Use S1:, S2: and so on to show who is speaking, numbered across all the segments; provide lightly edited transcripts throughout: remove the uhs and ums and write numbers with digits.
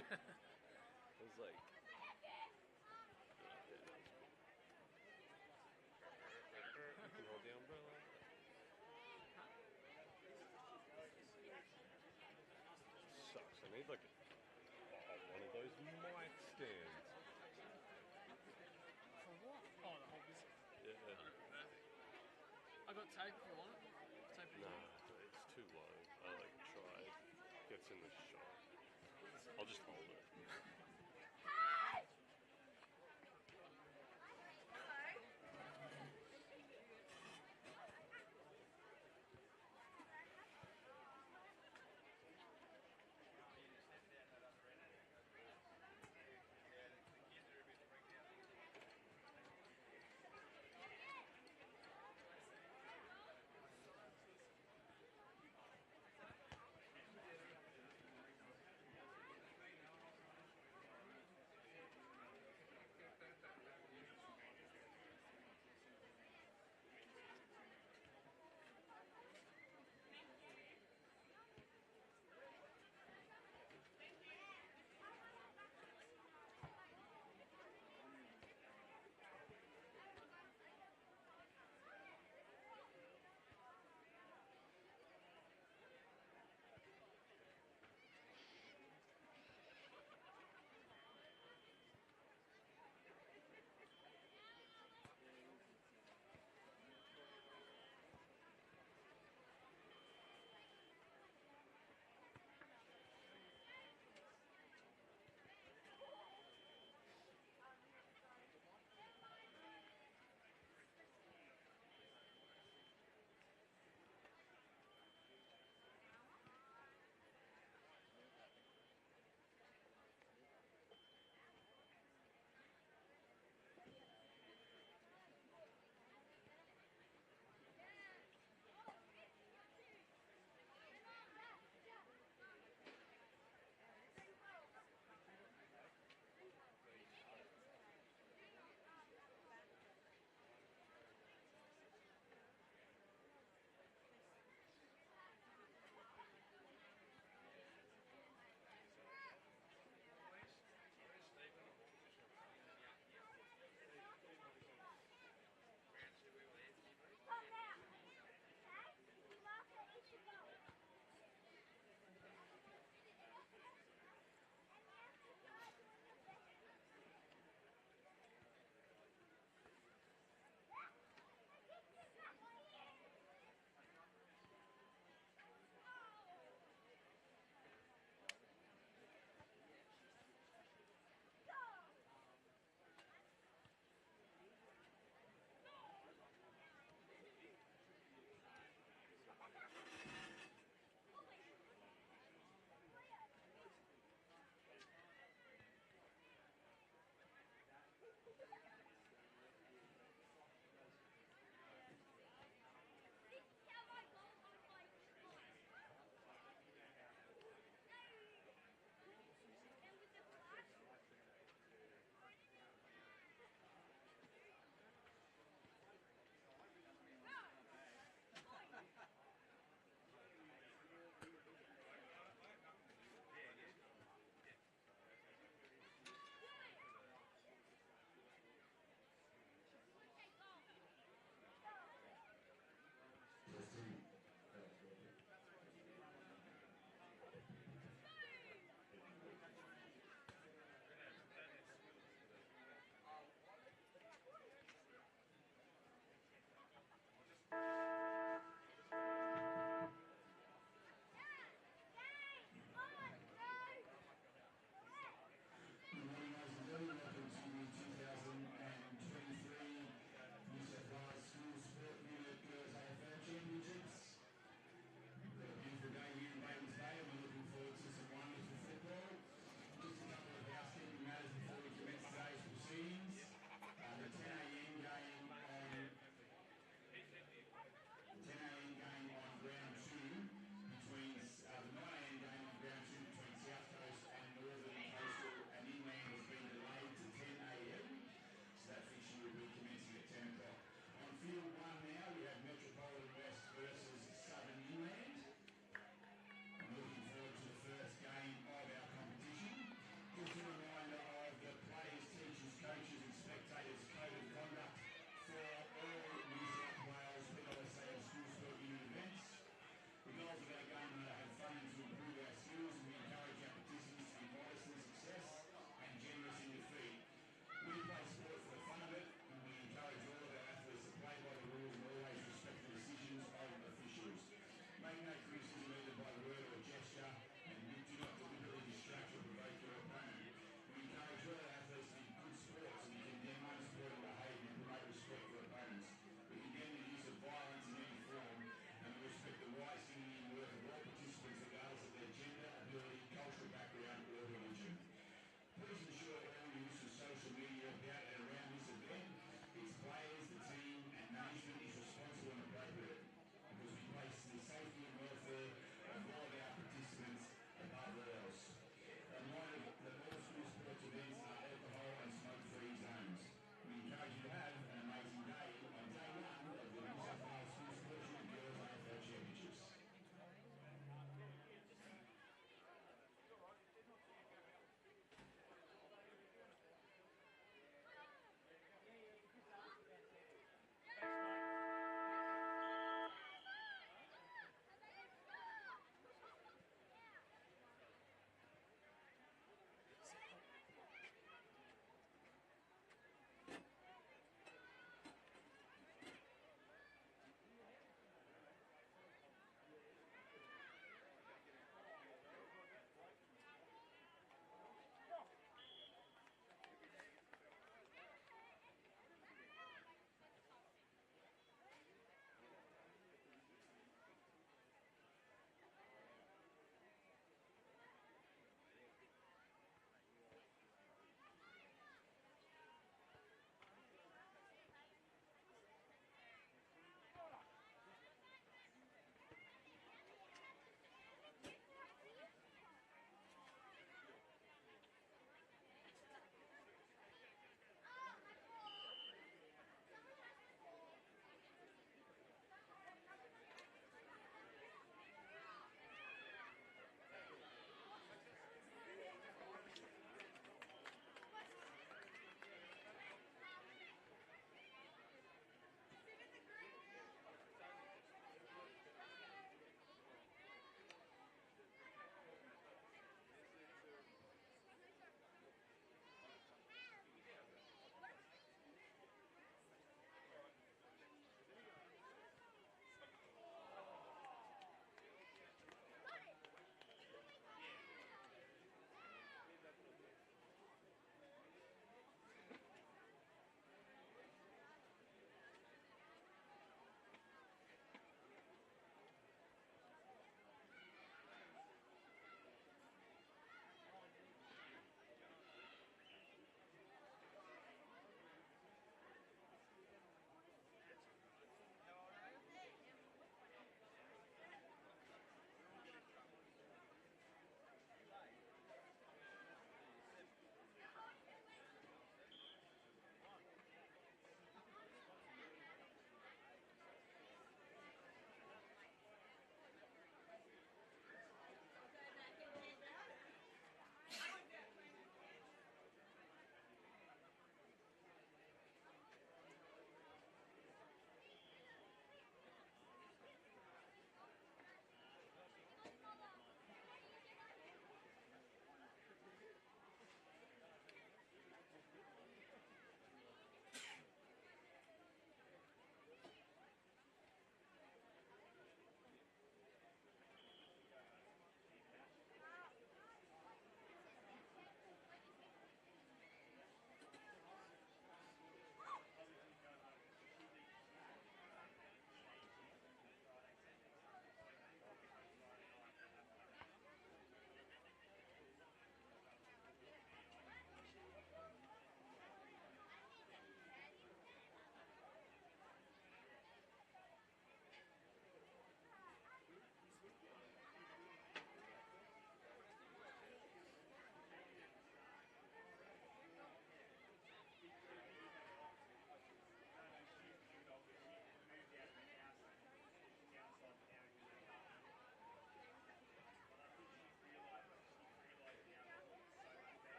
S1: It was like, yeah, that was cool. You can hold the umbrella. Sucks. I need like one of those mic stands.
S2: For what? Oh, the hobbies.
S1: Yeah.
S2: I got tape if you want it. Tape it.
S1: Nah, it's too low. I like tried. Gets in the shot. I'll just hold it.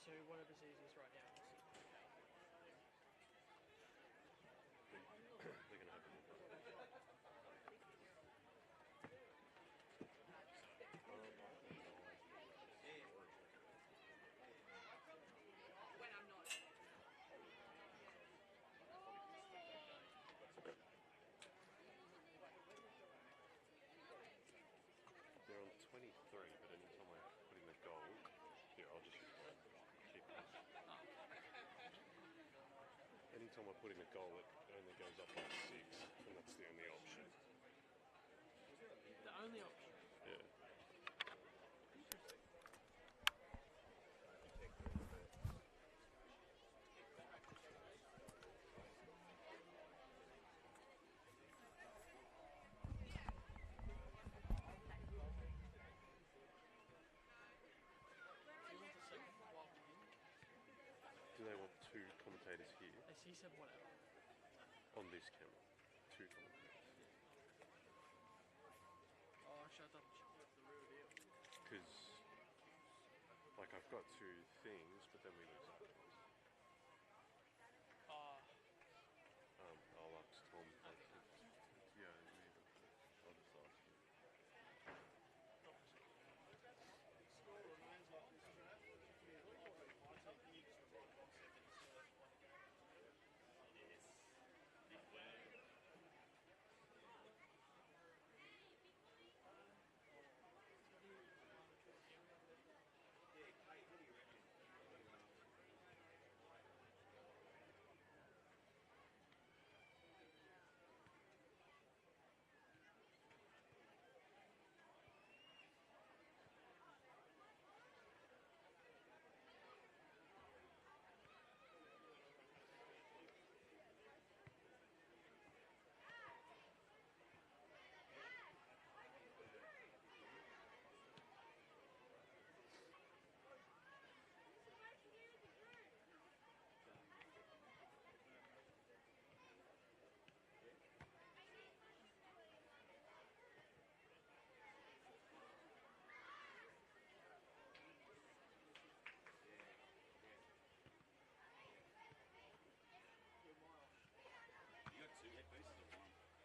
S2: So whatever's easiest right now.
S1: They're gonna have a look. They're on 23, but anytime I put in the gold, here, I'll just use mine. Cheapest. Anytime I put in a goal, it only goes up by 6, and that's the only option.
S2: The only option?
S1: Yeah. Do they want 2 commentators here?
S2: He said whatever.
S1: On this camera. 2 commentators.
S2: Oh, shut up. What's the real deal?
S1: Because, like, I've got 2 things, but then we lose others. I'll ask Tom. Yeah, maybe. I'll just ask him.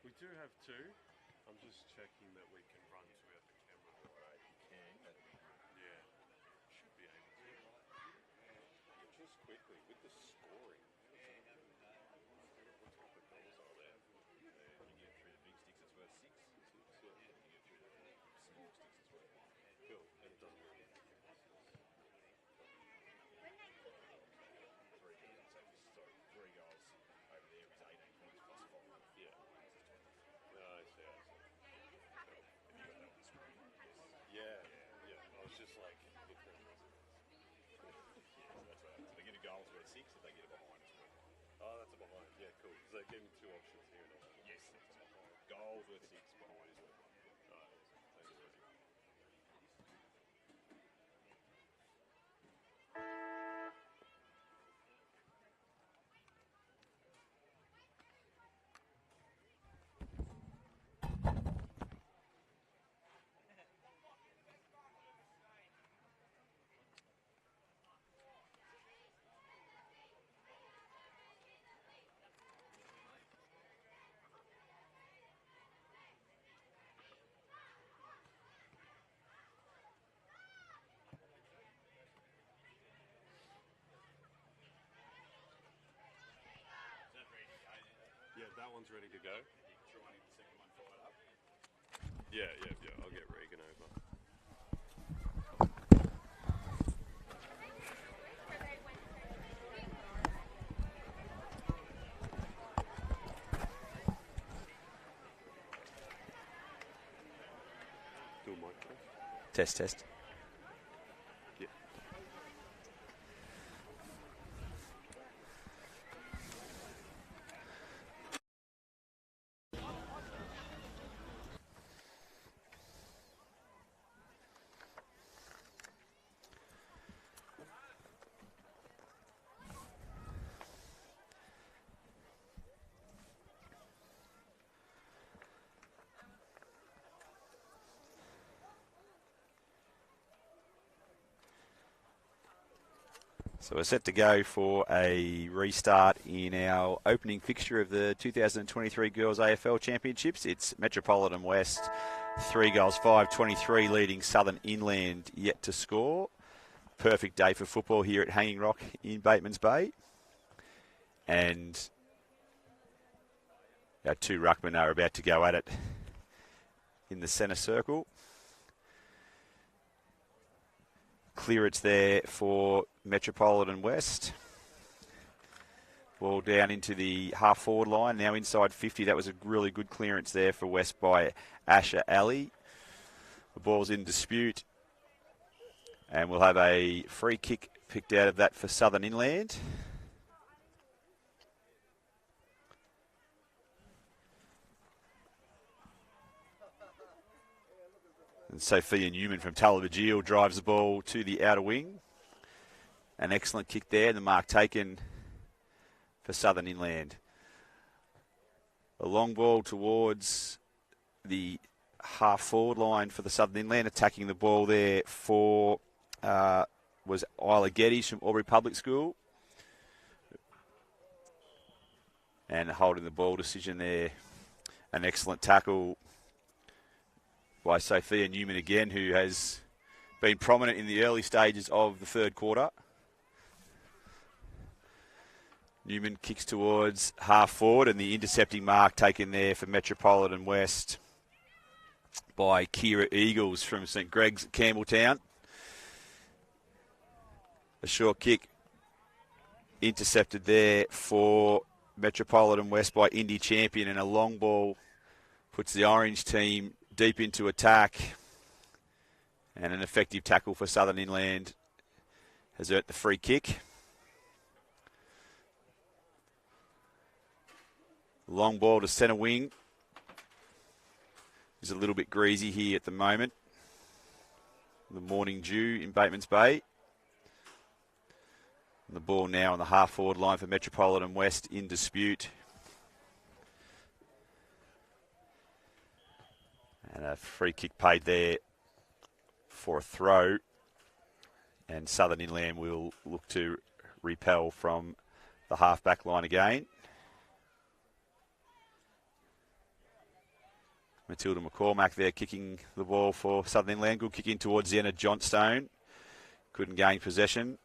S1: We do have 2. I'm just checking that we can run 2 out the camera.
S3: Alright, you can. That'll be good.
S1: Yeah. Should be able to. Just quickly, with the scoring. What type of goals are there?
S3: You get through the big sticks, it's worth 6.
S1: 6, yeah.
S3: You get through the small sticks, it's worth 1.
S1: Cool. And it doesn't really.
S3: 3 goals over there is 18 points plus 5.
S1: Yeah. No, I see.
S3: Have you got that on the screen?
S1: Yeah. I was just like looking at this.
S3: Yeah, so that's what happens. If they get a goal, it's worth 6. If they get a behind, it's worth 1.
S1: Oh, that's a behind. Yeah, cool. Because they gave me 2 options here and all.
S3: Yes, that's a behind. Goals worth 6, behind is worth 1.
S1: Alright, thanks, Rosie. Yeah, that one's ready to go.
S3: Try and get the second one fired up.
S1: Yeah. I'll get Regan over. Do a mic test.
S3: Test.
S1: Yeah.
S4: So we're set to go for a restart in our opening fixture of the 2023 Girls AFL Championships. It's Metropolitan West, 3 goals, 5-23, leading Southern Inland yet to score. Perfect day for football here at Hanging Rock in Batemans Bay. And our 2 ruckmen are about to go at it in the centre circle. Clearance there for Metropolitan West. Ball down into the half-forward line, now inside 50. That was a really good clearance there for West by Asher Ali. The ball's in dispute. And we'll have a free kick picked out of that for Southern Inland. And Sophia Newman from Talabajil drives the ball to the outer wing. An excellent kick there, the mark taken for Southern Inland. A long ball towards the half-forward line for the Southern Inland. Attacking the ball there for was Isla Geddes from Albury Public School. And holding the ball decision there. An excellent tackle by Sophia Newman again, who has been prominent in the early stages of the third quarter. Newman kicks towards half forward, and the intercepting mark taken there for Metropolitan West by Kira Eagles from St Greg's at Campbelltown. A short kick intercepted there for Metropolitan West by Indy Champion, and a long ball puts the Orange team deep into attack, and an effective tackle for Southern Inland has earned the free kick. Long ball to centre wing. Is a little bit greasy here at the moment. The morning dew in Batemans Bay. And the ball now on the half-forward line for Metropolitan West in dispute. And a free kick paid there for a throw. And Southern Inland will look to repel from the half-back line again. Matilda McCormack there kicking the ball for Southern Inland. Good kick in towards Zenna Johnstone. Couldn't gain possession.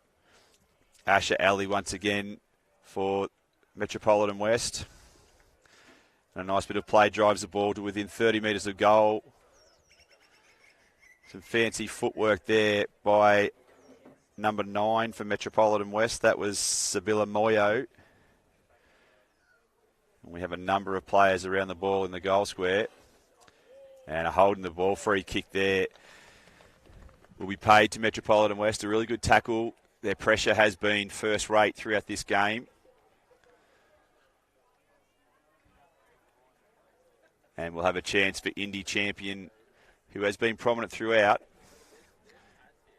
S4: Asher Ali once again for Metropolitan West. And a nice bit of play, drives the ball to within 30 metres of goal. Some fancy footwork there by number 9 for Metropolitan West. That was Sibylla Moyo. And we have a number of players around the ball in the goal square. And a holding the ball, free kick there will be paid to Metropolitan West. A really good tackle. Their pressure has been first rate throughout this game. And we'll have a chance for Indy Champion, who has been prominent throughout,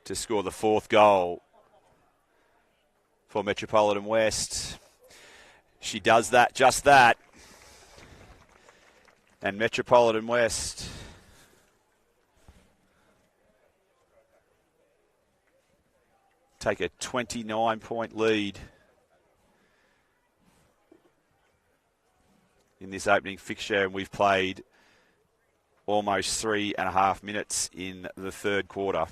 S4: to score the 4th goal for Metropolitan West. She does that, just that. And Metropolitan West take a 29-point lead in this opening fixture, and we've played almost 3.5 minutes in the third quarter.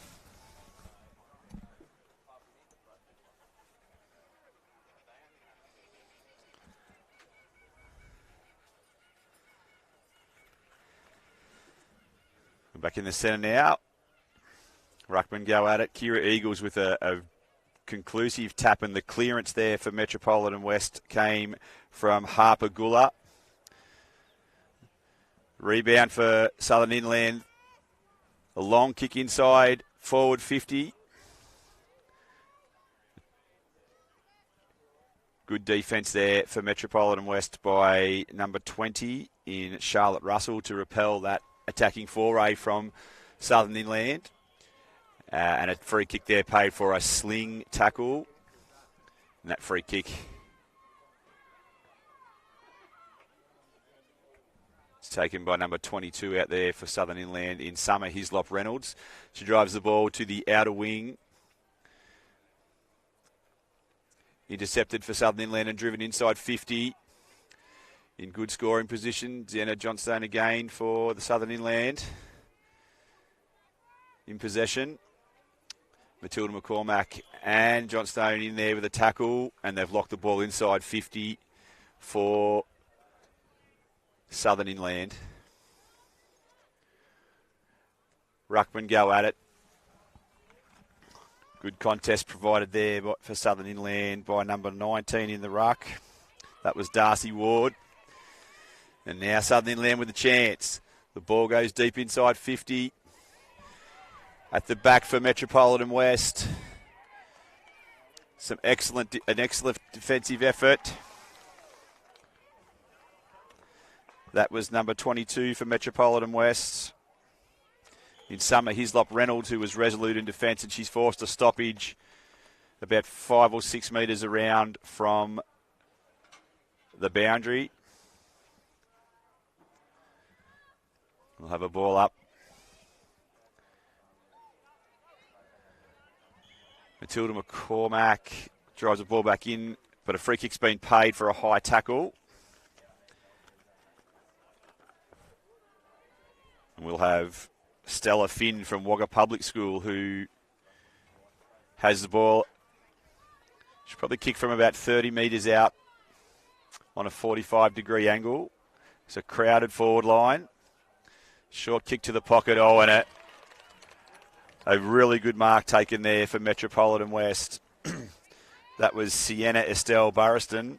S4: We're back in the centre now. Ruckman go at it. Kira Eagles with a conclusive tap, and the clearance there for Metropolitan West came from Harper Gulla. Rebound for Southern Inland. A long kick inside, forward 50. Good defence there for Metropolitan West by number 20 in Charlotte Russell to repel that attacking foray from Southern Inland. And a free kick there paid for a sling tackle. And that free kick is taken by number 22 out there for Southern Inland in Summer Hislop Reynolds. She drives the ball to the outer wing. intercepted for Southern Inland and driven inside 50. In good scoring position, Sienna Johnstone again for the Southern Inland. In possession, Matilda McCormack and Johnstone in there with a tackle, and they've locked the ball inside 50 for Southern Inland. Ruckman go at it. Good contest provided there for Southern Inland by number 19 in the ruck. That was Darcy Ward. And now Southern Inland with a chance. The ball goes deep inside 50. At the back for Metropolitan West. An excellent defensive effort. That was number 22 for Metropolitan West. In Summer Hislop Reynolds, who was resolute in defence, and she's forced a stoppage about 5 or 6 metres around from the boundary. We'll have a ball up. Matilda McCormack drives the ball back in, but a free kick's been paid for a high tackle. And we'll have Stella Finn from Wagga Public School, who has the ball. She'll probably kick from about 30 metres out on a 45-degree angle. It's a crowded forward line. Short kick to the pocket. Oh, and a really good mark taken there for Metropolitan West. That was Sienna Estelle Burriston.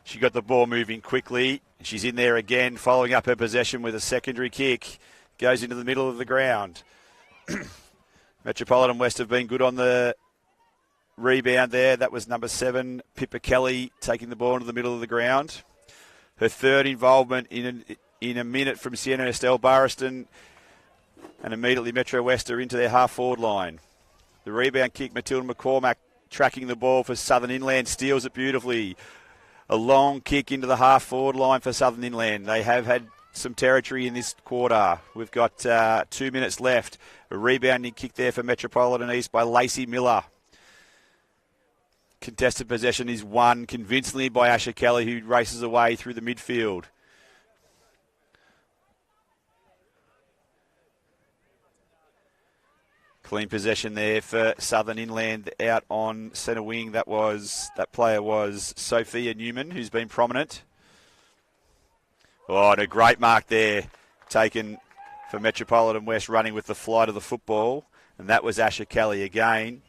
S4: She got the ball moving quickly. She's in there again, following up her possession with a secondary kick. Goes into the middle of the ground. Metropolitan West have been good on the rebound there. That was number 7, Pippa Kelly, taking the ball into the middle of the ground. Her third involvement in a minute from Sienna Estelle Burriston, and immediately Metro West are into their half-forward line. The rebound kick, Matilda McCormack tracking the ball for Southern Inland, steals it beautifully. A long kick into the half-forward line for Southern Inland. They have had some territory in this quarter. We've got 2 minutes left. A rebounding kick there for Metropolitan East by Lacey Miller. Contested possession is won convincingly by Asher Kelly, who races away through the midfield. Clean possession there for Southern Inland out on centre wing. That player was Sophia Newman, who's been prominent. Oh, and a great mark there taken for Metropolitan West, running with the flight of the football. And that was Asher Kelly again.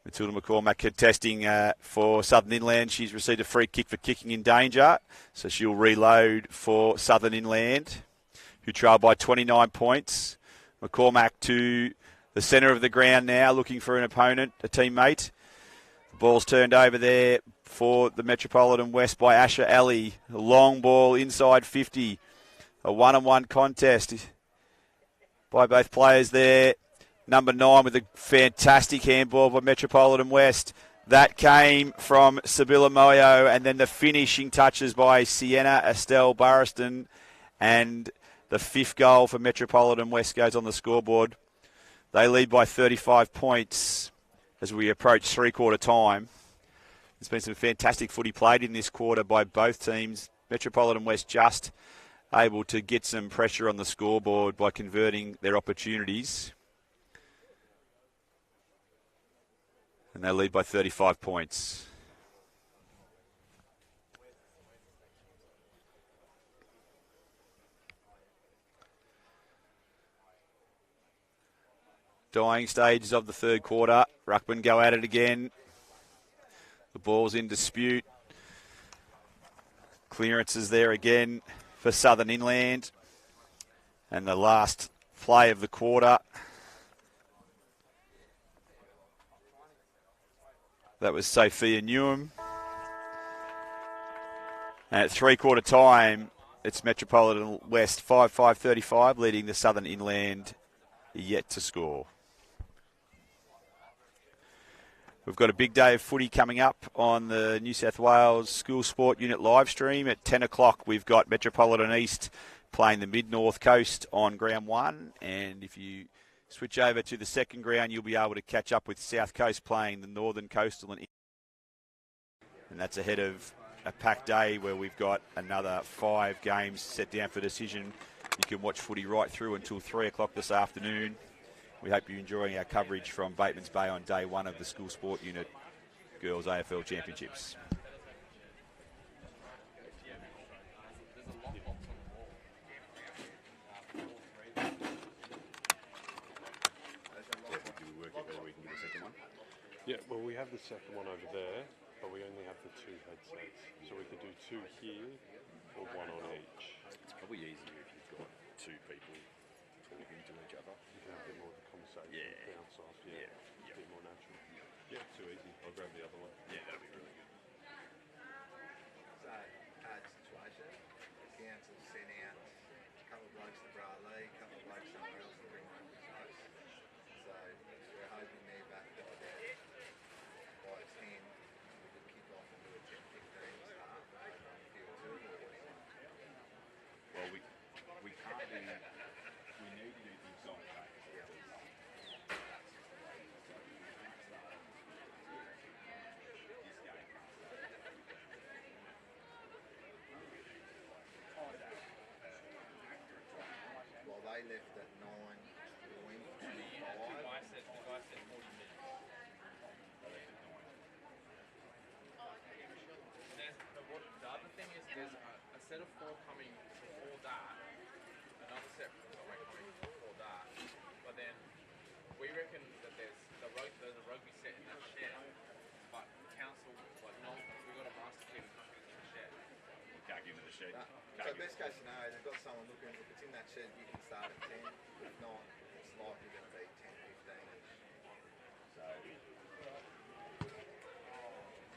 S4: Matilda McCormack contesting for Southern Inland. She's received a free kick for kicking in danger, so she'll reload for Southern Inland, who trail by 29 points. McCormack to the centre of the ground now, looking for an opponent, a teammate. The ball's turned over there for the Metropolitan West by Asher Alley. A long ball inside 50. A one-on-one contest by both players there. Number 9 with a fantastic handball by Metropolitan West. That came from Sibylla Moyo, and then the finishing touches by Sienna Estelle Burriston. And the 5th goal for Metropolitan West goes on the scoreboard. They lead by 35 points as we approach three-quarter time. There's been some fantastic footy played in this quarter by both teams. Metropolitan West just able to get some pressure on the scoreboard by converting their opportunities. And they lead by 35 points. Dying stages of the third quarter. Ruckman go at it again. The ball's in dispute. Clearances there again for Southern Inland. And the last play of the quarter. That was Sophia Newham. And at three-quarter time, it's Metropolitan West 5-5-35, leading the Southern Inland yet to score. We've got a big day of footy coming up on the New South Wales School Sport Unit live stream. At 10 o'clock, we've got Metropolitan East playing the Mid-North Coast on Ground 1. And if you Switch over to the second ground. You'll be able to catch up with South Coast playing the Northern Coastal, and that's ahead of a packed day where we've got another 5 games set down for decision. You can watch footy right through until 3 o'clock this afternoon. We hope you're enjoying our coverage from Batemans Bay on day 1 of the School Sport Unit Girls AFL Championships.
S1: Yeah, well, we have the second one over there, but we only have the 2 headsets. So we could do 2 here or 1 on each.
S3: It's probably easier if you've got 2 people talking to each other.
S1: You can have a bit more of a conversation, bounce off, a bit more natural. Yeah, too easy. I'll grab the other one.
S3: Yeah, that'll be really good.
S5: So, situation, the council sent out a couple of blokes to Braley, a couple of blokes somewhere else to bring rugby close. So, we're hoping they're back by about by 10. We could kick off and do a 10-15 start over on field 2 or whatever.
S3: Well, we can't do. We need to do things simultaneously.
S5: Well, they left at 9:25.
S2: The guy said 40 minutes. The other thing is there's a set of 4 coming before that, another set coming before that, but then we reckon that there's a rugby set in that shed, but council, like, no, we got a master team in the shed.
S3: Can't get into the shed.
S5: So best case scenario, they've got someone looking. If it's in that shed, you can start at 10. If not, it's likely going to be 10-15ish. So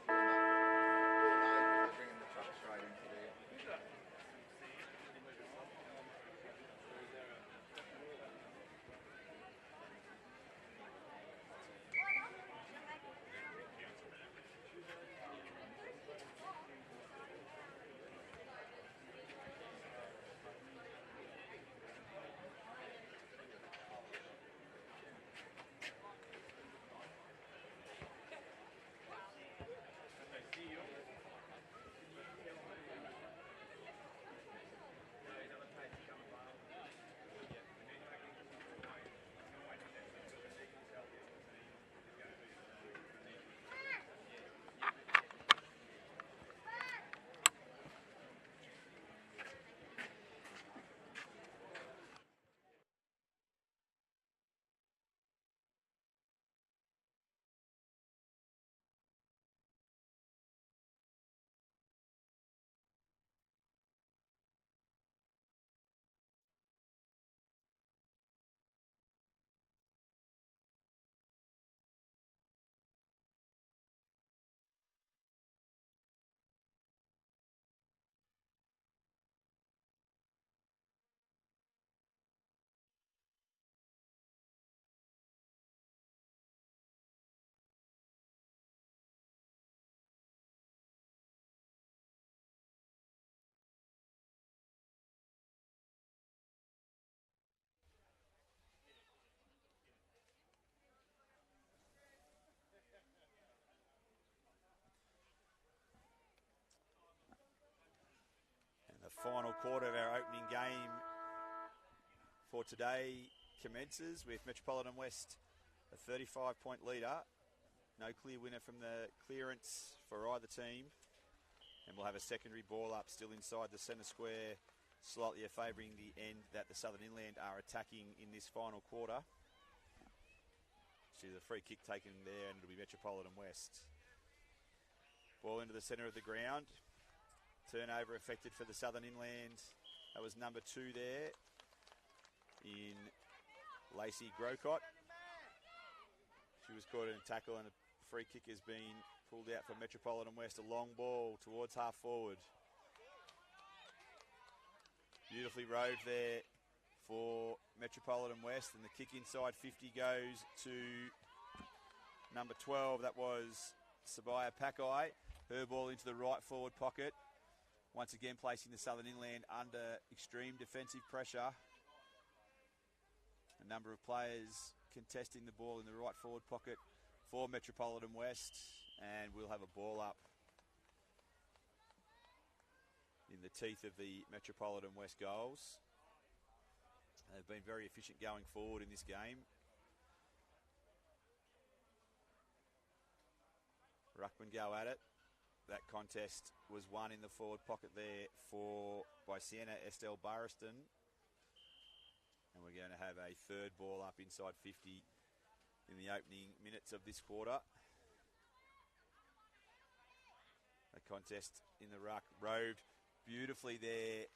S5: we'll know if they're bringing the truck straight into there.
S4: Final quarter of our opening game for today commences with Metropolitan West a 35-point leader. No clear winner from the clearance for either team. And we'll have a secondary ball up still inside the centre square, slightly favouring the end that the Southern Inland are attacking in this final quarter. There's a free kick taken there, and it'll be Metropolitan West. Ball into the centre of the ground. Turnover affected for the Southern Inland. That was number 2 there in Lacey Grocott. She was caught in a tackle, and a free kick has been pulled out for Metropolitan West. A long ball towards half forward. Beautifully rode there for Metropolitan West, and the kick inside 50 goes to number 12. That was Sabaya Pakai. Her ball into the right forward pocket. Once again placing the Southern Inland under extreme defensive pressure. And number of players contesting the ball in the right forward pocket for Metropolitan West, and we'll have a ball up in the teeth of the Metropolitan West goals. They've been very efficient going forward in this game. Ruckman go at it. That contest was won in the forward pocket there by Sienna Estelle Burriston. And we're going to have a third ball up inside 50 in the opening minutes of this quarter. A contest in the ruck, roved beautifully there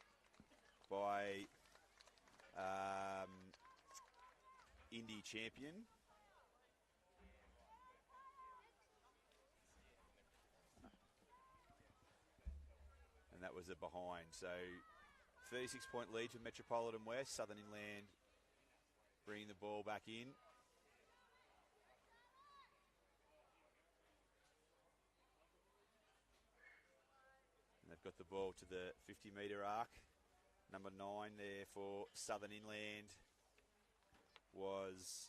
S4: by Indy Champion. And that was a behind. So 36-point lead for Metropolitan West. Southern Inland bringing the ball back in. And they've got the ball to the 50-metre arc. Number 9 there for Southern Inland was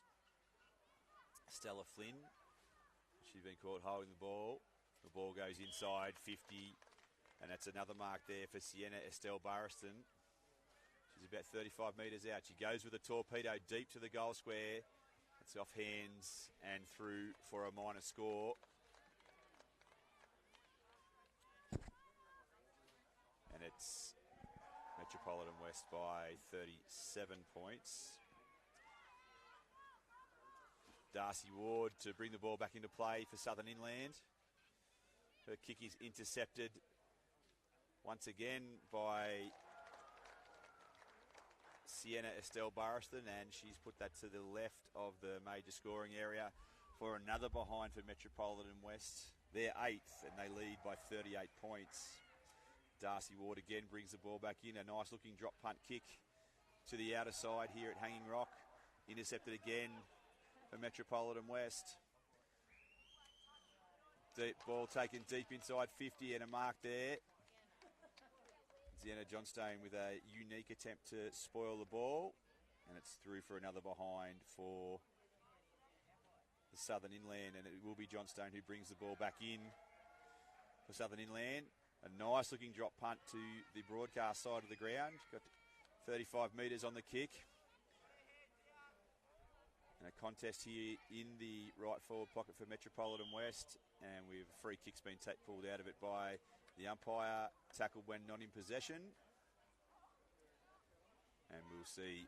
S4: Stella Flynn. She's been caught holding the ball. The ball goes inside 50. And that's another mark there for Sienna Estelle Burriston. She's about 35 metres out. She goes with a torpedo deep to the goal square. It's off hands and through for a minor score. And it's Metropolitan West by 37 points. Darcy Ward to bring the ball back into play for Southern Inland. Her kick is intercepted once again by Sienna Estelle Burriston, and she's put that to the left of the major scoring area for another behind for Metropolitan West. They're 8th, and they lead by 38 points. Darcy Ward again brings the ball back in. A nice looking drop punt kick to the outer side here at Hanging Rock. Intercepted again for Metropolitan West. Deep ball taken deep inside 50 and a mark there. Zienna Johnstone with a unique attempt to spoil the ball, and it's through for another behind for the Southern Inland, and it will be Johnstone who brings the ball back in for Southern Inland. A nice looking drop punt to the broadcast side of the ground. Got 35 metres on the kick. And a contest here in the right forward pocket for Metropolitan West, and with a free kick's been pulled out of it by the umpire. Tackled when not in possession. And we'll see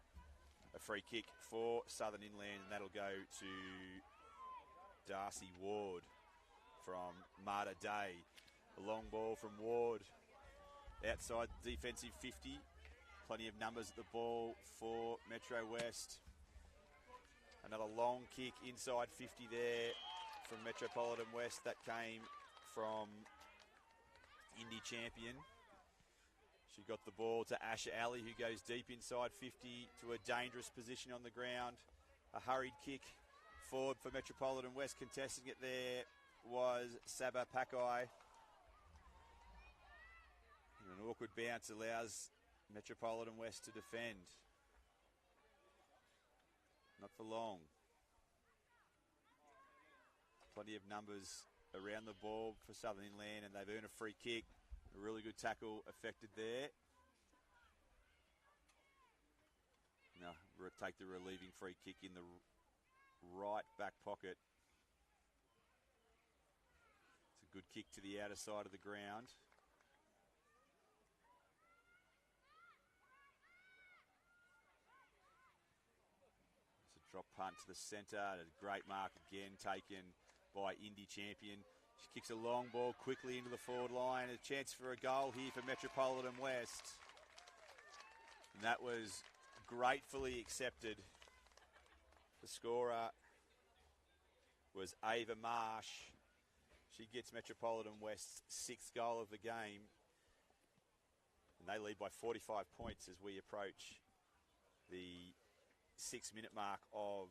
S4: a free kick for Southern Inland, and that'll go to Darcy Ward from Marta Day. A long ball from Ward outside the defensive 50. Plenty of numbers at the ball for Metro West. Another long kick inside 50 there from Metropolitan West. That came from Indy Champion. She got the ball to Asha Ali, who goes deep inside 50 to a dangerous position on the ground. A hurried kick forward for Metropolitan West. Contesting it there was Saba Pakai. And an awkward bounce allows Metropolitan West to defend. Not for long. Plenty of numbers around the ball for Southern Inland, and they've earned a free kick. A really good tackle affected there. Now we'll take the relieving free kick in the right back pocket. It's a good kick to the outer side of the ground. It's a drop punt to the centre. A great mark again taken by Indy Champion. She kicks a long ball quickly into the forward line. A chance for a goal here for Metropolitan West. And that was gratefully accepted. The scorer was Ava Marsh. She gets Metropolitan West's 6th goal of the game. And they lead by 45 points as we approach the 6-minute mark of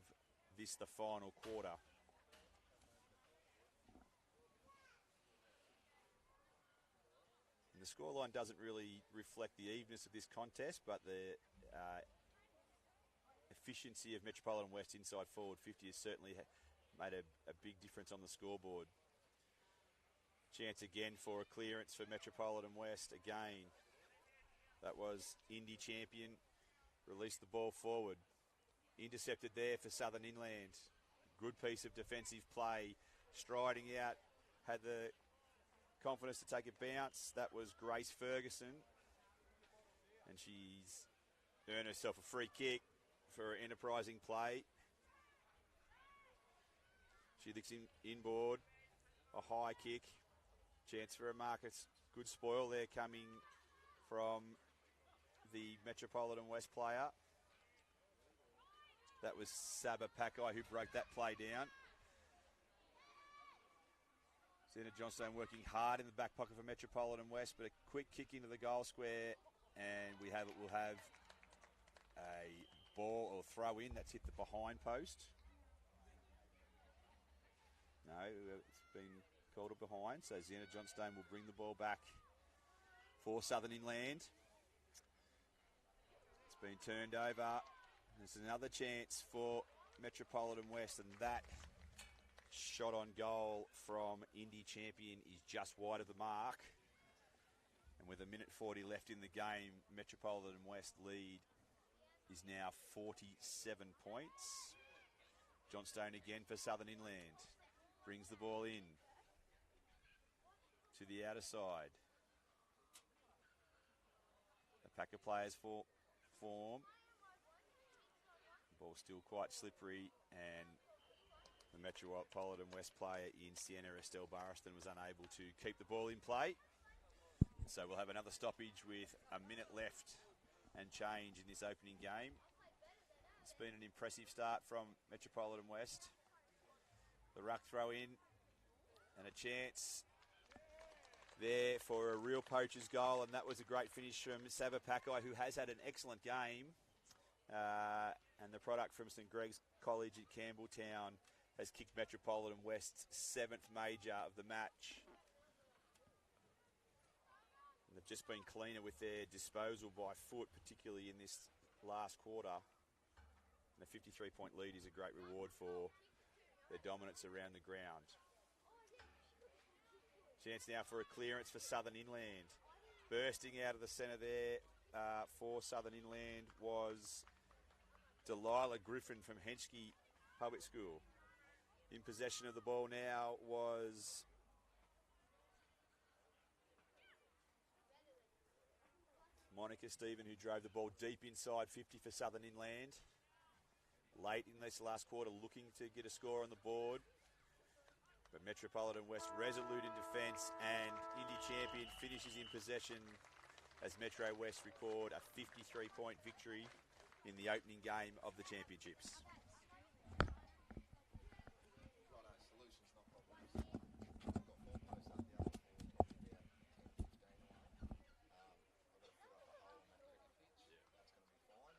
S4: this, the final quarter. And the scoreline doesn't really reflect the evenness of this contest, but the efficiency of Metropolitan West inside forward 50 has certainly made a big difference on the scoreboard. Chance again for a clearance for Metropolitan West. Again, that was Indy champion. Released the ball forward. Intercepted there for Southern Inland. Good piece of defensive play. Striding out. Had the confidence to take a bounce. That was Grace Ferguson. And she's earned herself a free kick for an enterprising play. She looks inboard. A high kick. Chance for a Marcus. Good spoil there coming from the Metropolitan West player. That was Saba Pakai who broke that play down. Zena Johnstone working hard in the back pocket for Metropolitan West, but a quick kick into the goal square, and we'll have a ball or throw in that's hit the behind post. No, it's been called a behind, so Zena Johnstone will bring the ball back for Southern Inland. It's been turned over. There's another chance for Metropolitan West, and that shot on goal from Indy champion is just wide of the mark. And with 1:40 left in the game, Metropolitan West lead is now 47 points. Johnstone again for Southern Inland. Brings the ball in to the outer side. The pack of players form. The ball still quite slippery, and the Metropolitan West player in Sienna Estelle Barriston was unable to keep the ball in play. So we'll have another stoppage with a minute left and change in this opening game. It's been an impressive start from Metropolitan West. The ruck throw in and a chance there for a real poacher's goal, and that was a great finish from Saba Pakai, who has had an excellent game. And the product from St Greg's College at Campbelltown has kicked Metropolitan West's 7th major of the match. And they've just been cleaner with their disposal by foot, particularly in this last quarter. And a 53-point lead is a great reward for their dominance around the ground. Chance now for a clearance for Southern Inland. Bursting out of the centre there for Southern Inland was Delilah Griffin from Henschke Public School. In possession of the ball now was Monica Stephen, who drove the ball deep inside 50 for Southern Inland. Late in this last quarter, looking to get a score on the board. But Metropolitan West resolute in defence, and Indy champion finishes in possession as Metro West record a 53-point victory in the opening game of the championships.
S5: Solutions, not problems. I've got 4 posts up the other 4, probably about 10, 15 away. I've got to fill up a hole on that cricket pitch. Yeah. That's going to be fine.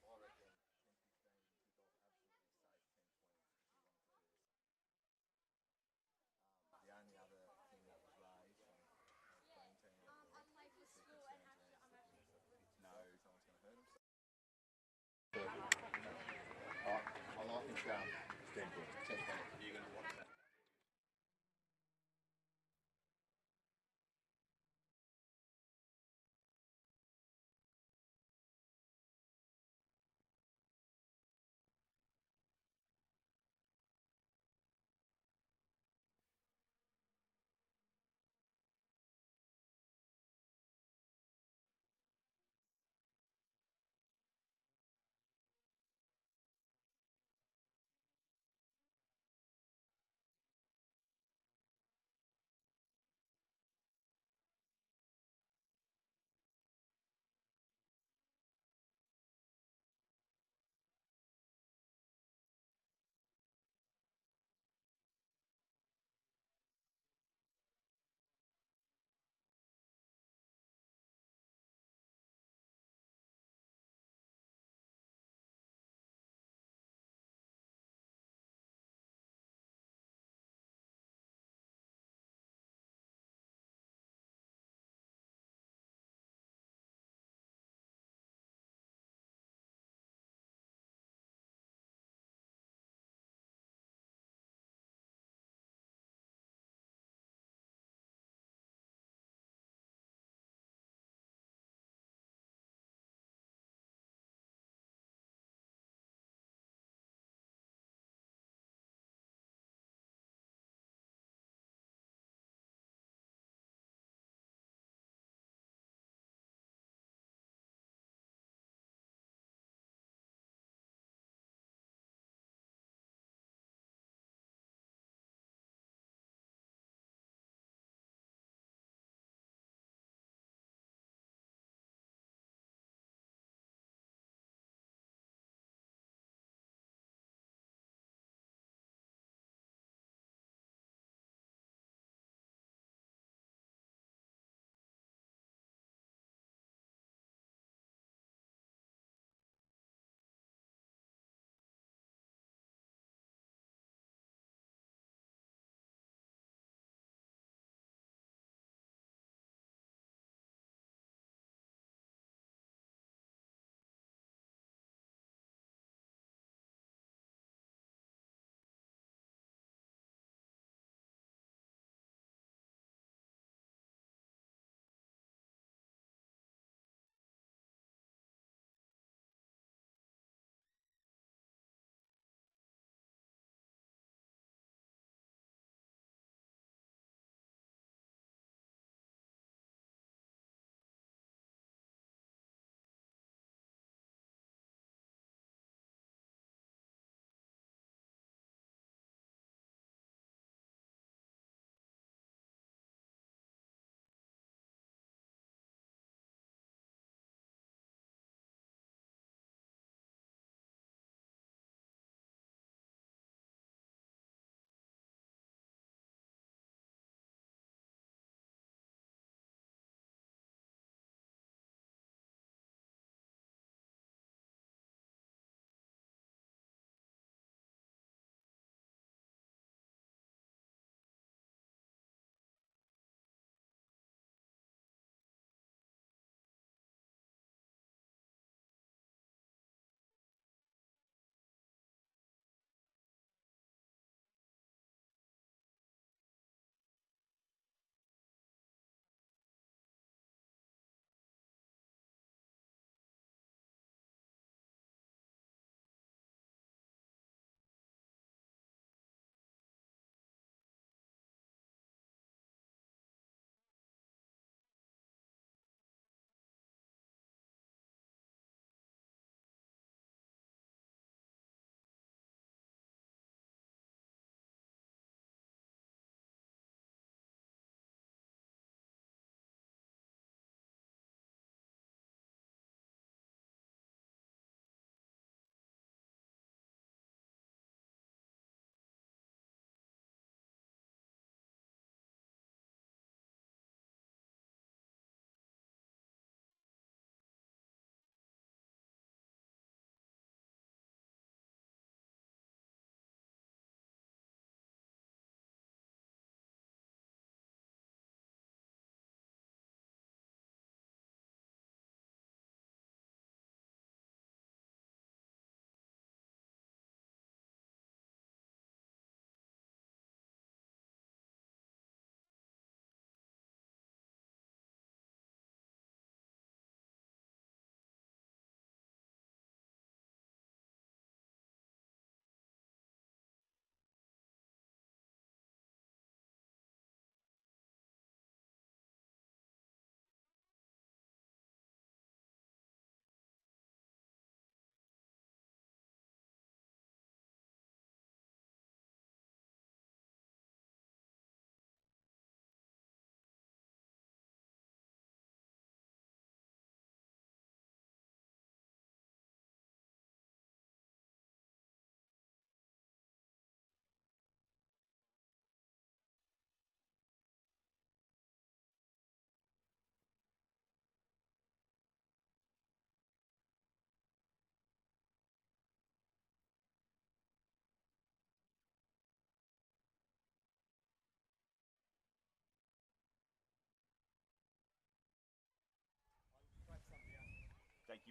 S5: So I reckon 10, 15 you can kick off absolutely safe 10, 20 if you wanted to do this. The only other thing that was raised from the Queen team was their concerns around slipping into the pitch. No, someone's going to hurt himself.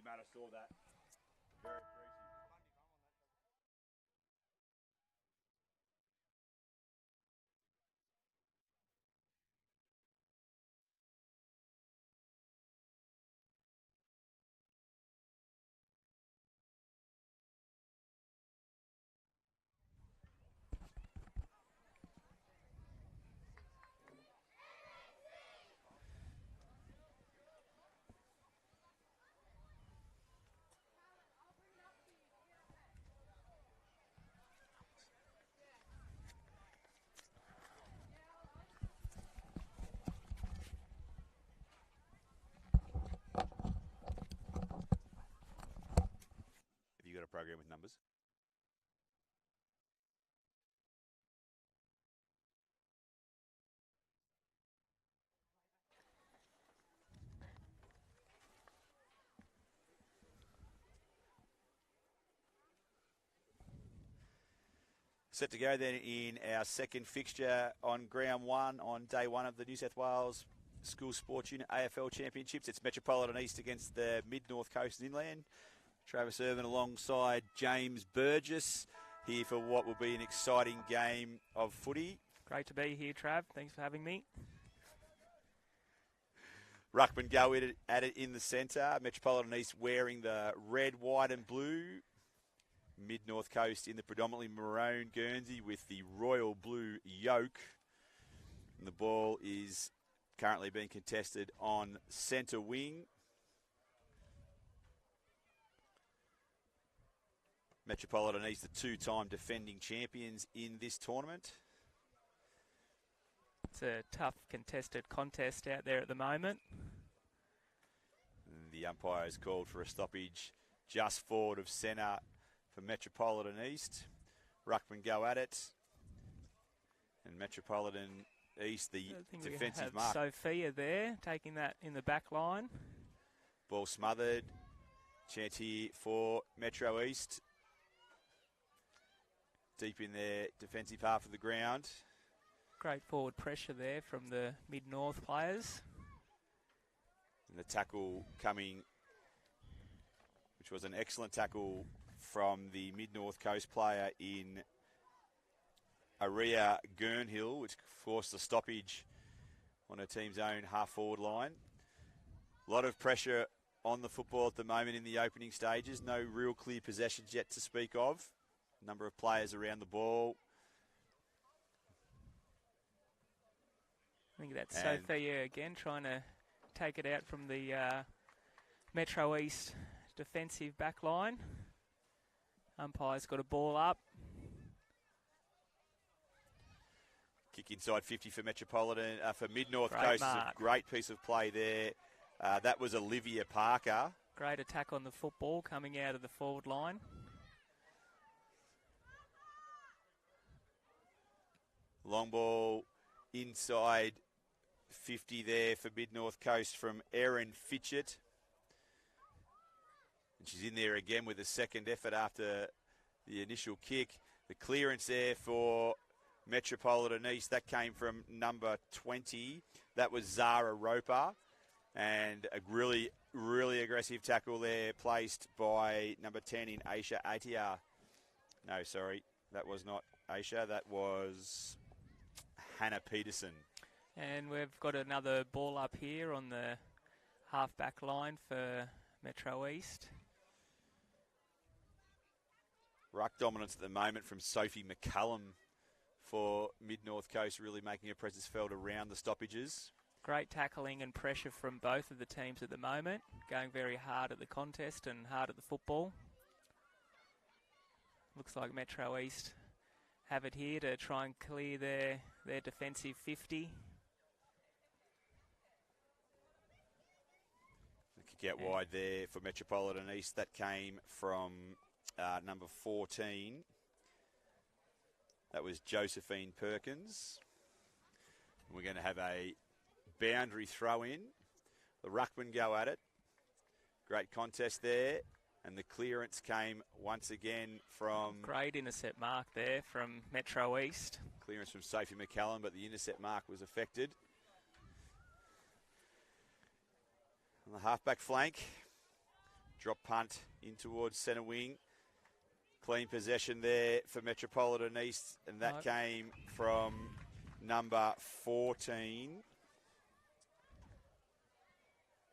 S3: Matt. I saw that. Very appreciative.
S4: Have you got a program with numbers? Set to go then in our second fixture on ground one on day one of the New South Wales School Sports Unit AFL Championships. It's Metropolitan East against the Mid-North Coast and Inland. Travis Irvin alongside James Burgess here for what will be an exciting game of footy.
S6: Great to be here, Trav. Thanks for having me.
S4: Ruckman go at it in the centre. Metropolitan East wearing the red, white and blue. Mid-North Coast in the predominantly maroon Guernsey with the royal blue yoke. And the ball is currently being contested on centre wing. Metropolitan East, the two-time defending champions in this tournament.
S6: It's a tough contested contest out there at the moment.
S4: The umpire has called for a stoppage just forward of centre for Metropolitan East. Ruckman go at it. And Metropolitan East, the defensive mark.
S6: Sophia there, taking that in the back line.
S4: Ball smothered. Chance here for Metro East. Deep in their defensive half of the ground.
S6: Great forward pressure there from the Mid-North players.
S4: And the tackle coming, which was an excellent tackle from the Mid-North Coast player in Aria Gurnhill, which forced the stoppage on her team's own half-forward line. A lot of pressure on the football at the moment in the opening stages. No real clear possessions yet to speak of. Number of players around the ball.
S6: I think that's Sophia again trying to take it out from the Metro East defensive back line. Umpire's got a ball up.
S4: Kick inside 50 for Metropolitan, for Mid-North
S6: Great
S4: Coast.
S6: mark.
S4: It's a great piece of play there. That was Olivia Parker.
S6: Great attack on the football coming out of the forward line.
S4: Long ball inside 50 there for Mid-North Coast from Erin Fitchett. And she's in there again with a second effort after the initial kick. The clearance there for Metropolitan East, that came from number 20. That was Zara Roper. And a really, really aggressive tackle there placed by number 10 in Aisha Atia. No, sorry, that was not Aisha. That was Hannah Peterson.
S6: And we've got another ball up here on the half-back line for Metro East.
S4: Ruck dominance at the moment from Sophie McCullum for Mid-North Coast, really making a presence felt around the stoppages.
S6: Great tackling and pressure from both of the teams at the moment. Going very hard at the contest and hard at the football. Looks like Metro East have it here to try and clear their defensive 50.
S4: The kick out wide there for Metropolitan East. That came from number 14. That was Josephine Perkins. We're going to have a boundary throw in. The ruckman go at it. Great contest there. And the clearance came once again from...
S6: Great intercept mark there from Metro East.
S4: Clearance from Sophie McCallum, but the intercept mark was affected. On the halfback flank, Drop punt in towards centre wing. Clean possession there for Metropolitan East, and that came from number 14.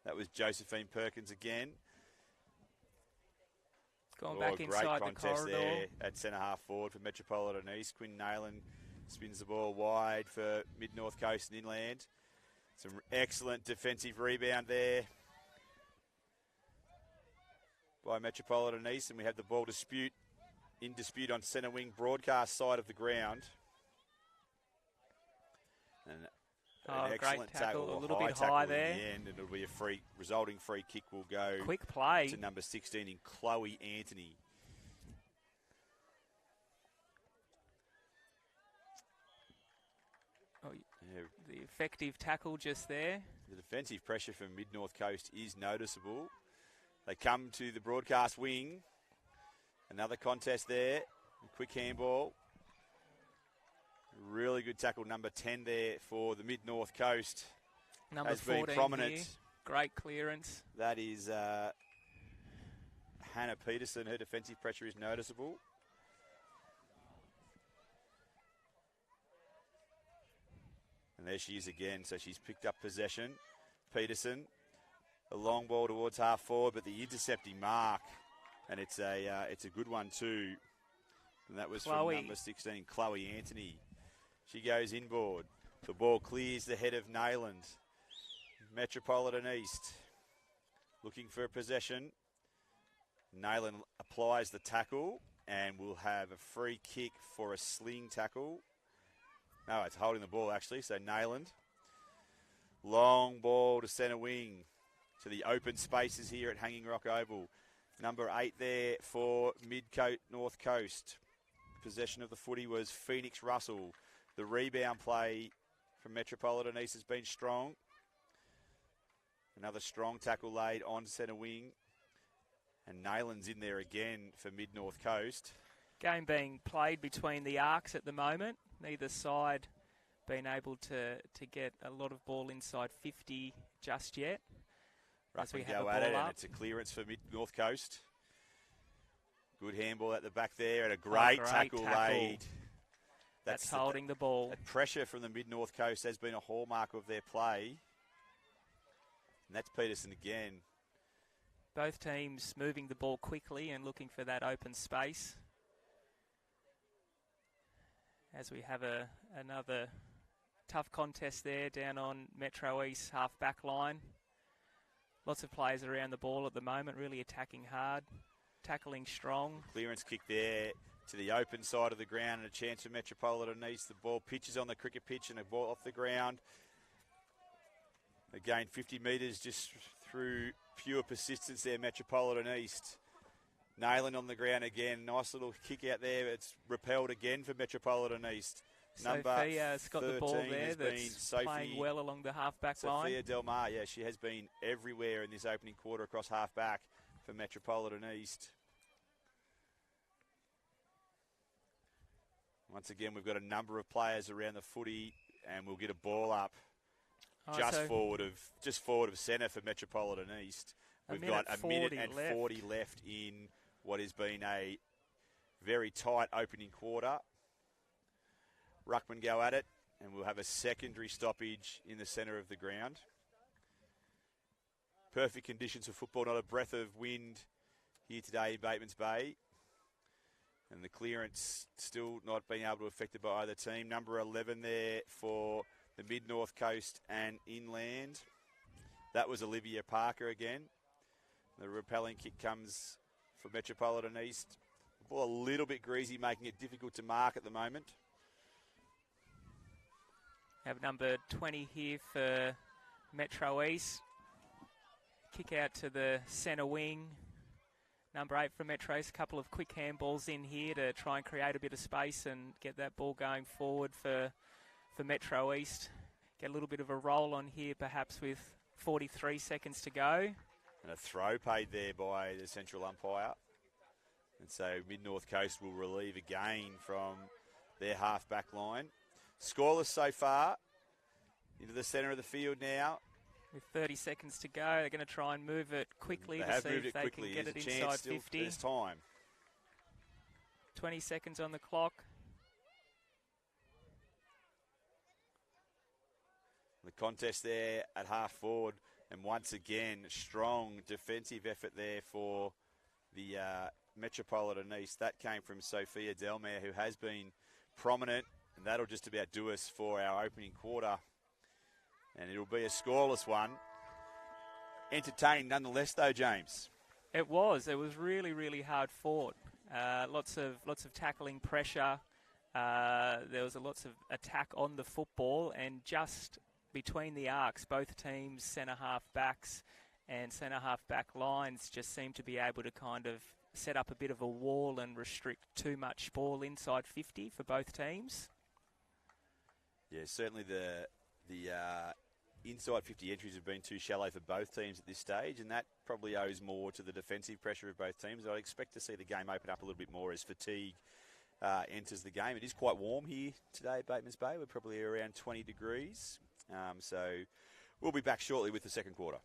S4: That was Josephine Perkins again.
S6: Going back inside the corridor.
S4: There at centre half forward for Metropolitan East. Quinn Nayland spins the ball wide for Mid-North Coast and Inland. Some excellent defensive rebound there by Metropolitan East, and we have the ball in dispute on centre wing broadcast side of the ground. And an excellent tackle,
S6: a little bit high there.
S4: In the end, and it'll be a resulting free kick will go
S6: quick play
S4: to number 16 in Chloe Anthony.
S6: The effective tackle just there.
S4: The defensive pressure from Mid-North Coast is noticeable. They come to the broadcast wing. Another contest there. A quick handball. Really good tackle, number 10 there for the Mid-North Coast.
S6: Number
S4: has
S6: 14
S4: been prominent.
S6: Here. Great clearance.
S4: That is Hannah Peterson. Her defensive pressure is noticeable. And there she is again. So she's picked up possession. Peterson, a long ball towards half forward, but the intercepting mark, and it's a good one too. And that was from number 16, Chloe Anthony. She goes inboard. The ball clears the head of Nayland. Metropolitan East looking for a possession. Nayland applies the tackle and will have a free kick for a sling tackle. No, it's holding the ball actually, so Nayland. Long ball to centre wing to the open spaces here at Hanging Rock Oval. Number 8 there for North Coast. Possession of the footy was Phoenix Russell. The rebound play from Metropolitan East has been strong. Another strong tackle laid on centre wing. And Nayland's in there again for Mid-North Coast.
S6: Game being played between the arcs at the moment. Neither side been able to get a lot of ball inside 50 just yet.
S4: As we go at it, and it's a clearance for Mid-North Coast. Good handball at the back there, and a great tackle laid.
S6: That's holding the ball.
S4: That pressure from the Mid-North Coast has been a hallmark of their play. And that's Peterson again.
S6: Both teams moving the ball quickly and looking for that open space. As we have another tough contest there down on Metro East half-back line. Lots of players around the ball at the moment, really attacking hard, tackling strong.
S4: Clearance kick there to the open side of the ground, and a chance for Metropolitan East. The ball pitches on the cricket pitch and a ball off the ground. Again, 50 metres just through pure persistence there, Metropolitan East. Nayland on the ground again. Nice little kick out there. It's repelled again for Metropolitan East.
S6: Sophia's got the ball there that's playing well along the half-back line.
S4: Sophia Del Mar, yeah, she has been everywhere in this opening quarter across half-back for Metropolitan East. Once again, we've got a number of players around the footy, and we'll get a ball up just forward of centre for Metropolitan East. We've got a minute and 40 left in what has been a very tight opening quarter. Ruckman go at it, and we'll have a secondary stoppage in the centre of the ground. Perfect conditions for football, not a breath of wind here today in Batemans Bay. And the clearance still not being able to affect it by either team. Number 11 there for the Mid-North Coast and Inland. That was Olivia Parker again. The repelling kick comes for Metropolitan East. The ball a little bit greasy, making it difficult to mark at the moment.
S6: Have number 20 here for Metro East. Kick out to the centre wing. Number 8 for Metro East. A couple of quick handballs in here to try and create a bit of space and get that ball going forward for Metro East. Get a little bit of a roll on here, perhaps with 43 seconds to go.
S4: And a throw paid there by the central umpire. And so Mid-North Coast will relieve again from their half-back line. Scoreless so far. Into the centre of the field now.
S6: With 30 seconds to go, they're going to try and move it quickly
S4: They
S6: to
S4: have
S6: see
S4: moved
S6: if
S4: it
S6: they
S4: quickly.
S6: can get
S4: There's
S6: it
S4: a
S6: inside
S4: chance still.
S6: 50.
S4: There's time.
S6: 20 seconds on the clock.
S4: The contest there at half forward, and once again, strong defensive effort there for the Metropolitan East. That came from Sophia Delmare, who has been prominent, and that'll just about do us for our opening quarter. And it'll be a scoreless one. Entertaining nonetheless, though, James.
S6: It was really, really hard fought. Lots of tackling pressure. There was lots of attack on the football, and just between the arcs, both teams' centre-half backs and centre-half back lines just seemed to be able to kind of set up a bit of a wall and restrict too much ball inside 50 for both teams.
S4: Yeah, certainly the inside 50 entries have been too shallow for both teams at this stage, and that probably owes more to the defensive pressure of both teams. I'd expect to see the game open up a little bit more as fatigue enters the game. It is quite warm here today at Batemans Bay. We're probably around 20 degrees. So we'll be back shortly with the second quarter.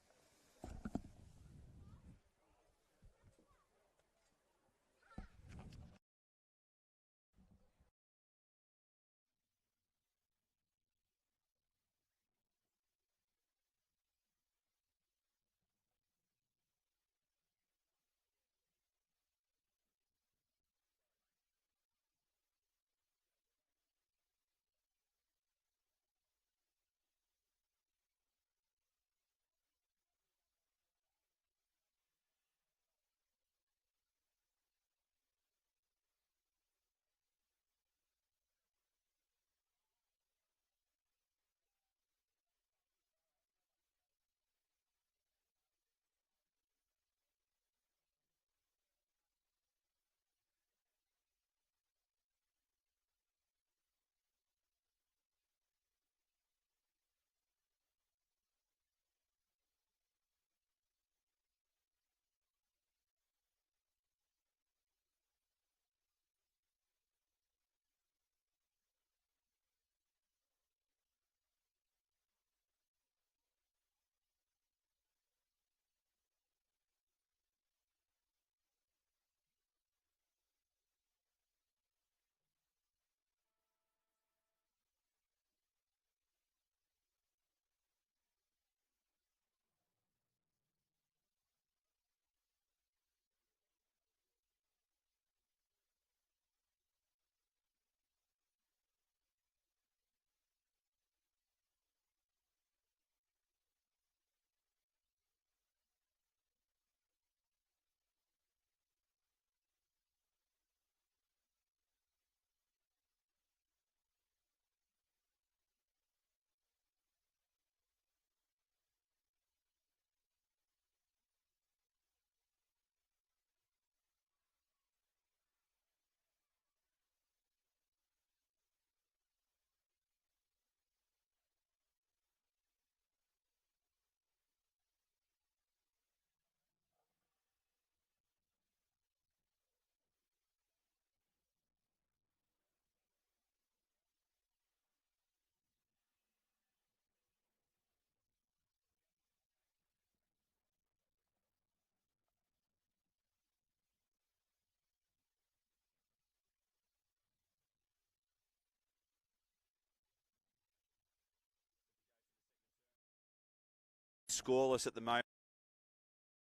S4: Scoreless at the moment.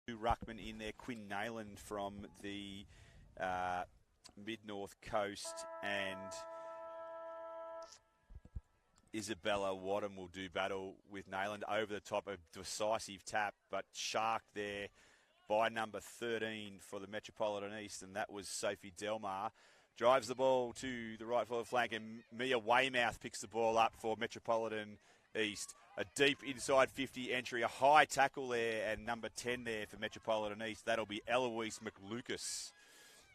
S4: Ruckman in there, Quinn Nayland from the mid-north coast, and Isabella Wadham will do battle with Nayland over the top. A decisive tap, but sharked there by number 13 for the Metropolitan East, and that was Sophie Delmar. Drives the ball to the right forward flank, and Mia Weymouth picks the ball up for Metropolitan East. A deep inside 50 entry, a high tackle there, and number 10 there for Metropolitan East. That'll be Eloise McLucas,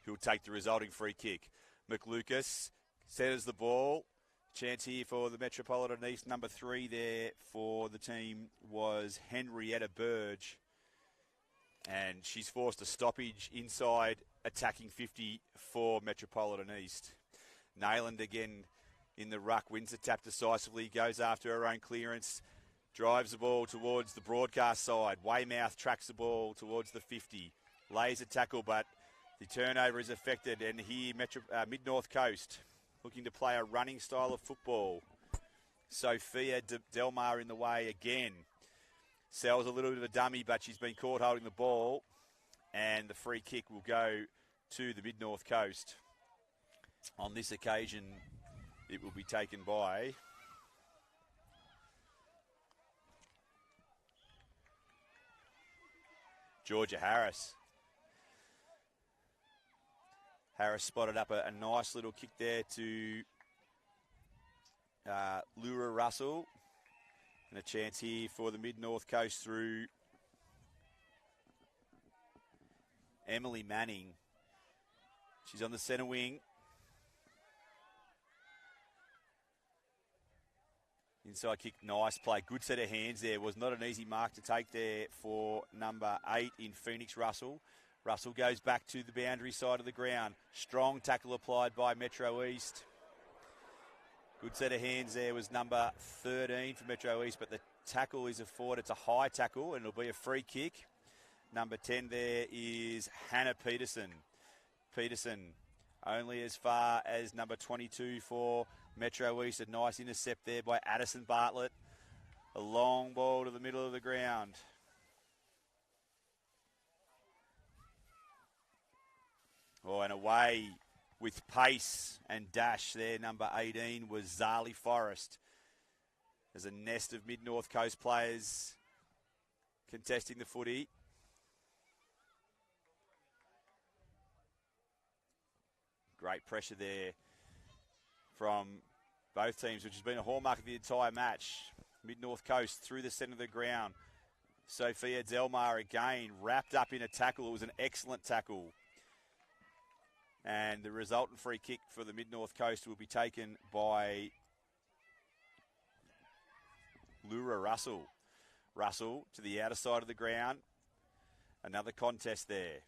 S4: who'll take the resulting free kick. McLucas centers the ball. Chance here for the Metropolitan East. Number 3 there for the team was Henrietta Burge. And she's forced a stoppage inside attacking 50 for Metropolitan East. Nayland again in the ruck, wins the tap decisively, goes after her own clearance. drives the ball towards the broadcast side. Weymouth tracks the ball towards the 50. Lays a tackle, but the turnover is affected. And here, Mid-North Coast looking to play a running style of football. Sophia Delmar in the way again. Sells a little bit of a dummy, but she's been caught holding the ball. And the free kick will go to the Mid-North Coast. On this occasion, it will be taken by Georgia Harris. Harris spotted up a nice little kick there to Lura Russell. And a chance here for the Mid-North Coast through Emily Manning. She's on the centre wing. Inside kick, nice play. Good set of hands there. Was not an easy mark to take there for number 8 in Phoenix Russell. Russell goes back to the boundary side of the ground. Strong tackle applied by Metro East. Good set of hands there was number 13 for Metro East, but the tackle is afforded. It's a high tackle, and it'll be a free kick. Number 10 there is Hannah Peterson. Peterson only as far as number 22 for Metro East. A nice intercept there by Addison Bartlett. A long ball to the middle of the ground. Oh, and away with pace and dash there, number 18 was Zali Forrest. There's a nest of Mid-North Coast players contesting the footy. Great pressure there from both teams, which has been a hallmark of the entire match. Mid-North Coast through the centre of the ground. Sophia Delmar again wrapped up in a tackle. It was an excellent tackle. And the resultant free kick for the Mid-North Coast will be taken by Lura Russell. Russell to the outer side of the ground. Another contest there.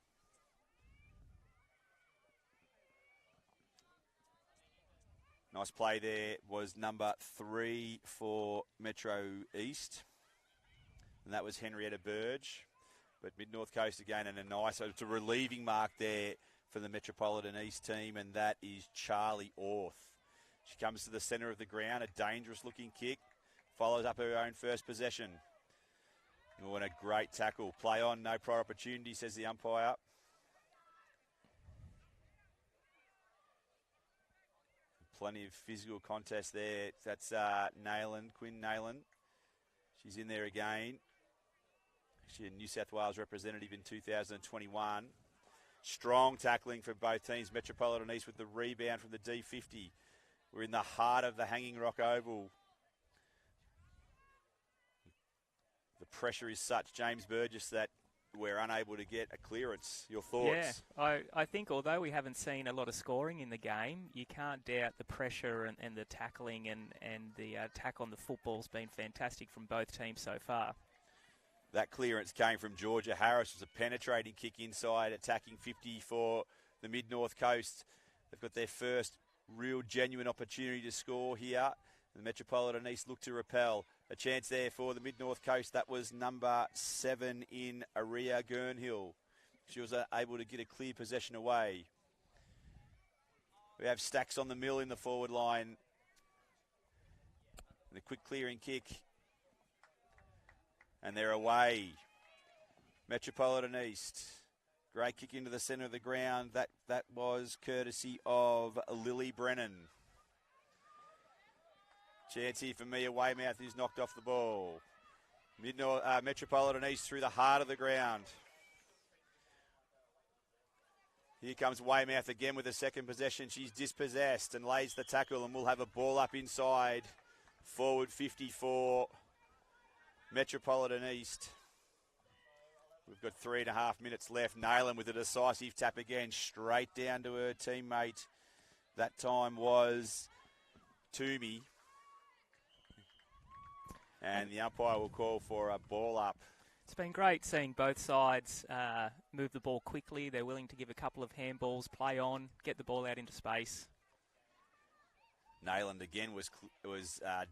S4: Nice play there was number 3 for Metro East. And that was Henrietta Burge. But Mid-North Coast again, and it's a relieving mark there for the Metropolitan East team, and that is Charlie Orth. She comes to the centre of the ground, a dangerous-looking kick, follows up her own first possession. Oh, and a great tackle. Play on, no prior opportunity, says the umpire. Plenty of physical contest there. That's Quinn Nayland. She's in there again. She's a New South Wales representative in 2021. Strong tackling for both teams. Metropolitan East with the rebound from the D50. We're in the heart of the Hanging Rock Oval. The pressure is such, James Burgess, that we're unable to get a clearance. Your thoughts?
S6: Yeah, I think although we haven't seen a lot of scoring in the game, you can't doubt the pressure and the tackling and the attack on the football's been fantastic from both teams so far.
S4: That clearance came from Georgia Harris. It was a penetrating kick inside, attacking 50 for the Mid-North Coast. They've got their first real genuine opportunity to score here. The Metropolitan East look to repel. A chance there for the Mid-North Coast. That was number 7 in Aria Gurnhill. She was able to get a clear possession away. We have Stacks on the mill in the forward line. And a quick clearing kick. And they're away. Metropolitan East. Great kick into the centre of the ground. That was courtesy of Lily Brennan. Chance here for Mia Weymouth, who's knocked off the ball. Metropolitan East through the heart of the ground. Here comes Weymouth again with a second possession. She's dispossessed and lays the tackle, and we'll have a ball up inside. Forward 54. Metropolitan East. We've got 3.5 minutes left. Nayland with a decisive tap again, straight down to her teammate. That time was Toomey. And the umpire will call for a ball up.
S6: It's been great seeing both sides move the ball quickly. They're willing to give a couple of handballs, play on, get the ball out into space.
S4: Nayland again was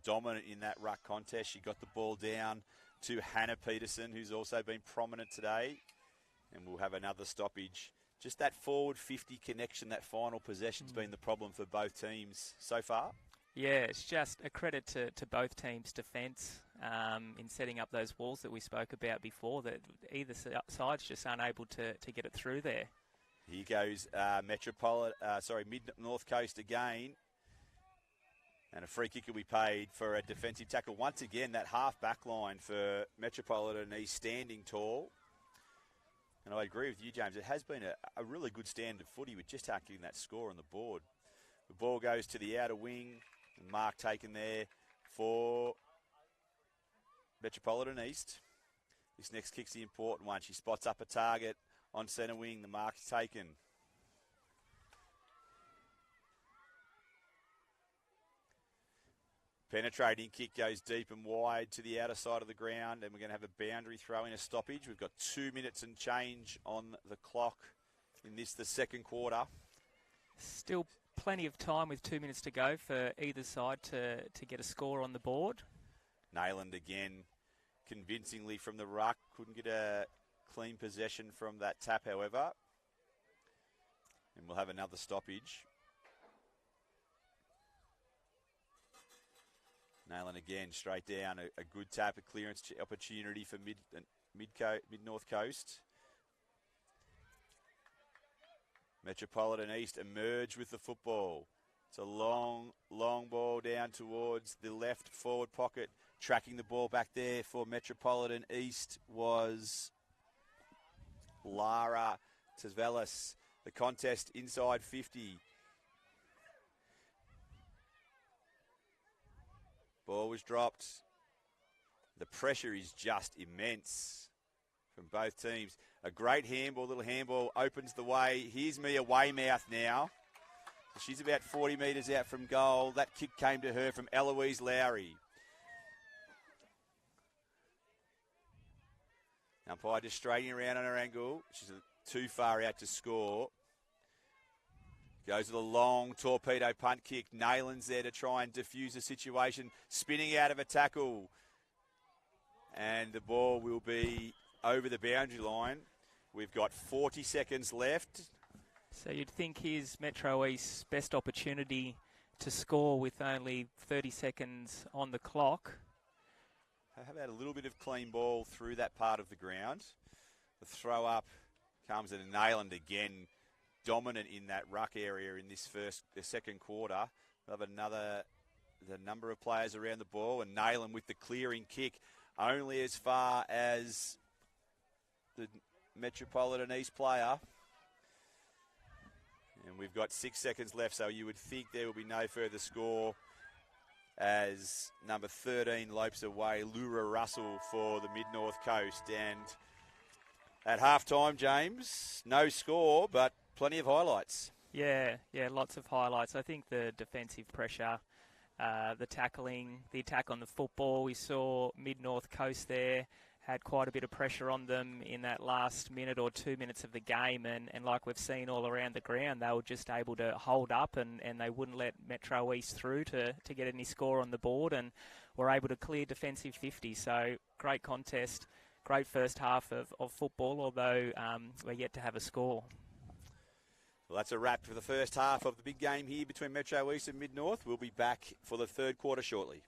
S4: dominant in that ruck contest. She got the ball down to Hannah Peterson, who's also been prominent today. And we'll have another stoppage. Just that forward 50 connection, that final possession's been the problem for both teams so far.
S6: Yeah, it's just a credit to both teams' defence in setting up those walls that we spoke about before, that either side's just unable to get it through there.
S4: Here goes Mid-North Coast again. And a free kick will be paid for a defensive tackle. Once again, that half-back line for Metropolitan East standing tall. And I agree with you, James. It has been a really good stand of footy with just getting that score on the board. The ball goes to the outer wing. And mark taken there for Metropolitan East. This next kick's the important one. She spots up a target on centre wing. The mark's taken. Penetrating kick goes deep and wide to the outer side of the ground, and we're going to have a boundary throw in a stoppage. We've got 2 minutes and change on the clock in the second quarter.
S6: Still plenty of time with 2 minutes to go for either side to get a score on the board.
S4: Nayland again convincingly from the ruck. Couldn't get a clean possession from that tap, however. And we'll have another stoppage. Nayland again, straight down, a good tap, a clearance opportunity for Mid-North Coast. Metropolitan East emerge with the football. It's a long ball down towards the left forward pocket. Tracking the ball back there for Metropolitan East was Lara Tazvelis. The contest inside 50. Ball was dropped. The pressure is just immense from both teams. A great handball, little handball, opens the way. Here's Mia Weymouth now. She's about 40 metres out from goal. That kick came to her from Eloise Lowry. Umpire just straightening around on her angle. She's too far out to score. Goes with a long torpedo punt kick. Nayland's there to try and defuse the situation. Spinning out of a tackle. And the ball will be over the boundary line. We've got 40 seconds left.
S6: So you'd think here's Metro East's best opportunity to score with only 30 seconds on the clock.
S4: How about a little bit of clean ball through that part of the ground? The throw up comes in, and Nayland again dominant in that ruck area in the second quarter. We'll have the number of players around the ball, and Nayland with the clearing kick only as far as the Metropolitan East player. And we've got 6 seconds left, so you would think there will be no further score as number 13 lopes away, Lura Russell for the Mid-North Coast. And at halftime, James, no score, but plenty of highlights.
S6: Yeah, lots of highlights. I think the defensive pressure, the tackling, the attack on the football. We saw Mid-North Coast there, had quite a bit of pressure on them in that last minute or 2 minutes of the game. And like we've seen all around the ground, they were just able to hold up and they wouldn't let Metro East through to get any score on the board, and were able to clear defensive 50. So great contest, great first half of football, although we're yet to have a score.
S4: Well, that's a wrap for the first half of the big game here between Metro East and Mid-North. We'll be back for the third quarter shortly.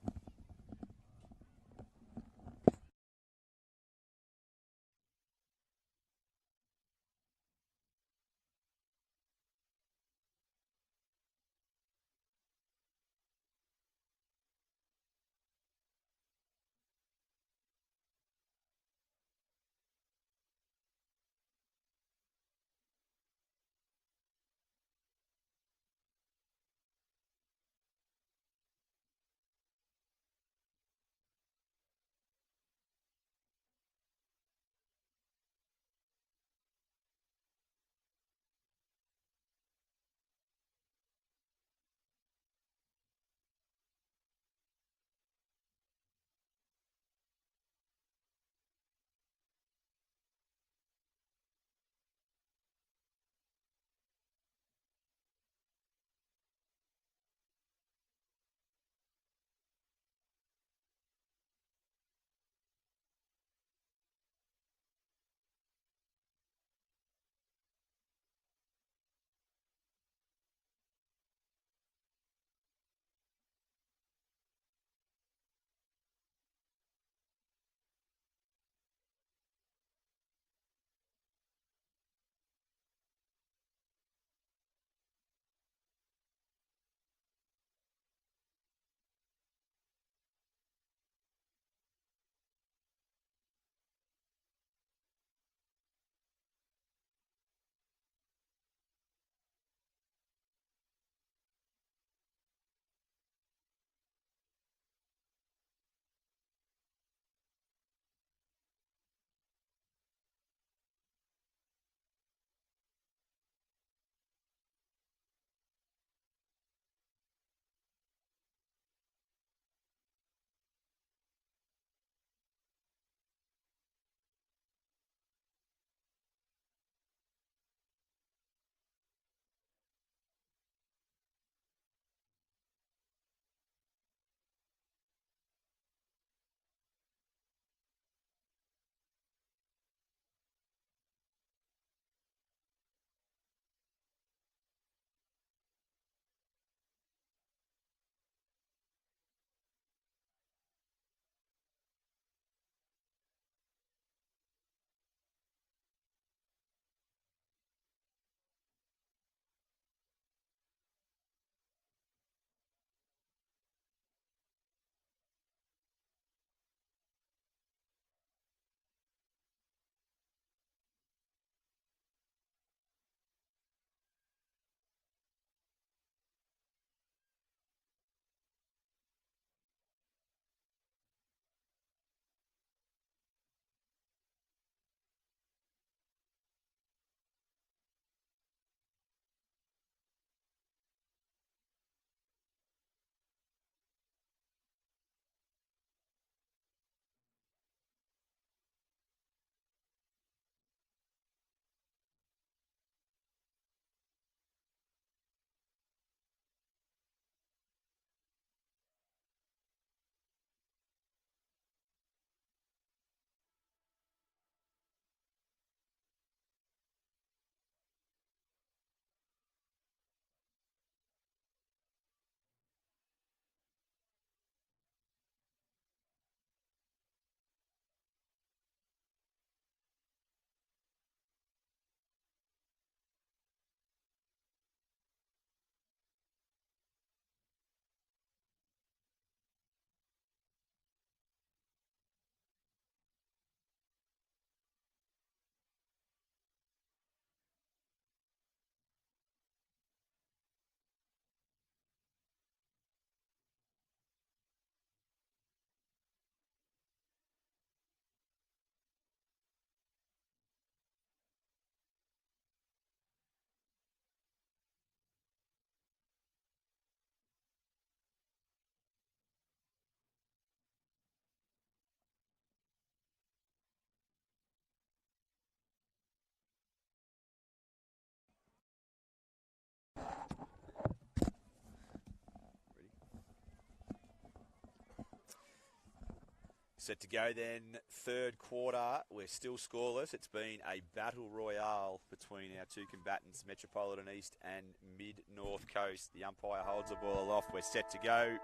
S4: Set to go then, third quarter. We're still scoreless. It's been a battle royale between our two combatants, Metropolitan East and Mid-North Coast. The umpire holds the ball aloft. We're set to go.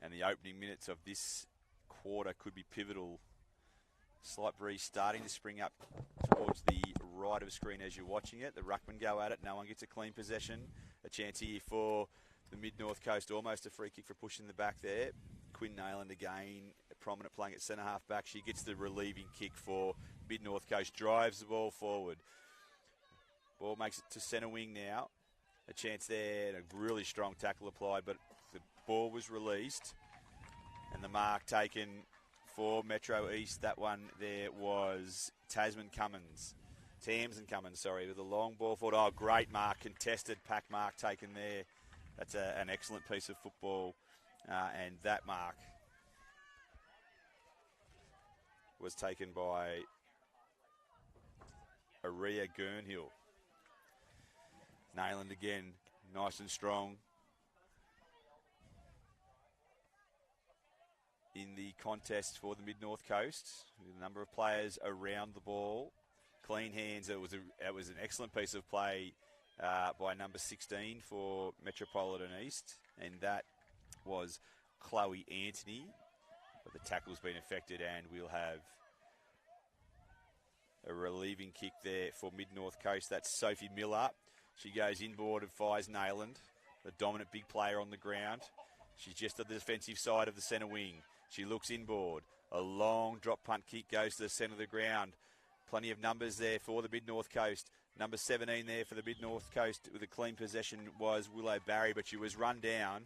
S4: And the opening minutes of this quarter could be pivotal. Slight breeze starting to spring up towards the right of the screen as you're watching it. The ruckmen go at it. No one gets a clean possession. A chance here for the Mid-North Coast. Almost a free kick for pushing the back there. Quinn Nayland again, prominent playing at centre half back. She gets the relieving kick for Mid-North Coast. Drives the ball forward. Ball makes it to centre wing now. A chance there. And a really strong tackle applied, but the ball was released. And the mark taken for Metro East. That one there was Tamsin Cummins, with a long ball forward. Oh, great mark. Contested pack mark taken there. That's an excellent piece of football. And that mark was taken by Aria Gurnhill. Nayland again, nice and strong in the contest for the Mid-North Coast. With a number of players around the ball. Clean hands. It was an excellent piece of play by number 16 for Metropolitan East. And that was Chloe Anthony. But the tackle's been affected and we'll have a relieving kick there for Mid-North Coast. That's Sophie Miller. She goes inboard and fires Nayland, the dominant big player on the ground. She's just at the defensive side of the centre wing. She looks inboard. A long drop punt kick goes to the centre of the ground. Plenty of numbers there for the Mid-North Coast. Number 17 there for the Mid-North Coast with a clean possession was Willow Barry, but she was run down.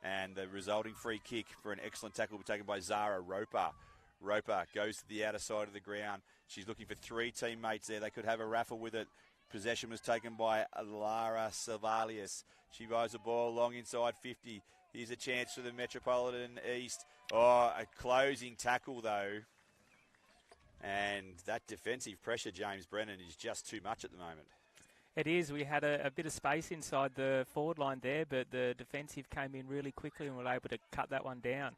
S4: And the resulting free kick for an excellent tackle was taken by Zara Roper. Roper goes to the outer side of the ground. She's looking for three teammates there. They could have a raffle with it. Possession was taken by Lara Savalius. She buys the ball long inside 50. Here's a chance for the Metropolitan East. Oh, a closing tackle though. And that defensive pressure, James Brennan, is just too much at the moment.
S6: It is. We had a bit of space inside the forward line there, but the defensive came in really quickly and were able to cut that one down.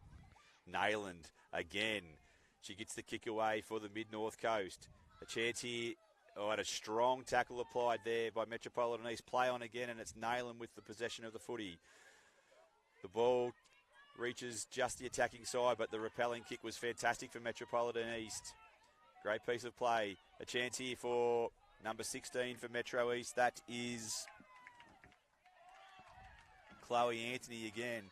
S4: Nayland again. She gets the kick away for the Mid-North Coast. A chance here. Oh, and a strong tackle applied there by Metropolitan East. Play on again, and it's Nayland with the possession of the footy. The ball reaches just the attacking side, but the repelling kick was fantastic for Metropolitan East. Great piece of play. A chance here for number 16 for Metro East. That is Chloe Anthony again.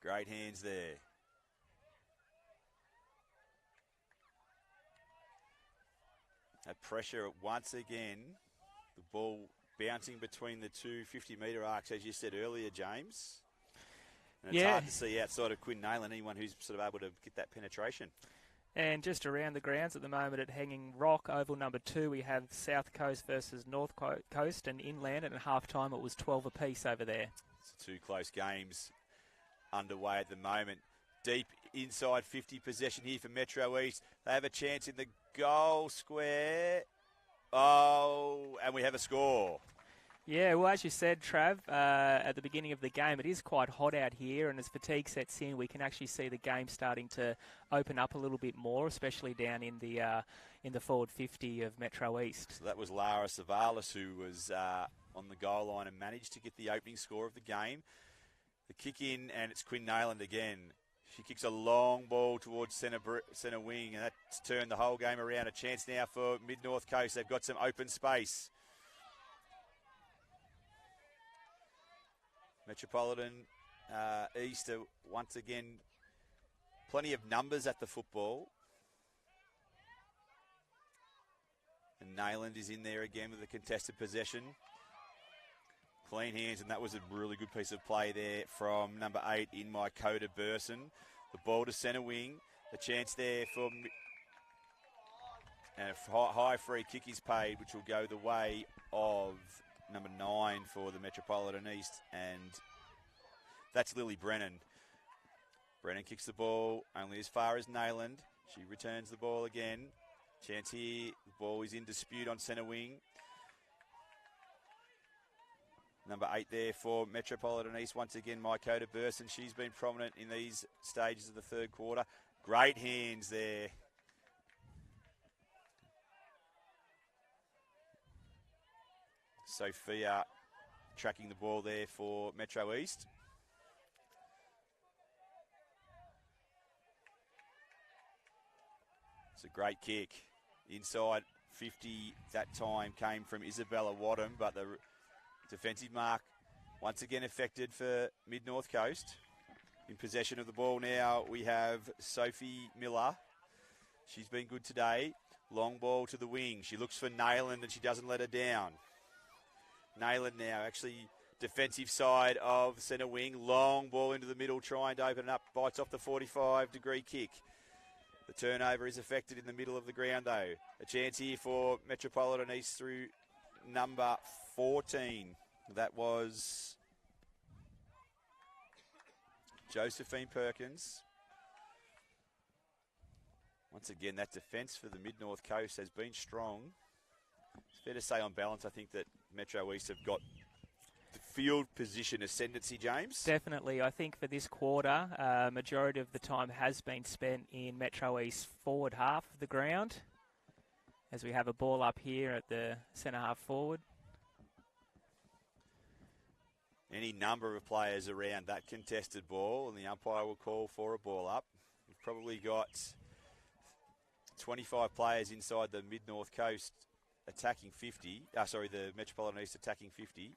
S4: Great hands there. That pressure once again. The ball bouncing between the two 50-metre arcs, as you said earlier, James. And it's hard to see outside of Quinn Nayland anyone who's sort of able to get that penetration.
S6: And just around the grounds at the moment at Hanging Rock, oval number 2, we have South Coast versus North Coast and Inland. And at half-time, it was 12 apiece over there.
S4: It's two close games underway at the moment. Deep inside 50 possession here for Metro East. They have a chance in the goal square. Oh, and we have a score.
S6: Yeah, well, as you said, Trav, at the beginning of the game, it is quite hot out here, and as fatigue sets in, we can actually see the game starting to open up a little bit more, especially down in the forward 50 of Metro East.
S4: So that was Lara Savalas who was on the goal line and managed to get the opening score of the game. The kick in, and it's Quinn Nayland again. She kicks a long ball towards centre wing, and that's turned the whole game around. A chance now for Mid-North Coast. They've got some open space. Metropolitan East are once again plenty of numbers at the football. And Nayland is in there again with a contested possession. Clean hands, and that was a really good piece of play there from number 8 in my Coda Burson. The ball to centre wing. A chance there for... And a high free kick is paid, which will go the way of number 9 for the Metropolitan East. And that's Lily Brennan. Brennan kicks the ball only as far as Nayland. She returns the ball again. Chance here. The ball is in dispute on centre wing. Number 8 there for Metropolitan East. Once again, Maikota Burson. She's been prominent in these stages of the third quarter. Great hands there. Sophia tracking the ball there for Metro East. It's a great kick. Inside 50 that time came from Isabella Wadham, but the defensive mark once again affected for Mid-North Coast. In possession of the ball now, we have Sophie Miller. She's been good today. Long ball to the wing. She looks for Nayland and she doesn't let her down. Nayland now actually defensive side of centre wing. Long ball into the middle, trying to open it up. Bites off the 45-degree kick. The turnover is affected in the middle of the ground though. A chance here for Metropolitan East through number 14. That was Josephine Perkins. Once again, that defence for the Mid-North Coast has been strong. It's fair to say on balance, I think that Metro East have got the field position ascendancy, James.
S6: Definitely. I think for this quarter, majority of the time has been spent in Metro East forward half of the ground, as we have a ball up here at the centre half forward.
S4: Any number of players around that contested ball, and the umpire will call for a ball up. We've probably got 25 players inside the Mid-North Coast attacking 50. The Metropolitan East attacking 50.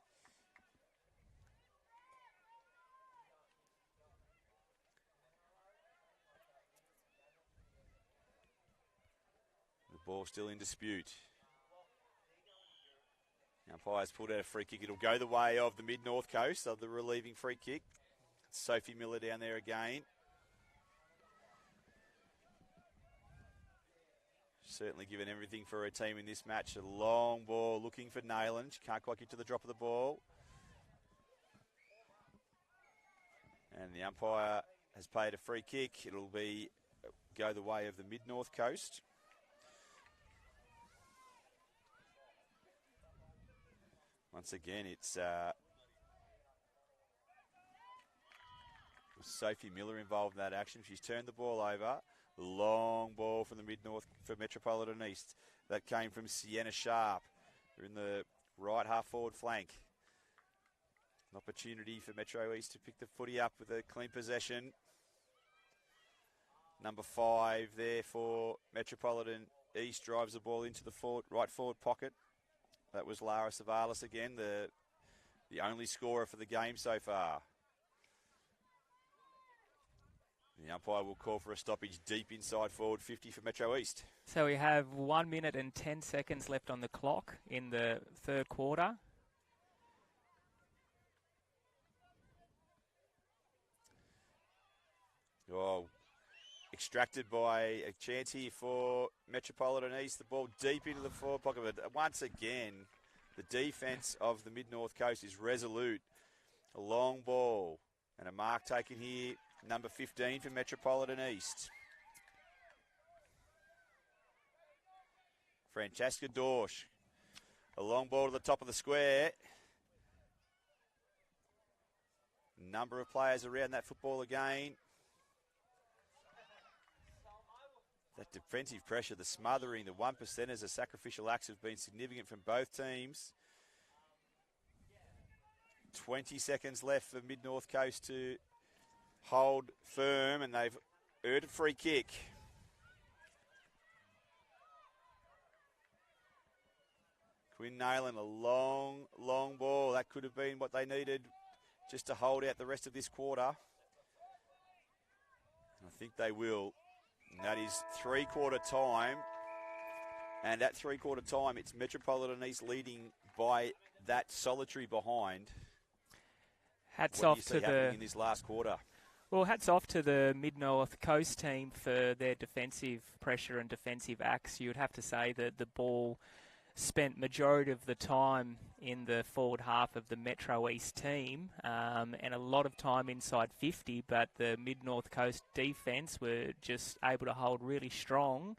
S4: The ball still in dispute. The umpire's pulled out a free kick. It'll go the way of the Mid-North Coast of the relieving free kick. Sophie Miller down there again. Certainly given everything for her team in this match. A long ball looking for Nayland. She can't quite get to the drop of the ball. And the umpire has paid a free kick. It'll be go the way of the Mid-North Coast. Once again, it's Sophie Miller involved in that action. She's turned the ball over. Long ball from the Mid-North for Metropolitan East. That came from Sienna Sharp. They're in the right half forward flank. An opportunity for Metro East to pick the footy up with a clean possession. Number 5 there for Metropolitan East drives the ball into the right forward pocket. That was Lara Savalas again, the only scorer for the game so far. The umpire will call for a stoppage deep inside forward 50 for Metro East.
S6: So we have 1 minute and 10 seconds left on the clock in the third quarter.
S4: Oh, extracted by a chance here for Metropolitan East. The ball deep into the forward pocket. But once again, the defence of the Mid-North Coast is resolute. A long ball and a mark taken here. Number 15 for Metropolitan East. Francesca Dorsch. A long ball to the top of the square. Number of players around that football again. That defensive pressure, the smothering, the 1%ers, the sacrificial acts have been significant from both teams. 20 seconds left for Mid-North Coast to hold firm, and they've earned a free kick. Quinn Nayland, a long, long ball. That could have been what they needed just to hold out the rest of this quarter. I think they will. And that is three-quarter time. And at three-quarter time, it's Metropolitan East leading by that solitary behind.
S6: Hats
S4: what
S6: off
S4: do you see
S6: to
S4: happening in this last quarter?
S6: Well, hats off to the Mid-North Coast team for their defensive pressure and defensive acts. You would have to say that the ball spent majority of the time in the forward half of the Metro East team, and a lot of time inside 50, but the Mid-North Coast defence were just able to hold really strong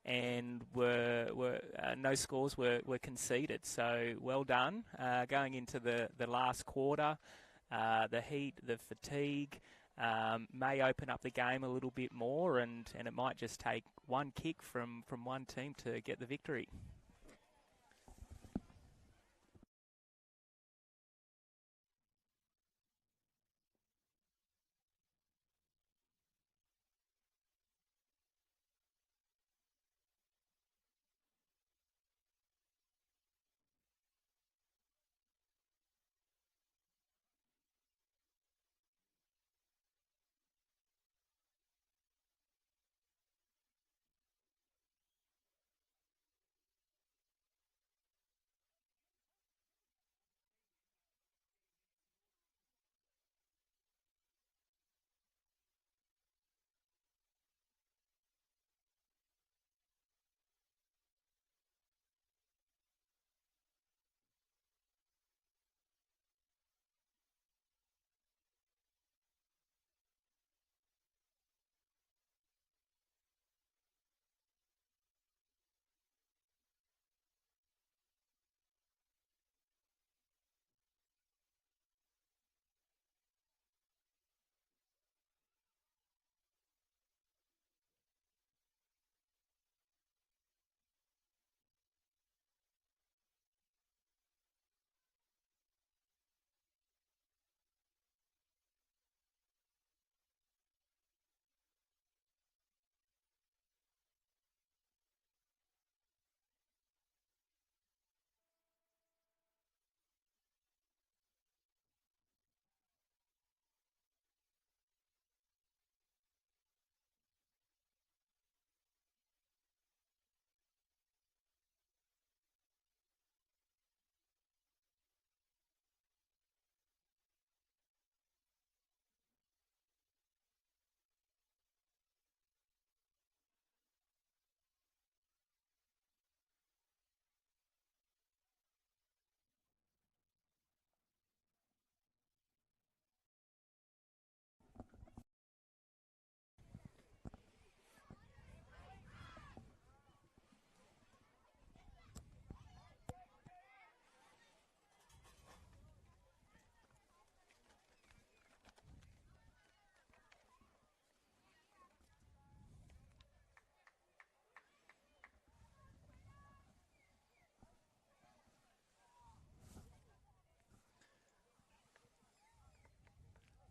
S6: and no scores were conceded. So well done. Going into the last quarter, the heat, the fatigue may open up the game a little bit more, and it might just take one kick from one team to get the victory.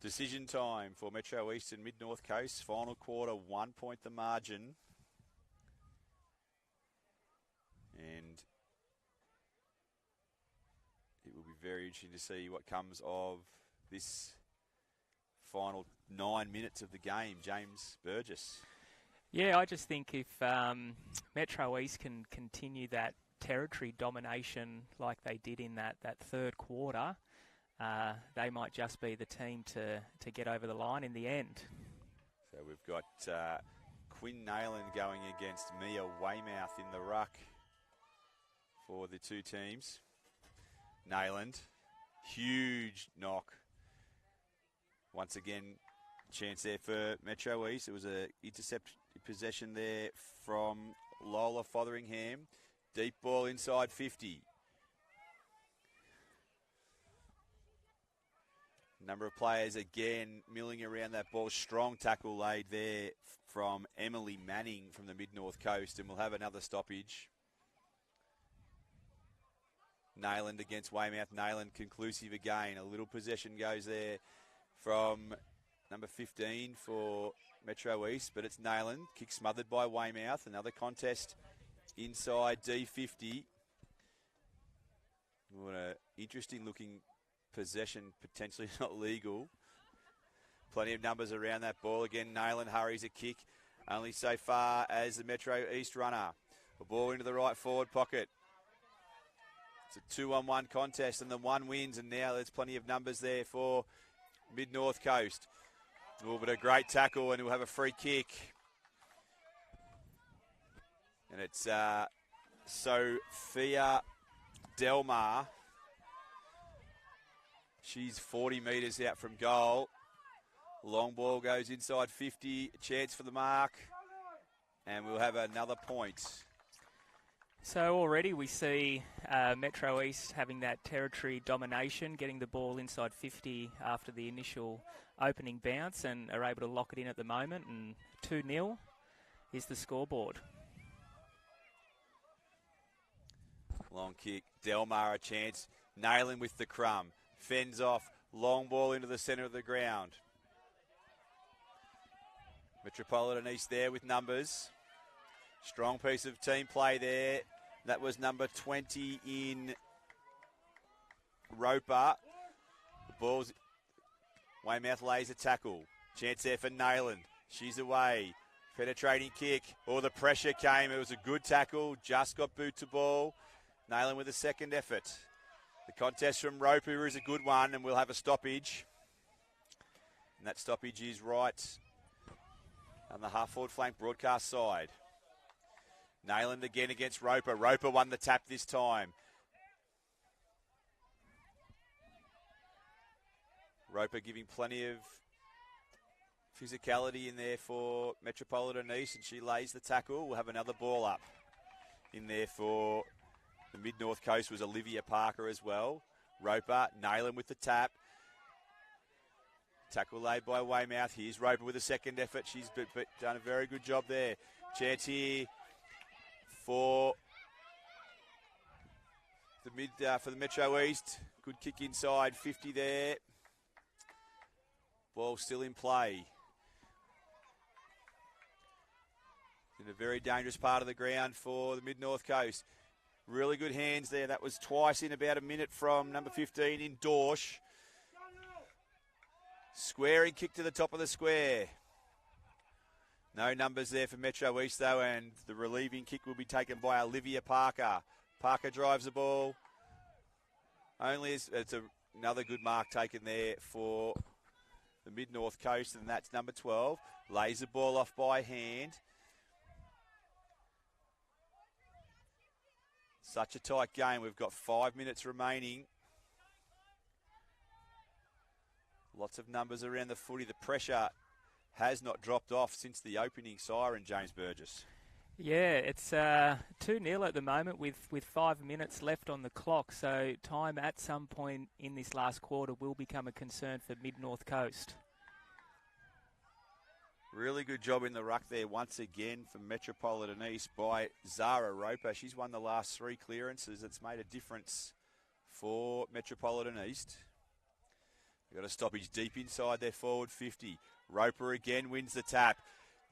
S4: Decision time for Metro East and Mid-North Coast. Final quarter, 1 point the margin. And it will be very interesting to see what comes of this final 9 minutes of the game. James Burgess.
S6: Yeah, I just think if Metro East can continue that territory domination like they did in that third quarter, they might just be the team to get over the line in the end.
S4: So we've got Quinn Nayland going against Mia Weymouth in the ruck for the two teams. Nayland, huge knock. Once again, chance there for Metro East. It was a intercept possession there from Lola Fotheringham. Deep ball inside 50. Number of players again milling around that ball. Strong tackle laid there from Emily Manning from the Mid-North Coast, and we'll have another stoppage. Nayland against Weymouth. Nayland conclusive again. A little possession goes there from number 15 for Metro East, but it's Nayland. Kick smothered by Weymouth. Another contest inside D50. What an interesting looking possession, potentially not legal. Plenty of numbers around that ball. Again, Nayland hurries a kick. Only so far as the Metro East runner. The ball into the right forward pocket. It's a 2-on-1 contest, and the one wins, and now there's plenty of numbers there for Mid-North Coast. Oh, but a great tackle, and we'll have a free kick. And it's Sophia Delmar. She's 40 metres out from goal. Long ball goes inside 50. Chance for the mark. And we'll have another point.
S6: So already we see Metro East having that territory domination, getting the ball inside 50 after the initial opening bounce, and are able to lock it in at the moment. And 2-0 is the scoreboard.
S4: Long kick. Delmar a chance. Nailing with the crumb. Fends off. Long ball into the centre of the ground. Metropolitan East there with numbers. Strong piece of team play there. That was number 20 in Roper. The ball's... Weymouth lays a tackle. Chance there for Nayland. She's away. Penetrating kick. Oh, the pressure came. It was a good tackle. Just got boot to ball. Nayland with a second effort. The contest from Roper is a good one, and we'll have a stoppage. And that stoppage is right on the half-forward flank broadcast side. Nayland again against Roper. Roper won the tap this time. Roper giving plenty of physicality in there for Metropolitan East, and she lays the tackle. We'll have another ball up in there for the Mid-North Coast was Olivia Parker as well. Roper, Nayland with the tap. Tackle laid by Weymouth. Here's Roper with a second effort. She's done a very good job there. Chance here for the Metro East. Good kick inside, 50 there. Ball still in play. In a very dangerous part of the ground for the Mid-North Coast. Really good hands there. That was twice in about a minute from number 15 in Dorsch. Squaring kick to the top of the square. No numbers there for Metro East though, and the relieving kick will be taken by Olivia Parker. Parker drives the ball. Another good mark taken there for the Mid-North Coast, and that's number 12. Lays the ball off by hand. Such a tight game. We've got 5 minutes remaining. Lots of numbers around the footy. The pressure has not dropped off since the opening siren, James Burgess.
S6: Yeah, it's 2-0 at the moment with 5 minutes left on the clock. So time at some point in this last quarter will become a concern for Mid-North Coast.
S4: Really good job in the ruck there once again for Metropolitan East by Zara Roper. She's won the last 3 clearances. It's made a difference for Metropolitan East. They've got a stoppage deep inside their forward 50. Roper again wins the tap.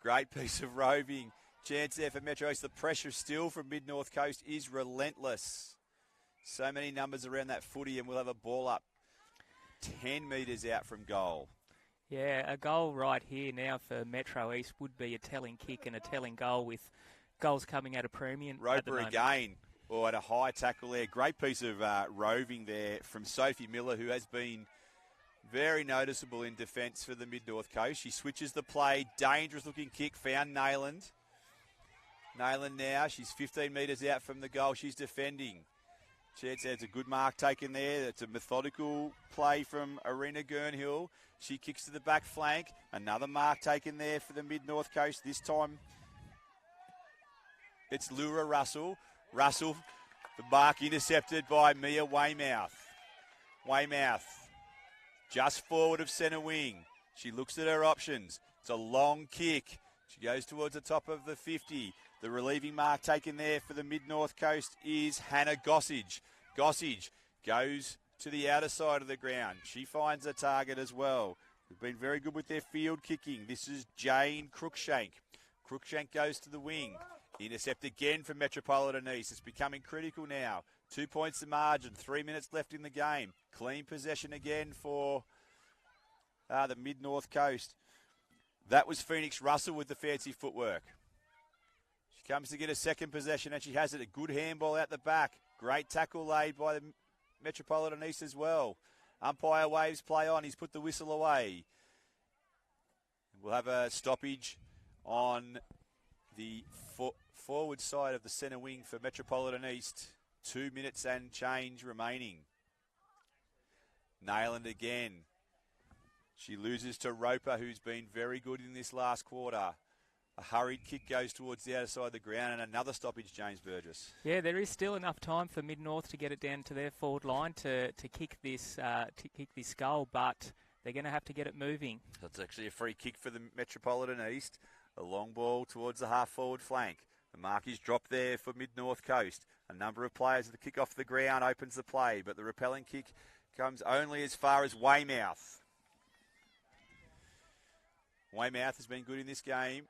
S4: Great piece of roving. Chance there for Metro East. The pressure still from Mid-North Coast is relentless. So many numbers around that footy, and we'll have a ball up 10 metres out from goal.
S6: Yeah, a goal right here now for Metro East would be a telling kick and a telling goal, with goals coming out of premium.
S4: Roper again, at a high tackle there. Great piece of roving there from Sophie Miller, who has been very noticeable in defence for the Mid-North Coast. She switches the play. Dangerous looking kick. Found Nayland. Nayland now. She's 15 metres out from the goal. She's defending. Chance has a good mark taken there. It's a methodical play from Arena Gurnhill. She kicks to the back flank. Another mark taken there for the Mid-North Coast. This time it's Lura Russell. Russell, the mark intercepted by Mia Weymouth. Weymouth just forward of centre wing. She looks at her options. It's a long kick. She goes towards the top of the 50. The relieving mark taken there for the Mid-North Coast is Hannah Gossage. Gossage goes to the outer side of the ground. She finds a target as well. They've been very good with their field kicking. This is Jane Crookshank. Crookshank goes to the wing. Intercept again from Metropolitan East. It's becoming critical now. 2 points the margin. 3 minutes left in the game. Clean possession again for the Mid-North Coast. That was Phoenix Russell with the fancy footwork. She comes to get a second possession, and she has it. A good handball out the back. Great tackle laid by the Metropolitan East as well. Umpire waves play on. He's put the whistle away. We'll have a stoppage on the forward side of the centre wing for Metropolitan East. 2 minutes and change remaining. Nayland again. She loses to Roper, who's been very good in this last quarter. A hurried kick goes towards the outer side of the ground, and another stoppage, James Burgess.
S6: Yeah, there is still enough time for Mid-North to get it down to their forward line to kick this goal, but they're going to have to get it moving.
S4: That's actually a free kick for the Metropolitan East. A long ball towards the half-forward flank. The mark is dropped there for Mid-North Coast. A number of players at the kick off the ground opens the play, but the repelling kick comes only as far as Weymouth. Weymouth has been good in this game.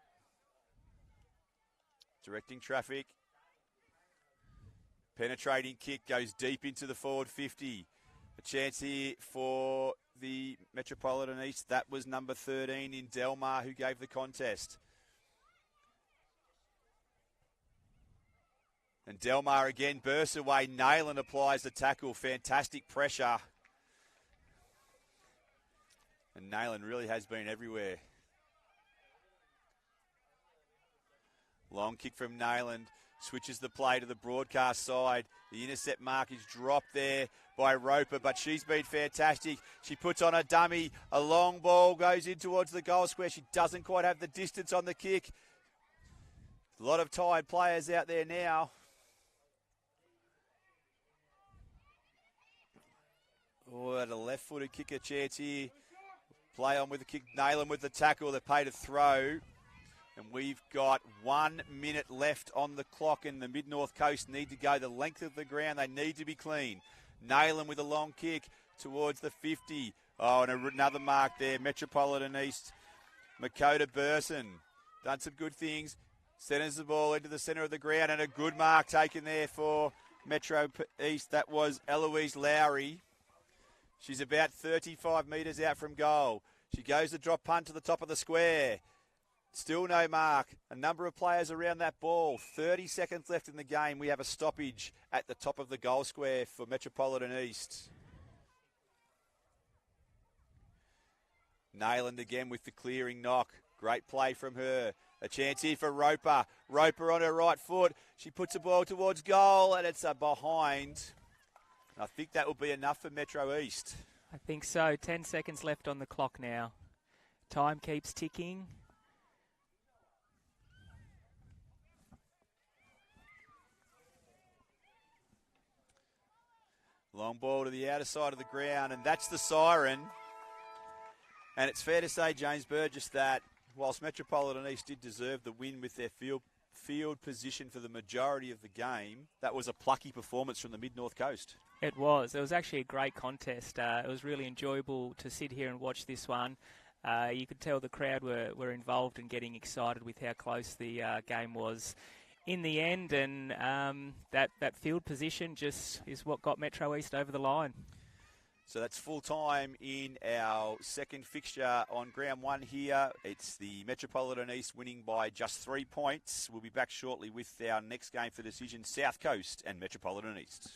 S4: Directing traffic. Penetrating kick goes deep into the forward 50. A chance here for the Metropolitan East. That was number 13 in Delmar who gave the contest. And Delmar again bursts away. Nayland applies the tackle. Fantastic pressure. And Nayland really has been everywhere. Long kick from Nayland. Switches the play to the broadcast side. The intercept mark is dropped there by Roper, but she's been fantastic. She puts on a dummy. A long ball goes in towards the goal square. She doesn't quite have the distance on the kick. A lot of tired players out there now. Oh, at a left-footed kicker chance here. Play on with the kick. Nayland with the tackle. They paid a throw. And we've got 1 minute left on the clock, and the Mid-North Coast need to go the length of the ground. They need to be clean. Nayland with a long kick towards the 50. Oh, and another mark there. Metropolitan East. Makota Burson done some good things. Centers the ball into the centre of the ground, and a good mark taken there for Metro East. That was Eloise Lowry. She's about 35 metres out from goal. She goes to drop punt to the top of the square. Still no mark. A number of players around that ball. 30 seconds left in the game. We have a stoppage at the top of the goal square for Metropolitan East. Nayland again with the clearing knock. Great play from her. A chance here for Roper. Roper on her right foot. She puts the ball towards goal, and it's a behind. I think that will be enough for Metro East.
S6: I think so. 10 seconds left on the clock now. Time keeps ticking.
S4: Long ball to the outer side of the ground, and that's the siren. And it's fair to say, James Burgess, that whilst Metropolitan East did deserve the win with their field position for the majority of the game, that was a plucky performance from the Mid-North Coast.
S6: It was. It was actually a great contest. It was really enjoyable to sit here and watch this one. You could tell the crowd were involved and getting excited with how close the game was in the end, and that field position just is what got Metro East over the line.
S4: So that's full time in our second fixture on ground one here. It's the Metropolitan East winning by just 3 points. We'll be back shortly with our next game for decision, South Coast and Metropolitan East.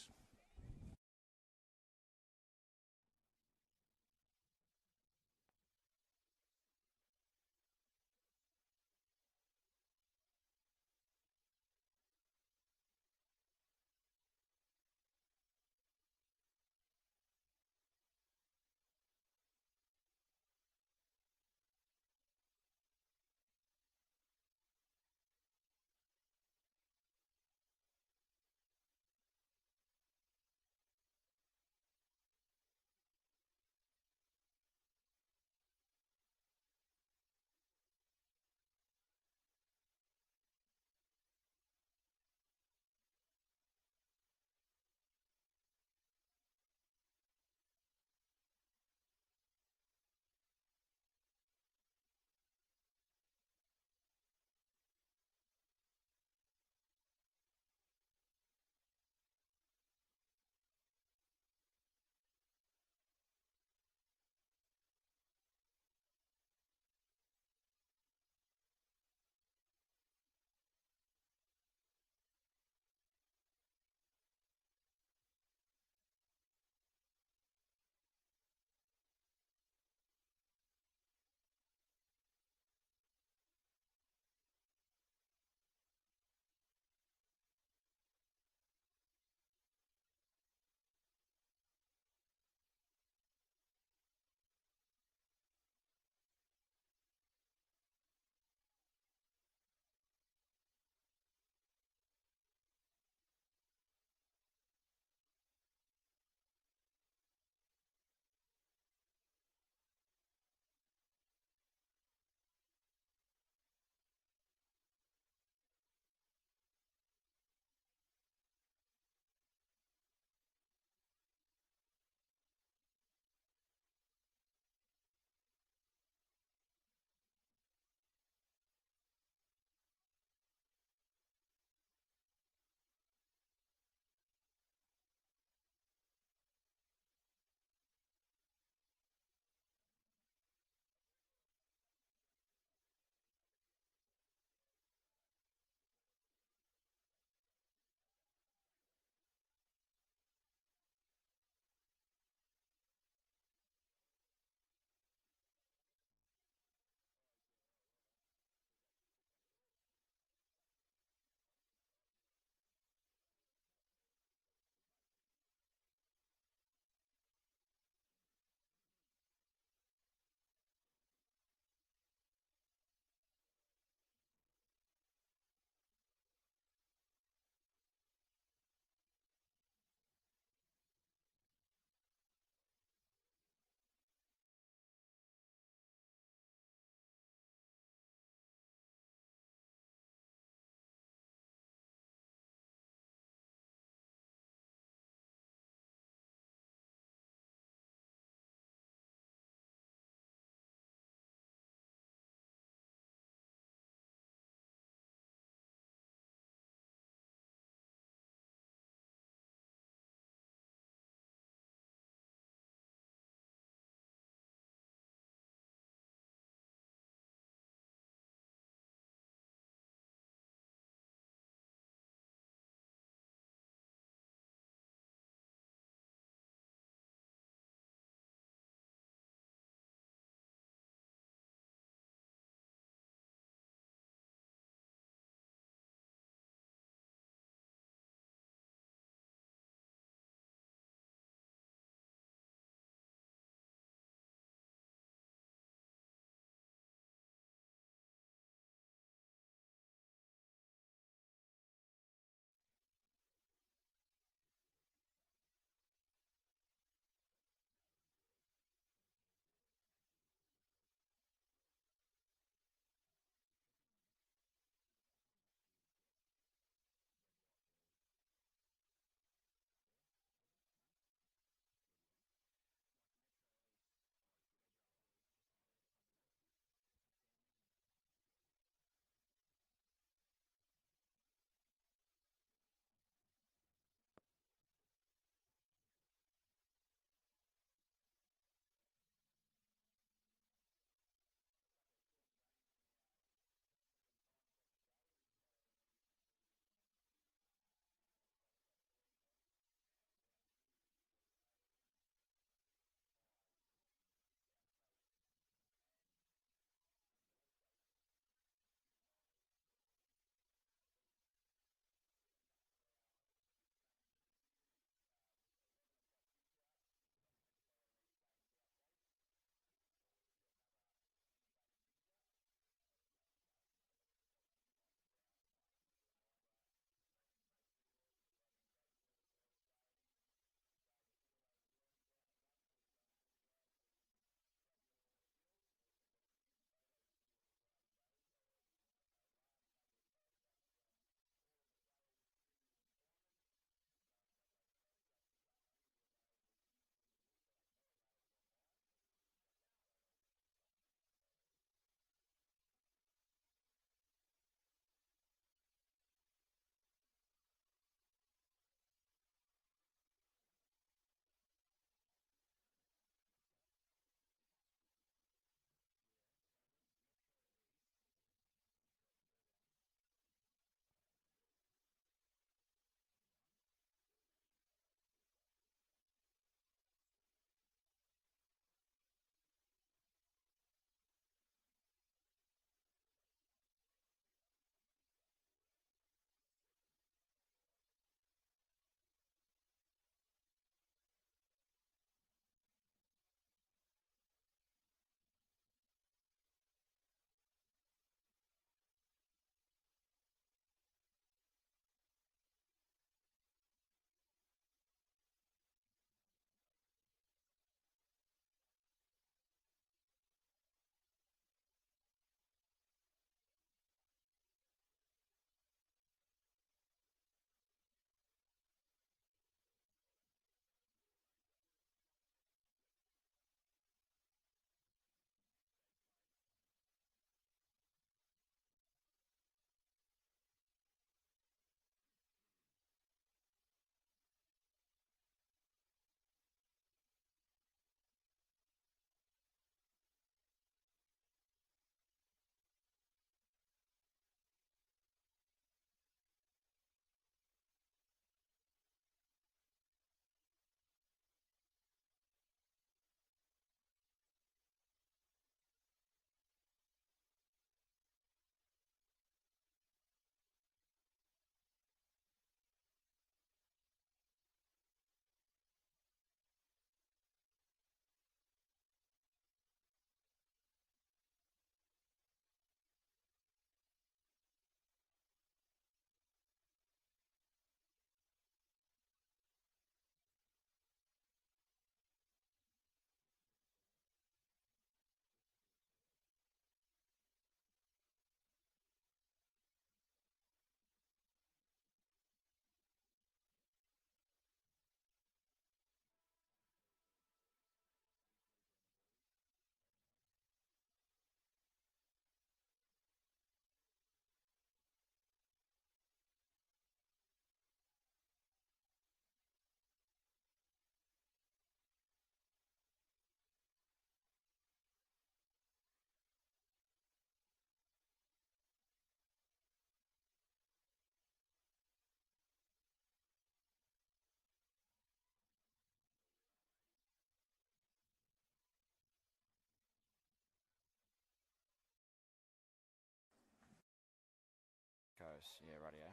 S7: Coast. Yeah, rightio.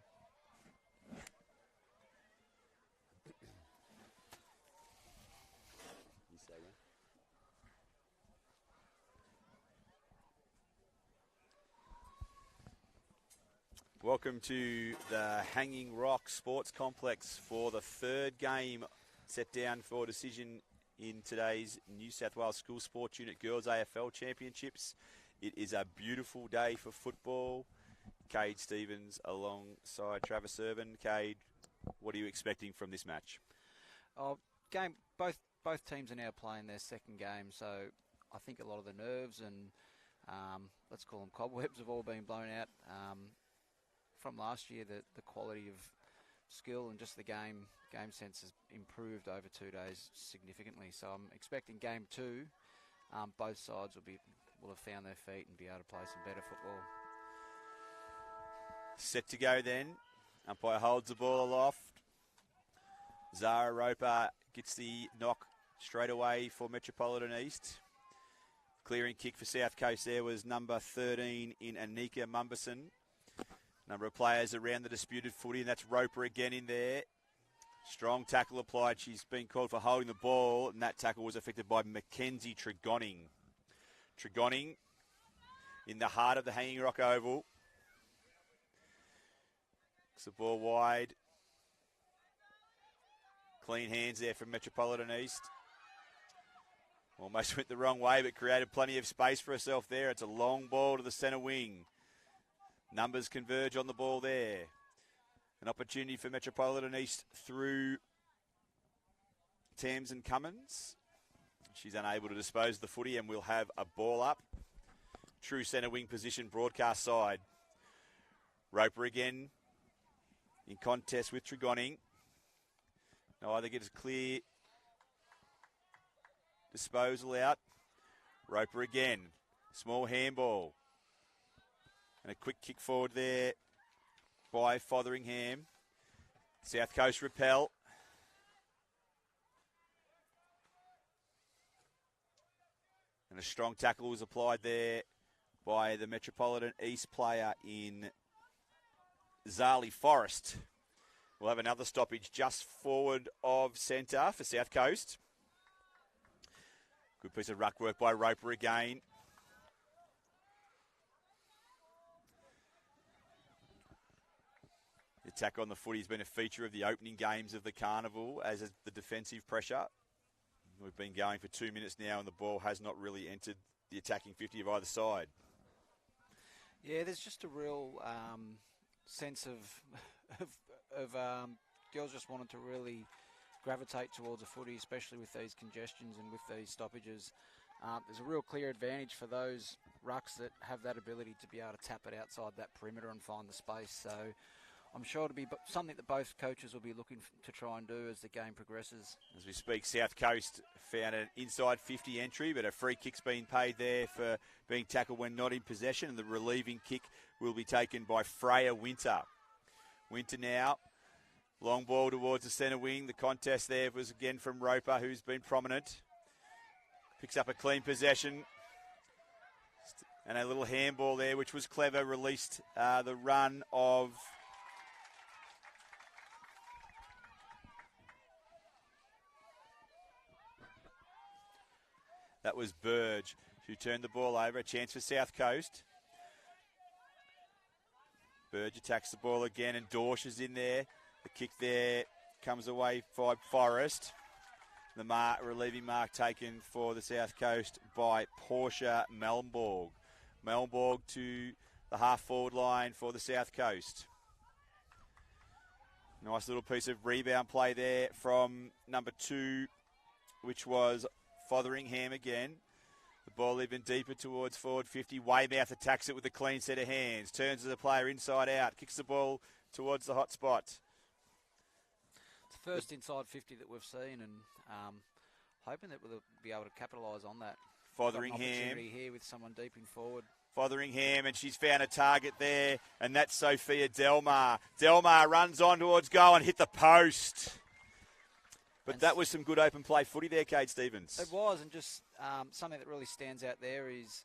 S4: You say again. Welcome to the Hanging Rock Sports Complex for the third game set down for decision in today's New South Wales School Sports Unit Girls AFL Championships. It is a beautiful day for football. Cade Stevens alongside Travis Irvin. Cade, what are you expecting from this match?
S7: Game. Both teams are now playing their second game, so I think a lot of the nerves and let's call them cobwebs have all been blown out. From last year, the quality of skill and just the game sense has improved over 2 days significantly. So I'm expecting game 2. Both sides will have found their feet and be able to play some better football.
S4: Set to go then. Umpire holds the ball aloft. Zara Roper gets the knock straight away for Metropolitan East. Clearing kick for South Coast there was number 13 in Anika Mumberson. Number of players around the disputed footy, and that's Roper again in there. Strong tackle applied. She's been called for holding the ball, and that tackle was affected by Mackenzie Tregonning. Tregonning in the heart of the Hanging Rock Oval. It's the ball wide. Clean hands there from Metropolitan East. Almost went the wrong way, but created plenty of space for herself there. It's a long ball to the centre wing. Numbers converge on the ball there. An opportunity for Metropolitan East through Tamsin Cummins. She's unable to dispose of the footy, and we'll have a ball up. True centre wing position, broadcast side. Roper again in contest with Tregonning. Neither gets a clear disposal out. Roper again. Small handball. And a quick kick forward there by Fotheringham. South Coast repel. And a strong tackle was applied there by the Metropolitan East player in Zali Forrest. We'll have another stoppage just forward of centre for South Coast. Good piece of ruck work by Roper again. The attack on the footy has been a feature of the opening games of the Carnival, as is the defensive pressure. We've been going for 2 minutes now, and the ball has not really entered the attacking 50 of either side.
S7: Yeah, there's just a real sense of girls just wanted to really gravitate towards the footy, especially with these congestions and with these stoppages. There's a real clear advantage for those rucks that have that ability to be able to tap it outside that perimeter and find the space. So I'm sure it'll be something that both coaches will be looking to try and do as the game progresses.
S4: As we speak, South Coast found an inside 50 entry, but a free kick's been paid there for being tackled when not in possession, and the relieving kick will be taken by Freya Winter. Winter now, long ball towards the centre wing. The contest there was again from Roper, who's been prominent. Picks up a clean possession. And a little handball there, which was clever, released the run of... That was Burge, who turned the ball over. A chance for South Coast. Burge attacks the ball again, and Dorsch is in there. The kick there comes away by Forrest. The relieving mark taken for the South Coast by Portia Melnborg. Melnborg to the half-forward line for the South Coast. Nice little piece of rebound play there from number 2, which was Fotheringham again. The ball even deeper towards forward 50. Weymouth attacks it with a clean set of hands. Turns as a player inside out. Kicks the ball towards the hot spot.
S7: It's the first inside 50 that we've seen, and hoping that we'll be able to capitalise on that.
S4: Fotheringham.
S7: Opportunity here with someone deep in forward.
S4: Fotheringham, and she's found a target there, and that's Sophia Delmar. Delmar runs on towards goal and hit the post. But that was some good open play footy there, Cade Stevens.
S7: It was, and just something that really stands out there is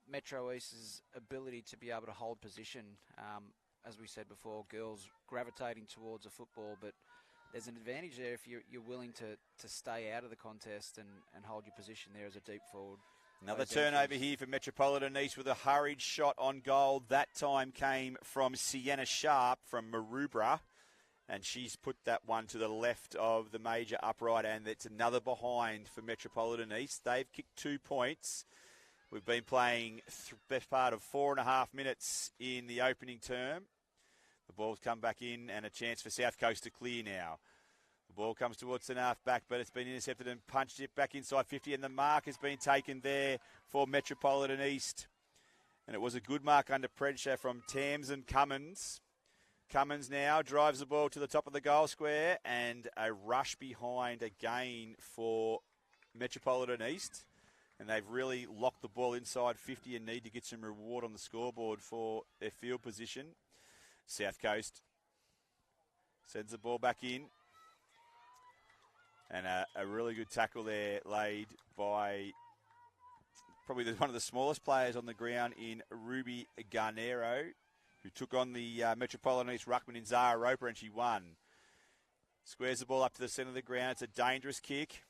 S7: Metro East's ability to be able to hold position. as we said before, girls gravitating towards a football, but there's an advantage there if you're willing to stay out of the contest and hold your position there as a deep forward.
S4: Another turnover here for Metropolitan East with a hurried shot on goal. That time came from Sienna Sharp from Maroubra, and she's put that one to the left of the major upright, and it's another behind for Metropolitan East. They've kicked 2 points. We've been playing best part of 4.5 minutes in the opening term. The ball's come back in, and a chance for South Coast to clear now. The ball comes towards the half back, but it's been intercepted and punched it back inside 50, and the mark has been taken there for Metropolitan East. And it was a good mark under pressure from Tamsin Cummins. Cummins now drives the ball to the top of the goal square, and a rush behind again for Metropolitan East. And they've really locked the ball inside 50 and need to get some reward on the scoreboard for their field position. South Coast sends the ball back in. And a really good tackle there laid by probably one of the smallest players on the ground in Ruby Garnero, who took on the Metropolitan East ruckman in Zara Roper, and she won. Squares the ball up to the centre of the ground. It's a dangerous kick.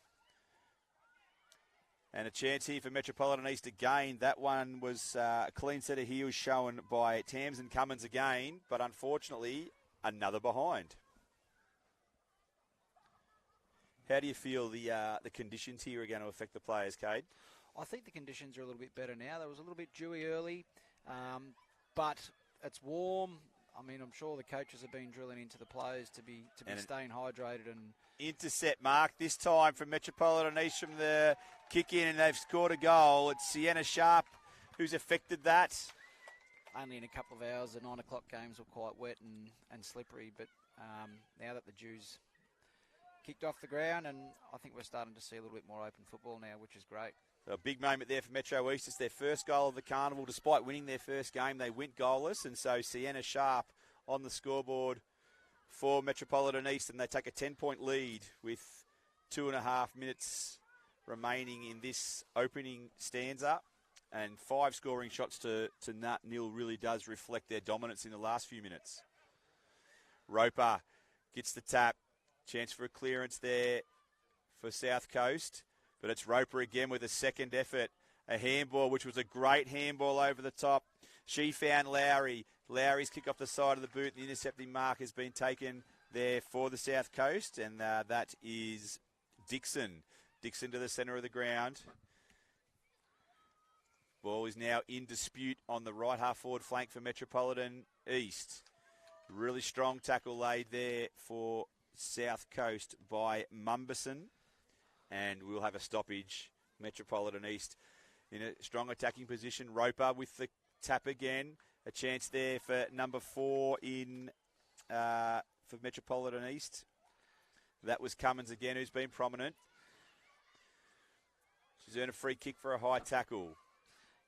S4: And a chance here for Metropolitan East again. That one was a clean set of heels shown by Tamsin Cummins again, but unfortunately, another behind. How do you feel the conditions here are going to affect the players, Cade?
S7: I think the conditions are a little bit better now. There was a little bit dewy early, but it's warm. I mean, I'm sure the coaches have been drilling into the players to be staying hydrated. And
S4: intercept mark this time from Metropolitan East from the kick in, and they've scored a goal. It's Sienna Sharp who's affected that.
S7: Only in a couple of hours, the 9 o'clock games were quite wet and slippery, but now that the Jews kicked off the ground, and I think we're starting to see a little bit more open football now, which is great.
S4: A big moment there for Metro East. It's their first goal of the carnival. Despite winning their first game, they went goalless, and so Sienna Sharp on the scoreboard for Metropolitan East, and they take a 10-point lead with 2.5 minutes remaining in this opening stanza, and 5 scoring shots to nil really does reflect their dominance in the last few minutes. Roper gets the tap. Chance for a clearance there for South Coast. But it's Roper again with a second effort. A handball, which was a great handball over the top. She found Lowry. Lowry's kick off the side of the boot. The intercepting mark has been taken there for the South Coast. And that is Dixon. Dixon to the centre of the ground. Ball is now in dispute on the right half forward flank for Metropolitan East. Really strong tackle laid there for South Coast by Mumberson, and we'll have a stoppage. Metropolitan East in a strong attacking position. Roper with the tap again. A chance there for number 4 for Metropolitan East. That was Cummins again, who's been prominent. She's earned a free kick for a high tackle.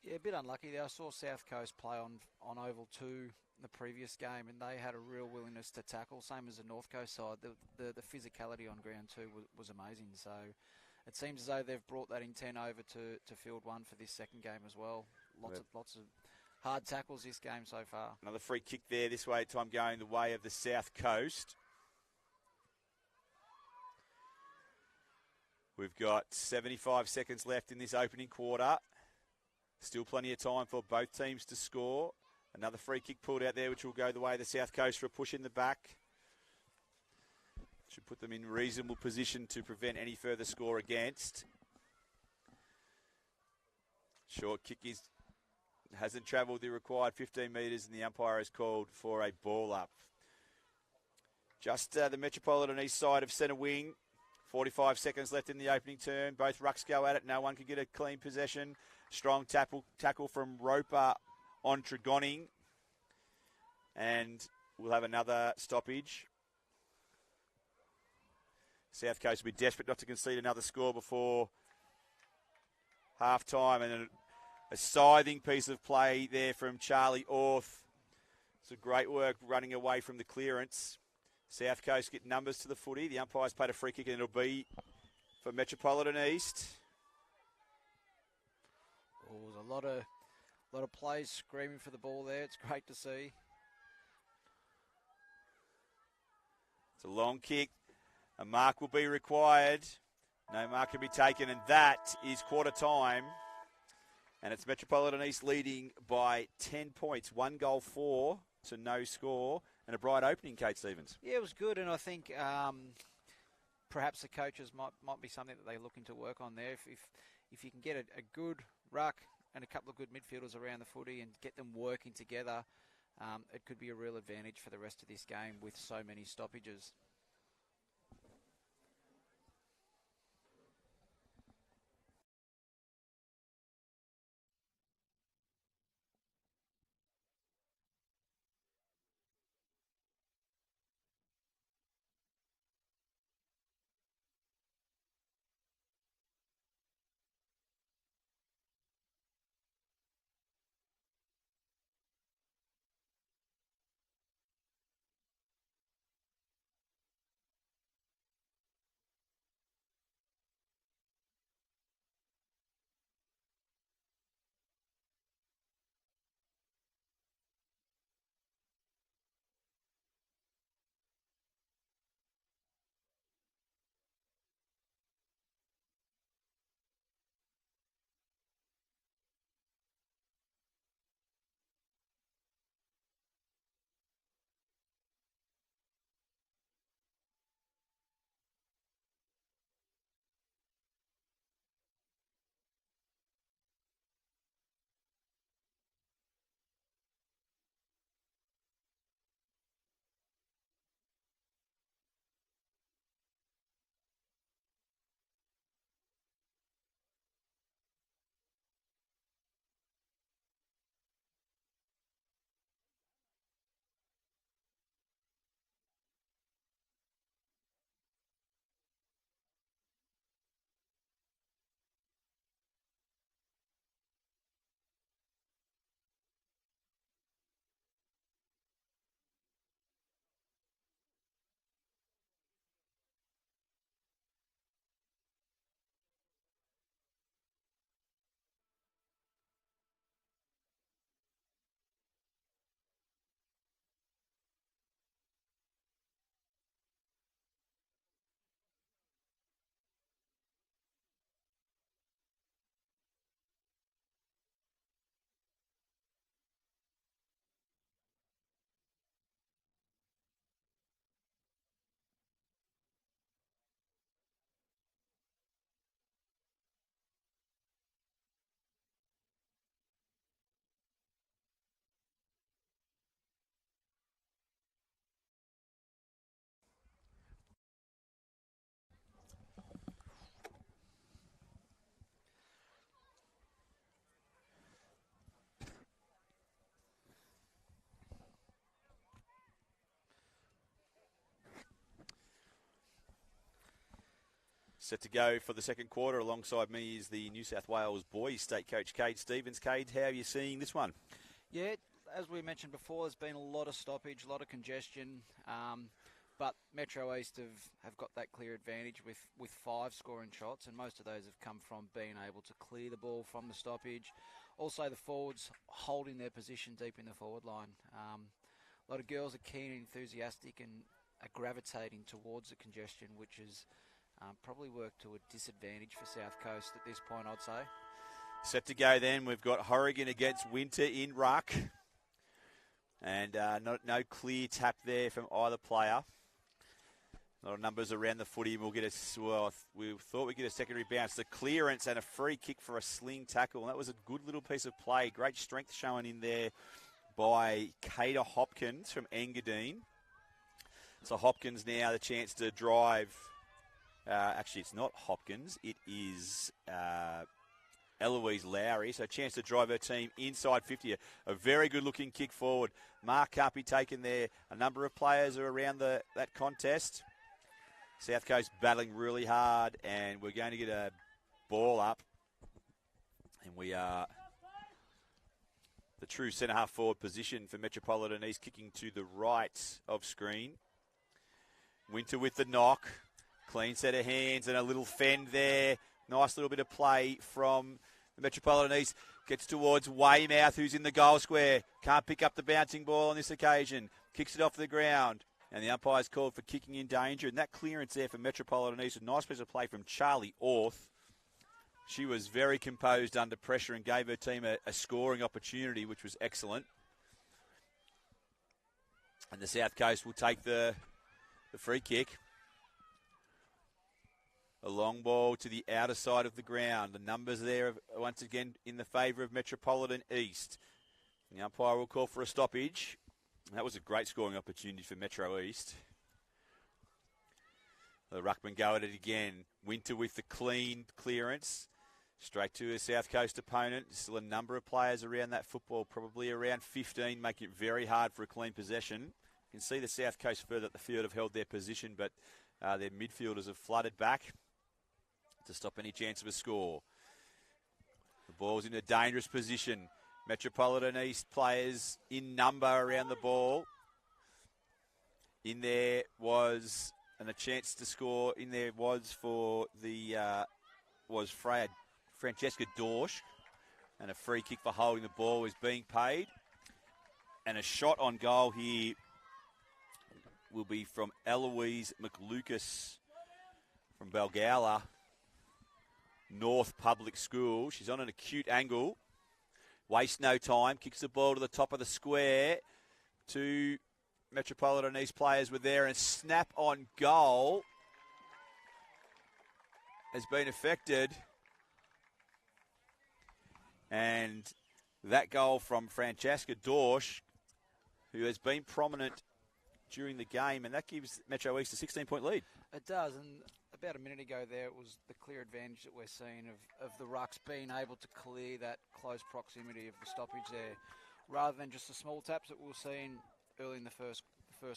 S7: Yeah, a bit unlucky there. I saw South Coast play on Oval 2 the previous game, and they had a real willingness to tackle, same as the North Coast side. The physicality on ground 2 was amazing. So it seems as though they've brought that intent over to field 1 for this second game as well. Lots of hard tackles this game so far.
S4: Another free kick there this way, time going the way of the South Coast. We've got 75 seconds left in this opening quarter. Still plenty of time for both teams to score. Another free kick pulled out there, which will go the way of the South Coast for a push in the back. Should put them in reasonable position to prevent any further score against. Short kick hasn't travelled the required 15 metres, and the umpire has called for a ball up. Just the Metropolitan East side of centre wing. 45 seconds left in the opening turn. Both rucks go at it. No one can get a clean possession. Strong tackle from Roper on Tregoning. And we'll have another stoppage. South Coast will be desperate not to concede another score before half-time. And a scything piece of play there from Charlie Orth. It's a great work running away from the clearance. South Coast get numbers to the footy. The umpire's played a free kick, and it'll be for Metropolitan East.
S7: Oh, there's a lot of players screaming for the ball there. It's great to see.
S4: It's a long kick. A mark will be required. No mark can be taken, and that is quarter time. And it's Metropolitan East leading by 10 points. 1 goal, 4 to no score. And a bright opening, Kate Stevens.
S7: Yeah, it was good, and I think perhaps the coaches might be something that they're looking to work on there. If you can get a good ruck and a couple of good midfielders around the footy and get them working together, it could be a real advantage for the rest of this game with so many stoppages.
S4: Set to go for the second quarter. Alongside me is the New South Wales boys state coach, Cade Stevens. Cade, how are you seeing this one?
S7: Yeah, as we mentioned before, there's been a lot of stoppage, a lot of congestion, but Metro East have got that clear advantage with 5 scoring shots, and most of those have come from being able to clear the ball from the stoppage. Also, the forwards holding their position deep in the forward line. A lot of girls are keen and enthusiastic and are gravitating towards the congestion, which is probably worked to a disadvantage for South Coast at this point, I'd say.
S4: Set to go then. We've got Horrigan against Winter in ruck. And no clear tap there from either player. A lot of numbers around the footy. We thought we'd get a secondary bounce. The clearance and a free kick for a sling tackle. And that was a good little piece of play. Great strength showing in there by Kata Hopkins from Engadine. So Hopkins now the chance to drive. Actually, it's not Hopkins. It is Eloise Lowry. So a chance to drive her team inside 50. A very good-looking kick forward. Mark can't be taken there. A number of players are around that contest. South Coast battling really hard, and we're going to get a ball up. And we are the true centre-half forward position for Metropolitan East, kicking to the right of screen. Winter with the knock. Clean set of hands and a little fend there. Nice little bit of play from the Metropolitan East. Gets towards Weymouth, who's in the goal square. Can't pick up the bouncing ball on this occasion. Kicks it off the ground. And the umpire's called for kicking in danger. And that clearance there for Metropolitan East, a nice piece of play from Charlie Orth. She was very composed under pressure and gave her team a scoring opportunity, which was excellent. And the South Coast will take the free kick. A long ball to the outer side of the ground. The numbers there are once again in the favour of Metropolitan East. The umpire will call for a stoppage. That was a great scoring opportunity for Metro East. The ruckman go at it again. Winter with the clean clearance. Straight to a South Coast opponent. Still a number of players around that football, probably around 15, making it very hard for a clean possession. You can see the South Coast further up the field have held their position, but their midfielders have flooded back to stop any chance of a score. The ball's in a dangerous position. Metropolitan East players in number around the ball. In there was, and a chance to score in there was for the, Francesca Dorsch. And a free kick for holding the ball is being paid. And a shot on goal here will be from Eloise McLucas from Balgowlah North Public School. She's on an acute angle. Waste no time. Kicks the ball to the top of the square. Two Metropolitan East players were there, and snap on goal has been affected. And that goal from Francesca Dorsch, who has been prominent during the game, and that gives Metro East a 16-point lead.
S7: It does, and about a minute ago there, it was the clear advantage that we're seeing of the rucks being able to clear that close proximity of the stoppage there, rather than just the small taps that we were seeing early in the first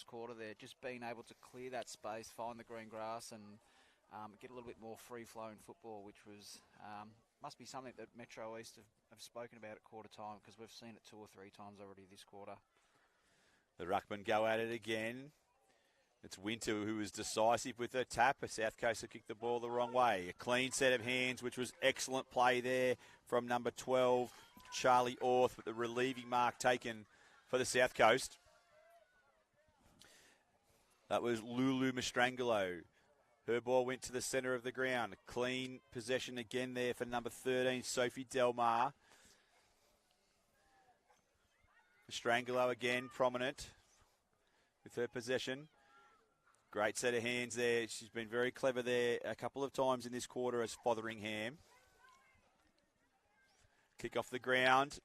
S7: quarter there, just being able to clear that space, find the green grass, and get a little bit more free-flowing football, which was must be something that Metro East have spoken about at quarter time, because we've seen it 2 or 3 times already this quarter.
S4: The ruckman go at it again. It's Winter who was decisive with her tap. A South Coast have kicked the ball the wrong way. A clean set of hands, which was excellent play there from number 12, Charlie Orth, with the relieving mark taken for the South Coast. That was Lulu Mastrangelo. Her ball went to the centre of the ground. A clean possession again there for number 13, Sophie Delmar. Mastrangelo again prominent with her possession. Great set of hands there. She's been very clever there a couple of times in this quarter as Fotheringham. Kick off the ground.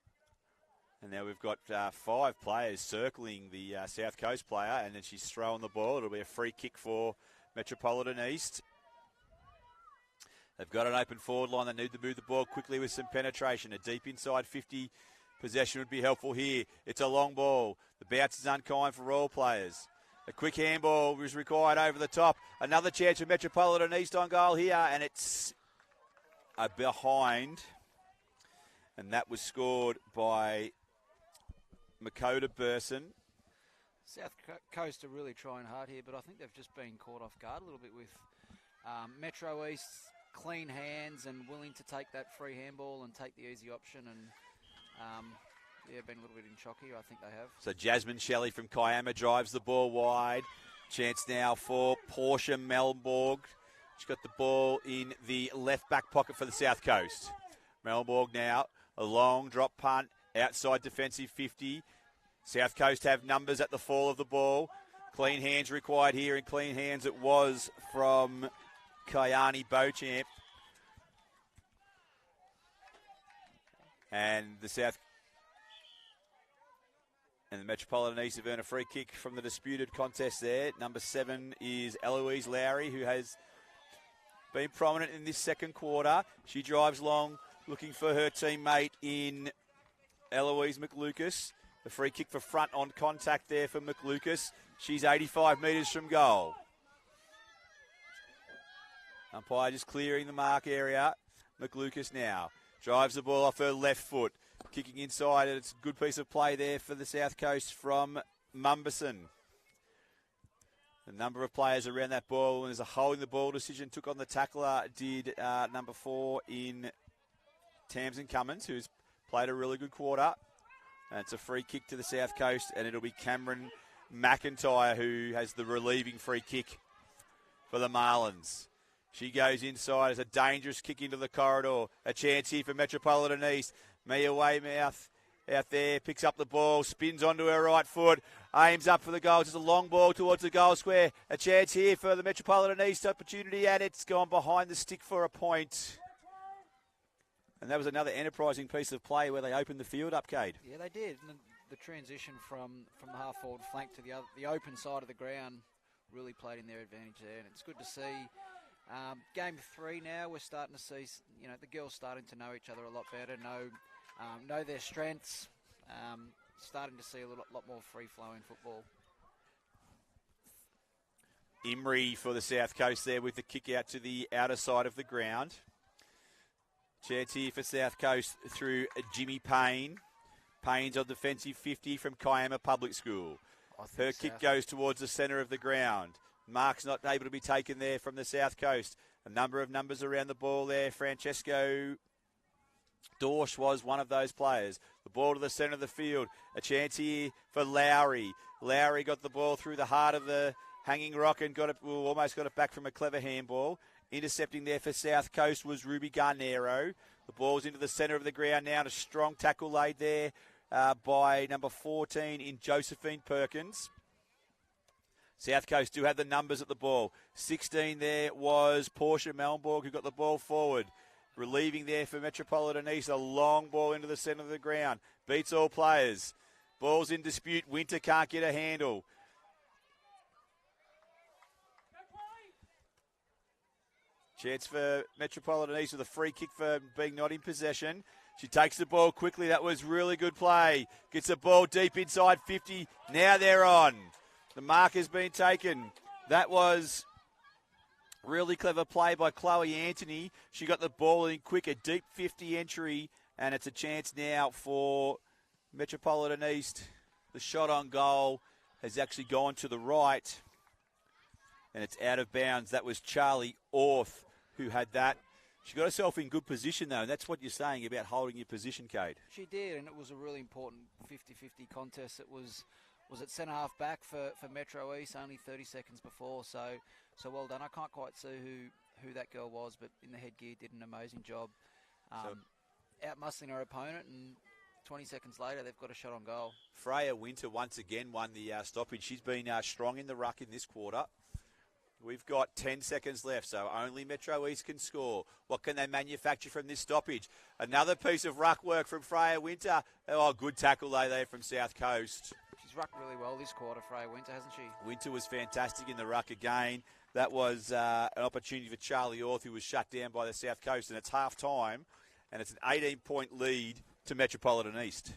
S4: And now we've got 5 players circling the South Coast player, and then she's throwing the ball. It'll be a free kick for Metropolitan East. They've got an open forward line. They need to move the ball quickly with some penetration. A deep inside 50 possession would be helpful here. It's a long ball. The bounce is unkind for all players. A quick handball was required over the top. Another chance for Metropolitan East on goal here, and it's a behind. And that was scored by Makota Burson.
S7: South Coast are really trying hard here, but I think they've just been caught off guard a little bit with Metro East's clean hands and willing to take that free handball and take the easy option, and been a little bit in shock here, I think they have.
S4: So Jasmine Shelley from Kiama drives the ball wide. Chance now for Portia Melborg. She's got the ball in the left back pocket for the South Coast. Melborg now, a long drop punt, outside defensive 50. South Coast have numbers at the fall of the ball. Clean hands required here, and clean hands it was from Kyani Beauchamp. And the Metropolitan East have earned a free kick from the disputed contest there. Number 7 is Eloise Lowry, who has been prominent in this second quarter. She drives long, looking for her teammate in Eloise McLucas. The free kick for front on contact there for McLucas. She's 85 metres from goal. Umpire just clearing the mark area. McLucas now drives the ball off her left foot. Kicking inside, and it's a good piece of play there for the South Coast from Mumberson. The number of players around that ball, and there's a holding the ball decision took on the tackler, did number 4 in Tamsin Cummins, who's played a really good quarter. And it's a free kick to the South Coast, and it'll be Cameron McIntyre, who has the relieving free kick for the Marlins. She goes inside as a dangerous kick into the corridor. A chance here for Metropolitan East. Mia Weymouth out there, picks up the ball, spins onto her right foot, aims up for the goal. Just a long ball towards the goal square. A chance here for the Metropolitan East opportunity, and it's gone behind the stick for a point. And that was another enterprising piece of play where they opened the field up, Cade.
S7: Yeah, they did. And the transition from the half-forward flank to the open side of the ground really played in their advantage there. And it's good to see. Game 3 now, we're starting to see, the girls starting to know each other a lot better, know their strengths, starting to see a lot more free-flowing football.
S4: Imrie for the South Coast there with the kick out to the outer side of the ground. Chance here for South Coast through Jimmy Payne. Payne's on defensive 50 from Kiama Public School. Her kick goes towards the centre of the ground. Mark's not able to be taken there from the South Coast. A number of numbers around the ball there. Francesco Dorsch was one of those players. The ball to the centre of the field. A chance here for Lowry. Lowry got the ball through the heart of the hanging rock and almost got it back from a clever handball. Intercepting there for South Coast was Ruby Garnero. The ball's into the centre of the ground now. And a strong tackle laid there by number 14 in Josephine Perkins. South Coast do have the numbers at the ball. 16 there was Portia Melnborg who got the ball forward. Relieving there for Metropolitan East. A long ball into the centre of the ground. Beats all players. Ball's in dispute. Winter can't get a handle. Chance for Metropolitan East with a free kick for being not in possession. She takes the ball quickly. That was really good play. Gets the ball deep inside 50. Now they're on. The mark has been taken. That was really clever play by Chloe Anthony. She got the ball in quick, a deep 50 entry, and it's a chance now for Metropolitan East. The shot on goal has actually gone to the right, and it's out of bounds. That was Charlie Orth who had that. She got herself in good position, though, and that's what you're saying about holding your position, Cade.
S7: She did, and it was a really important 50-50 contest. It was at centre-half back for Metro East only 30 seconds before, so well done. I can't quite see who that girl was, but in the headgear did an amazing job outmuscling her opponent, and 20 seconds later they've got a shot on goal.
S4: Freya Winter once again won the stoppage. She's been strong in the ruck in this quarter. We've got 10 seconds left, so only Metro East can score. What can they manufacture from this stoppage? Another piece of ruck work from Freya Winter. Oh, good tackle there from South Coast.
S7: She's rucked really well this quarter, Freya Winter, hasn't she?
S4: Winter was fantastic in the ruck again. That was an opportunity for Charlie Orth, who was shut down by the South Coast, and it's half-time, and it's an 18-point lead to Metropolitan East.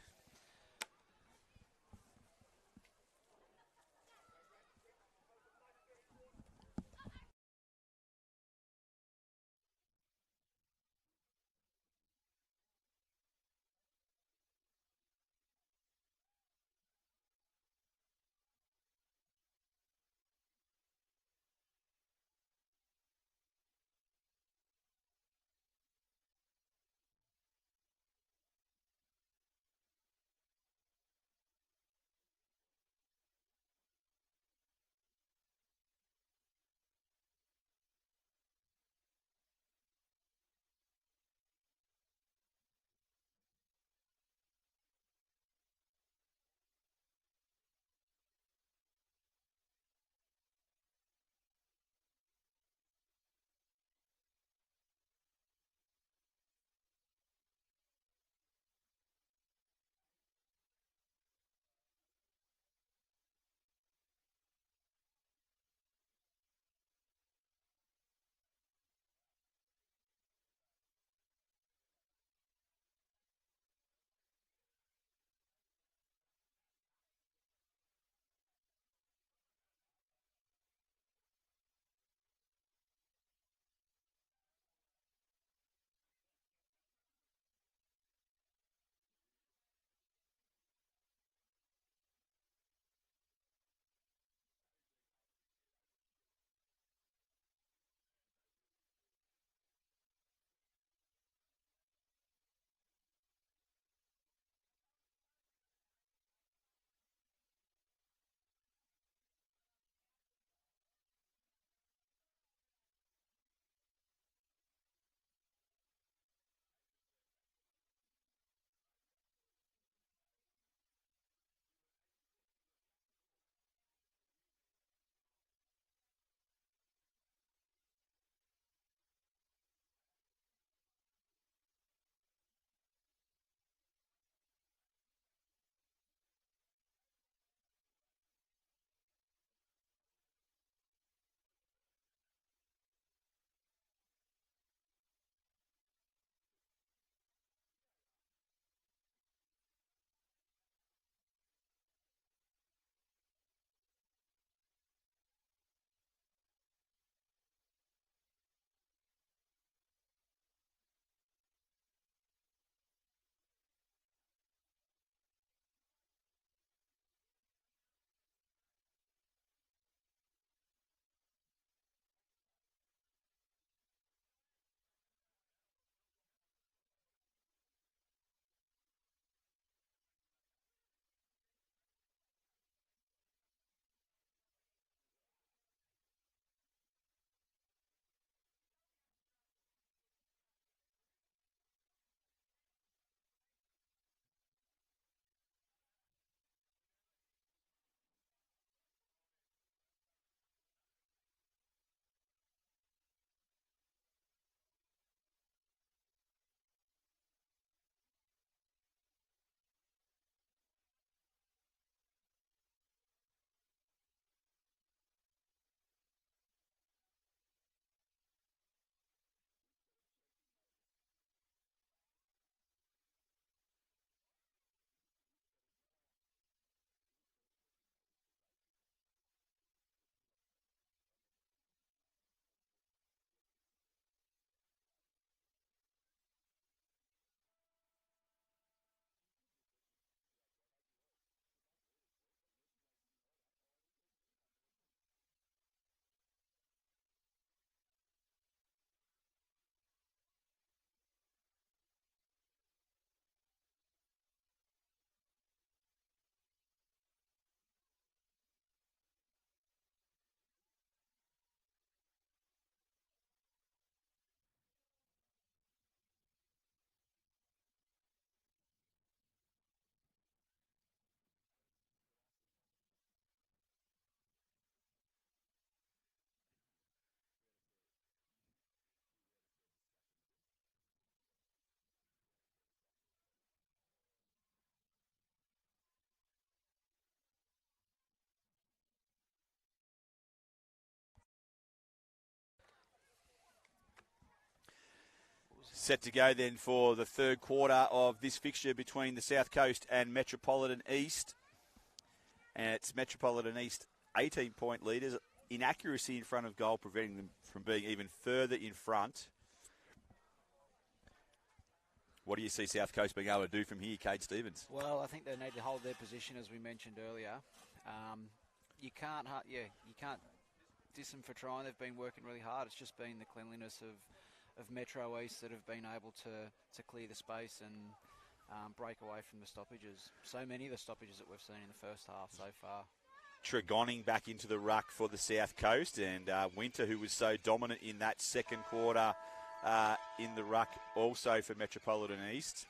S4: Set to go then for the third quarter of this fixture between the South Coast and Metropolitan East. And it's Metropolitan East 18-point leaders. Inaccuracy in front of goal preventing them from being even further in front. What do you see South Coast being able to do from here, Kate Stevens?
S7: Well, I think they need to hold their position, as we mentioned earlier. You can't diss them for trying. They've been working really hard. It's just been the cleanliness of Metro East that have been able to clear the space and break away from the stoppages. So many of the stoppages that we've seen in the first half so far.
S4: Tregonning back into the ruck for the South Coast, and Winter, who was so dominant in that second quarter in the ruck, also for Metropolitan East.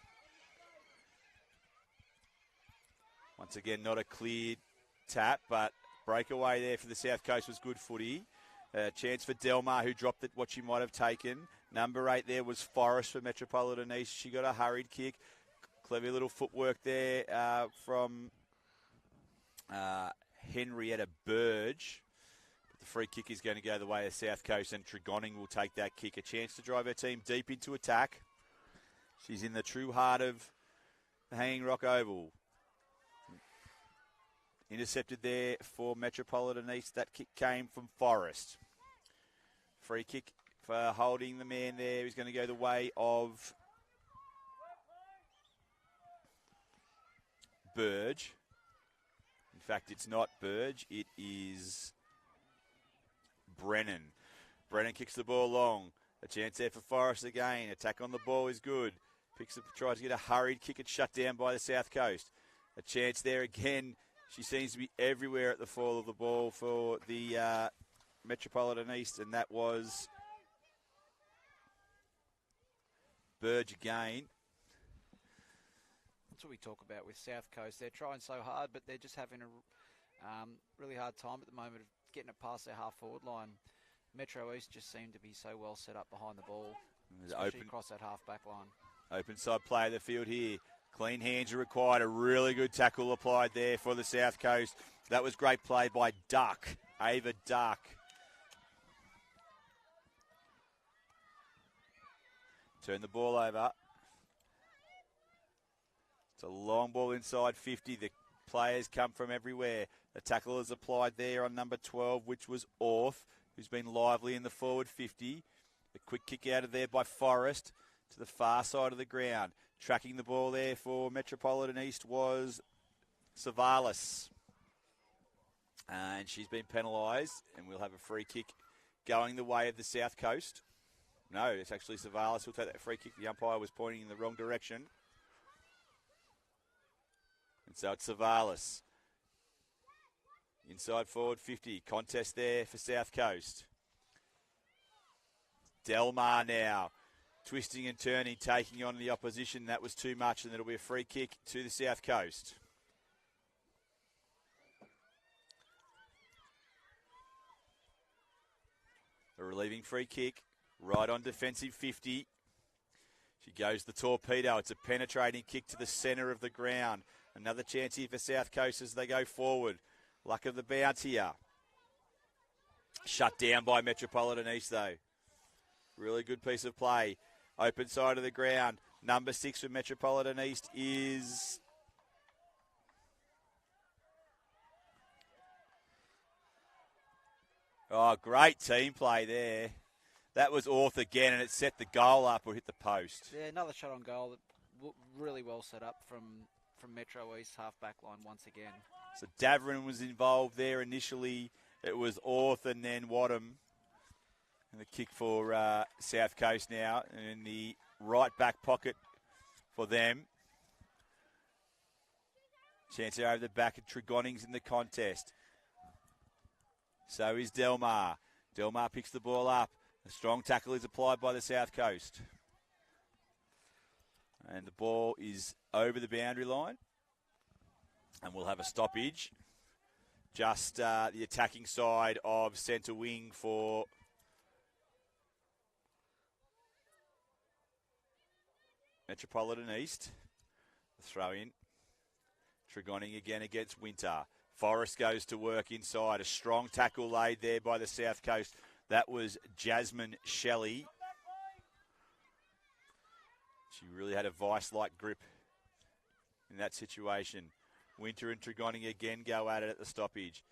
S4: Once again, not a clear tap, but breakaway there for the South Coast was good footy. Chance for Delmar, who dropped it, what she might have taken. Number 8 there was Forrest for Metropolitan East. She got a hurried kick. Clever little footwork there from Henrietta Burge. But the free kick is going to go the way of South Coast, and Tregonning will take that kick. A chance to drive her team deep into attack. She's in the true heart of the Hanging Rock Oval. Intercepted there for Metropolitan East. That kick came from Forrest. Free kick for holding the man there. He's going to go the way of Burge. In fact, it's not Burge. It is Brennan. Brennan kicks the ball long. A chance there for Forrest again. Attack on the ball is good. Tries to get a hurried kick. It's shut down by the South Coast. A chance there again. She seems to be everywhere at the fall of the ball for the Metropolitan East, and that was Burge again.
S7: That's what we talk about with South Coast. They're trying so hard, but they're just having a really hard time at the moment of getting it past their half-forward line. Metro East just seem to be so well set up behind the ball, especially across that half-back line.
S4: Open side play of the field here. Clean hands are required. A really good tackle applied there for the South Coast. That was great play by Duck, Ava Duck. Turn the ball over. It's a long ball inside 50. The players come from everywhere. The tackle is applied there on number 12, which was Orth, who's been lively in the forward 50. A quick kick out of there by Forrest to the far side of the ground. Tracking the ball there for Metropolitan East was Savalas. And she's been penalised, and we'll have a free kick going the way of the South Coast. No, it's actually Savalas who'll take that free kick. The umpire was pointing in the wrong direction. And so it's Savalas. Inside forward 50. Contest there for South Coast. Delmar now. Twisting and turning, taking on the opposition. That was too much, and it'll be a free kick to the South Coast. A relieving free kick, right on defensive 50. She goes the torpedo. It's a penetrating kick to the centre of the ground. Another chance here for South Coast as they go forward. Luck of the bounce here. Shut down by Metropolitan East, though. Really good piece of play. Open side of the ground. Number 6 for Metropolitan East is great team play there. That was Orth again, and it set the goal up or hit the post.
S7: Yeah, another shot on goal that really well set up from Metro East half-back line once again.
S4: So Davern was involved there initially. It was Orth and then Wadham. And the kick for South Coast now. And in the right back pocket for them. Chance over the back, and Tregonning's in the contest. So is Delmar. Delmar picks the ball up. A strong tackle is applied by the South Coast. And the ball is over the boundary line. And we'll have a stoppage. Just the attacking side of centre wing for Metropolitan East. Throw in. Tregonning again against Winter. Forrest goes to work inside. A strong tackle laid there by the South Coast. That was Jasmine Shelley. She really had a vice-like grip in that situation. Winter and Trigoni again go at it at the stoppage.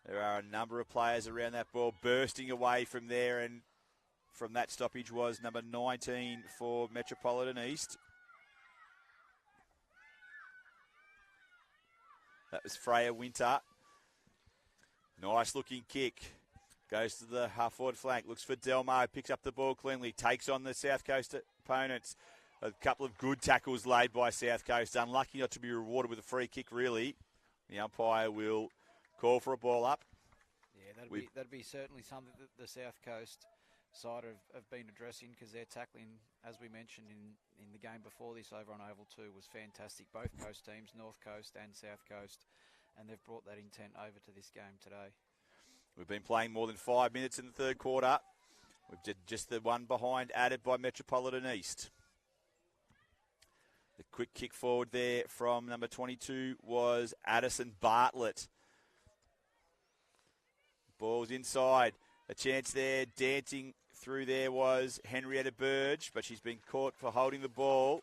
S4: There are a number of players around that ball bursting away from there, and from that stoppage was number 19 for Metropolitan East. That was Freya Winter. Nice looking kick. Goes to the half-forward flank. Looks for Delmo. Picks up the ball cleanly. Takes on the South Coast opponents. A couple of good tackles laid by South Coast. Unlucky not to be rewarded with a free kick, really. The umpire will call for a ball up.
S7: Yeah, that'd be certainly something that the South Coast side have been addressing, because their tackling, as we mentioned in the game before this over on Oval 2, was fantastic. Both coast teams, North Coast and South Coast, and they've brought that intent over to this game today.
S4: We've been playing more than 5 minutes in the third quarter. We've just the one behind added by Metropolitan East. The quick kick forward there from number 22 was Addison Bartlett. Ball's inside. A chance there. Dancing through there was Henrietta Burge, but she's been caught for holding the ball.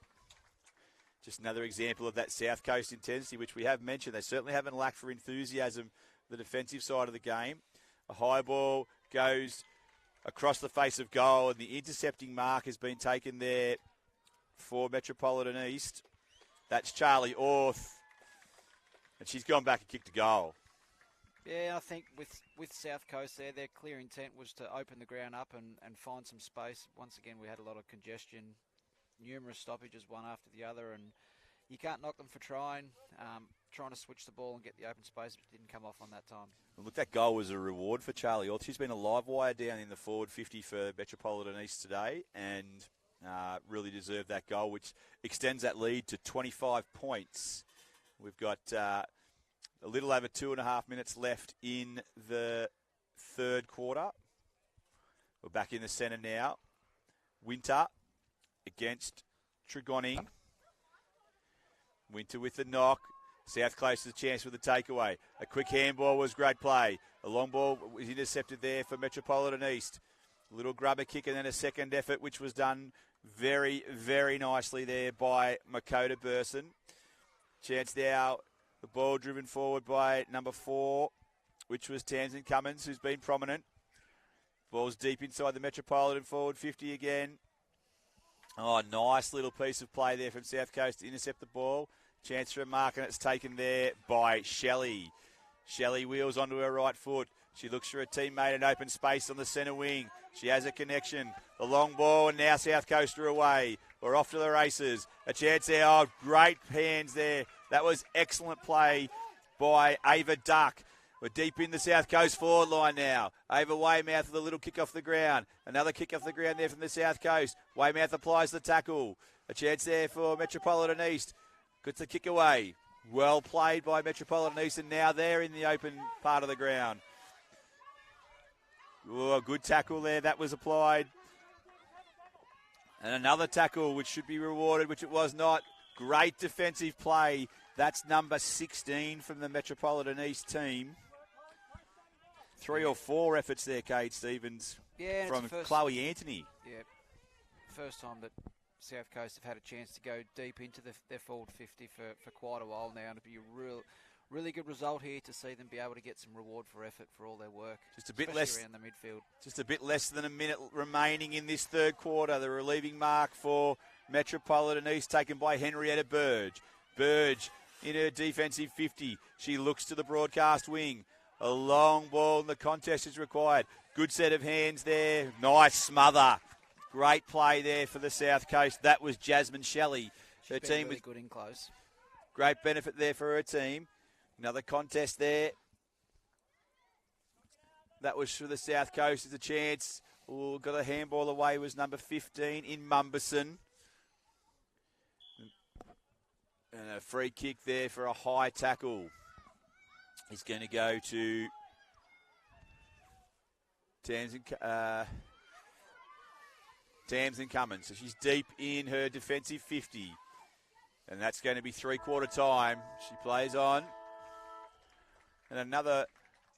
S4: Just another example of that South Coast intensity, which we have mentioned. They certainly haven't lacked for enthusiasm, the defensive side of the game. A high ball goes across the face of goal, and the intercepting mark has been taken there for Metropolitan East. That's Charlie Orth, and she's gone back and kicked a goal.
S7: Yeah, I think with South Coast there, their clear intent was to open the ground up and find some space. Once again, we had a lot of congestion, numerous stoppages one after the other, and you can't knock them for trying to switch the ball and get the open space, but it didn't come off on that time.
S4: Well, look, that goal was a reward for Charlie Orth. She's been a live wire down in the forward 50 for Metropolitan East today, and really deserved that goal, which extends that lead to 25 points. We've got a little over 2.5 minutes left in the third quarter. We're back in the centre now. Winter against Trigoni. Winter with the knock. South Coast has a chance with the takeaway. A quick handball was great play. A long ball was intercepted there for Metropolitan East. A little grubber kick and then a second effort, which was done very, very nicely there by Makota Burson. Chance now. The ball driven forward by number 4, which was Tamsin Cummins, who's been prominent. Ball's deep inside the Metropolitan forward 50 again. Oh, nice little piece of play there from South Coast to intercept the ball. Chance for a mark, and it's taken there by Shelley. Shelley wheels onto her right foot. She looks for a teammate in open space on the centre wing. She has a connection. The long ball, and now South Coast are away. We're off to the races. A chance there. Oh, great hands there. That was excellent play by Ava Duck. We're deep in the South Coast forward line now. Ava Weymouth with a little kick off the ground. Another kick off the ground there from the South Coast. Weymouth applies the tackle. A chance there for Metropolitan East. Gets the kick away. Well played by Metropolitan East, and now they're in the open part of the ground. Oh, good tackle there. That was applied. And another tackle, which should be rewarded, which it was not. Great defensive play. That's number 16 from the Metropolitan East team. 3 or 4 efforts there, Cade Stevens, from Chloe Anthony.
S7: Yeah, first time that South Coast have had a chance to go deep into their forward 50 for quite a while now, and it'll be a really good result here to see them be able to get some reward for effort for all their work.
S4: Just a bit less
S7: around the midfield.
S4: Just a bit less than a minute remaining in this third quarter. The relieving mark for Metropolitan East taken by Henrietta Burge. Burge in her defensive 50. She looks to the broadcast wing. A long ball and the contest is required. Good set of hands there. Nice smother. Great play there for the South Coast. That was Jasmine Shelley. Her team
S7: really
S4: was
S7: good in close.
S4: Great benefit there for her team. Another contest there. That was for the South Coast. It's a chance. Oh, got a handball away was number 15 in Mumberson. And a free kick there for a high tackle. Is going to go to Tamsin Cummins. So she's deep in her defensive 50. And that's going to be three-quarter time. She plays on. And another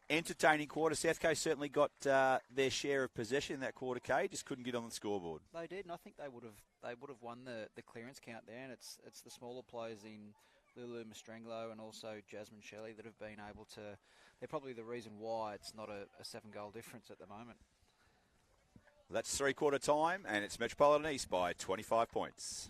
S4: entertaining quarter. South Coast certainly got their share of possession in that quarter, K. Just couldn't get on the scoreboard.
S7: They did, and I think they would have won the clearance count there. And it's the smaller players in Lulu Mastranglo and also Jasmine Shelley that have been able to. They're probably the reason why it's not a 7-goal difference at the moment.
S4: Well, that's three-quarter time, and it's Metropolitan East by 25 points.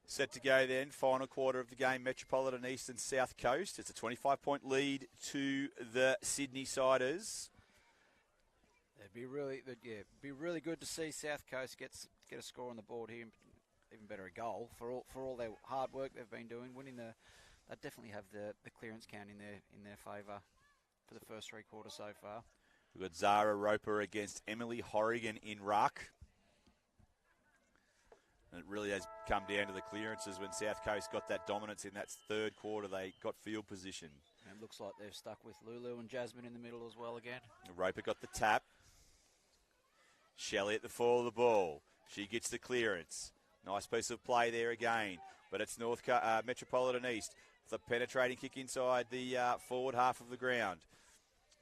S4: Set to go then, final quarter of the game, Metropolitan East and South Coast. It's a 25-point lead to the Sydney Siders.
S7: It'd be really good to see South Coast get a score on the board here, even better a goal for all their hard work they've been doing. Winning they definitely have the clearance count in their favour for the first three quarters so far.
S4: We've got Zara Roper against Emily Horrigan in ruck. And it really has come down to the clearances when South Coast got that dominance in that third quarter. They got field position.
S7: And it looks like they've stuck with Lulu and Jasmine in the middle as well again.
S4: Roper got the tap. Shelley at the fall of the ball. She gets the clearance. Nice piece of play there again. But it's Metropolitan East. The penetrating kick inside the forward half of the ground.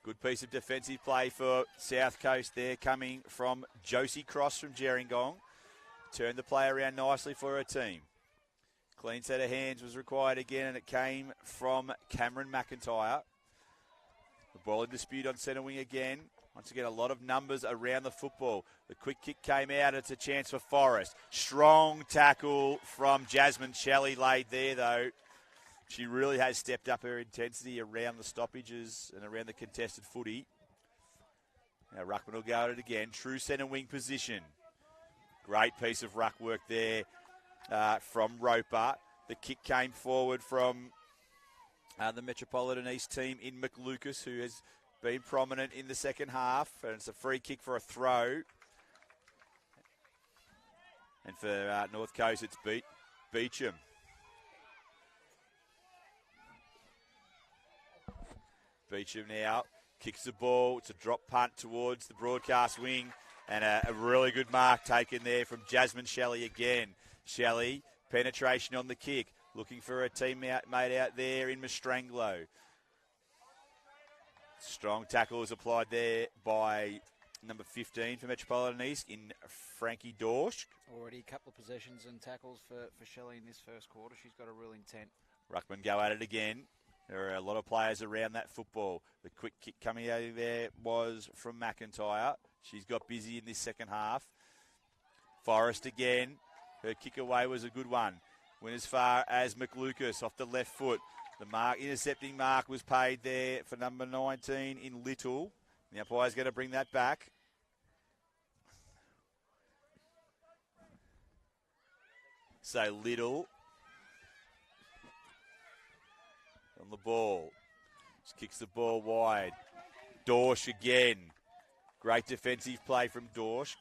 S4: Good piece of defensive play for South Coast there, coming from Josie Cross from Gerringong. Turned the play around nicely for her team. Clean set of hands was required again, and it came from Cameron McIntyre. The ball in dispute on centre wing again. Once again, a lot of numbers around the football. The quick kick came out. It's a chance for Forrest. Strong tackle from Jasmine Shelley laid there, though. She really has stepped up her intensity around the stoppages and around the contested footy. Now Ruckman will go at it again. True centre wing position. Great piece of ruck work there from Roper. The kick came forward from the Metropolitan East team in McLucas, who has been prominent in the second half. And it's a free kick for a throw. And for North Coast, it's Beecham. Beecham now kicks the ball. It's a drop punt towards the broadcast wing. And a really good mark taken there from Jasmine Shelley again. Shelley, penetration on the kick. Looking for a teammate out there in Mastranglo. Strong tackle is applied there by number 15 for Metropolitan East in Frankie Dorsch.
S7: Already a couple of possessions and tackles for Shelley in this first quarter. She's got a real intent.
S4: Ruckman go at it again. There are a lot of players around that football. The quick kick coming out of there was from McIntyre. She's got busy in this second half. Forrest again. Her kick away was a good one. Went as far as McLucas off the left foot. The intercepting mark was paid there for number 19 in Little. The umpire's going to bring that back. So Little on the ball. Just kicks the ball wide. Dorsch again. Great defensive play from Dorsch.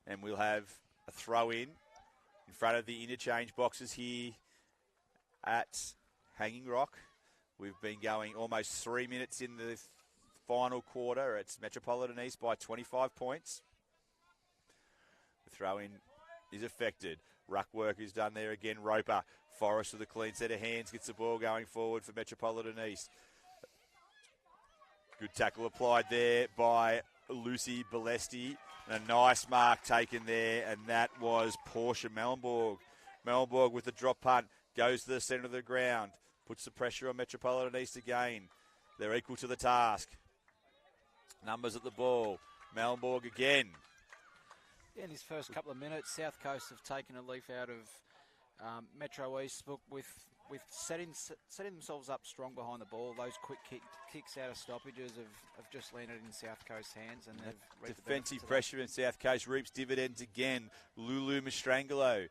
S4: And we'll have a throw in front of the interchange boxes here at Hanging Rock. We've been going almost 3 minutes in the final quarter. It's Metropolitan East by 25 points. The throw in is affected. Ruck work is done there again. Roper. Forrest with a clean set of hands. Gets the ball going forward for Metropolitan East. Good tackle applied there by Lucy Balesti. And a nice mark taken there, and that was Portia Mellenborg. Mellenborg with the drop punt. Goes to the centre of the ground. Puts the pressure on Metropolitan East again. They're equal to the task. Numbers at the ball. Mellenborg again.
S7: Yeah, in his first couple of minutes, South Coast have taken a leaf out of Metro East with setting themselves up strong behind the ball. Those quick kicks out of stoppages have just landed in South Coast's hands. And they've
S4: defensive pressure in South Coast reaps dividends again. Lulu Mastrangelo.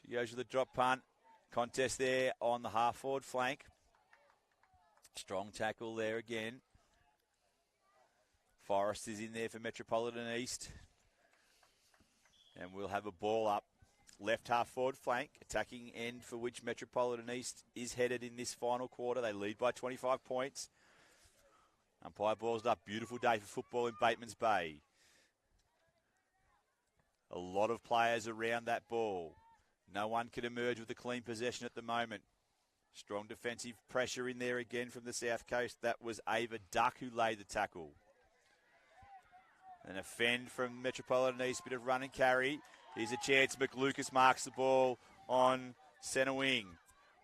S4: She goes with the drop punt. Contest there on the half-forward flank. Strong tackle there again. Forrest is in there for Metropolitan East. And we'll have a ball up. Left half-forward flank. Attacking end for which Metropolitan East is headed in this final quarter. They lead by 25 points. Umpire balls up. Beautiful day for football in Batemans Bay. A lot of players around that ball. No one can emerge with a clean possession at the moment. Strong defensive pressure in there again from the South Coast. That was Ava Duck who laid the tackle. And a fend from Metropolitan East. Bit of run and carry. Here's a chance. McLucas marks the ball on centre wing.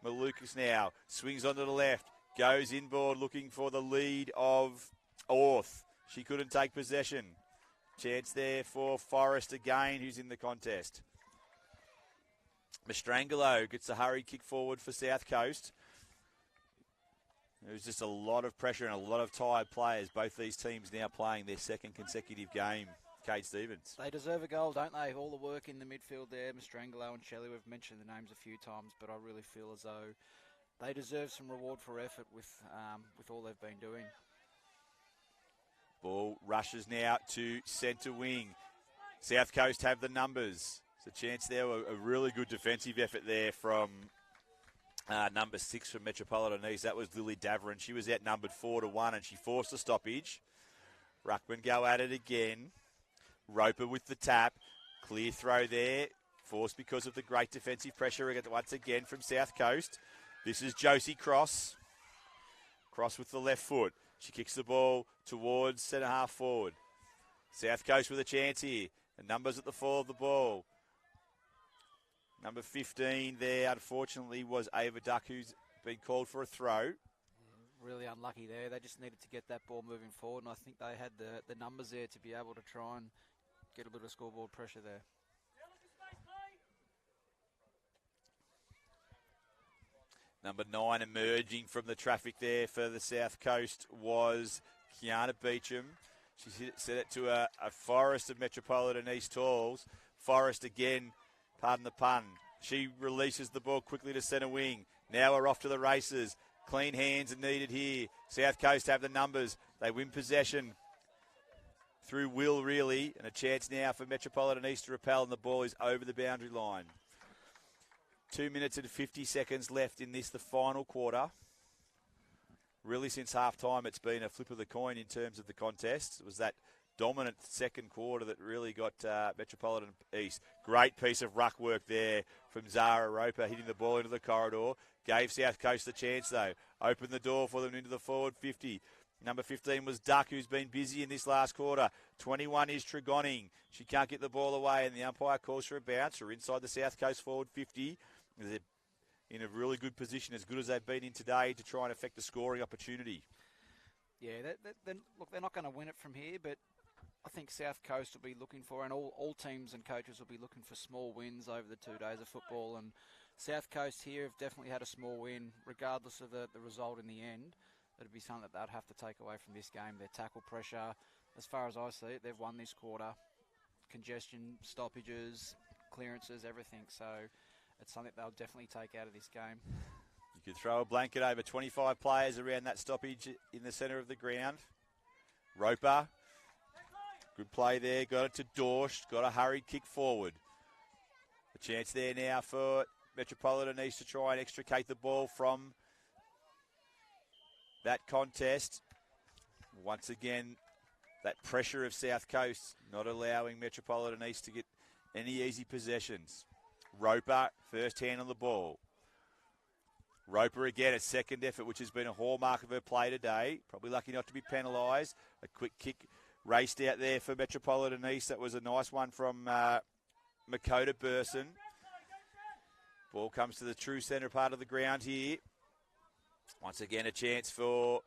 S4: McLucas now swings onto the left. Goes inboard looking for the lead of Orth. She couldn't take possession. Chance there for Forrest again, who's in the contest. Mastrangelo gets a hurry kick forward for South Coast. There's just a lot of pressure and a lot of tired players. Both these teams now playing their second consecutive game. Kate Stevens.
S7: They deserve a goal, don't they? All the work in the midfield there. Mastrangelo and Shelley, we've mentioned the names a few times, but I really feel as though they deserve some reward for effort with all they've been doing.
S4: Ball rushes now to centre wing. South Coast have the numbers. It's a chance there. A really good defensive effort there from number 6 from Metropolitan East. That was Lily Daverin. She was outnumbered 4-1 and she forced a stoppage. Ruckman go at it again. Roper with the tap. Clear throw there. Forced because of the great defensive pressure once again from South Coast. This is Josie Cross. Cross with the left foot. She kicks the ball towards centre half forward. South Coast with a chance here. The numbers at the fall of the ball. Number 15 there, unfortunately, was Ava Duck, who's been called for a throw.
S7: Really unlucky there. They just needed to get that ball moving forward, and I think they had the numbers there to be able to try and get a bit of scoreboard pressure there.
S4: Number 9 emerging from the traffic there for the South Coast was Kiana Beecham. She set it to a Forrest of Metropolitan East Talls. Forrest again, pardon the pun. She releases the ball quickly to centre wing. Now we're off to the races. Clean hands are needed here. South Coast have the numbers. They win possession through will, really, and a chance now for Metropolitan East to repel, and the ball is over the boundary line. 2 minutes and 50 seconds left in this, the final quarter. Really, since half-time, it's been a flip of the coin in terms of the contest. It was that dominant second quarter that really got Metropolitan East. Great piece of ruck work there from Zara Roper, hitting the ball into the corridor. Gave South Coast the chance, though. Opened the door for them into the forward 50. Number 15 was Duck, who's been busy in this last quarter. 21 is Tregoning. She can't get the ball away, and the umpire calls for a bounce. We're inside the South Coast forward 50. They're in a really good position, as good as they've been in today, to try and affect the scoring opportunity.
S7: Yeah, look, they're not going to win it from here, but I think South Coast will be looking for, and all teams and coaches will be looking for small wins over the 2 days of football. And South Coast here have definitely had a small win, regardless of the result in the end. It'd be something that they'd have to take away from this game. Their tackle pressure, as far as I see it, they've won this quarter. Congestion, stoppages, clearances, everything. So it's something they'll definitely take out of this game.
S4: You could throw a blanket over 25 players around that stoppage in the centre of the ground. Roper, good play there. Got it to Dorsch. Got a hurried kick forward. A chance there now for Metropolitan East to try and extricate the ball from that contest. Once again, that pressure of South Coast not allowing Metropolitan East to get any easy possessions. Roper, first hand on the ball. Roper again, a second effort, which has been a hallmark of her play today. Probably lucky not to be penalised. A quick kick raced out there for Metropolitan East. That was a nice one from Makota Burson. Ball comes to the true centre part of the ground here. Once again, a chance for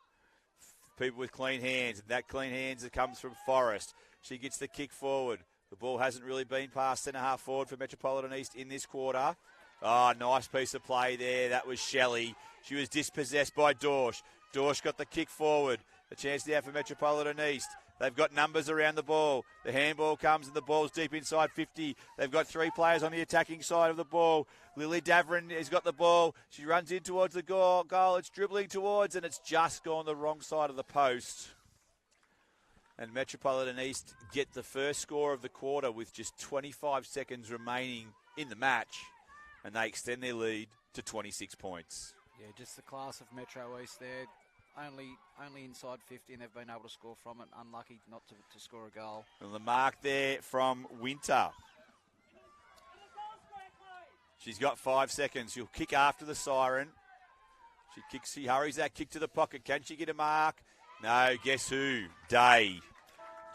S4: people with clean hands. And that clean hands that comes from Forrest. She gets the kick forward. The ball hasn't really been past centre-half forward for Metropolitan East in this quarter. Oh, nice piece of play there. That was Shelley. She was dispossessed by Dorsch. Dorsch got the kick forward. A chance now for Metropolitan East. They've got numbers around the ball. The handball comes and the ball's deep inside 50. They've got 3 players on the attacking side of the ball. Lily Davern has got the ball. She runs in towards the goal. It's dribbling towards, and it's just gone the wrong side of the post. And Metropolitan East get the first score of the quarter with just 25 seconds remaining in the match, and they extend their lead to 26 points.
S7: Yeah, just the class of Metro East there. Only inside 50, and they've been able to score from it. Unlucky not to score a goal.
S4: And the mark there from Winter. She's got 5 seconds. She'll kick after the siren. She hurries that kick to the pocket. Can she get a mark? No, guess who? Day.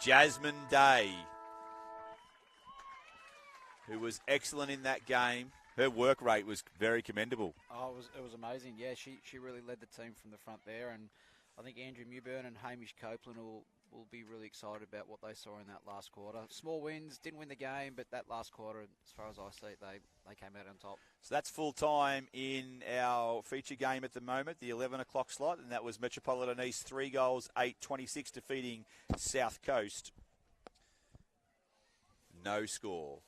S4: Jasmine Day, who was excellent in that game. Her work rate was very commendable.
S7: Oh, it was amazing. Yeah, she really led the team from the front there, and I think Andrew Mewburn and Hamish Copeland will be really excited about what they saw in that last quarter. Small wins, didn't win the game, but that last quarter, as far as I see it, they came out on top.
S4: So that's full time in our feature game at the moment, the 11 o'clock slot, and that was Metropolitan East 3 goals, 8-26 defeating South Coast. No score.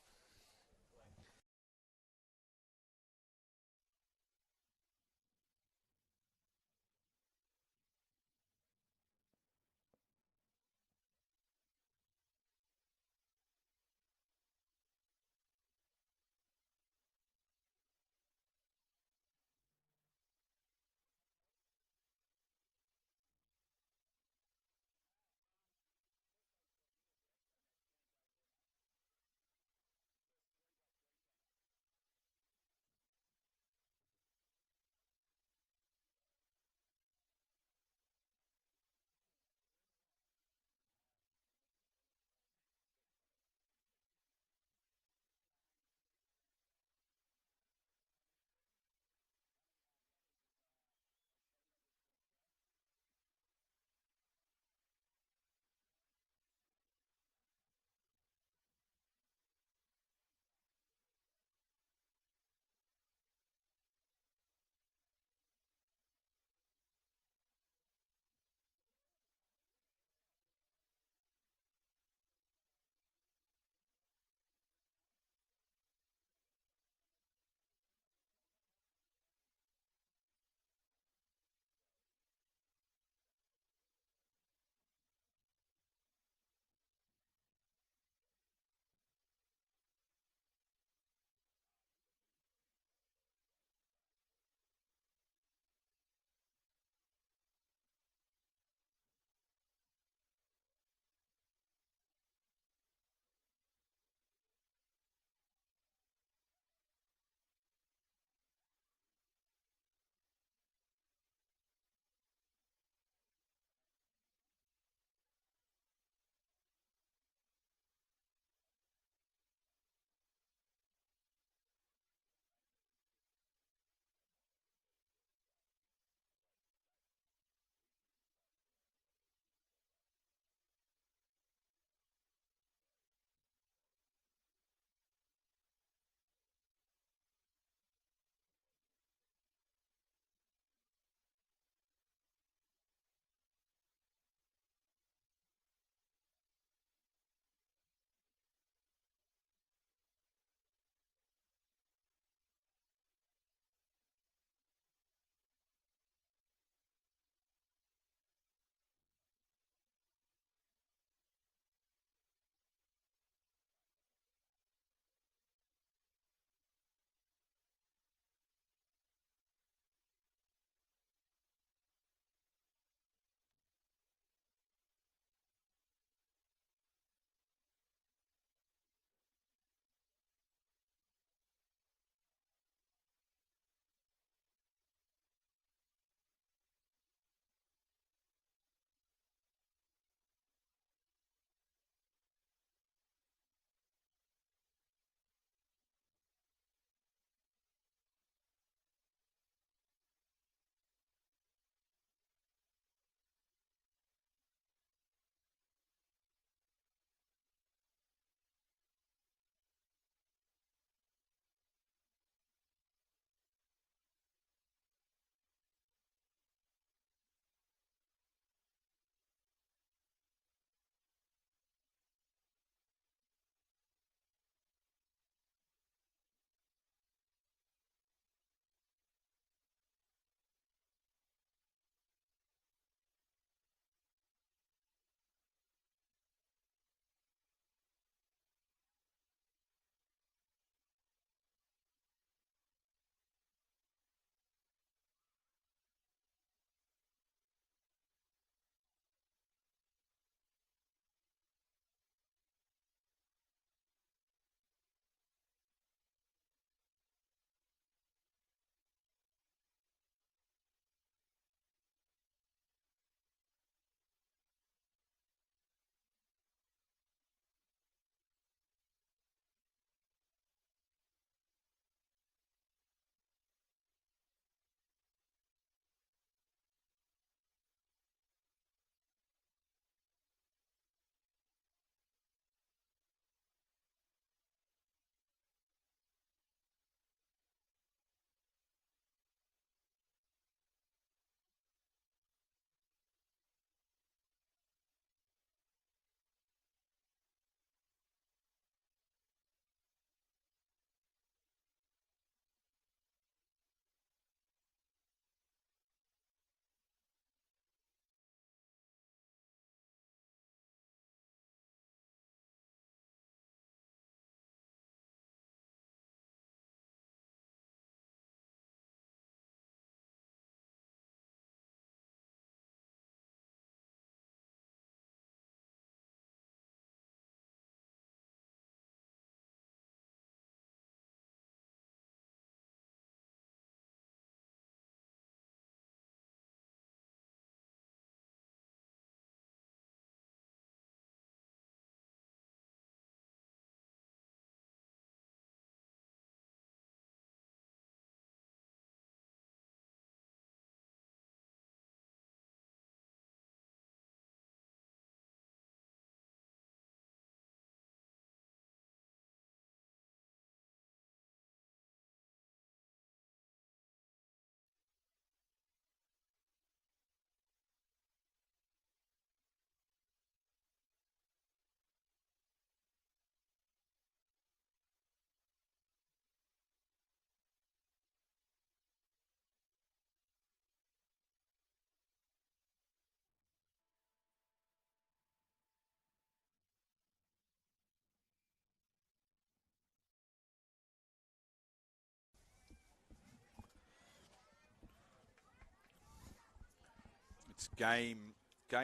S4: It's game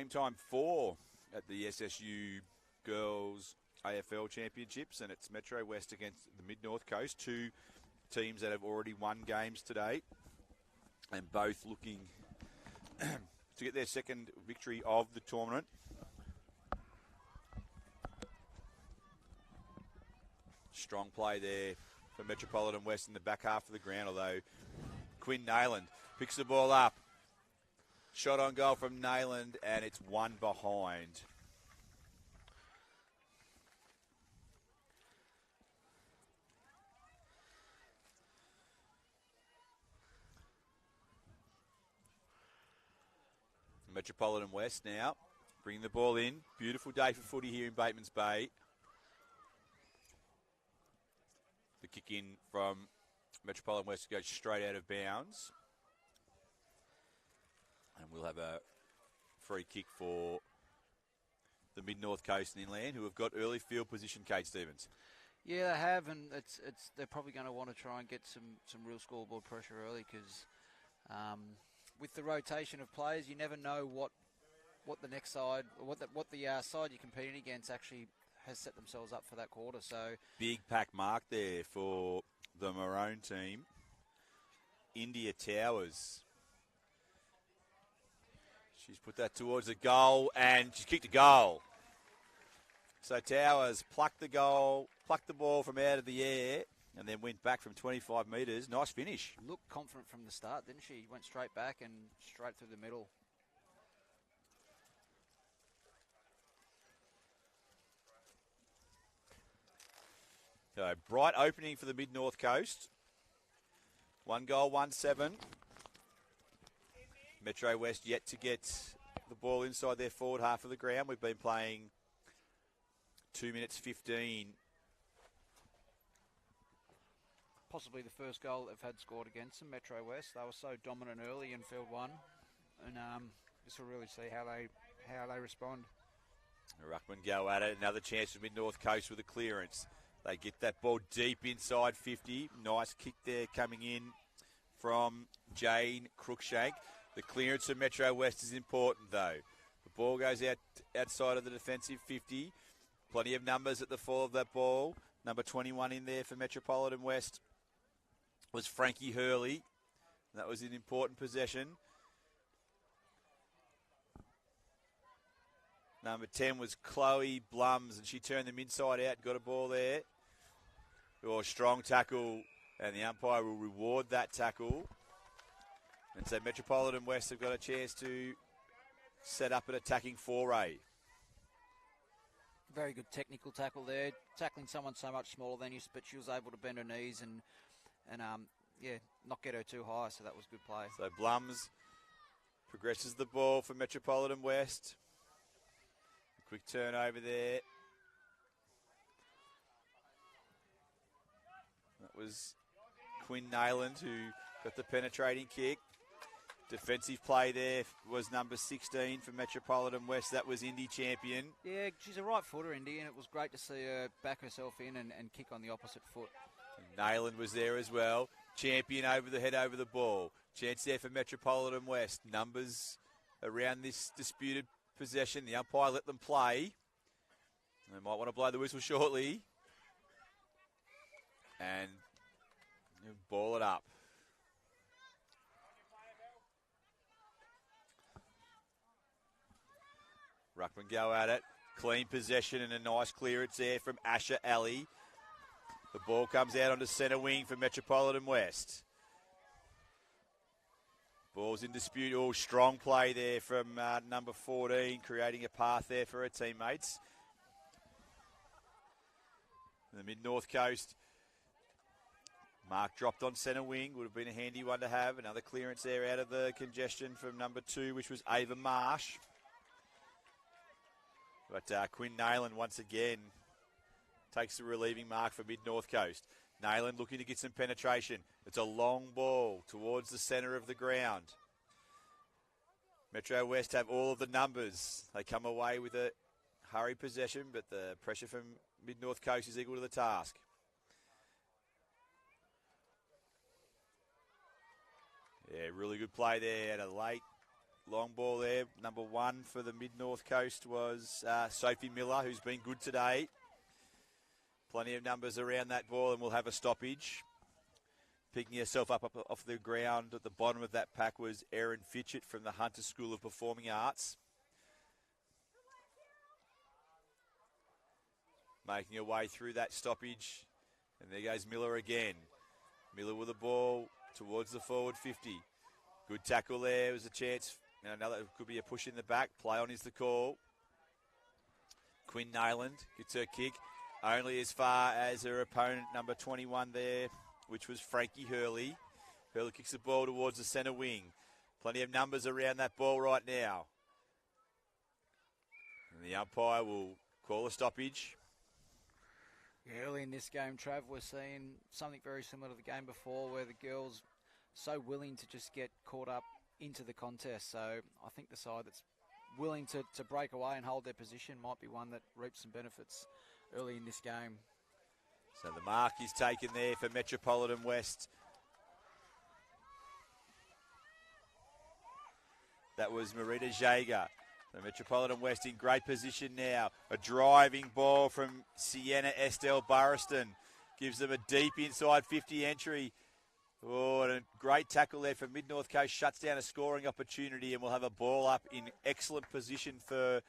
S4: time 4 at the SSU Girls AFL Championships, and it's Metro West against the Mid-North Coast, two teams that have already won games today, and both looking to get their second victory of the tournament. Strong play there for Metropolitan West in the back half of the ground, although Quinn Nayland picks the ball up. Shot on goal from Nayland, and it's one behind. Metropolitan West now bringing the ball in. Beautiful day for footy here in Batemans Bay. The kick in from Metropolitan West goes straight out of bounds. And we'll have a free kick for the Mid-North Coast and Inland, who have got early field position, Kate Stevens.
S7: Yeah, they have, and they're probably going to want to try and get some real scoreboard pressure early because with the rotation of players, you never know what the next side, what the side you're competing against actually has set themselves up for that quarter. So
S4: big pack mark there for the Maroon team. India Towers. She's put that towards the goal, and she's kicked a goal. So Towers plucked the ball from out of the air, and then went back from 25 metres. Nice finish.
S7: Looked confident from the start, didn't she? Went straight back and straight through the middle.
S4: So bright opening for the Mid-North Coast. 1 goal, 1-7. Metro West yet to get the ball inside their forward half of the ground. We've been playing 2 minutes 15.
S7: Possibly the first goal they've had scored against them, Metro West. They were so dominant early in field 1. And this will really see how they respond.
S4: Ruckman go at it. Another chance for Mid-North Coast with a clearance. They get that ball deep inside 50. Nice kick there coming in from Jane Crookshank. The clearance of Metro West is important, though. The ball goes outside of the defensive 50. Plenty of numbers at the fall of that ball. Number 21 in there for Metropolitan West was Frankie Hurley. That was an important possession. Number 10 was Chloe Blums, and she turned them inside out, got a ball there. Strong tackle, and the umpire will reward that tackle. And so Metropolitan West have got a chance to set up an attacking foray.
S7: Very good technical tackle there. Tackling someone so much smaller than you, but she was able to bend her knees and not get her too high, so that was good play.
S4: So Blums progresses the ball for Metropolitan West. A quick turnover there. That was Quinn Nayland who got the penetrating kick. Defensive play there was number 16 for Metropolitan West. That was Indy champion.
S7: Yeah, she's a right footer, Indy, and it was great to see her back herself in and kick on the opposite foot.
S4: Nayland was there as well. Champion over the head over the ball. Chance there for Metropolitan West. Numbers around this disputed possession. The umpire let them play. They might want to blow the whistle shortly. And ball it up. Ruckman go at it. Clean possession and a nice clearance there from Asher Alley. The ball comes out onto centre wing for Metropolitan West. Ball's in dispute. Oh, strong play there from number 14, creating a path there for her teammates. The Mid-North Coast. Mark dropped on centre wing. Would have been a handy one to have. Another clearance there out of the congestion from number 2, which was Ava Marsh. But Quinn Nayland once again takes the relieving mark for Mid-North Coast. Nayland looking to get some penetration. It's a long ball towards the centre of the ground. Metro West have all of the numbers. They come away with a hurry possession, but the pressure from Mid-North Coast is equal to the task. Yeah, really good play there. A late long ball there. Number 1 for the Mid-North Coast was Sophie Miller, who's been good today. Plenty of numbers around that ball, and we'll have a stoppage. Picking herself up off the ground at the bottom of that pack was Erin Fitchett from the Hunter School of Performing Arts. Making her way through that stoppage. And there goes Miller again. Miller with the ball towards the forward 50. Good tackle there. It was a chance. Now another could be a push in the back. Play on is the call. Quinn Nayland gets her kick. Only as far as her opponent, number 21 there, which was Frankie Hurley. Hurley kicks the ball towards the centre wing. Plenty of numbers around that ball right now. And the umpire will call a stoppage.
S7: Yeah, early in this game, Trav, we're seeing something very similar to the game before where the girls so willing to just get caught up into the contest. So I think the side that's willing to break away and hold their position might be one that reaps some benefits early in this game.
S4: So the mark is taken there for Metropolitan West. That was Marita Jaeger. The Metropolitan West in great position now. A driving ball from Sienna Estelle Burriston. Gives them a deep inside 50 entry. Oh, and a great tackle there from Mid-North Coast. Shuts down a scoring opportunity, and we'll have a ball up in excellent position for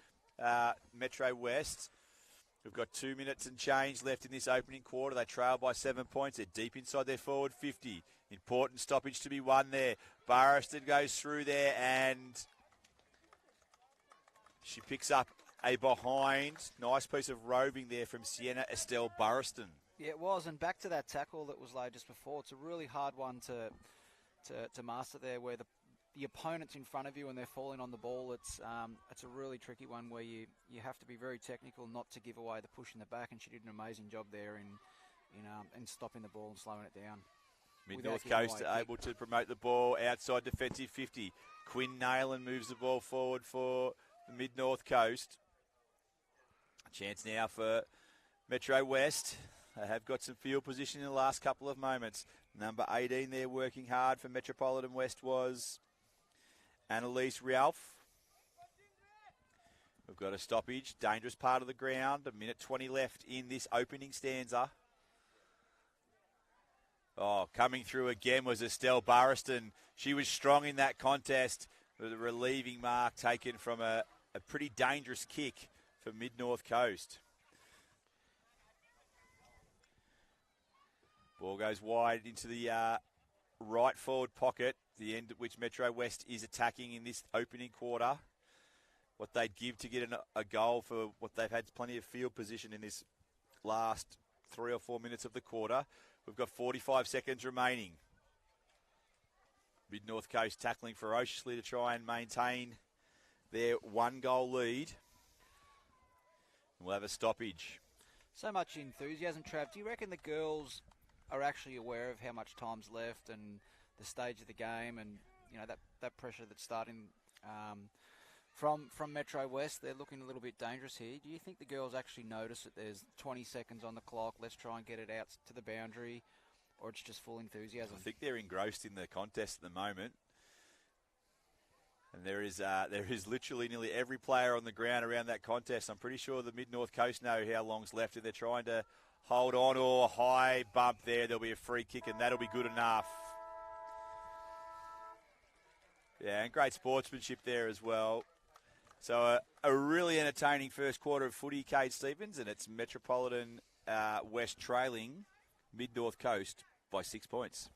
S4: Metro West. We've got 2 minutes and change left in this opening quarter. They trail by 7 points. They're deep inside their forward 50. Important stoppage to be won there. Burriston goes through there, and she picks up a behind. Nice piece of roving there from Sienna Estelle Burriston.
S7: Yeah, it was, and back to that tackle that was laid just before. It's a really hard one to master there, where the opponent's in front of you and they're falling on the ball. It's a really tricky one where you have to be very technical not to give away the push in the back, and she did an amazing job there in stopping the ball and slowing it down.
S4: Mid-North Coast able to promote the ball outside defensive 50. Quinn Nayland moves the ball forward for the Mid-North Coast. A chance now for Metro West. They have got some field position in the last couple of moments. Number 18 there working hard for Metropolitan West was Annalise Ralph. We've got a stoppage. Dangerous part of the ground. A minute 20 left in this opening stanza. Oh, coming through again was Estelle Burriston. She was strong in that contest with a relieving mark taken from a pretty dangerous kick for Mid-North Coast. Ball goes wide into the right forward pocket, the end at which Metro West is attacking in this opening quarter. What they'd give to get a goal for what they've had plenty of field position in this last 3 or 4 minutes of the quarter. We've got 45 seconds remaining. Mid-North Coast tackling ferociously to try and maintain their 1-goal lead. We'll have a stoppage.
S7: So much enthusiasm, Trav. Do you reckon the girls are actually aware of how much time's left and the stage of the game, and that pressure that's starting from Metro West? They're looking a little bit dangerous here. Do you think the girls actually notice that there's 20 seconds on the clock, let's try and get it out to the boundary, or it's just full enthusiasm?
S4: I think they're engrossed in the contest at the moment. And there is literally nearly every player on the ground around that contest. I'm pretty sure the Mid-North Coast know how long's left, and they're trying to hold on. Or a high bump there. There'll be a free kick, and that'll be good enough. Yeah, and great sportsmanship there as well. So a really entertaining first quarter of footy, Kate Stephens, and it's Metropolitan West trailing Mid-North Coast by 6 points.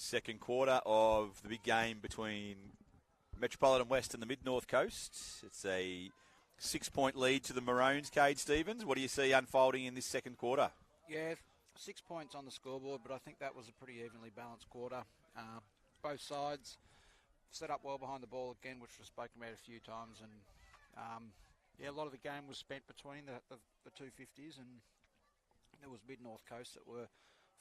S4: Second quarter of the big game between Metropolitan West and the Mid-North Coast. It's a 6-point lead to the Maroons, Cade Stevens. What do you see unfolding in this second quarter?
S7: Yeah, 6 points on the scoreboard, but I think that was a pretty evenly balanced quarter. Both sides set up well behind the ball again, which we've spoken about a few times. And a lot of the game was spent between the two 50s, and there was Mid-North Coast that were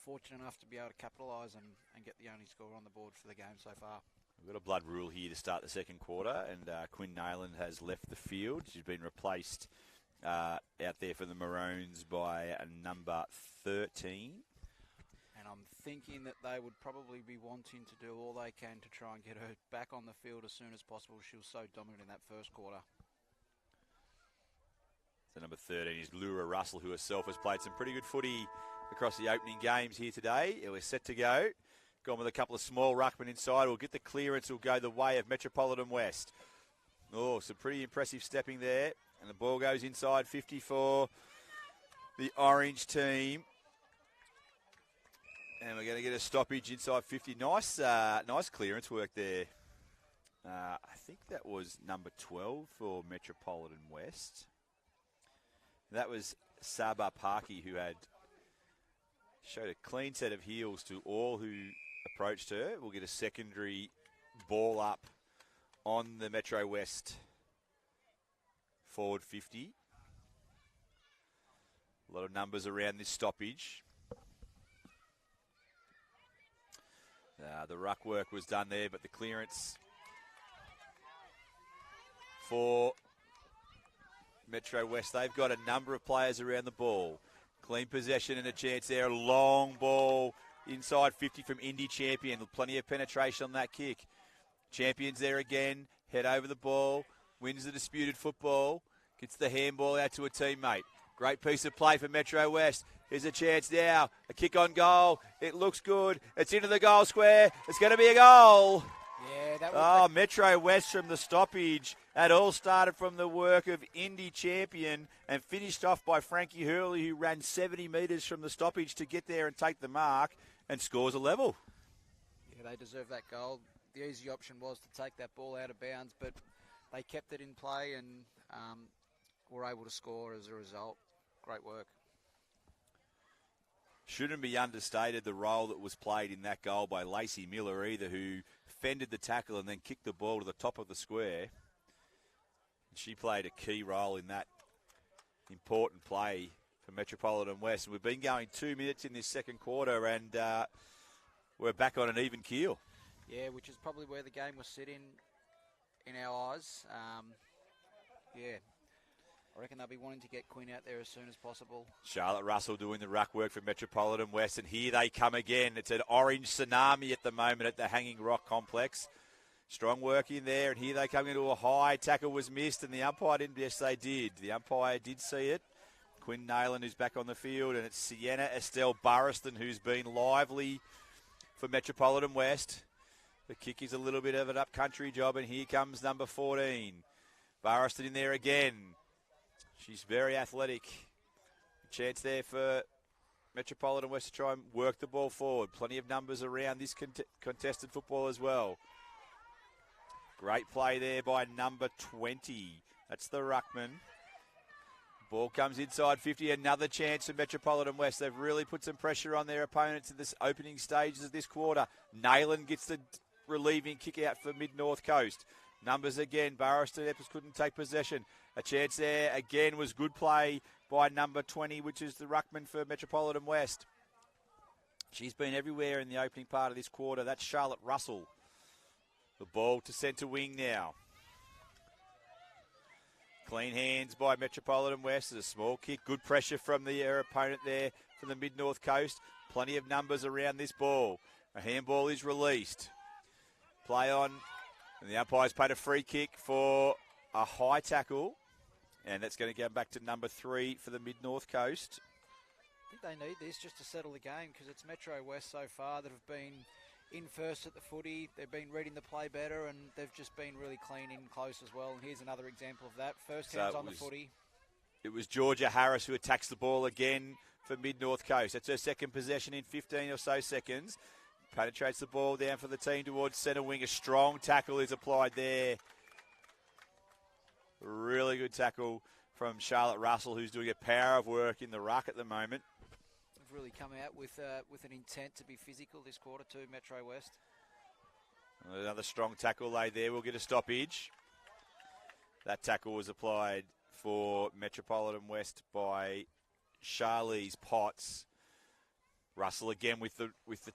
S7: fortunate enough to be able to capitalise and get the only score on the board for the game so far.
S4: We've got a blood rule here to start the second quarter, and Quinn Nayland has left the field. She's been replaced out there for the Maroons by number 13.
S7: And I'm thinking that they would probably be wanting to do all they can to try and get her back on the field as soon as possible. She was so dominant in that first quarter.
S4: So number 13 is Laura Russell, who herself has played some pretty good footy across the opening games here today. We're set to go. Gone with a couple of small ruckmen inside. We'll get the clearance. Will go the way of Metropolitan West. Oh, some pretty impressive stepping there. And the ball goes inside 50 for the Orange team. And we're going to get a stoppage inside 50. Nice clearance work there. I think that was number 12 for Metropolitan West. That was Saba Parky, who had showed a clean set of heels to all who approached her. We'll get a secondary ball up on the Metro West forward 50. A lot of numbers around this stoppage. The ruck work was done there, but the clearance for Metro West. They've got a number of players around the ball. Clean possession and a chance there. A long ball inside 50 from Indy Champion. Plenty of penetration on that kick. Champion's there again. Head over the ball. Wins the disputed football. Gets the handball out to a teammate. Great piece of play for Metro West. Here's a chance now. A kick on goal. It looks good. It's into the goal square. It's going to be a goal.
S7: Yeah, that was
S4: Metro West from the stoppage. That all started from the work of Indy Champion and finished off by Frankie Hurley, who ran 70 metres from the stoppage to get there and take the mark and scores a level.
S7: Yeah, they deserve that goal. The easy option was to take that ball out of bounds, but they kept it in play and were able to score as a result. Great work.
S4: Shouldn't be understated the role that was played in that goal by Lacey Miller either, who fended the tackle and then kicked the ball to the top of the square. She played a key role in that important play for Metropolitan West. And we've been going 2 minutes in this second quarter, and we're back on an even keel.
S7: Yeah, which is probably where the game was sitting in our eyes. I reckon they'll be wanting to get Quinn out there as soon as possible.
S4: Charlotte Russell doing the ruck work for Metropolitan West, and here they come again. It's an orange tsunami at the moment at the Hanging Rock Complex. Strong work in there, and here they come into a high. Tackle was missed, and the umpire didn't. Yes, they did. The umpire did see it. Quinn Nayland, who's back on the field, and it's Sienna Estelle Burriston, who's been lively for Metropolitan West. The kick is a little bit of an upcountry job, and here comes number 14. Burriston in there again. She's very athletic. Chance there for Metropolitan West to try and work the ball forward. Plenty of numbers around this contested football as well. Great play there by number 20. That's the ruckman. Ball comes inside 50. Another chance for Metropolitan West. They've really put some pressure on their opponents in this opening stages of this quarter. Nayland gets the relieving kick out for Mid-North Coast. Numbers again. Burriston Epps couldn't take possession. A chance there again was good play by number 20, which is the ruckman for Metropolitan West. She's been everywhere in the opening part of this quarter. That's Charlotte Russell. The ball to centre wing now. Clean hands by Metropolitan West. It's a small kick. Good pressure from their opponent there from the Mid-North Coast. Plenty of numbers around this ball. A handball is released. Play on. And the umpire's paid a free kick for a high tackle. And that's going to go back to number 3 for the Mid-North Coast.
S7: I think they need this just to settle the game, because it's Metro West so far that have been in first at the footy. They've been reading the play better, and they've just been really clean in close as well. And here's another example of that. First hands on the footy.
S4: It was Georgia Harris who attacks the ball again for Mid-North Coast. That's her second possession in 15 or so seconds. penetrates the ball down for the team towards centre wing. A strong tackle is applied there. Really good tackle from Charlotte Russell, who's doing a power of work in the ruck at the moment.
S7: They've really come out with an intent to be physical this quarter too, Metro West.
S4: Another strong tackle laid there. We'll get a stoppage. That tackle was applied for Metropolitan West by Charlize Potts. Russell again with the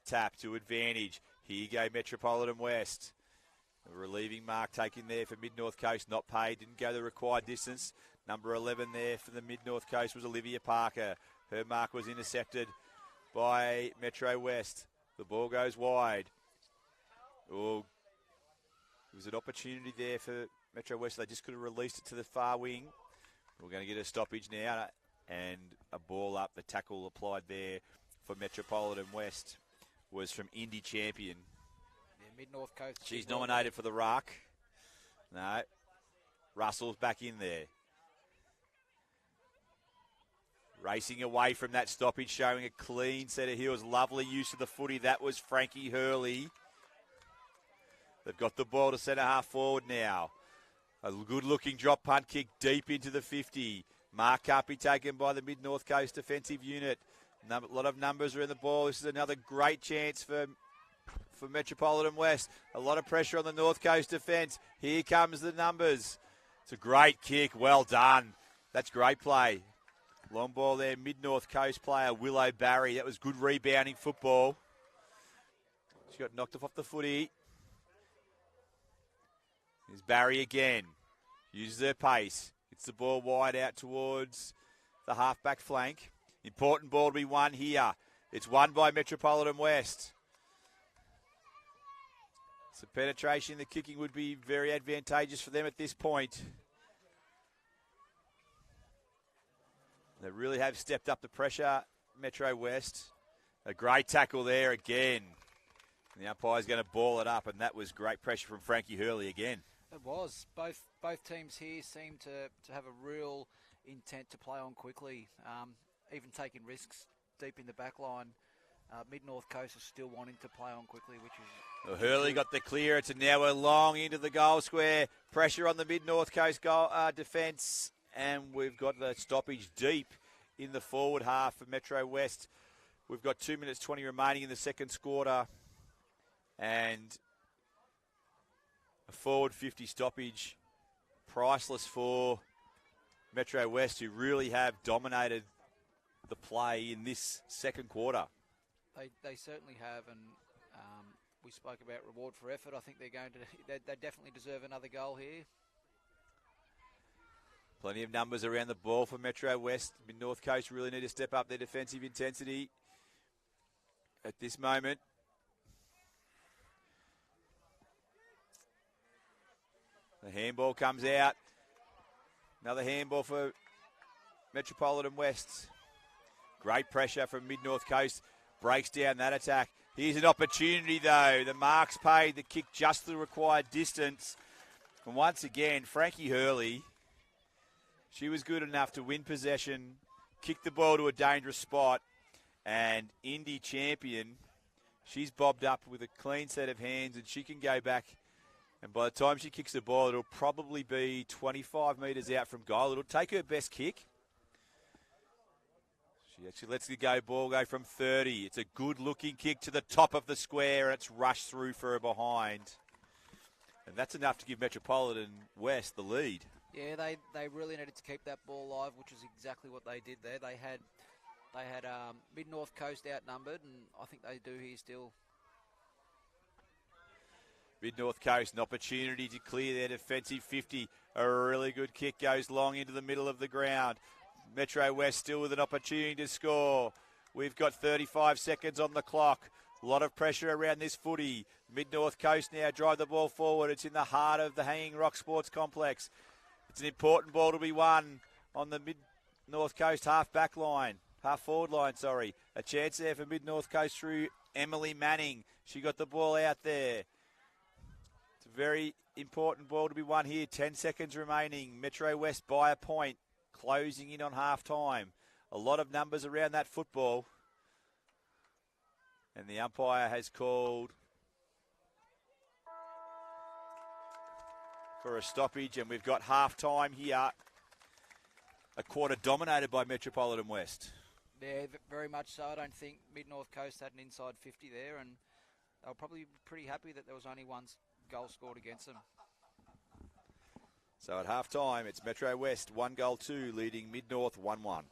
S4: tap to advantage. Here you go, Metropolitan West. A relieving mark taken there for Mid-North Coast. Not paid, didn't go the required distance. Number 11 there for the Mid-North Coast was Olivia Parker. Her mark was intercepted by Metro West. The ball goes wide. Oh, there was an opportunity there for Metro West. They just could have released it to the far wing. We're going to get a stoppage now and a ball up. The tackle applied there for Metropolitan West was from Indy Champion.
S7: Yeah, Mid-North Coast.
S4: She's nominated for the ruck. No. Russell's back in there. Racing away from that stoppage, showing a clean set of heels. Lovely use of the footy. That was Frankie Hurley. They've got the ball to centre half forward now. A good-looking drop punt kick deep into the 50. Mark can't be taken by the Mid-North Coast defensive unit. A lot of numbers are in the ball. This is another great chance for Metropolitan West. A lot of pressure on the North Coast defence. Here comes the numbers. It's a great kick. Well done. That's great play. Long ball there. Mid-North Coast player Willow Barry. That was good rebounding football. She got knocked off the footy. Here's Barry again. Uses her pace. Gets the ball wide out towards the half-back flank. Important ball to be won here. It's won by Metropolitan West. So penetration, the kicking would be very advantageous for them at this point. They really have stepped up the pressure, Metro West. A great tackle there again. And the umpire's going to ball it up, and that was great pressure from Frankie Hurley again.
S7: It was. Both teams here seem to have a real intent to play on quickly, even taking risks deep in the back line. Mid-North Coast is still wanting to play on quickly, which is...
S4: Well, Hurley got the clearance, and now we're long into the goal square. Pressure on the Mid-North Coast goal defence, and we've got the stoppage deep in the forward half for Metro West. We've got 2 minutes 20 remaining in the second quarter, and a forward 50 stoppage. Priceless for Metro West, who really have dominated the play in this second quarter.
S7: They certainly have, and we spoke about reward for effort. I think they definitely deserve another goal here.
S4: Plenty of numbers around the ball for Metro West. Mid-North Coast really need to step up their defensive intensity at this moment. The handball comes out. Another handball for Metropolitan West. Great pressure from Mid-North Coast. Breaks down that attack. Here's an opportunity, though. The mark's paid. The kick just the required distance. And once again, Frankie Hurley, she was good enough to win possession, kick the ball to a dangerous spot, and Indy Champion, she's bobbed up with a clean set of hands, and she can go back. And by the time she kicks the ball, it'll probably be 25 metres out from goal. It'll take her best kick. She actually lets the ball go from 30. It's a good-looking kick to the top of the square, and it's rushed through for her behind. And that's enough to give Metropolitan West the lead.
S7: Yeah, they really needed to keep that ball alive, which is exactly what they did there. They had Mid-North Coast outnumbered, and I think they do here still.
S4: Mid-North Coast, an opportunity to clear their defensive 50. A really good kick goes long into the middle of the ground. Metro West still with an opportunity to score. We've got 35 seconds on the clock. A lot of pressure around this footy. Mid-North Coast now drive the ball forward. It's in the heart of the Hanging Rock Sports Complex. It's an important ball to be won on the Mid-North Coast half-back line. Half-forward line, sorry. A chance there for Mid-North Coast through Emily Manning. She got the ball out there. It's a very important ball to be won here. 10 seconds remaining. Metro West by a point. Closing in on half-time. A lot of numbers around that football. And the umpire has called for a stoppage, and we've got half time here. A quarter dominated by Metropolitan West.
S7: Yeah, very much so. I don't think Mid-North Coast had an inside 50 there, and they were probably pretty happy that there was only one goal scored against them.
S4: So at half time, it's Metro West 1-2, leading Mid-North 1-1.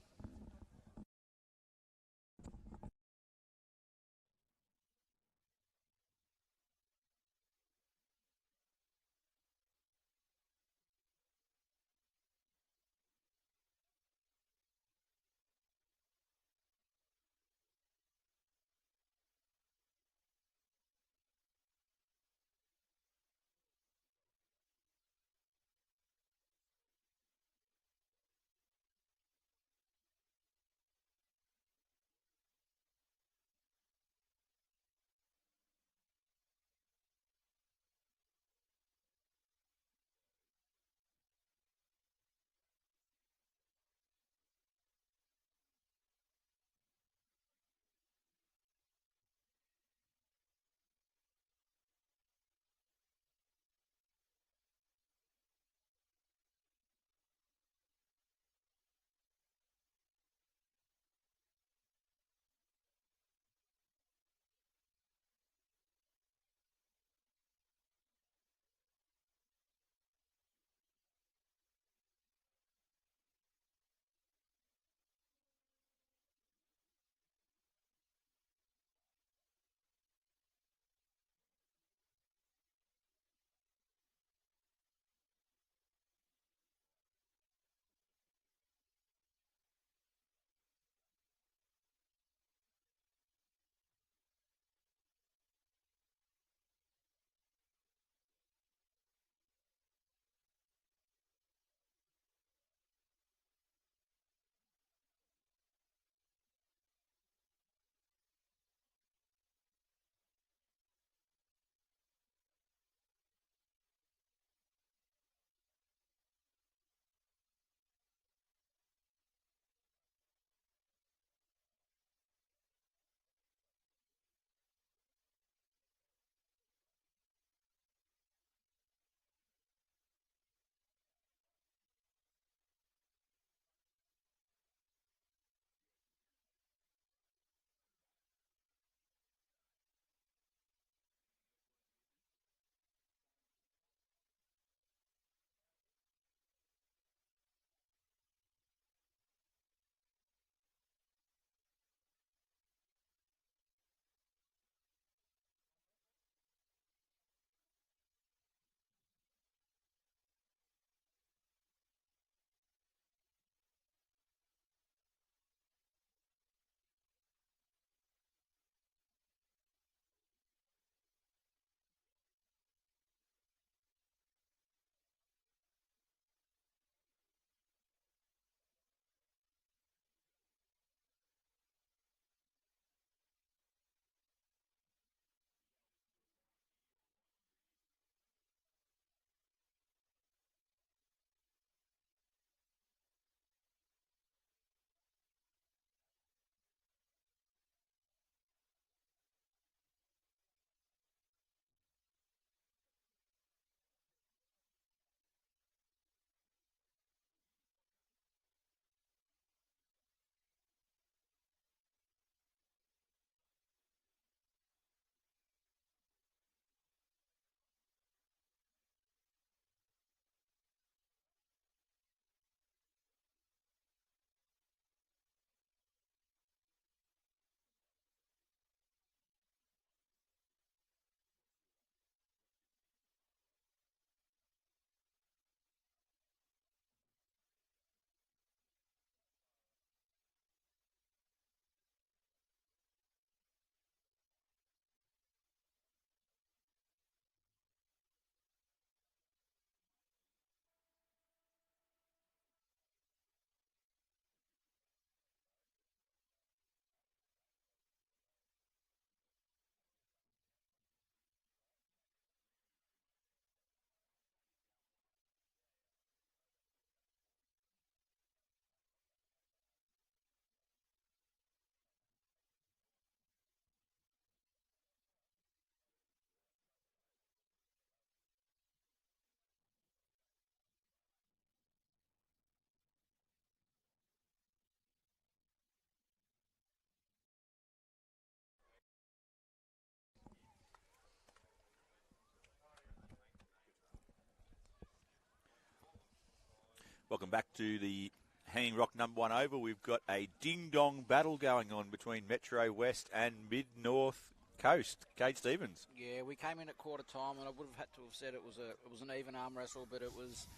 S4: Welcome back to the Hanging Rock number 1 oval. We've got a ding-dong battle going on between Metro West and Mid-North Coast. Kate Stevens.
S7: Yeah, we came in at quarter time, and I would have had to have said it was an even arm wrestle, but it was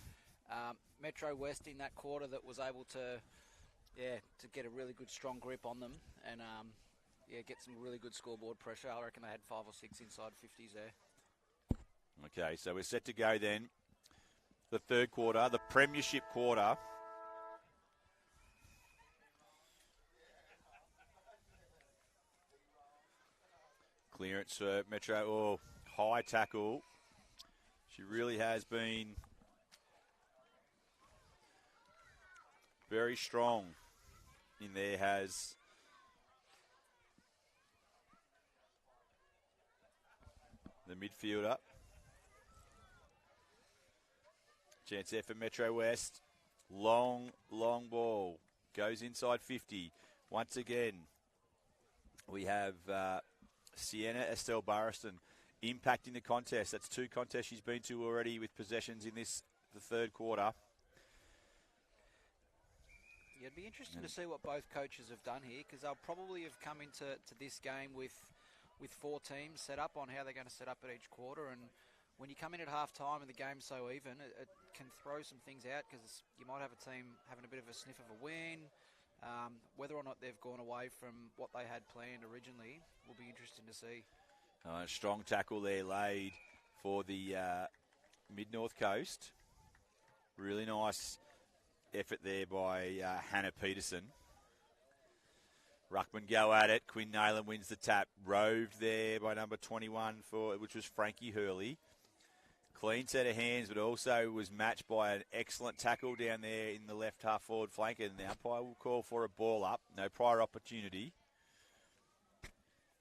S7: Metro West in that quarter that was able to get a really good strong grip on them and get some really good scoreboard pressure. I reckon they had 5 or 6 inside 50s there.
S4: Okay, so we're set to go then. The third quarter, the premiership quarter. Clearance for Metro. Oh, high tackle. She really has been very strong in there, has the midfielder. Chance there for Metro West. Long ball. Goes inside 50. Once again, we have Sienna Estelle Burriston impacting the contest. That's 2 contests she's been to already with possessions in the third quarter.
S7: Yeah, it'd be interesting to see what both coaches have done here, because they'll probably have come into this game with 4 teams set up on how they're going to set up at each quarter. And when you come in at half-time and the game's so even, it can throw some things out, because you might have a team having a bit of a sniff of a win. Whether or not they've gone away from what they had planned originally will be interesting to see.
S4: Strong tackle there laid for the Mid-North Coast. Really nice effort there by Hannah Peterson. Ruckman go at it. Quinn Nayland wins the tap. Roved there by number 21, which was Frankie Hurley. Clean set of hands, but also was matched by an excellent tackle down there in the left half forward flank. And the umpire will call for a ball up. No prior opportunity.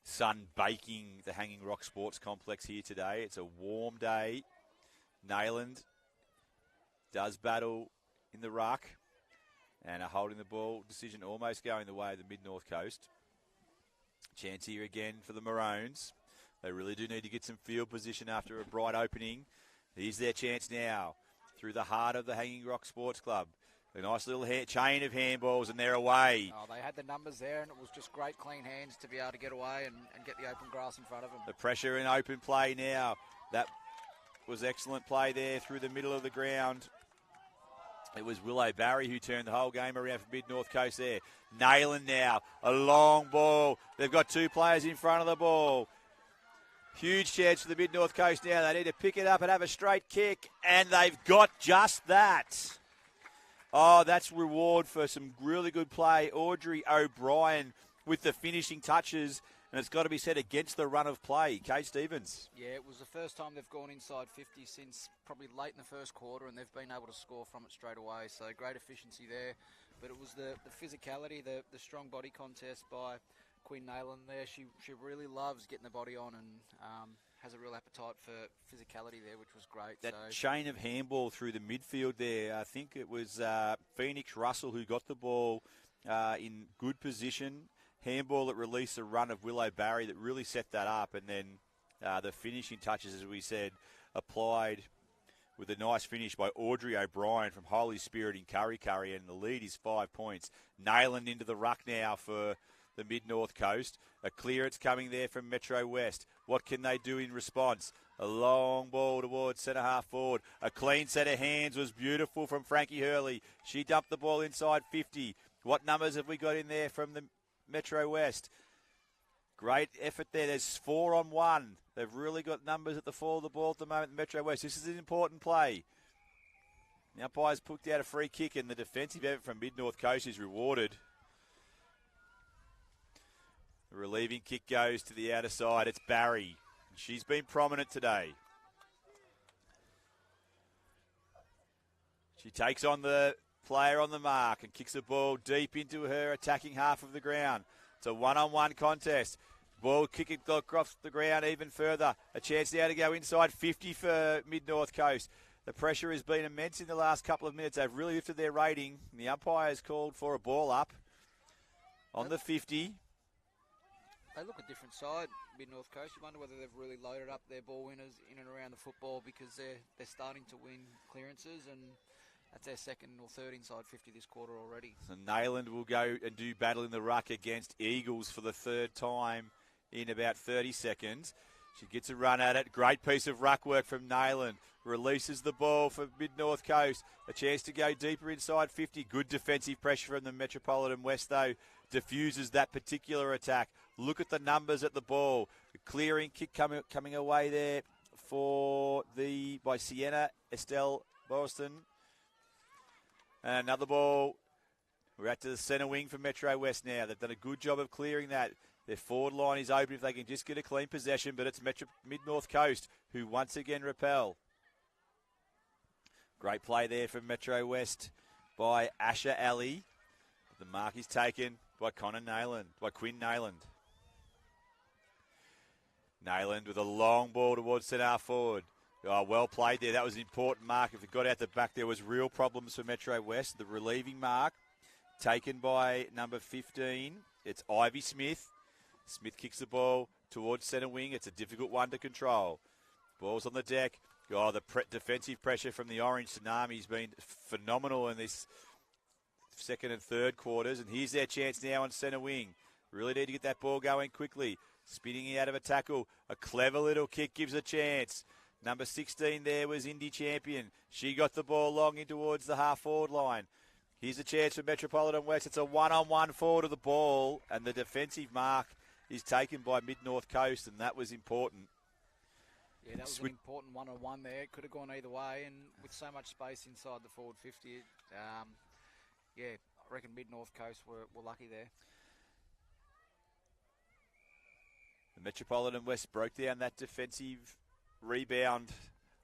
S4: Sun baking the Hanging Rock Sports Complex here today. It's a warm day. Nayland does battle in the ruck. And a holding the ball decision almost going the way of the Mid-North Coast. Chance here again for the Maroons. They really do need to get some field position after a bright opening. Here's their chance now through the heart of the Hanging Rock Sports Club. A nice little chain of handballs, and they're away.
S7: Oh, they had the numbers there, and it was just great clean hands to be able to get away and get the open grass in front of them.
S4: The pressure in open play now. That was excellent play there through the middle of the ground. It was Willow Barry who turned the whole game around for Mid-North Coast there. Nayland now, a long ball. They've got 2 players in front of the ball. Huge chance for the Mid-North Coast now. They need to pick it up and have a straight kick, and they've got just that. Oh, that's reward for some really good play. Audrey O'Brien with the finishing touches, and it's got to be said against the run of play. Kate Stevens.
S7: Yeah, it was the first time they've gone inside 50 since probably late in the first quarter, and they've been able to score from it straight away. So great efficiency there. But it was the physicality, the strong body contest by Quinn Nayland there. She really loves getting the body on and has a real appetite for physicality there, which was great.
S4: That chain of handball through the midfield there, I think it was Phoenix Russell who got the ball in good position. Handball that released a run of Willow Barry that really set that up, and then the finishing touches, as we said, applied with a nice finish by Audrey O'Brien from Holy Spirit in Curry, and the lead is 5 points. Nayland into the ruck now for the Mid-North Coast. A clearance coming there from Metro West. What can they do in response? A long ball towards centre half forward. A clean set of hands was beautiful from Frankie Hurley. She dumped the ball inside 50. What numbers have we got in there from the Metro West? Great effort there. There's 4 on 1. They've really got numbers at the fall of the ball at the moment, Metro West. This is an important play. The umpires put out a free kick, and the defensive effort from Mid-North Coast is rewarded. The relieving kick goes to the outer side. It's Barry. She's been prominent today. She takes on the player on the mark and kicks the ball deep into her attacking half of the ground. It's a one-on-one contest. Ball kicking across the ground even further. A chance now to go inside 50 for Mid-North Coast. The pressure has been immense in the last couple of minutes. They've really lifted their rating. The umpire has called for a ball up on the 50.
S7: They look a different side, Mid-North Coast. You wonder whether they've really loaded up their ball winners in and around the football, because they're starting to win clearances, and That's their second or third inside 50 this quarter already.
S4: So Nayland will go and do battle in the ruck against Eagles for the third time in about 30 seconds. She gets a run at it. Great piece of ruck work from Nayland. Releases the ball for Mid-North Coast. A chance to go deeper inside 50. Good defensive pressure from the Metropolitan West, though. Diffuses that particular attack. Look at the numbers at the ball. The clearing kick coming away there by Sienna Estelle Boston. And another ball. We're out to the centre wing for Metro West now. They've done a good job of clearing that. Their forward line is open if they can just get a clean possession, but it's Mid-North Coast who once again repel. Great play there from Metro West by Asher Ali. The mark is taken by Quinn Nayland. Nayland with a long ball towards centre half forward. Oh, well played there. That was an important mark. If it got out the back, there was real problems for Metro West. The relieving mark taken by number 15. It's Ivy Smith. Smith kicks the ball towards centre wing. It's a difficult one to control. Ball's on the deck. Oh, the defensive pressure from the Orange Tsunami has been phenomenal in this second and third quarters. And here's their chance now on centre wing. Really need to get that ball going quickly. Spinning out of a tackle. A clever little kick gives a chance. Number 16 there was Indy Champion. She got the ball long in towards the half-forward line. Here's a chance for Metropolitan West. It's a one-on-one forward of the ball, and the defensive mark is taken by Mid-North Coast, and that was important.
S7: Yeah, that was an important one-on-one there. It could have gone either way, and with so much space inside the forward 50, I reckon Mid-North Coast were lucky there.
S4: The Metropolitan West broke down that defensive rebound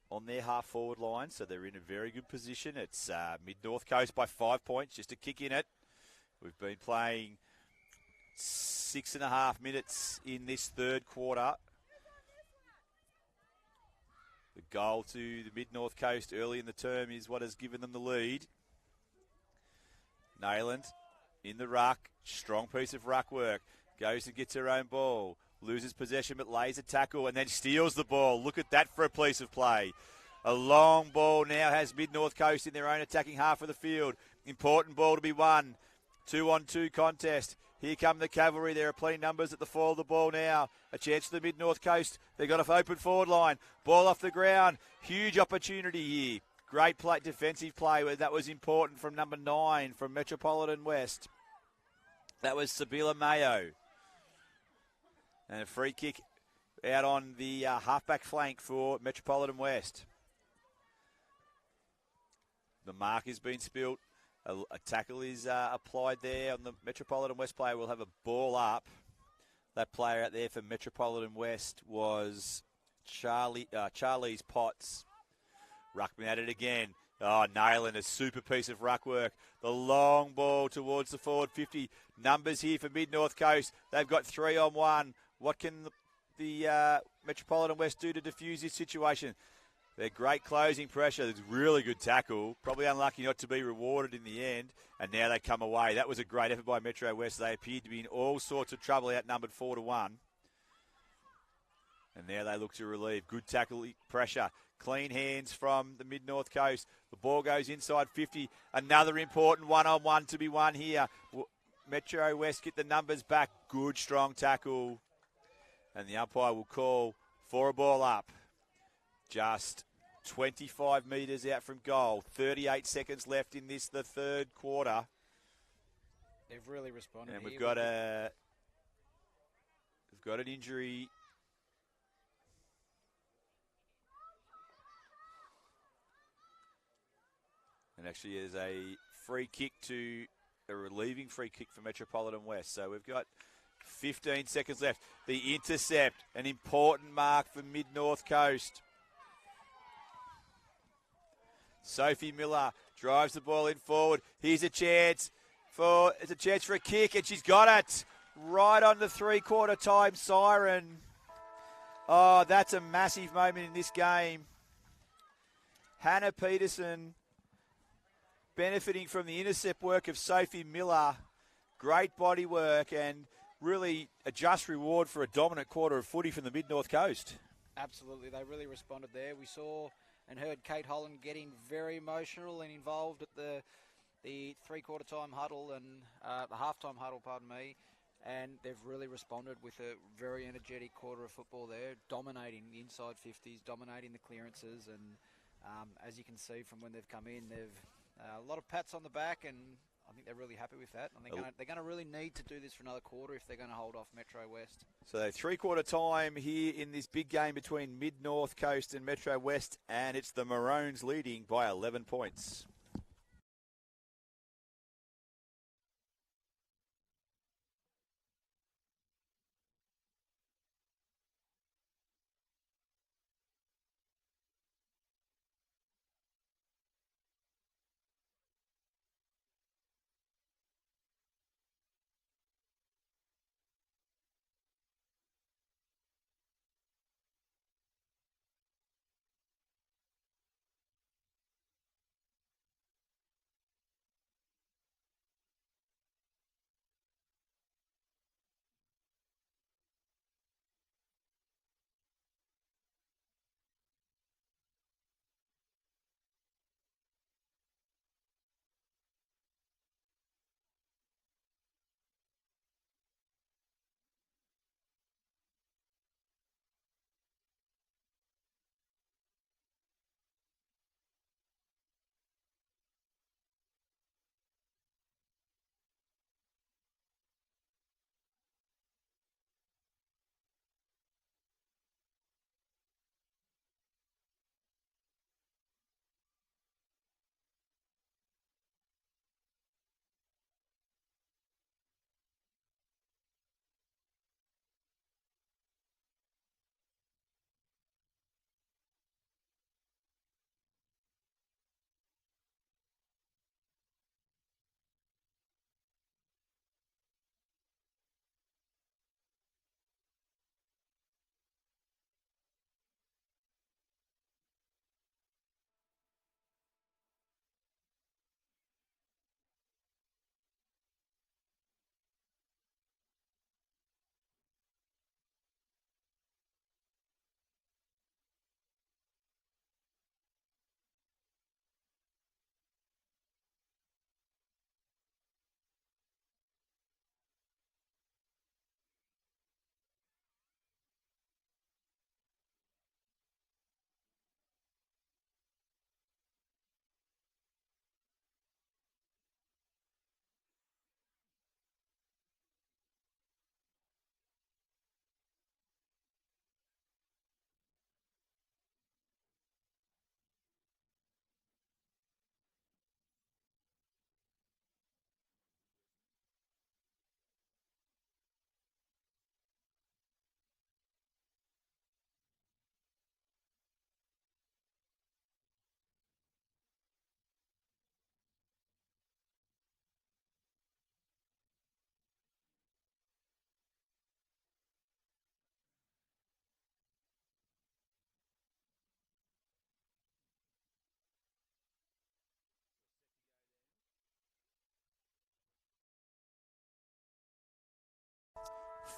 S4: on their half-forward line, so they're in a very good position. It's Mid-North Coast by 5 points, just a kick in it. We've been playing 6.5 minutes in this third quarter. The goal to the Mid-North Coast early in the term is what has given them the lead. Nayland in the ruck, strong piece of ruck work, goes and gets her own ball. Loses possession but lays a tackle and then steals the ball. Look at that for a piece of play. A long ball now has Mid-North Coast in their own attacking half of the field. Important ball to be won. 2-on-2 contest. Here come the cavalry. There are plenty of numbers at the fall of the ball now. A chance for the Mid-North Coast. They've got an open forward line. Ball off the ground. Huge opportunity here. Great play, defensive play. That was important from number 9 from Metropolitan West. That was Sabila Mayo. And a free kick out on the halfback flank for Metropolitan West. The mark has been spilt. A tackle is applied there on the Metropolitan West player. Will have a ball up. That player out there for Metropolitan West was Charlie's Potts. Ruckman at it again. Oh, Nayland, a super piece of ruck work. The long ball towards the forward 50. Numbers here for Mid-North Coast. They've got 3-on-1. What can the Metropolitan West do to defuse this situation? They're great closing pressure. It's really good tackle. Probably unlucky not to be rewarded in the end. And now they come away. That was a great effort by Metro West. They appeared to be in all sorts of trouble, outnumbered 4-1. And now they look to relieve. Good tackle pressure. Clean hands from the Mid-North Coast. The ball goes inside 50. Another important one-on-one to be won here. Metro West get the numbers back. Good, strong tackle. And the umpire will call for a ball up. Just 25 metres out from goal. 38 seconds left in the third quarter.
S7: They've really responded.
S4: And
S7: we've
S4: got an injury. And actually there's a free kick a relieving free kick for Metropolitan West. So we've got 15 seconds left. The intercept, an important mark for Mid-North Coast. Sophie Miller drives the ball in forward. Here's a chance for a kick, and she's got it right on the three-quarter time siren. Oh, that's a massive moment in this game. Hannah Peterson benefiting from the intercept work of Sophie Miller. Great body work and really a just reward for a dominant quarter of footy from the Mid-North Coast.
S7: Absolutely, they really responded there. We saw and heard Kate Holland getting very emotional and involved at the three-quarter time huddle and the half-time huddle, pardon me, and they've really responded with a very energetic quarter of football there, dominating the inside 50s, dominating the clearances, and as you can see from when they've come in, they've a lot of pats on the back, and I think they're really happy with that. And they're going to really need to do this for another quarter if they're going to hold off Metro West.
S4: So three-quarter time here in this big game between Mid-North Coast and Metro West, and it's the Maroons leading by 11 points.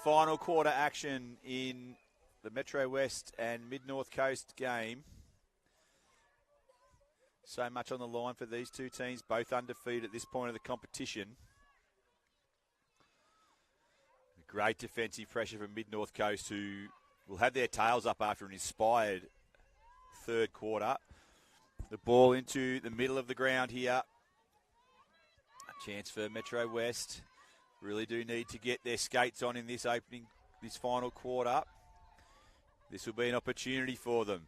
S4: Final quarter action in the Metro West and Mid-North Coast game. So much on the line for these two teams, both undefeated at this point of the competition. Great defensive pressure from Mid-North Coast, who will have their tails up after an inspired third quarter. The ball into the middle of the ground here. A chance for Metro West. Really do need to get their skates on in this final quarter. This will be an opportunity for them.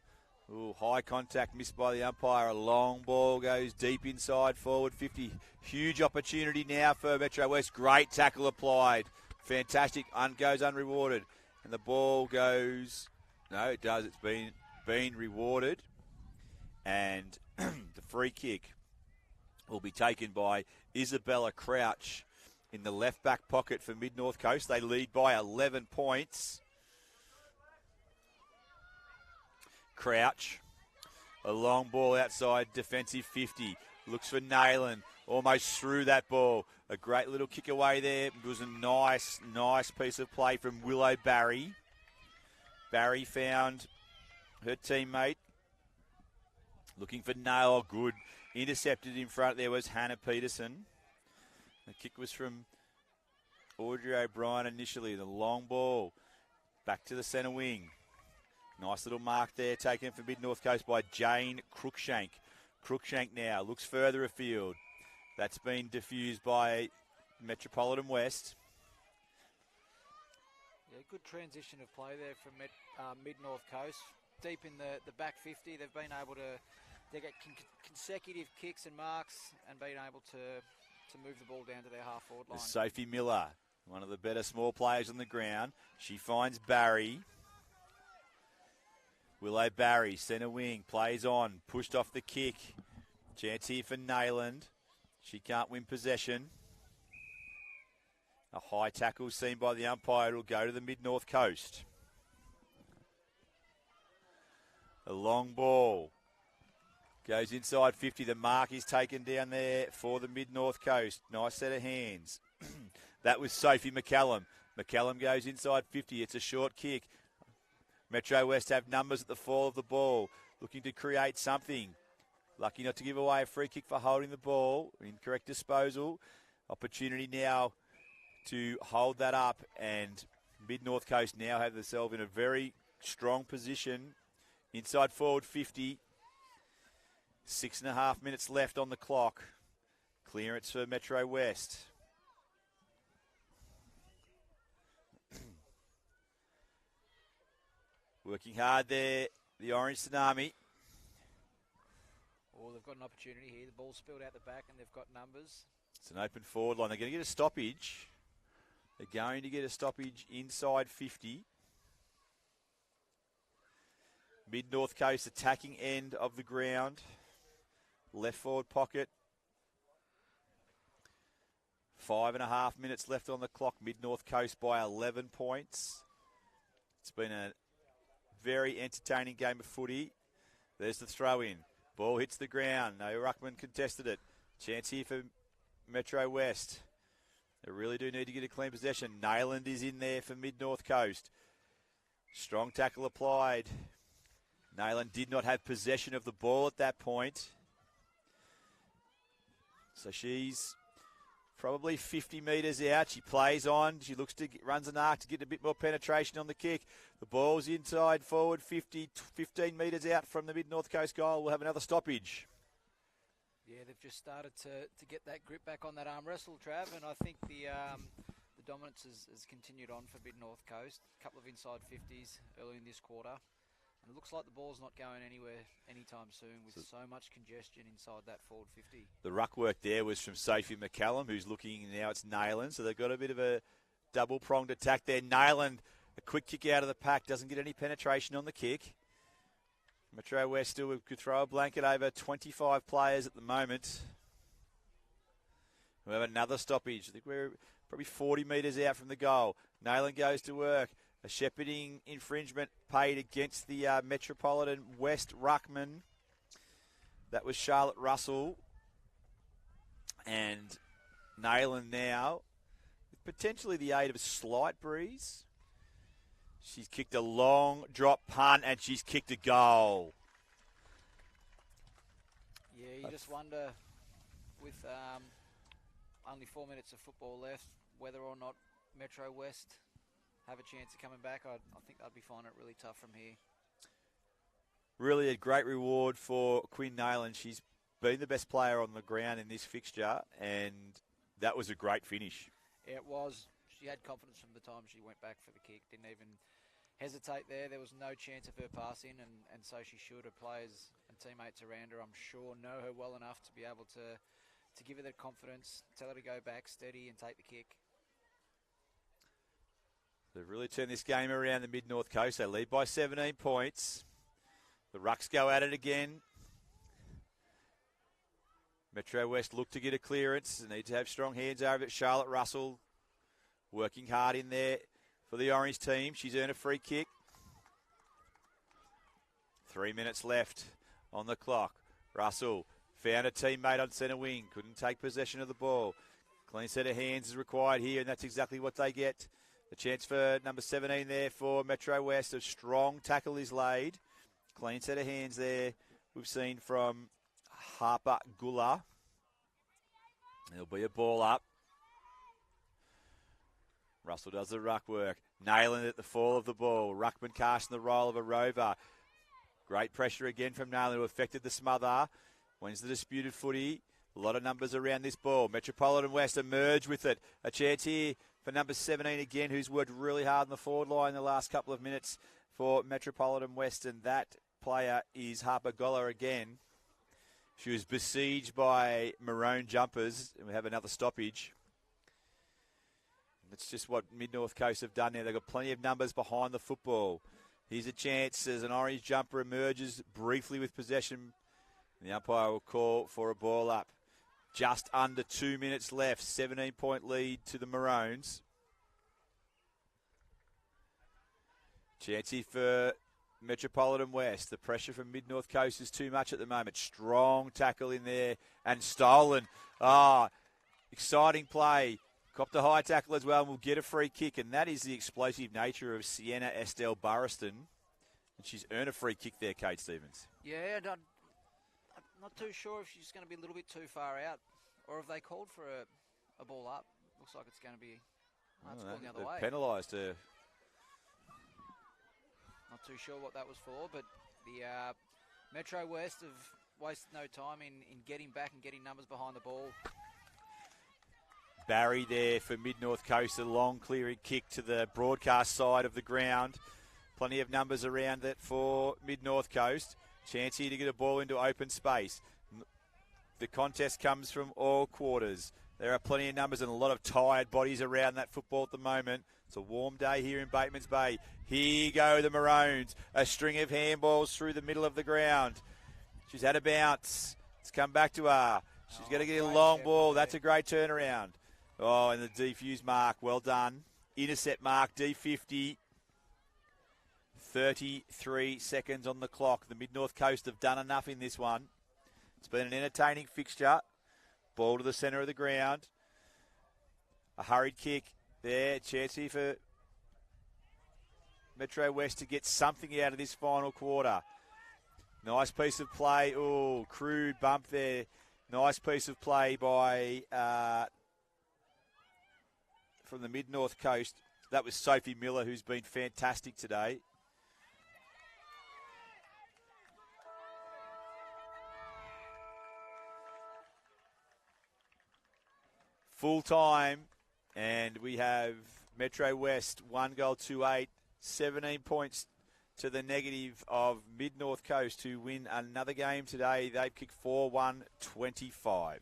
S4: Ooh, high contact missed by the umpire. A long ball goes deep inside forward 50. Huge opportunity now for Metro West. Great tackle applied. Fantastic. Goes unrewarded. And the ball goes... No, it does. It's been rewarded. And the free kick will be taken by Isabella Crouch in the left back pocket for Mid-North Coast. They lead by 11 points. Crouch. A long ball outside defensive 50. Looks for Nayland. Almost through that ball. A great little kick away there. It was a nice piece of play from Willow Barry. Barry found her teammate Looking for Nail. Good. Intercepted in front. There was Hannah Peterson. The kick was from Audrey O'Brien initially. The long ball back to the centre wing. Nice little mark there taken for Mid-North Coast by Jane Crookshank. Crookshank now looks further afield. That's been diffused by Metropolitan West.
S7: Yeah, good transition of play there from Mid-North Coast. Deep in the back 50, they've been able to get consecutive kicks and marks and been able to move the ball down to their half-forward line.
S4: Sophie Miller, one of the better small players on the ground. She finds Barry. Willow Barry, centre wing, plays on, pushed off the kick. Chance here for Nayland. She can't win possession. A high tackle seen by the umpire. It'll go to the Mid-North Coast. A long ball. Goes inside 50. The mark is taken down there for the Mid-North Coast. Nice set of hands. That was Sophie McCallum. McCallum goes inside 50. It's a short kick. Metro West have numbers at the fall of the ball. Looking to create something. Lucky not to give away a free kick for holding the ball. Incorrect disposal. Opportunity now to hold that up. And Mid-North Coast now have themselves in a very strong position. Inside forward 50. 6.5 minutes left on the clock. Clearance for Metro West. Working hard there, the Orange Tsunami.
S7: Oh, they've got an opportunity here. The ball's spilled out the back and they've got numbers.
S4: It's an open forward line. They're going to get a stoppage. They're going to get a stoppage inside 50. Mid-North Coast attacking end of the ground. Left forward pocket. 5.5 minutes left on the clock. Mid-North Coast by 11 points. It's been a very entertaining game of footy. There's the throw in. Ball hits the ground. No ruckman contested it. Chance here for Metro West. They really do need to get a clean possession. Nayland is in there for Mid-North Coast. Strong tackle applied. Nayland did not have possession of the ball at that point. So she's probably 50 metres out. She plays on. She looks to runs an arc to get a bit more penetration on the kick. The ball's inside forward 50, 15 metres out from the Mid-North Coast goal. We'll have another stoppage.
S7: Yeah, they've just started to get that grip back on that arm wrestle, Trav, and I think the dominance has continued on for Mid-North Coast. A couple of inside 50s early in this quarter. And it looks like the ball's not going anywhere anytime soon with so much congestion inside that forward 50.
S4: The ruck work there was from Sophie McCallum, who's looking now. It's Nayland, so they've got a bit of a double-pronged attack there. Nayland, a quick kick out of the pack, doesn't get any penetration on the kick. Metro West still could throw a blanket over 25 players at the moment. We have another stoppage. I think we're probably 40 metres out from the goal. Nayland goes to work. A shepherding infringement paid against the Metropolitan West ruckman. That was Charlotte Russell. And Nayland now, with potentially the aid of a slight breeze. She's kicked a long drop punt and she's kicked a goal.
S7: Yeah, you just wonder, with only 4 minutes of football left, whether or not Metro West have a chance of coming back. I think they'd be finding it really tough from here.
S4: Really a great reward for Quinn Nayland. She's been the best player on the ground in this fixture, and that was a great finish.
S7: Yeah, it was. She had confidence from the time she went back for the kick. Didn't even hesitate there. There was no chance of her passing, and so she should. Her players and teammates around her, I'm sure, know her well enough to be able to give her that confidence, tell her to go back steady and take the kick.
S4: They've really turned this game around, the Mid-North Coast. They lead by 17 points. The Rucks go at it again. Metro West look to get a clearance. They need to have strong hands over it. Charlotte Russell working hard in there for the Orange team. She's earned a free kick. 3 minutes left on the clock. Russell found a teammate on centre wing. Couldn't take possession of the ball. Clean set of hands is required here, and that's exactly what they get. The chance for number 17 there for Metro West. A strong tackle is laid. Clean set of hands there we've seen from Harper Gulla. There'll be a ball up. Russell does the ruck work, nailing it at the fall of the ball. Ruckman casting the role of a rover. Great pressure again from Nailan, who affected the smother. Wins the disputed footy. A lot of numbers around this ball. Metropolitan West emerge with it. A chance here for number 17 again, who's worked really hard in the forward line the last couple of minutes for Metropolitan West, and that player is Harper Goller again. She was besieged by maroon jumpers, and we have another stoppage. That's just what Mid-North Coast have done now. They've got plenty of numbers behind the football. Here's a chance as an orange jumper emerges briefly with possession. The umpire will call for a ball up. Just under 2 minutes left. 17-point lead to the Maroons. Chancey for Metropolitan West. The pressure from Mid-North Coast is too much at the moment. Strong tackle in there and stolen. Exciting play. Copped a high tackle as well and will get a free kick, and that is the explosive nature of Sienna Estelle Burriston. And she's earned a free kick there, Kate Stevens.
S7: Yeah, I'm not too sure if she's going to be a little bit too far out, or if they called for a ball up. Looks like it's going to be going the other way.
S4: Penalised her.
S7: Not too sure what that was for, but the Metro West have wasted no time in getting back and getting numbers behind the ball.
S4: Barry there for Mid-North Coast, a long clearing kick to the broadcast side of the ground. Plenty of numbers around it for Mid-North Coast. Chance here to get a ball into open space. The contest comes from all quarters. There are plenty of numbers and a lot of tired bodies around that football at the moment. It's a warm day here in Batemans Bay. Here go the Maroons. A string of handballs through the middle of the ground. She's had a bounce. It's come back to her. She's going to get a long ball. That's a great turnaround. Oh, and the defuse mark, well done. Intercept mark, D50. 33 seconds on the clock. The Mid-North Coast have done enough in this one. It's been an entertaining fixture. Ball to the centre of the ground. A hurried kick there. Chance here for Metro West to get something out of this final quarter. Nice piece of play. Oh, crude bump there. Nice piece of play by... from the Mid-North Coast. That was Sophie Miller, who's been fantastic today. Full time, and we have Metro West 1 goal 2-8, 17 points to the negative of Mid-North Coast, who win another game today. They've kicked 4-1-25.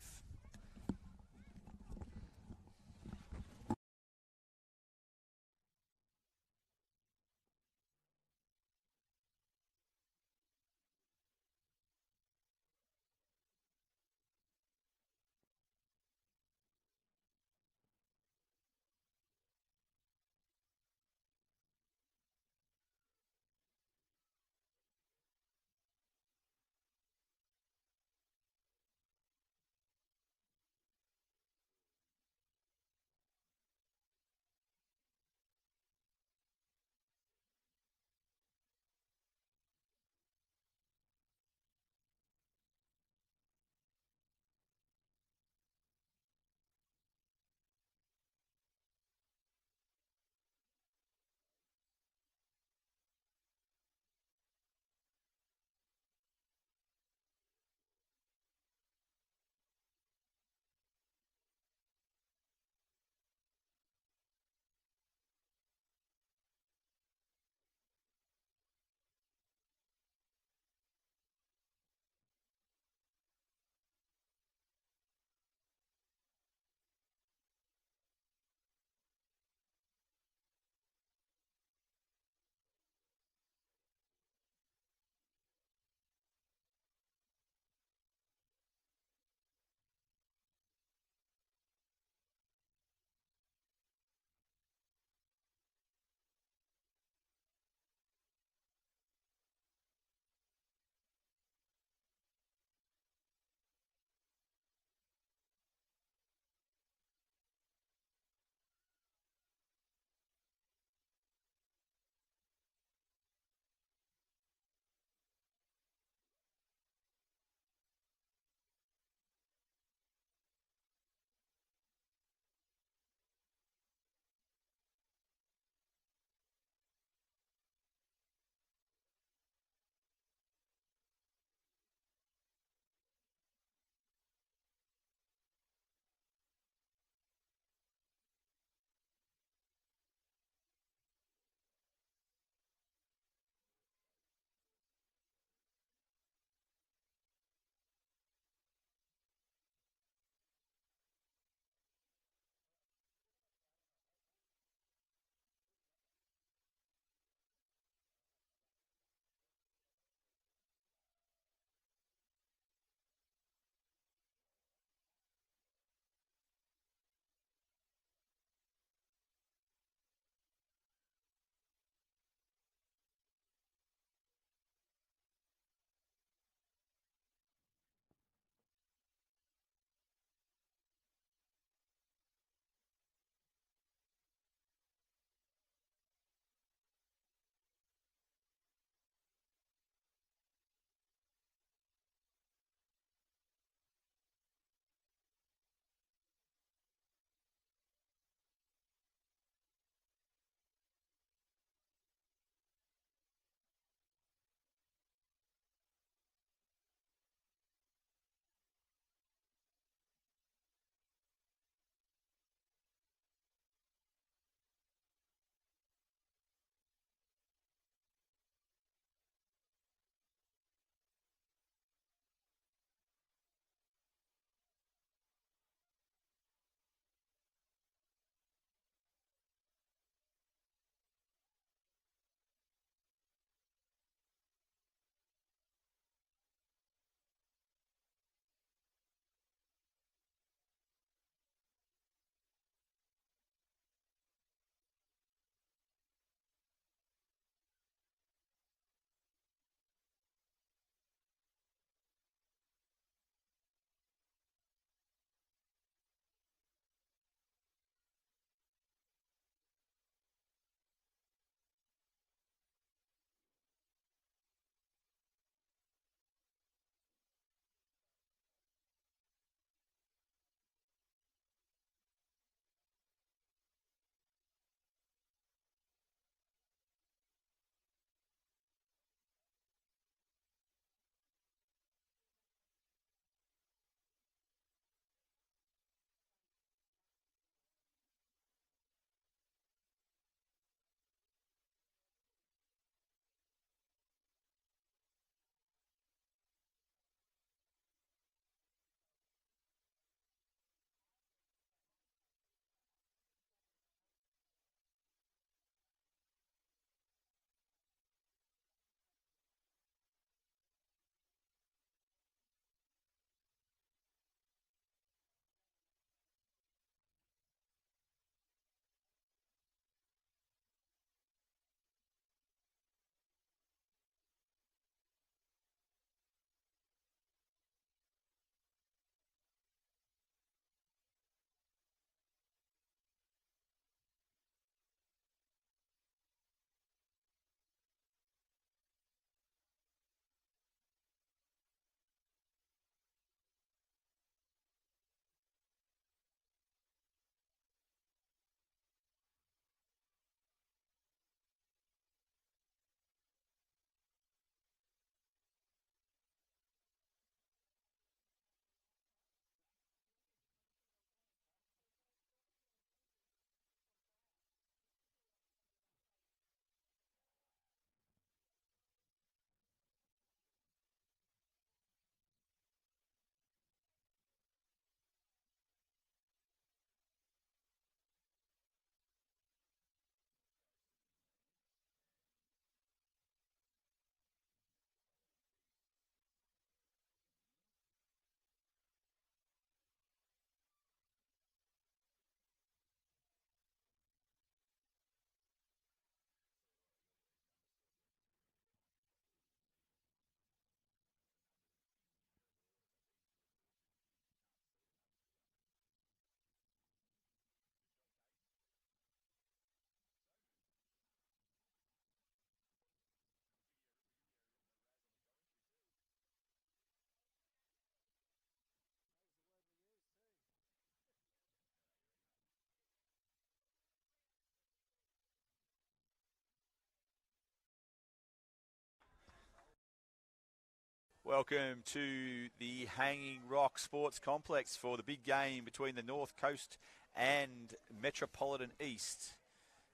S4: Welcome to the Hanging Rock Sports Complex for the big game between the North Coast and Metropolitan East.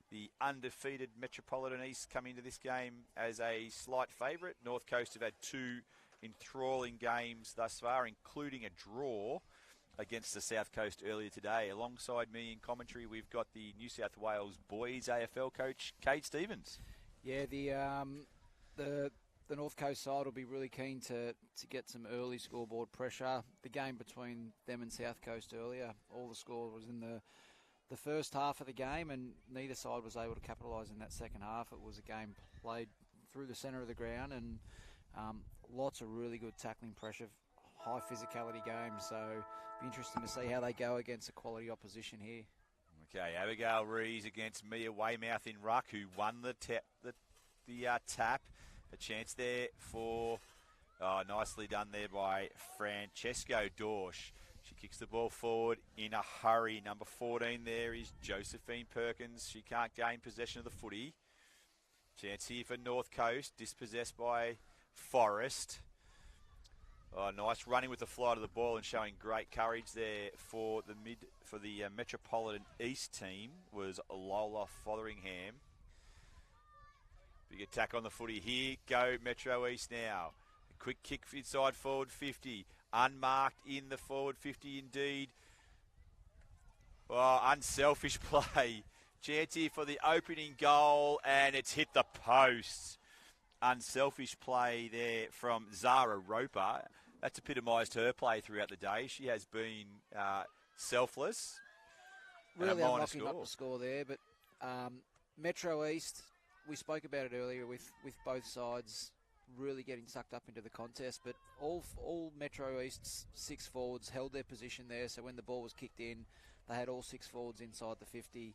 S4: The undefeated Metropolitan East come into this game as a slight favourite. North Coast have had two enthralling games thus far, including a draw against the South Coast earlier today. Alongside me in commentary, we've got the New South Wales boys AFL coach, Kate Stevens.
S7: Yeah, the North Coast side will be really keen to get some early scoreboard pressure. The game between them and South Coast earlier, all the score was in the first half of the game, and neither side was able to capitalise in that second half. It was a game played through the centre of the ground, and lots of really good tackling pressure, high physicality games. So it'll be interesting to see how they go against a quality opposition here.
S4: Okay, Abigail Rees against Mia Weymouth in ruck, who won the tap. A chance there for, nicely done there by Francesco Dorsch. She kicks the ball forward in a hurry. Number 14 there is Josephine Perkins. She can't gain possession of the footy. Chance here for North Coast, dispossessed by Forrest. Nice running with the flight of the ball and showing great courage there for the Metropolitan East team was Lola Fotheringham. Big attack on the footy here. Go Metro East now. A quick kick inside forward 50. Unmarked in the forward 50 indeed. Unselfish play. Chance here for the opening goal, and it's hit the post. Unselfish play there from Zara Roper. That's epitomised her play throughout the day. She has been selfless.
S7: Really unlocking up the score there, but Metro East, we spoke about it earlier with both sides really getting sucked up into the contest, but all Metro East's six forwards held their position there, so when the ball was kicked in, they had all six forwards inside the 50,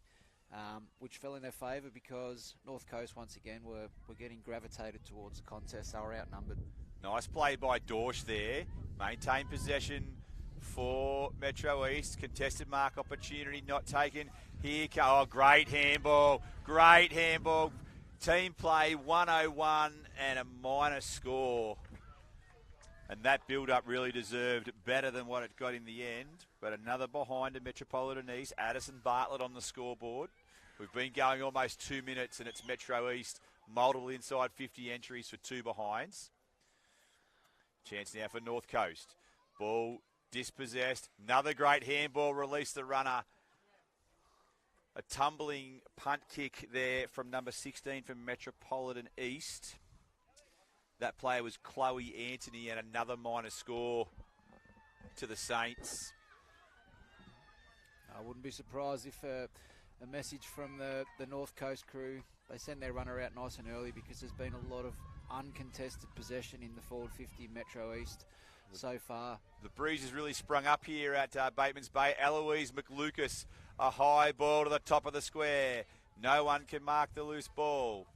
S7: which fell in their favour because North Coast once again were getting gravitated towards the contest. They were outnumbered.
S4: Nice play by Dorsch there. Maintained possession for Metro East. Contested mark opportunity not taken. Here comes, great handball. Great handball. Team play 101 and a minus score. And that build-up really deserved better than what it got in the end. But another behind to Metropolitan East. Addison Bartlett on the scoreboard. We've been going almost 2 minutes and it's Metro East. Multiple inside 50 entries for two behinds. Chance now for North Coast. Ball dispossessed. Another great handball. Release the runner. A tumbling punt kick there from number 16 from Metropolitan East. That player was Chloe Anthony, and another minus score to the Saints.
S7: I wouldn't be surprised if a message from the North Coast crew, they send their runner out nice and early because there's been a lot of uncontested possession in the forward 50 Metro East so far. The
S4: breeze has really sprung up here at Batemans Bay. Eloise McLucas, a high ball to the top of the square. No one can mark the loose ball.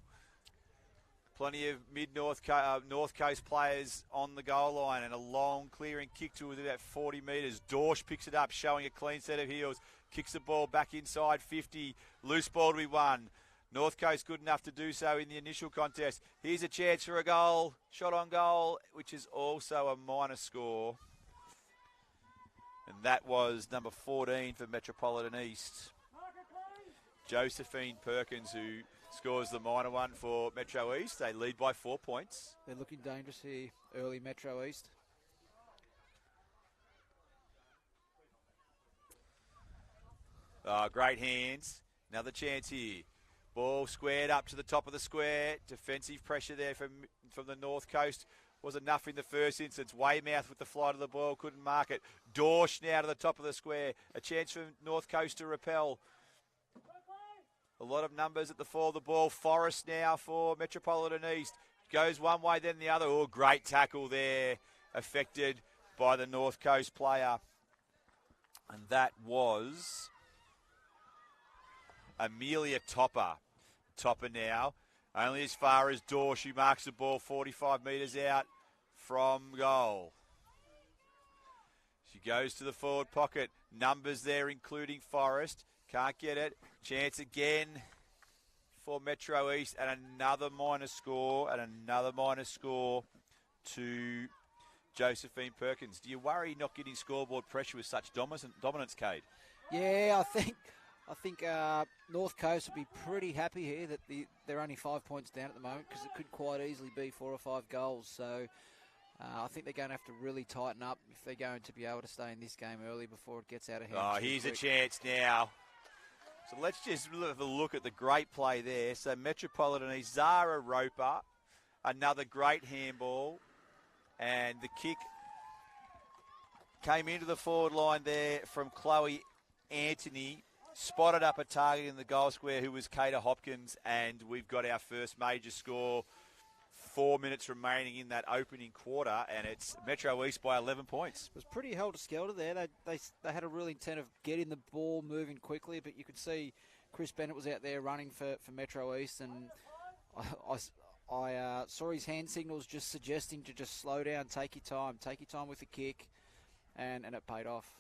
S4: Plenty of North Coast players on the goal line, and a long clearing kick to about 40 metres. Dorsch picks it up, showing a clean set of heels. Kicks the ball back inside 50. Loose ball to be won. North Coast good enough to do so in the initial contest. Here's a chance for a goal. Shot on goal, which is also a minus score. And that was number 14 for Metropolitan East. Josephine Perkins, who scores the minor one for Metro East. They lead by 4 points.
S7: They're looking dangerous here, early Metro East.
S4: Great hands. Another chance here. Ball squared up to the top of the square. Defensive pressure there from the North Coast was enough in the first instance. Weymouth with the flight of the ball, couldn't mark it. Dorsch now to the top of the square. A chance for North Coast to repel. A lot of numbers at the fall of the ball. Forrest now for Metropolitan East. Goes one way, then the other. Oh, great tackle there. Affected by the North Coast player. And that was Amelia Topper. Topper now. Only as far as Dorsch, who marks the ball 45 metres out from goal. She goes to the forward pocket. Numbers there, including Forrest. Can't get it. Chance again for Metro East, and another minus score, to Josephine Perkins. Do you worry not getting scoreboard pressure with such dominance, Cade?
S7: Yeah, I think North Coast will be pretty happy here that they're only 5 points down at the moment, because it could quite easily be 4 or 5 goals. So I think they're going to have to really tighten up if they're going to be able to stay in this game early before it gets out of hand.
S4: Oh, here's a chance now. So let's just have a look at the great play there. So Metropolitan East, Zara Roper, another great handball. And the kick came into the forward line there from Chloe Anthony. Spotted up a target in the goal square who was Kata Hopkins. And we've got our first major score. 4 minutes remaining in that opening quarter, and it's Metro East by 11 points.
S7: It was pretty helter-skelter there. They had a real intent of getting the ball moving quickly, but you could see Chris Bennett was out there running for Metro East, and I saw his hand signals just suggesting to just slow down, take your time with the kick, and it paid off.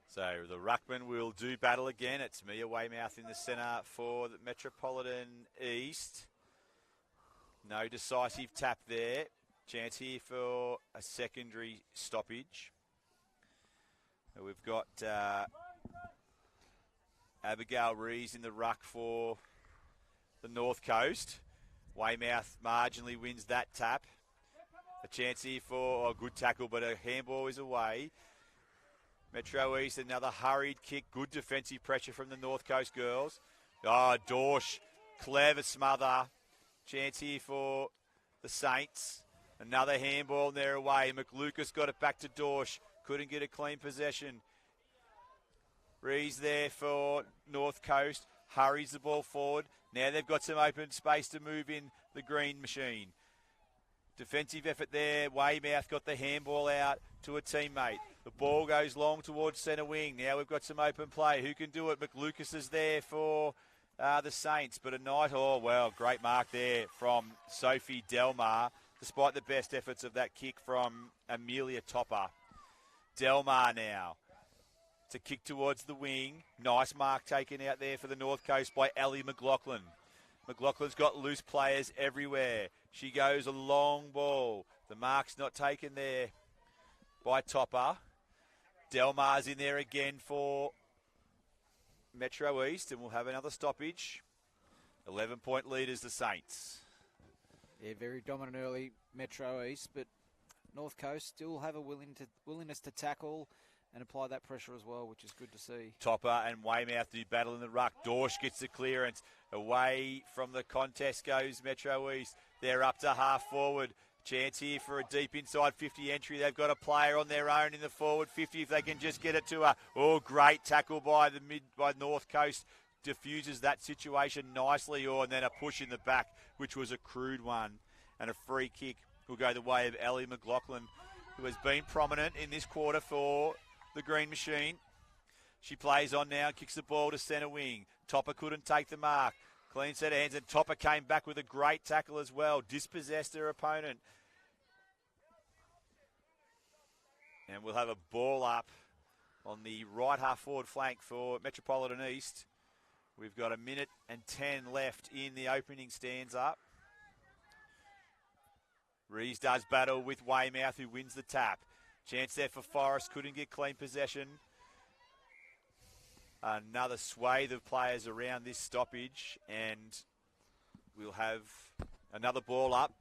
S4: So the ruckman will do battle again. It's Mia Weymouth in the centre for the Metropolitan East. No decisive tap there. Chance here for a secondary stoppage. We've got Abigail Rees in the ruck for the North Coast. Weymouth marginally wins that tap. A chance here for a good tackle, but a handball is away. Metro East, another hurried kick. Good defensive pressure from the North Coast girls. Oh, Dorsch, clever smother. Chance here for the Saints. Another handball there away. McLucas got it back to Dorsch. Couldn't get a clean possession. Rees there for North Coast. Hurries the ball forward. Now they've got some open space to move in the green machine. Defensive effort there. Weymouth got the handball out to a teammate. The ball goes long towards centre wing. Now we've got some open play. Who can do it? McLucas is there for the Saints, but great mark there from Sophie Delmar, despite the best efforts of that kick from Amelia Topper. Delmar now to kick towards the wing. Nice mark taken out there for the North Coast by Ellie McLaughlin. McLaughlin's got loose players everywhere. She goes a long ball. The mark's not taken there by Topper. Delmar's in there again for Metro East, and we'll have another stoppage. 11-point leaders, the Saints.
S7: Yeah, very dominant early Metro East, but North Coast still have a willingness to tackle and apply that pressure as well, which is good to see.
S4: Topper and Weymouth do battle in the ruck. Dorsch gets the clearance. Away from the contest goes Metro East. They're up to half forward. Chance here for a deep inside 50 entry. They've got a player on their own in the forward 50 if they can just get it to her. Oh, great tackle by North Coast. Diffuses that situation nicely. And then a push in the back, which was a crude one. And a free kick will go the way of Ellie McLaughlin, who has been prominent in this quarter for the Green Machine. She plays on now, kicks the ball to centre wing. Topper couldn't take the mark. Clean set of hands, and Topper came back with a great tackle as well. Dispossessed her opponent. And we'll have a ball up on the right half forward flank for Metropolitan East. We've got 1 minute and 10 left in the opening stanza. Rees does battle with Weymouth, who wins the tap. Chance there for Forrest, couldn't get clean possession. Another swathe of players around this stoppage, and we'll have another ball up.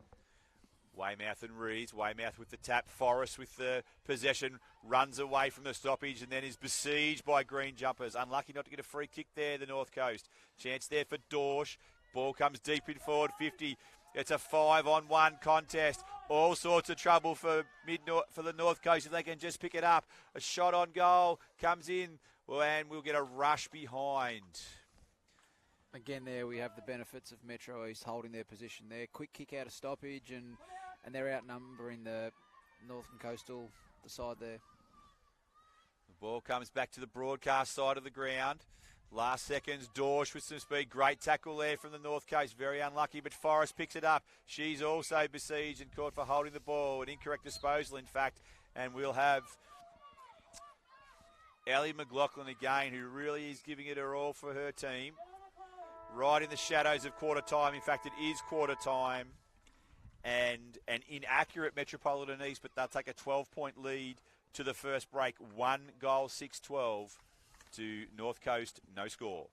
S4: Weymouth and Rees. Weymouth with the tap. Forrest with the possession. Runs away from the stoppage and then is besieged by green jumpers. Unlucky not to get a free kick there, the North Coast. Chance there for Dorsch. Ball comes deep in forward 50. It's a 5-on-1 contest. All sorts of trouble for the North Coast if they can just pick it up. A shot on goal comes in, and we'll get a rush behind.
S7: Again, there we have the benefits of Metro East holding their position there. Quick kick out of stoppage, and they're outnumbering the Northern Coastal, the side there.
S4: The ball comes back to the broadcast side of the ground. Last seconds, Dorsch with some speed. Great tackle there from the North Coast. Very unlucky, but Forrest picks it up. She's also besieged and caught for holding the ball. An incorrect disposal, in fact. And we'll have Ellie McLaughlin again, who really is giving it her all for her team. Right in the shadows of quarter time. In fact, it is quarter time. and an inaccurate Metropolitan East, but they'll take a 12-point lead to the first break. 1 goal, 6-12 to North Coast, no score.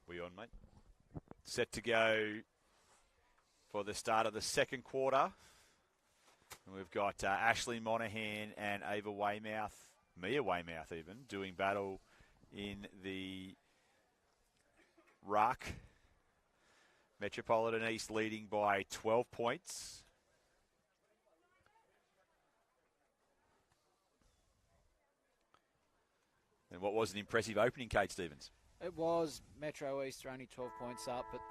S4: We on, mate? Set to go for the start of the second quarter. And we've got Ashley Monaghan and Ava Weymouth, Mia Weymouth even, doing battle in the ruck. Metropolitan East leading by 12 points. And what was an impressive opening, Kate Stevens?
S7: It was. Metro East are only 12 points up, but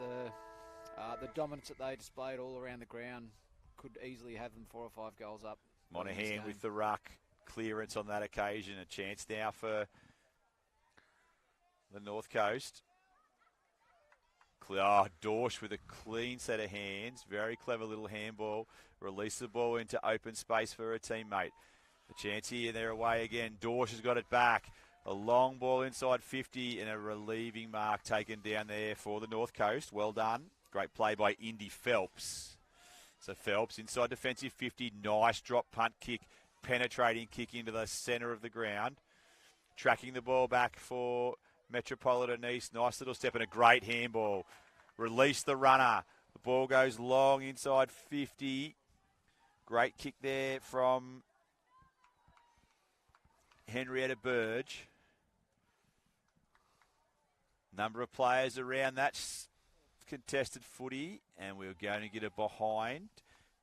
S7: the dominance that they displayed all around the ground could easily have them 4 or 5 goals up.
S4: Monaghan with the ruck clearance on that occasion. A chance now for the North Coast. Dorsch with a clean set of hands. Very clever little handball. Release the ball into open space for her teammate. The chance here, they're away again. Dorsch has got it back. A long ball inside 50 and a relieving mark taken down there for the North Coast. Well done. Great play by Indy Phelps. So Phelps inside defensive 50. Nice drop punt kick. Penetrating kick into the centre of the ground. Tracking the ball back for Metropolitan East. Nice little step and a great handball. Release the runner. The ball goes long inside 50. Great kick there from Henrietta Burge. Number of players around that contested footy, and we're going to get it behind,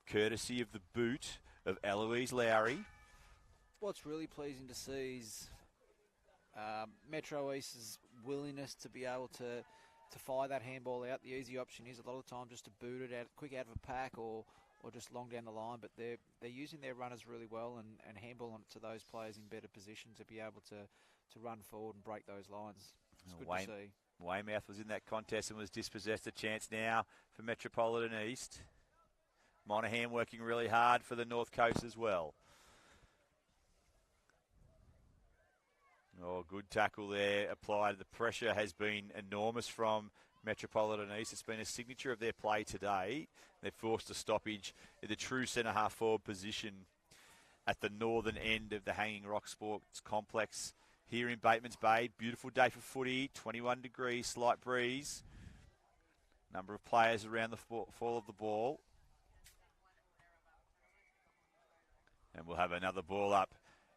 S4: courtesy of the boot of Eloise Lowry.
S7: What's really pleasing to see is Metro East's willingness to be able to fire that handball out. The easy option is a lot of the time just to boot it out, quick out of a pack or just long down the line, but they're using their runners really well and handballing it to those players in better position to be able to run forward and break those lines. It's good to see.
S4: Weymouth was in that contest and was dispossessed. A chance now for Metropolitan East. Monaghan working really hard for the North Coast as well. Oh, good tackle there applied. The pressure has been enormous from Metropolitan East. It's been a signature of their play today. They've forced a stoppage in the true centre-half forward position at the northern end of the Hanging Rock Sports Complex here in Batemans Bay. Beautiful day for footy, 21 degrees, slight breeze. Number of players around the fall of the ball. And we'll have another ball up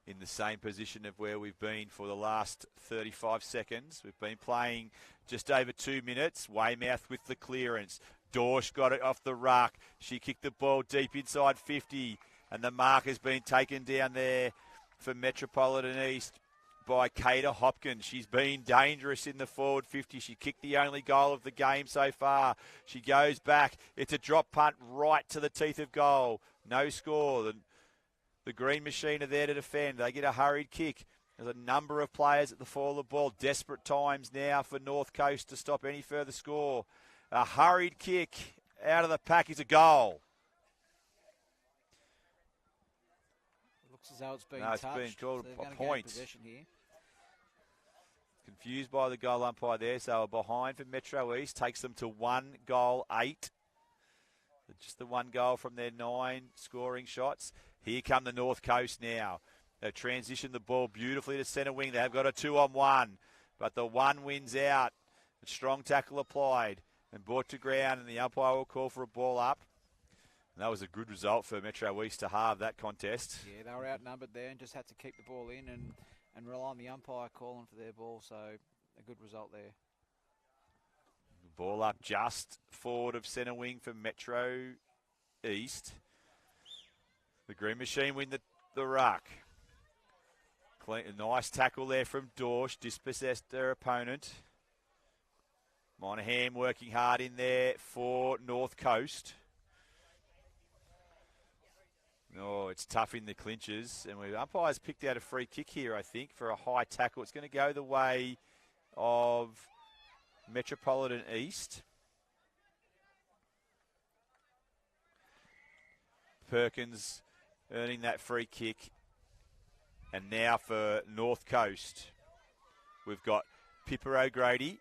S4: in the same position of where we've been for the last 35 seconds. We've been playing just over 2 minutes. Weymouth with the clearance. Dorsch got it off the ruck. She kicked the ball deep inside 50, and the mark has been taken down there for Metropolitan East by Kata Hopkins. She's been dangerous in the forward 50. She kicked the only goal of the game so far. She goes back. It's a drop punt right to the teeth of goal. No score. The Green Machine are there to defend. They get a hurried kick. There's a number of players at the fall of the ball. Desperate times now for North Coast to stop any further score. A hurried kick out of the pack is a goal.
S7: Looks as though it's been
S4: touched.
S7: It's
S4: been called
S7: so
S4: a point.
S7: Possession here.
S4: Confused by the goal umpire there, so behind for Metro East. Takes them to 1-8. Just the one goal from their 9 scoring shots. Here come the North Coast now. They've transitioned the ball beautifully to centre wing. They've got a 2-on-1, but the one wins out. A strong tackle applied and brought to ground, and the umpire will call for a ball up. And that was a good result for Metro East to halve that contest.
S7: Yeah, they were outnumbered there and just had to keep the ball in and rely on the umpire calling for their ball, so a good result there.
S4: Ball up just forward of centre wing for Metro East. The Green Machine win the ruck. A nice tackle there from Dorsch. Dispossessed their opponent. Monaghan working hard in there for North Coast. Oh, it's tough in the clinches. And umpires picked out a free kick here, I think, for a high tackle. It's going to go the way of Metropolitan East. Perkins earning that free kick. And now for North Coast, we've got Pippa O'Grady.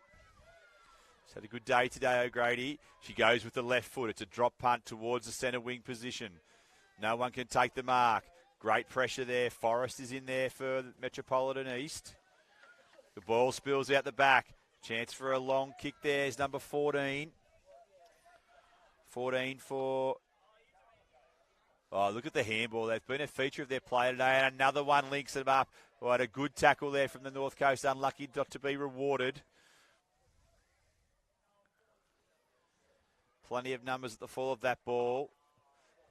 S4: She's had a good day today, O'Grady. She goes with the left foot. It's a drop punt towards the centre wing position. No one can take the mark. Great pressure there. Forrest is in there for Metropolitan East. The ball spills out the back. Chance for a long kick there is number 14. 14 for... Oh, look at the handball. They've been a feature of their play today, and another one links them up. Oh, had a good tackle there from the North Coast. Unlucky not to be rewarded. Plenty of numbers at the fall of that ball.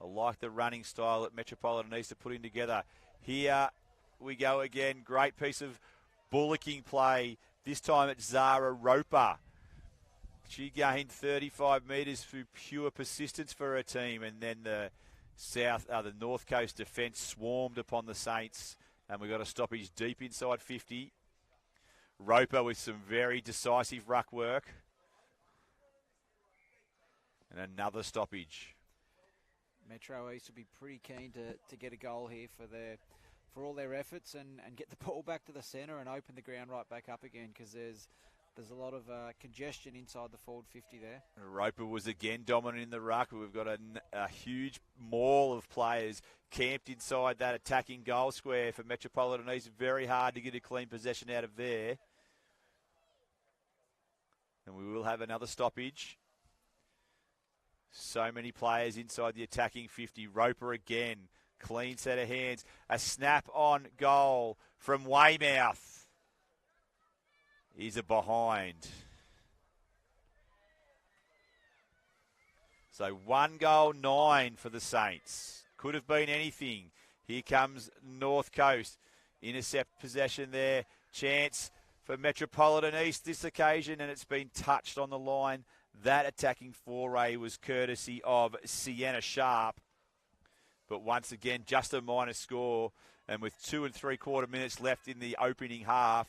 S4: I like the running style that Metropolitan East are putting together. Here we go again. Great piece of bullocking play. This time it's Zara Roper. She gained 35 metres through pure persistence for her team, and then the North Coast defence swarmed upon the Saints, and we got a stoppage deep inside 50. Roper with some very decisive ruck work, and another stoppage.
S7: Metro East will be pretty keen to get a goal here for for all their efforts and get the ball back to the centre and open the ground right back up again, because there's a lot of congestion inside the forward 50 there.
S4: Roper was again dominant in the ruck. We've got a huge maul of players camped inside that attacking goal square for Metropolitan East. Very hard to get a clean possession out of there. And we will have another stoppage. So many players inside the attacking 50. Roper again. Clean set of hands. A snap on goal from Weymouth. He's a behind. So 1 goal, 9 for the Saints. Could have been anything. Here comes North Coast. Intercept possession there. Chance for Metropolitan East this occasion, and it's been touched on the line. That attacking foray was courtesy of Sienna Sharp. But once again, just a minor score. And with 2 3/4 minutes left in the opening half,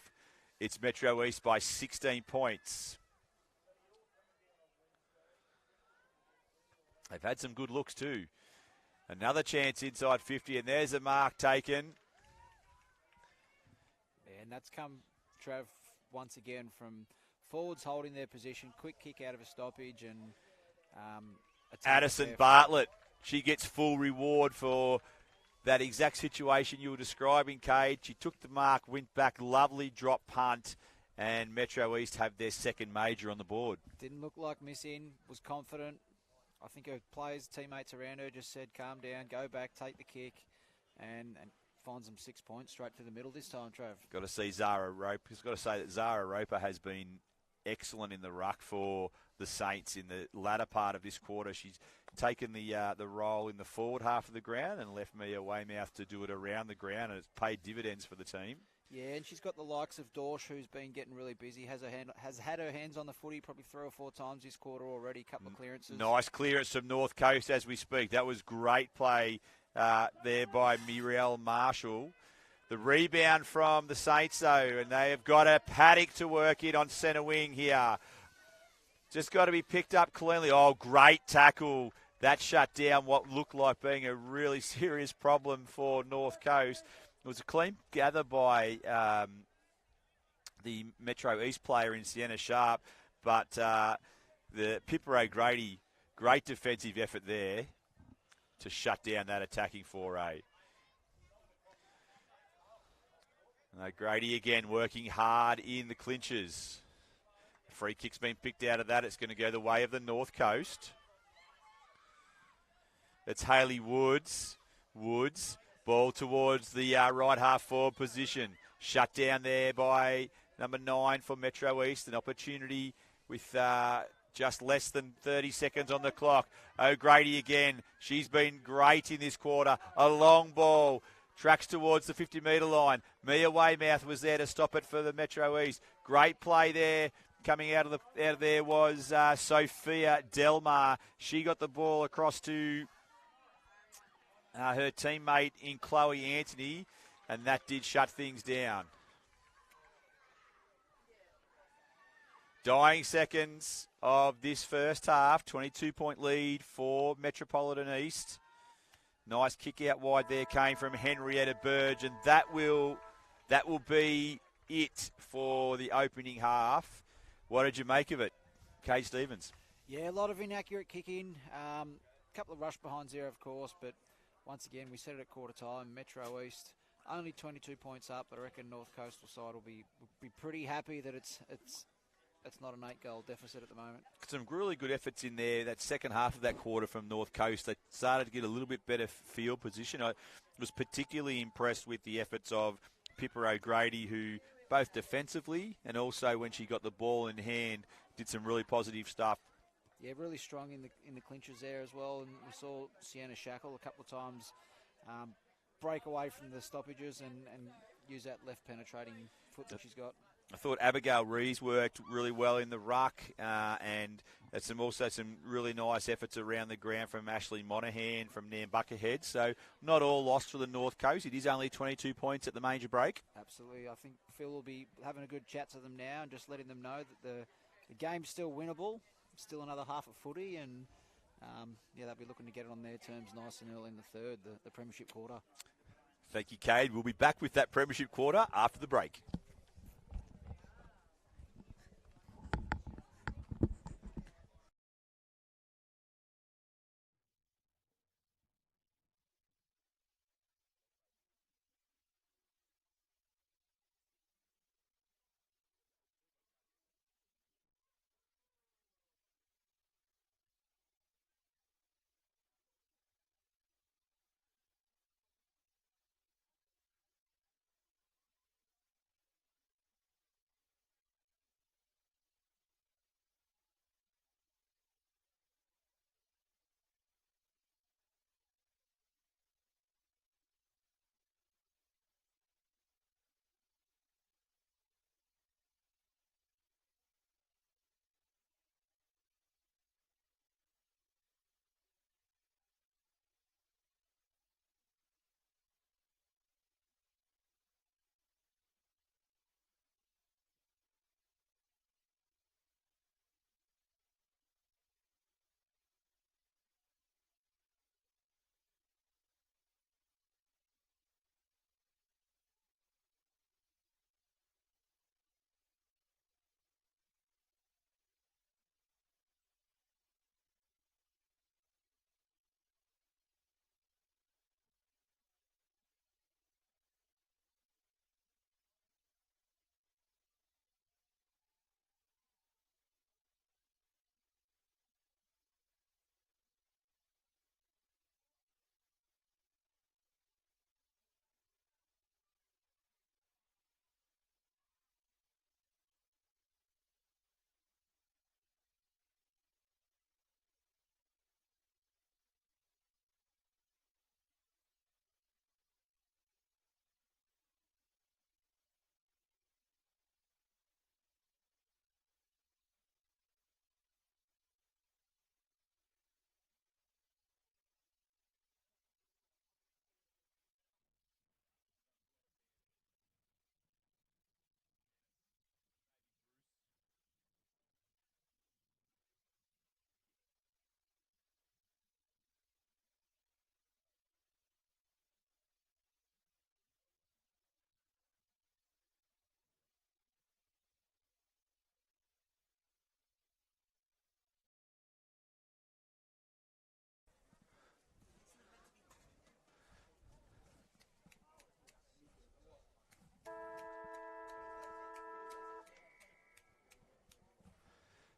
S4: it's Metro East by 16 points. They've had some good looks too. Another chance inside 50, and there's a mark taken.
S7: Yeah, and that's come, Trav, once again from forwards holding their position. Quick kick out of a stoppage, and
S4: Addison Bartlett, she gets full reward for that exact situation you were describing, Cade. She took the mark, went back, lovely drop punt, and Metro East have their second major on the board.
S7: Didn't look like missing, was confident. I think her players, teammates around her just said, calm down, go back, take the kick, and finds them 6 points straight to the middle this time, Trav.
S4: Got to see Zara Roper. Got to say that Zara Roper has been excellent in the ruck for the Saints in the latter part of this quarter. She's taken the role in the forward half of the ground and left Mia Weymouth to do it around the ground, and it's paid dividends for the team.
S7: Yeah, and she's got the likes of Dorsch, who's been getting really busy, has had her hands on the footy probably 3 or 4 times this quarter already, a couple of clearances.
S4: Nice clearance from North Coast as we speak. That was great play there by Muriel Marshall. The rebound from the Saints, though, and they have got a Paddock to work in on centre wing here. Just got to be picked up cleanly. Oh, great tackle. That shut down what looked like being a really serious problem for North Coast. It was a clean gather by the Metro East player in Sienna Sharp, but the Pippa O'Grady, great defensive effort there to shut down that attacking foray. And O'Grady again working hard in the clinches. The free kick's been picked out of that. It's going to go the way of the North Coast. It's Hayley Woods. Ball towards the right half forward position. Shut down there by number 9 for Metro East. An opportunity with just less than 30 seconds on the clock. O'Grady again. She's been great in this quarter. A long ball. Tracks towards the 50-metre line. Mia Weymouth was there to stop it for the Metro East. Great play there. Coming out of there was Sophia Delmar. She got the ball across to her teammate in Chloe Anthony, and that did shut things down. Dying seconds of this first half, 22-point lead for Metropolitan East. Nice kick out wide there came from Henrietta Burge, and that will be it for the opening half. What did you make of it, Kate Stevens?
S7: Yeah, a lot of inaccurate kicking. A couple of rush behinds there, of course, but once again, we said it at quarter time, Metro East only 22 points up, but I reckon North Coastal side will be pretty happy that it's not an 8-goal deficit at the moment.
S4: Some really good efforts in there. That second half of that quarter from North Coast, they started to get a little bit better field position. I was particularly impressed with the efforts of Pippa O'Grady, who both defensively and also when she got the ball in hand, did some really positive stuff.
S7: Yeah, really strong in the clinches there as well. And we saw Sienna Shackle a couple of times break away from the stoppages and use that left penetrating foot that she's got.
S4: I thought Abigail Rees worked really well in the ruck, and there's also some really nice efforts around the ground from Ashley Monaghan from Nambuckerhead. So not all lost for the North Coast. It is only 22 points at the major break.
S7: Absolutely. I think Phil will be having a good chat to them now and just letting them know that the game's still winnable. Still another half of footy, and they'll be looking to get it on their terms nice and early in the third, the premiership quarter.
S4: Thank you, Cade. We'll be back with that premiership quarter after the break.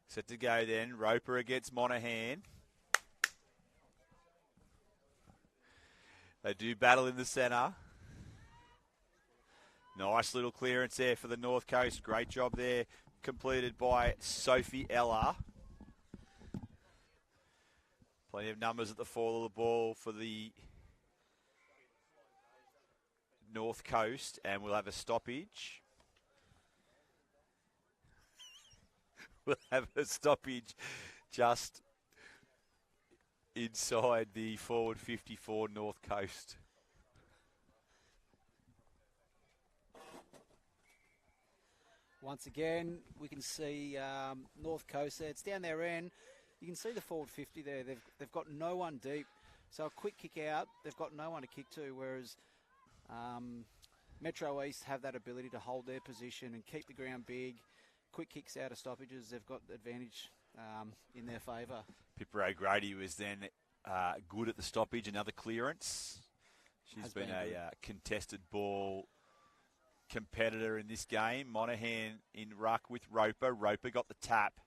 S4: Set to go then. Roper against Monaghan. They do battle in the centre. Nice little clearance there for the North Coast. Great job there, completed by Sophie Ella. Plenty of numbers at the fall of the ball for the North Coast, and we'll have a stoppage. We'll have a stoppage just inside the forward 54 North Coast.
S7: Once again, we can see North Coast there. It's down their end. You can see the forward 50 there. They've got no one deep. So a quick kick out, they've got no one to kick to, whereas Metro East have that ability to hold their position and keep the ground big. Quick kicks out of stoppages, they've got the advantage in their favour. Pippa O'Grady was then good at the stoppage, another clearance. She's been a contested ball competitor in this game. Monaghan in ruck with Roper. Roper got the tap.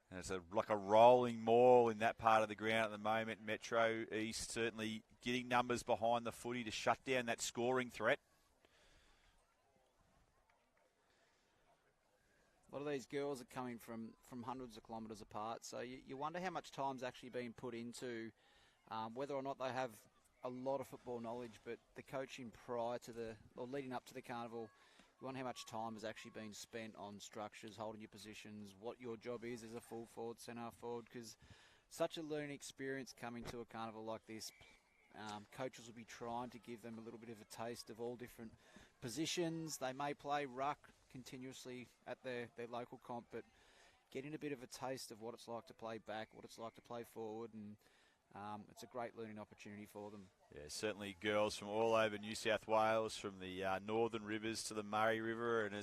S7: And it's like a rolling maul in that part of the ground at the moment. Metro East certainly getting numbers behind the footy to shut down that scoring threat. A lot of these girls are coming from hundreds of kilometres apart, so you wonder how much time's actually being put into whether or not they have a lot of football knowledge, but the coaching prior to or leading up to the carnival, you wonder how much time has actually been spent on structures, holding your positions, what your job is as a full forward, centre forward, because such a learning experience coming to a carnival like this. Coaches will be trying to give them a little bit of a taste of all different positions. They may play ruck continuously at their local comp, but getting a bit of a taste of what it's like to play back, what it's like to play forward, and it's a great learning opportunity for them.
S4: Yeah, certainly girls from all over New South Wales, from the northern rivers to the Murray River, and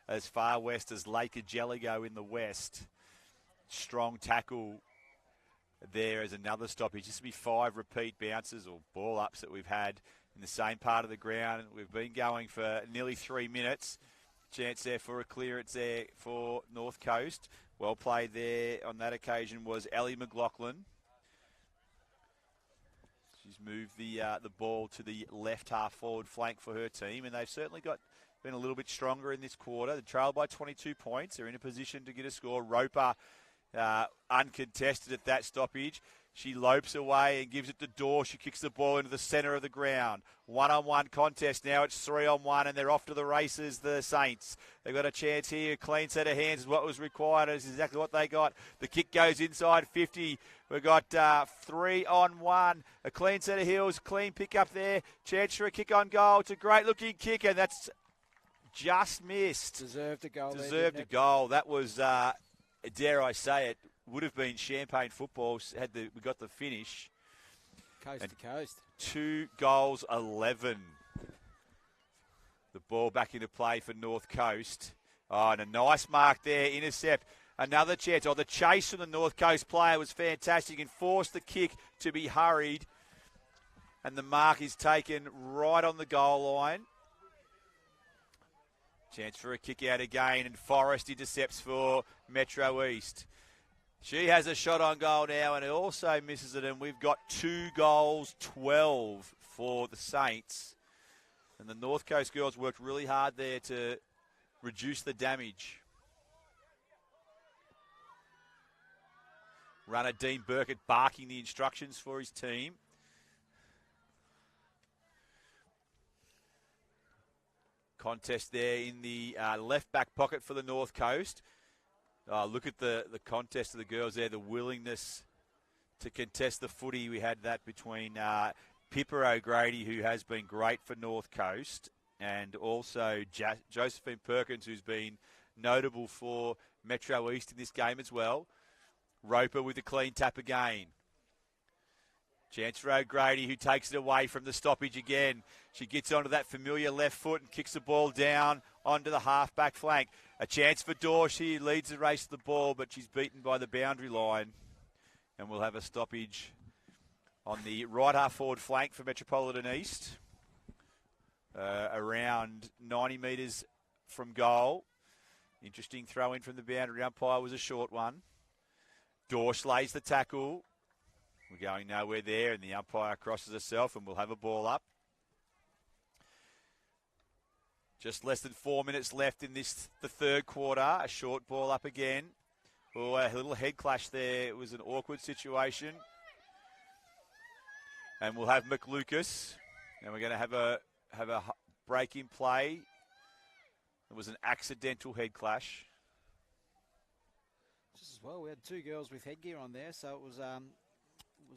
S4: as far west as Lake Ageligo in the west. Strong tackle there as another stoppage. This will be 5 repeat bounces or ball ups that we've had in the same part of the ground. We've been going for nearly 3 minutes. Chance there for a clearance there for North Coast. Well played there on that occasion was Ellie McLaughlin. She's moved the ball to the left half forward flank for her team, and they've certainly been a little bit stronger in this quarter. They trailed by 22 points. They're in a position to get a score. Roper uncontested at that stoppage. She lopes away and gives it to Dorr. She kicks the ball into the centre of the ground. 1-on-1 contest. Now it's 3-on-1, and they're off to the races, the Saints. They've got a chance here. A clean set of hands is what was required. Is exactly what they got. The kick goes inside 50. We've got 3-on-1. A clean set of heels. Clean pick up there. Chance for a kick on goal. It's a great-looking kick, and that's just missed.
S7: Deserved a goal.
S4: Deserved a goal. That was, dare I say it, would have been champagne football had we got the finish.
S7: Coast to coast.
S4: 2 goals, 11. The ball back into play for North Coast. Oh, and a nice mark there. Intercept. Another chance. Oh, the chase from the North Coast player was fantastic and forced the kick to be hurried. And the mark is taken right on the goal line. Chance for a kick out again, and Forrest intercepts for Metro East. She has a shot on goal now, and it also misses it, and we've got 2 goals, 12 for the Saints. And the North Coast girls worked really hard there to reduce the damage. Runner Dean Burkett barking the instructions for his team. Contest there in the left back pocket for the North Coast. Look at the contest of the girls there, the willingness to contest the footy. We had that between Pippa O'Grady, who has been great for North Coast, and also Josephine Perkins, who's been notable for Metro East in this game as well. Roper with a clean tap again. Chance for O'Grady, who takes it away from the stoppage again. She gets onto that familiar left foot and kicks the ball down onto the half-back flank. A chance for Dorr. She leads the race to the ball, but she's beaten by the boundary line. And we'll have a stoppage on the right half-forward flank for Metropolitan East. Around 90 metres from goal. Interesting throw-in from the boundary umpire was a short one. Dorr lays the tackle. We're going nowhere there, and the umpire crosses herself, and we'll have a ball up. Just less than 4 minutes left in the third quarter. A short ball up again. Oh, a little head clash there. It was an awkward situation. And we'll have McLucas. And we're going to have a break in play. It was an accidental head clash.
S7: Just as well, we had 2 girls with headgear on there, so it was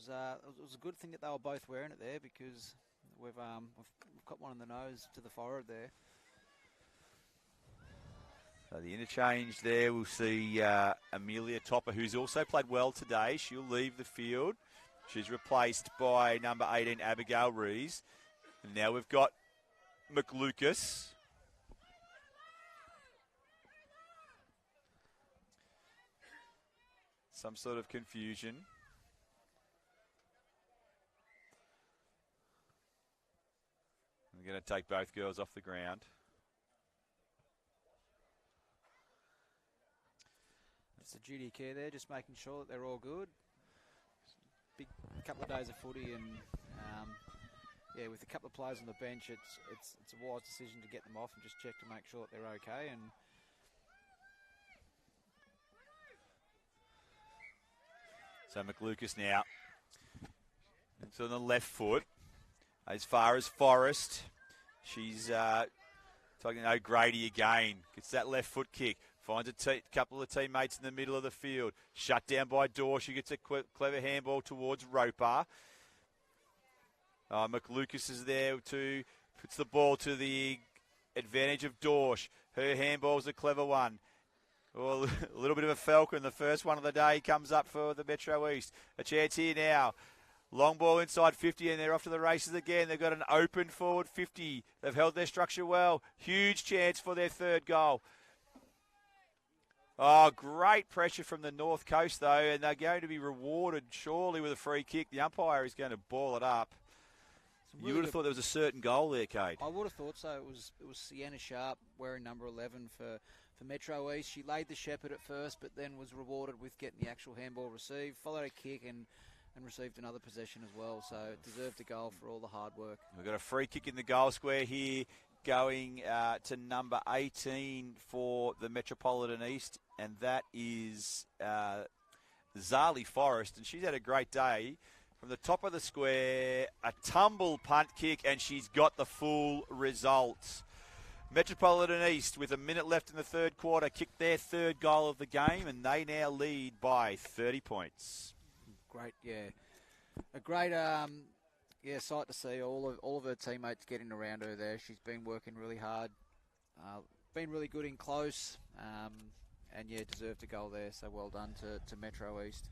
S7: a good thing that they were both wearing it there, because we've got one on the nose to the forehead there.
S4: So the interchange there, we'll see Amelia Topper, who's also played well today. She'll leave the field. She's replaced by number 18, Abigail Rees. And now we've got McLucas. Some sort of confusion. I'm going to take both girls off the ground.
S7: That's the duty of care there, just making sure that they're all good. Big couple of days of footy, and with a couple of players on the bench, it's a wise decision to get them off and just check to make sure that they're okay. And
S4: so McLucas now. It's on the left foot. As far as Forrest, she's talking to O'Grady again. Gets that left foot kick. Finds a couple of teammates in the middle of the field. Shut down by Dorr. She gets a clever handball towards Roper. McLucas is there too. Puts the ball to the advantage of Dorsch. Her handball's a clever one. Oh, a little bit of a falcon. The first one of the day comes up for the Metro East. A chance here now. Long ball inside 50, and they're off to the races again. They've got an open forward 50. They've held their structure well. Huge chance for their third goal. Oh, great pressure from the North Coast, though, and they're going to be rewarded surely with a free kick. The umpire is going to ball it up.
S7: Really
S4: you would have thought there was a certain goal there, Kate.
S7: I would have thought so. It was Sienna Sharp wearing number 11 for Metro East. She laid the shepherd at first, but then was rewarded with getting the actual handball received, followed a kick and received another possession as well. So it deserved a goal for all the hard work.
S4: We've got a free kick in the goal square here, going to number 18 for the Metropolitan East, and that is Zali Forrest, and she's had a great day. From the top of the square, a tumble punt kick, and she's got the full result. Metropolitan East, with a minute left in the third quarter, kicked their third goal of the game, and they now lead by 30 points.
S7: Great, yeah. A great sight to see all of her teammates getting around her there. She's been working really hard, been really good in close, and yeah, deserved a goal there. So well done to Metro East.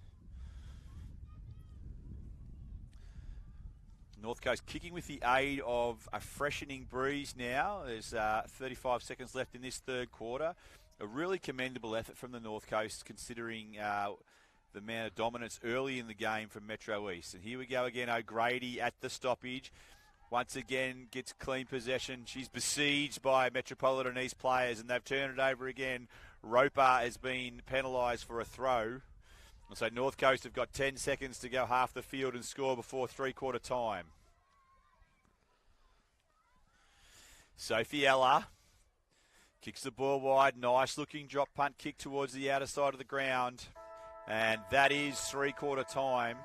S4: North Coast kicking with the aid of a freshening breeze now. There's 35 seconds left in this third quarter. A really commendable effort from the North Coast, considering the amount of dominance early in the game from Metro East. And here we go again, O'Grady at the stoppage. Once again, gets clean possession. She's besieged by Metropolitan East players, and they've turned it over again. Roper has been penalised for a throw. So North Coast have got 10 seconds to go half the field and score before three-quarter time. Sophie Ella kicks the ball wide. Nice-looking drop punt kick towards the outer side of the ground. And that is three-quarter time.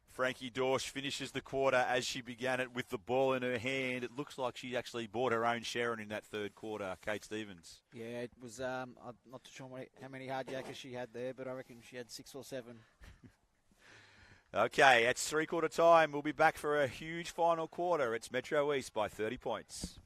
S4: Frankie Dorsch finishes the quarter as she began it with the ball in her hand. It looks like she actually bought her own Sharon in that third quarter, Kate Stevens.
S7: Yeah, it was, I'm not too sure how many hardjackers she had there, but I reckon she had 6 or 7.
S4: Okay, it's three-quarter time. We'll be back for a huge final quarter. It's Metro East by 30 points.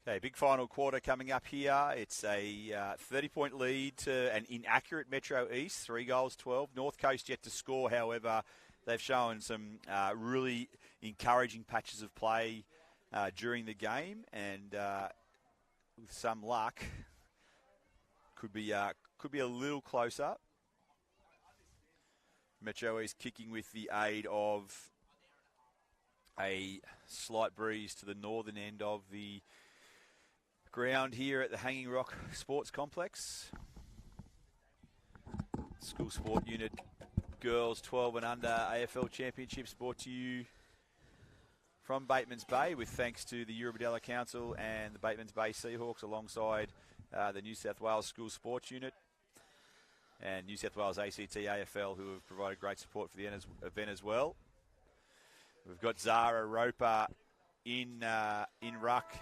S4: Okay, big final quarter coming up here. It's a 30-point lead to an inaccurate Metro East, 3 goals, 12. North Coast yet to score, however. They've shown some really encouraging patches of play during the game, and with some luck, could be a little closer. Metro East kicking with the aid of a slight breeze to the northern end of the ground here at the Hanging Rock Sports Complex. School Sport Unit Girls 12 and Under AFL Championships brought to you from Batemans Bay with thanks to the Eurobodella Council and the Batemans Bay Seahawks alongside the New South Wales School Sports Unit and New South Wales ACT AFL, who have provided great support for the event as well. We've got Zara Roper in ruck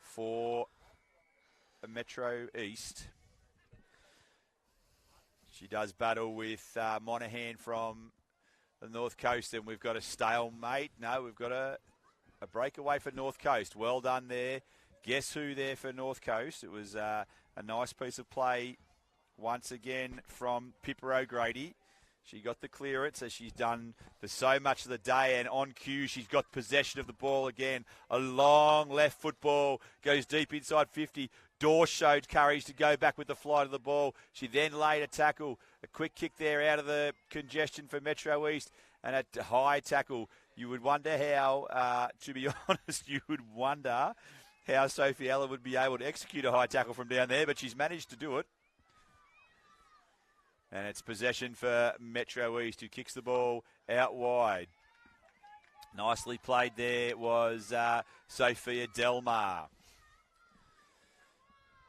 S4: for Metro East. She does battle with Monaghan from the North Coast, and we've got a stalemate. No, we've got a breakaway for North Coast. Well done there. Guess who there for North Coast? It was a nice piece of play once again from Pippa O'Grady. She got the clearance, as she's done for so much of the day, and on cue, she's got possession of the ball again. A long left football goes deep inside 50. Dorsch showed courage to go back with the flight of the ball. She then laid a tackle. A quick kick there out of the congestion for Metro East, and a high tackle. You would wonder how, to be honest, you would wonder how Sophie Ella would be able to execute a high tackle from down there, but she's managed to do it. And it's possession for Metro East, who kicks the ball out wide. Nicely played there was Sophia Delmar.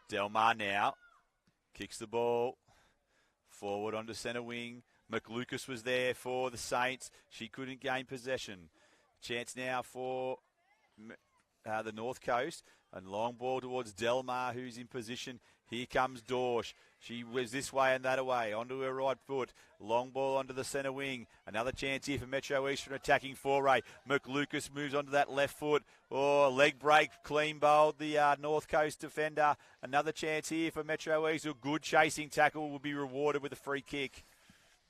S4: Delmar now kicks the ball forward onto centre wing. McLucas was there for the Saints. She couldn't gain possession. Chance now for the North Coast. And long ball towards Delmar, who's in position. Here comes Dorsch. She was this way and that way, onto her right foot. Long ball onto the centre wing. Another chance here for Metro East for an attacking foray. McLucas moves onto that left foot. Oh, leg break, clean bowled the North Coast defender. Another chance here for Metro East. A good chasing tackle will be rewarded with a free kick.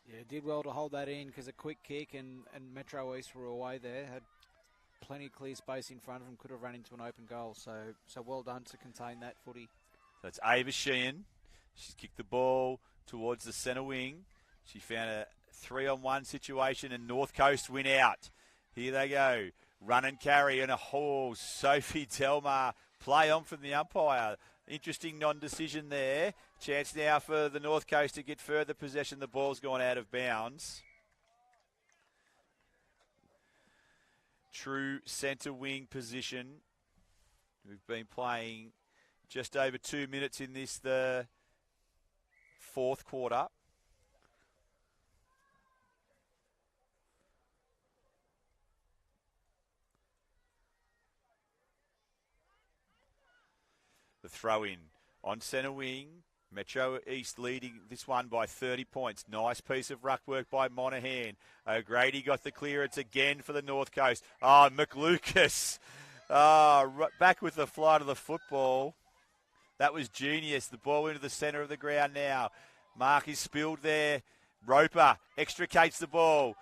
S7: Yeah, did well to hold that in because a quick kick and Metro East were away there. Had plenty of clear space in front of them. Could have run into an open goal. So well done to contain that footy.
S4: That's Ava Sheehan. She's kicked the ball towards the centre wing. She found a 3-on-1 situation, and North Coast win out. Here they go. Run and carry, and Sophie Delmar play on from the umpire. Interesting non-decision there. Chance now for the North Coast to get further possession. The ball's gone out of bounds. True centre wing position. We've been playing just over 2 minutes in this, the fourth quarter. The throw in on centre wing. Metro East leading this one by 30 points. Nice piece of ruck work by Monaghan. O'Grady got the clearance again for the North Coast. McLucas. Back with the flight of the football. That was genius. The ball into the centre of the ground now. Mark is spilled there. Roper extricates the ball.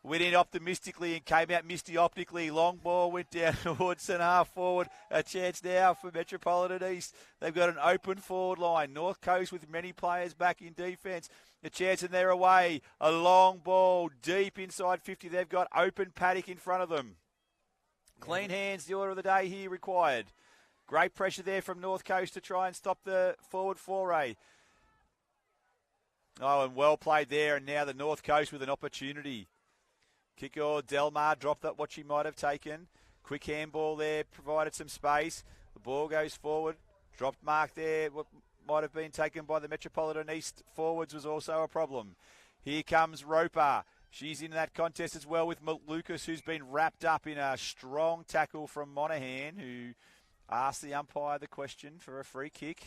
S4: Went in optimistically and came out misty optically. Long ball went down towards centre half forward. A chance now for Metropolitan East. They've got an open forward line. North Coast with many players back in defence. A chance and they're away. A long ball deep inside 50. They've got open paddock in front of them. Clean hands, the order of the day here required. Great pressure there from North Coast to try and stop the forward foray. And well played there. And now the North Coast with an opportunity. Kicker Delmar dropped that what she might have taken. Quick handball there, provided some space. The ball goes forward. Dropped mark there. What might have been taken by the Metropolitan East forwards was also a problem. Here comes Roper. She's in that contest as well with Lucas, who's been wrapped up in a strong tackle from Monaghan, who asked the umpire the question for a free kick.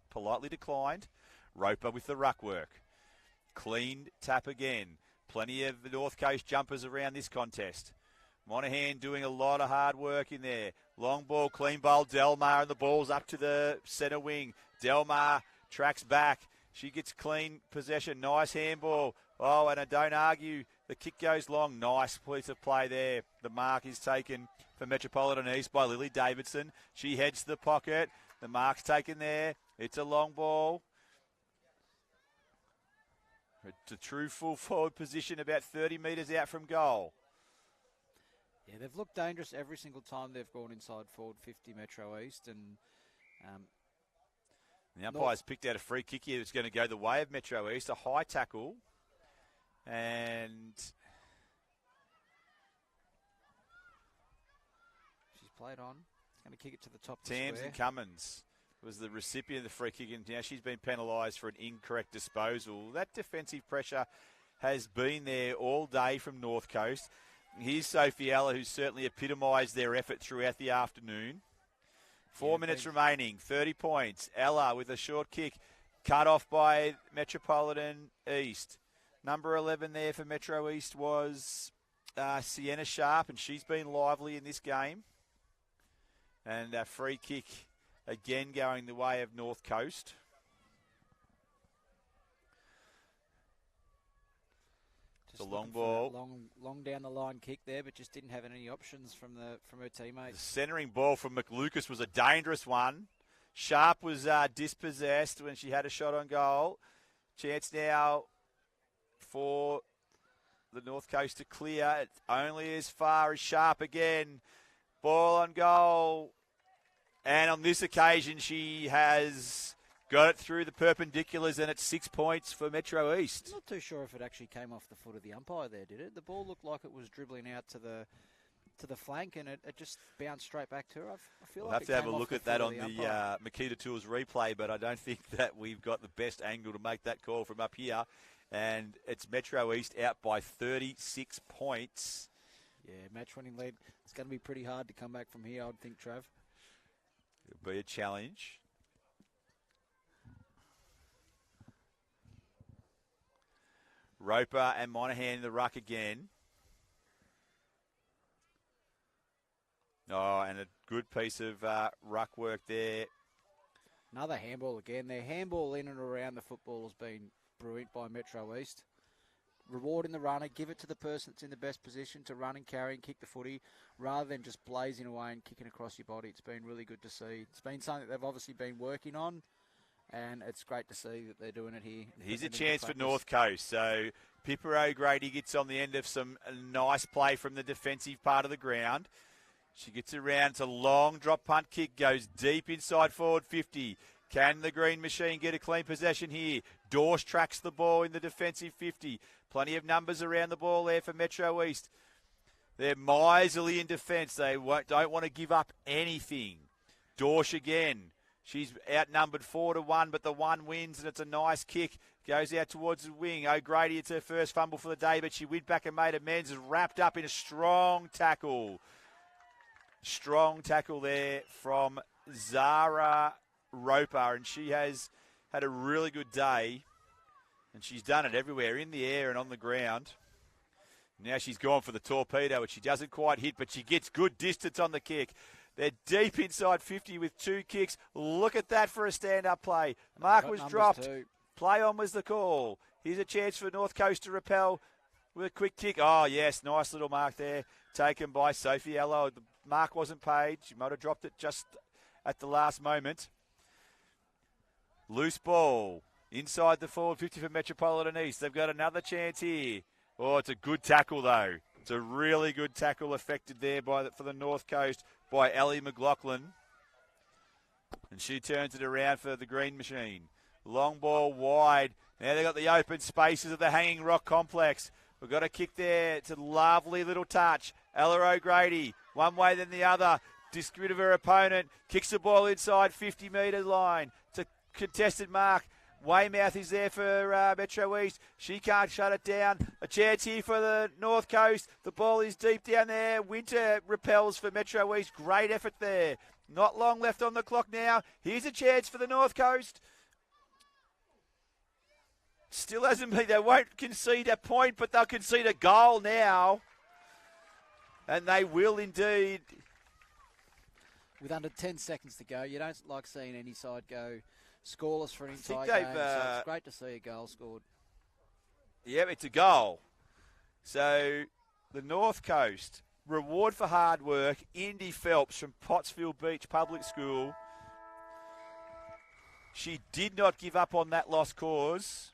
S4: Politely declined. Roper with the ruck work. Clean tap again. Plenty of the North Coast jumpers around this contest. Monahan doing a lot of hard work in there. Long ball, clean bowl, Delmar, and the ball's up to the centre wing. Delmar tracks back. She gets clean possession. Nice handball. Oh, and I don't argue. The kick goes long. Nice piece of play there. The mark is taken for Metropolitan East by Lily Davidson. She heads to the pocket. The mark's taken there. It's a long ball. It's a true full forward position about 30 metres out from goal.
S7: Yeah, they've looked dangerous every single time they've gone inside forward 50 Metro East. And
S4: the umpire's picked out a free kick here that's going to go the way of Metro East. A high tackle. And
S7: she's played on. Going to kick it to the top of the square.
S4: Tamsin Cummins was the recipient of the free kick, and now she's been penalised for an incorrect disposal. That defensive pressure has been there all day from North Coast. Here's Sophie Ella, who's certainly epitomised their effort throughout the afternoon. 4 minutes remaining, 30 points. Ella with a short kick, cut off by Metropolitan East. Number 11 there for Metro East was Sienna Sharp, and she's been lively in this game. And a free kick again going the way of North Coast. It's a long ball.
S7: Long down the line kick there, but just didn't have any options from her teammates.
S4: The centering ball from McLucas was a dangerous one. Sharp was dispossessed when she had a shot on goal. Chance now for the North Coast to clear. It's only as far as Sharp again. Ball on goal. And on this occasion, she has got it through the perpendiculars, and it's 6 points for Metro East.
S7: I'm not too sure if it actually came off the foot of the umpire there, did it? The ball looked like it was dribbling out to the flank, and it just bounced straight back to her. I feel
S4: We'll
S7: like
S4: have to have a look at that on the
S7: umpire.
S4: Makita Tools replay, but I don't think that we've got the best angle to make that call from up here. And it's Metro East out by 36 points.
S7: Yeah, match winning lead. It's going to be pretty hard to come back from here, I would think, Trav.
S4: It'll be a challenge. Roper and Monahan in the ruck again. Oh, and a good piece of ruck work there.
S7: Another handball again. Their handball in and around the football has been brilliant by Metro East. Rewarding the runner, give it to the person that's in the best position to run and carry and kick the footy, rather than just blazing away and kicking across your body. It's been really good to see. It's been something that they've obviously been working on, and it's great to see that they're doing it here.
S4: Here's a chance for North Coast. So Pippa O'Grady gets on the end of some nice play from the defensive part of the ground. She gets around. It's a long drop punt kick, goes deep inside forward 50. Can the Green Machine get a clean possession here? Dorsch tracks the ball in the defensive 50. Plenty of numbers around the ball there for Metro East. They're miserly in defence. They don't want to give up anything. Dorsch again. She's outnumbered 4-1, but the one wins, and it's a nice kick. Goes out towards the wing. O'Grady, it's her first fumble for the day, but she went back and made amends. Is wrapped up in a strong tackle. Strong tackle there from Zara Roper, and she has had a really good day, and she's done it everywhere, in the air and on the ground. Now she's gone for the torpedo, which she doesn't quite hit, but she gets good distance on the kick. They're deep inside 50 with 2 kicks. Look at that for a stand-up play. Mark was dropped.
S7: Too.
S4: Play on was the call. Here's a chance for North Coast to repel with a quick kick. Oh, yes, nice little mark there taken by Sophie Allo. The mark wasn't paid. She might have dropped it just at the last moment. Loose ball inside the forward 50 for Metropolitan East. They've got another chance here. Oh, it's a good tackle, though. It's a really good tackle effected there for the North Coast by Ellie McLaughlin. And she turns it around for the Green Machine. Long ball wide. Now they've got the open spaces of the Hanging Rock Complex. We've got a kick there. It's a lovely little touch. Ella O'Grady, one way then the other. Gets rid of her opponent. Kicks the ball inside 50-metre line. It's a contested mark. Weymouth is there for Metro East. She can't shut it down. A chance here for the North Coast. The ball is deep down there. Winter repels for Metro East. Great effort there. Not long left on the clock now. Here's a chance for the North Coast. Still hasn't been. They won't concede a point, but they'll concede a goal now. And they will indeed.
S7: With under 10 seconds to go, you don't like seeing any side go scoreless for an
S4: think
S7: entire
S4: they've,
S7: game, so it's great to see a goal scored.
S4: Yep, it's a goal. So the North Coast, reward for hard work, Indy Phelps from Pottsville Beach Public School. She did not give up on that lost cause.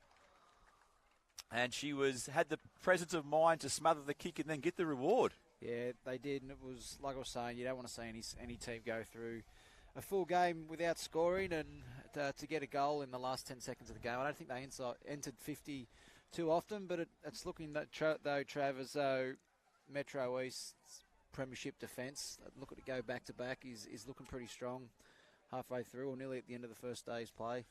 S4: And she had the presence of mind to smother the kick and then get the reward.
S7: Yeah, they did, and it was, like I was saying, you don't want to see any team go through a full game without scoring, and to get a goal in the last 10 seconds of the game. I don't think they entered 50 too often, but it's looking, though, Trav, as though Metro East's premiership defence, look at it go back-to-back, is looking pretty strong halfway through or nearly at the end of the first day's play.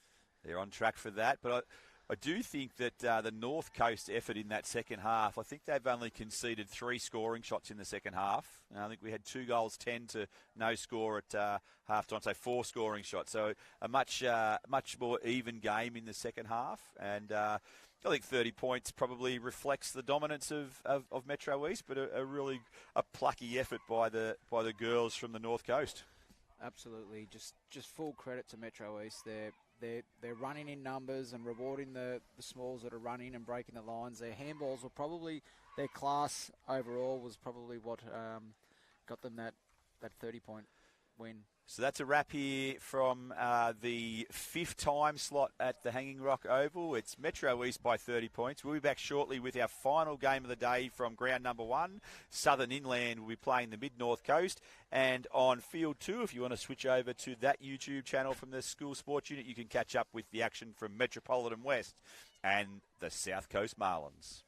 S4: They're on track for that, but I do think that the North Coast effort in that second half, I think they've only conceded 3 scoring shots in the second half. And I think we had 2 goals, 10 to no score at half-time, so 4 scoring shots. So a much more even game in the second half. And I think 30 points probably reflects the dominance of Metro East, but a really plucky effort by the girls from the North Coast.
S7: Absolutely, just full credit to Metro East. They're running in numbers and rewarding the smalls that are running and breaking the lines. Their handballs were probably, their class overall was probably what got them that 30-point win.
S4: So that's a wrap here from the 5th time slot at the Hanging Rock Oval. It's Metro East by 30 points. We'll be back shortly with our final game of the day from ground number 1. Southern Inland will be playing the Mid-North Coast. And on field 2, if you want to switch over to that YouTube channel from the School Sports Unit, you can catch up with the action from Metropolitan West and the South Coast Marlins.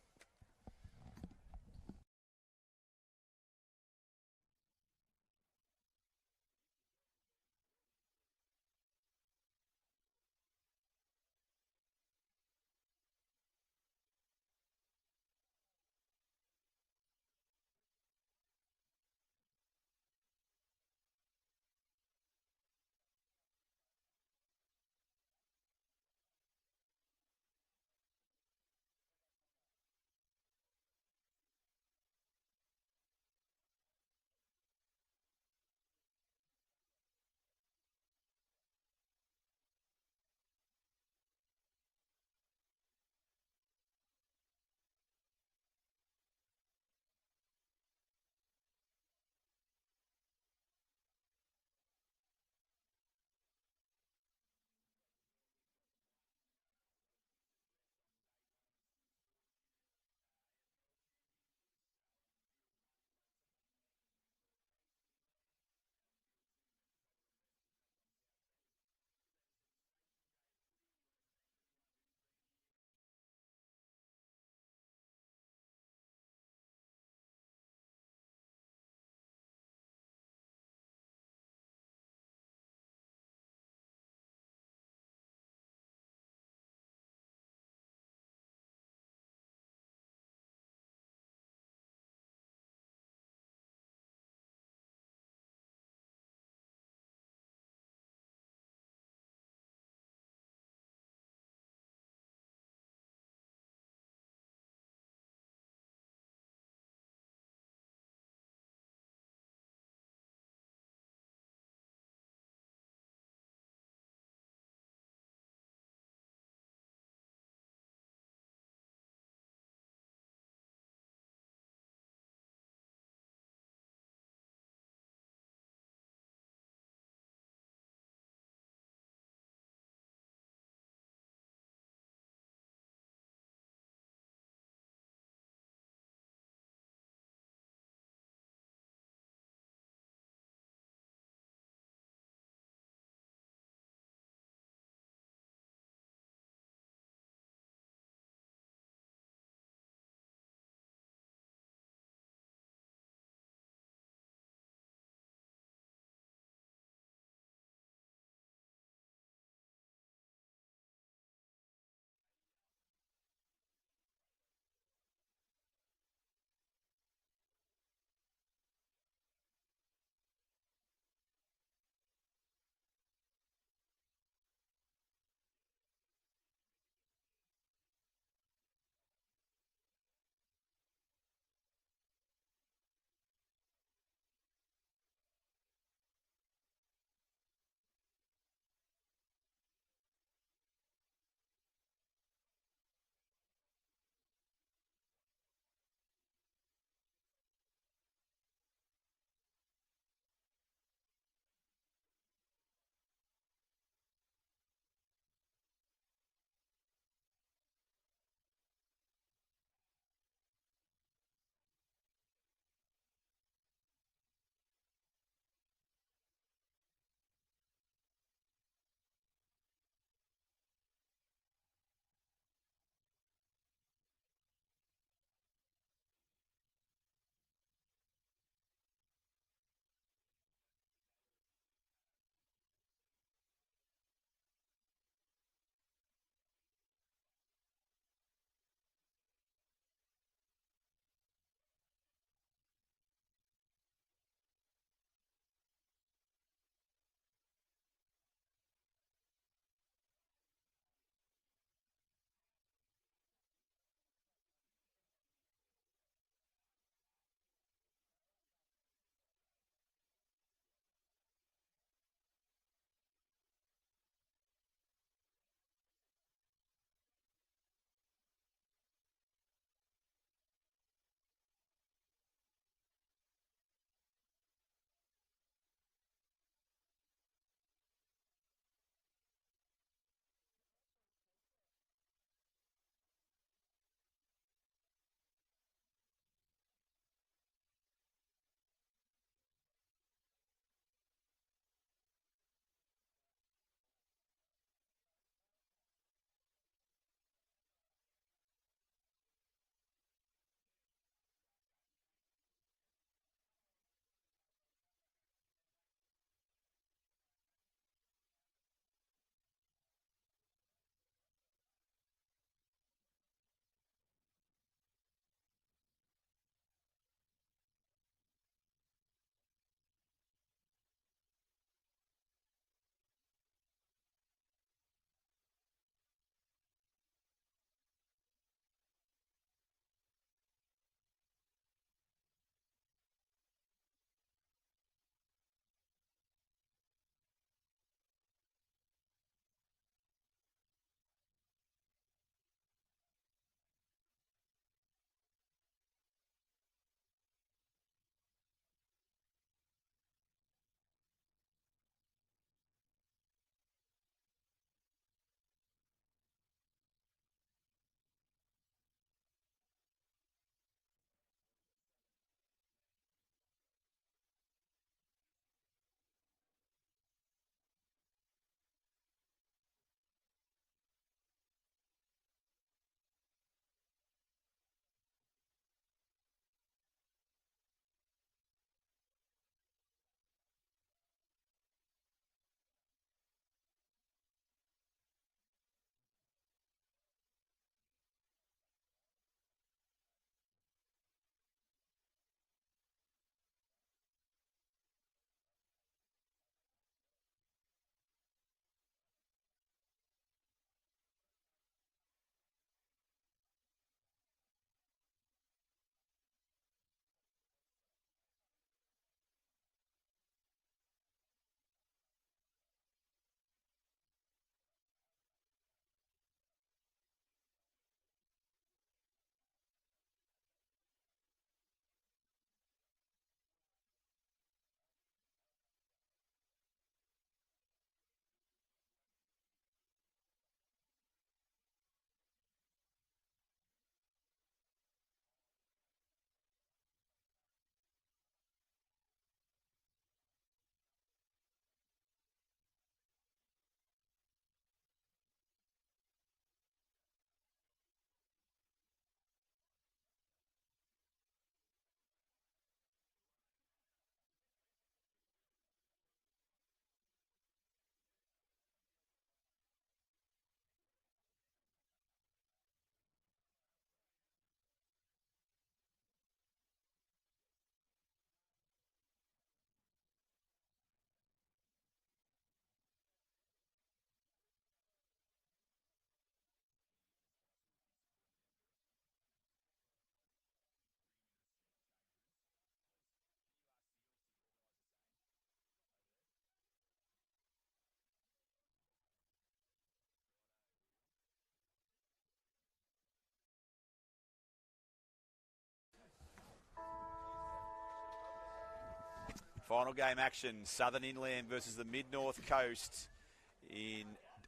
S4: Final game action, Southern Inland versus the Mid-North Coast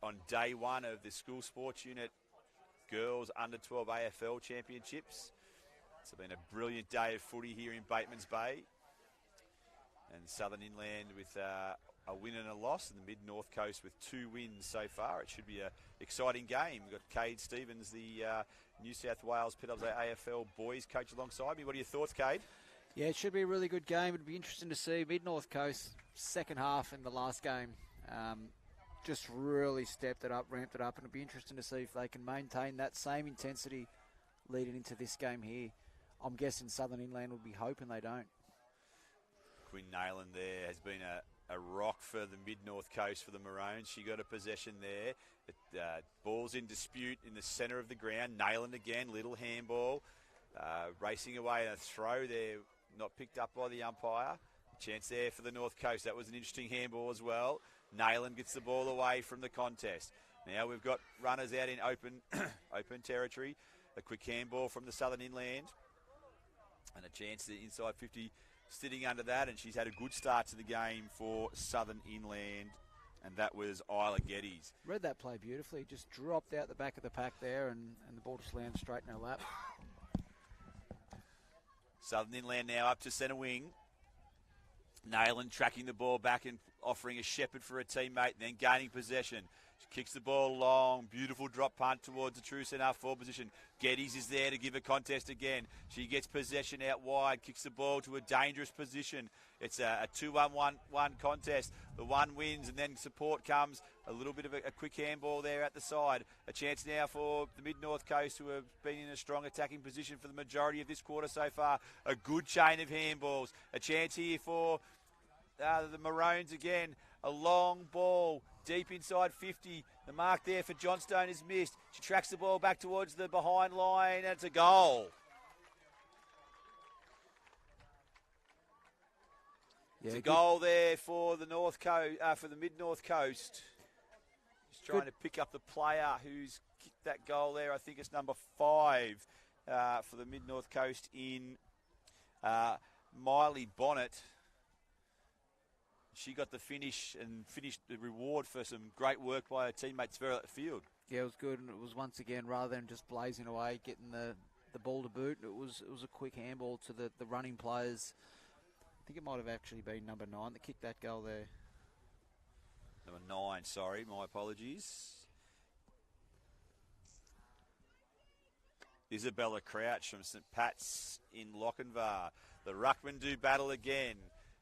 S4: on day one of the School Sports Unit Girls Under-12 AFL Championships. It's been a brilliant day of footy here in Batemans Bay. And Southern Inland with a win and a loss, and the Mid-North Coast with 2 wins so far. It should be an exciting game. We've got Cade Stevens, the New South Wales Pedals AFL boys coach alongside me. What are your thoughts, Cade?
S7: Yeah, it should be a really good game. It'd be interesting to see Mid-North Coast second half in the last game. Just really stepped it up, ramped it up, and it'd be interesting to see if they can maintain that same intensity leading into this game here. I'm guessing Southern Inland would be hoping they don't.
S4: Quinn Nayland there has been a rock for the Mid-North Coast for the Maroons. She got a possession there. Ball's in dispute in the centre of the ground. Nayland again, little handball. Racing away, and a throw there, not picked up by the umpire. Chance there for the North Coast. That was an interesting handball as well. Nayland gets the ball away from the contest. Now we've got runners out in open territory. A quick handball from the Southern Inland. And a chance to inside 50 sitting under that, and she's had a good start to the game for Southern Inland, and that was Isla Geddes.
S7: Read that play beautifully, just dropped out the back of the pack there, and the ball just landed straight in her lap.
S4: Southern Inland now up to centre wing. Nayland tracking the ball back and offering a shepherd for a teammate, and then gaining possession. She kicks the ball long, beautiful drop punt towards the true centre forward position. Geddes is there to give a contest again. She gets possession out wide, kicks the ball to a dangerous position. It's a 2-1-1 contest. The one wins, and then support comes. A little bit of a quick handball there at the side. A chance now for the Mid-North Coast, who have been in a strong attacking position for the majority of this quarter so far. A good chain of handballs. A chance here for the Maroons again. A long ball deep inside 50. The mark there for Johnstone is missed. She tracks the ball back towards the behind line, and it's a goal.
S7: Yeah,
S4: it's a goal there for the North Coast, for the Mid-North Coast. Just trying to pick up the player who's kicked that goal there. I think it's number 5 for the Mid-North Coast in Miley Bonnet. She got the finish and finished the reward for some great work by her teammates further at the field.
S7: Yeah, it was good, and it was once again, rather than just blazing away, getting the ball to boot, it was a quick handball to the running players. I think it might have actually been number 9 that kicked that goal there.
S4: Number 9, sorry, my apologies. Isabella Crouch from St Pat's in Lochinvar. The Ruckman do battle again.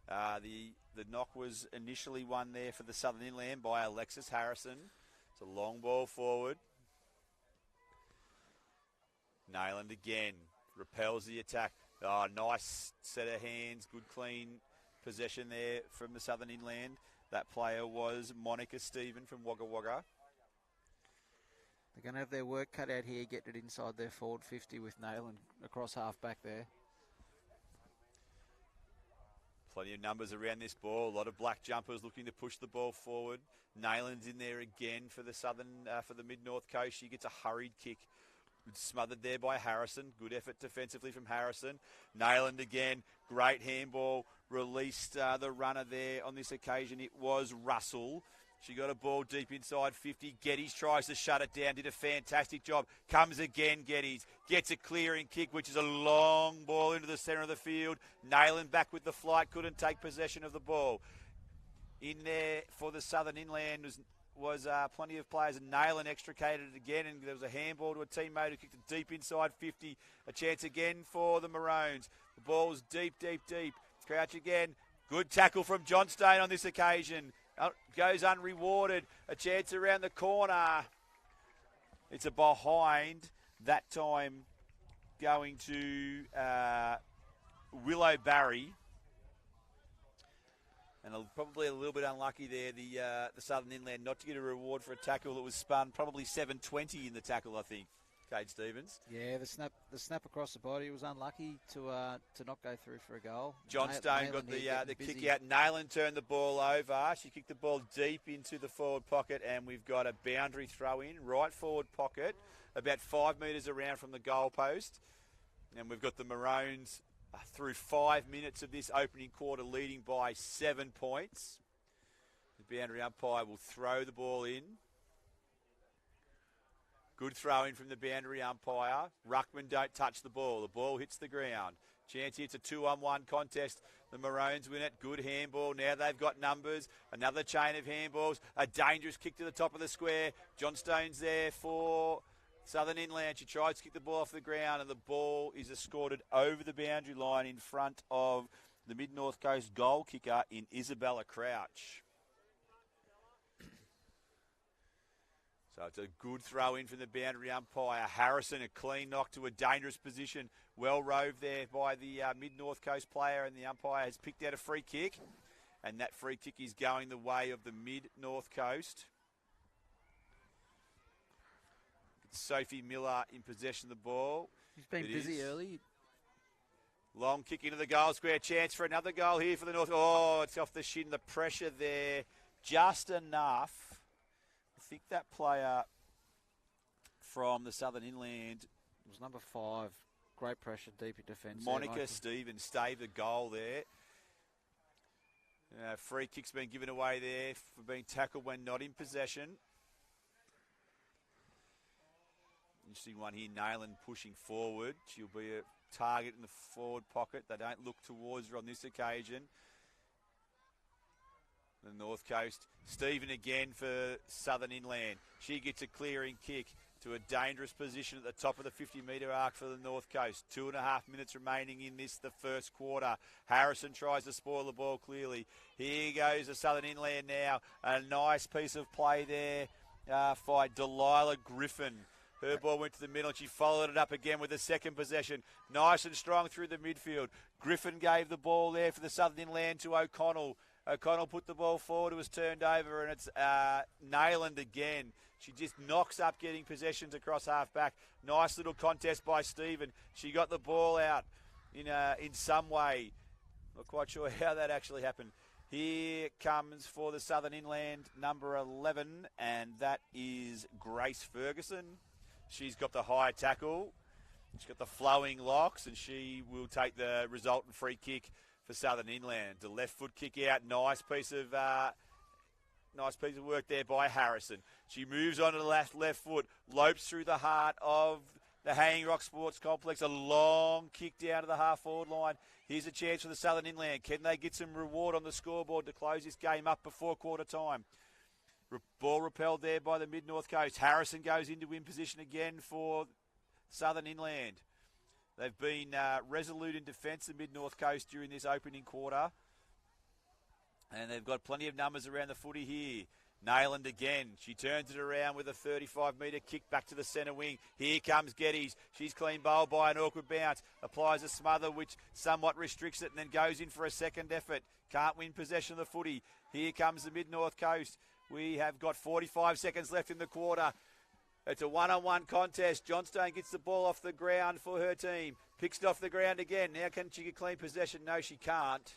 S4: The knock was initially won there for the Southern Inland by Alexis Harrison. It's a long ball forward. Nayland again repels the attack. Oh, nice set of hands. Good clean possession there from the Southern Inland. That player was Monica Stephen from Wagga Wagga.
S7: They're going to have their work cut out here, getting it inside their forward 50 with Nayland across half back there.
S4: Plenty of numbers around this ball. A lot of black jumpers looking to push the ball forward. Nayland's in there again for the for the Mid-North Coast. She gets a hurried kick. Smothered there by Harrison. Good effort defensively from Harrison. Nayland again. Great handball. Released the runner there on this occasion. It was Russell. She got a ball deep inside 50. Geddes tries to shut it down. Did a fantastic job. Comes again, Geddes. Gets a clearing kick, which is a long ball into the centre of the field. Nayland back with the flight. Couldn't take possession of the ball. In there for the Southern Inland was plenty of players. And Nayland extricated it again. And there was a handball to a teammate who kicked it deep inside 50. A chance again for the Maroons. The ball's deep, deep, deep. Crouch again. Good tackle from Johnstone on this occasion. Goes unrewarded. A chance around the corner. It's a behind. That time going to Willow Barry. And probably a little bit unlucky there, the Southern Inland, not to get a reward for a tackle that was spun. Probably 7.20 in the tackle, I think. Cade Stevens.
S7: Yeah, the snap across the body was unlucky to not go through for a goal.
S4: Johnstone got the kick out. Nayland turned the ball over. She kicked the ball deep into the forward pocket, and we've got a boundary throw in, right forward pocket, about 5 metres around from the goal post. And we've got the Maroons through 5 minutes of this opening quarter, leading by 7 points. The boundary umpire will throw the ball in. Good throw in from the boundary umpire. Ruckman don't touch the ball. The ball hits the ground. Chance here, it's a 2-on-1 contest. The Maroons win it. Good handball. Now they've got numbers. Another chain of handballs. A dangerous kick to the top of the square. Johnstone's there for Southern Inland. She tries to kick the ball off the ground, and the ball is escorted over the boundary line in front of the Mid-North Coast goal kicker in Isabella Crouch. So it's a good throw in from the boundary umpire. Harrison, a clean knock to a dangerous position. Well roved there by the Mid-North Coast player, and the umpire has picked out a free kick. And that free kick is going the way of the Mid-North Coast. It's Sophie Miller in possession of the ball.
S7: He's been busy early.
S4: Long kick into the goal square. Chance for another goal here for the North. Oh, it's off the shin. The pressure there just enough. I think that player from the Southern Inland
S7: was number 5. Great pressure, deep in defence.
S4: Monica Stevens staved the goal there. Free kick's been given away there for being tackled when not in possession. Interesting one here. Nayland pushing forward. She'll be a target in the forward pocket. They don't look towards her on this occasion. The North Coast. Stephen again for Southern Inland. She gets a clearing kick to a dangerous position at the top of the 50-metre arc for the North Coast. 2.5 minutes remaining in this, the first quarter. Harrison tries to spoil the ball clearly. Here goes the Southern Inland now. A nice piece of play there by Delilah Griffin. Her ball went to the middle and she followed it up again with the second possession. Nice and strong through the midfield. Griffin gave the ball there for the Southern Inland to O'Connell. O'Connell put the ball forward, it was turned over, and it's Nayland again. She just knocks up getting possessions across half-back. Nice little contest by Stephen. She got the ball out in some way. Not quite sure how that actually happened. Here comes for the Southern Inland, number 11, and that is Grace Ferguson. She's got the high tackle. She's got the flowing locks, and she will take the resultant free kick for Southern Inland. The left foot kick out. Nice piece of work there by Harrison. She moves on to the left foot, lopes through the heart of the Hanging Rock Sports Complex. A long kick down to the half-forward line. Here's a chance for the Southern Inland. Can they get some reward on the scoreboard to close this game up before quarter time? Ball repelled there by the Mid-North Coast. Harrison goes into win position again for Southern Inland. They've been resolute in defence, the Mid-North Coast, during this opening quarter. And they've got plenty of numbers around the footy here. Nayland again. She turns it around with a 35-metre kick back to the centre wing. Here comes Geddes. She's clean bowled by an awkward bounce. Applies a smother which somewhat restricts it and then goes in for a second effort. Can't win possession of the footy. Here comes the Mid-North Coast. We have got 45 seconds left in the quarter. It's a one-on-one contest. Johnstone gets the ball off the ground for her team. Picks it off the ground again. Now can she get clean possession? No, she can't.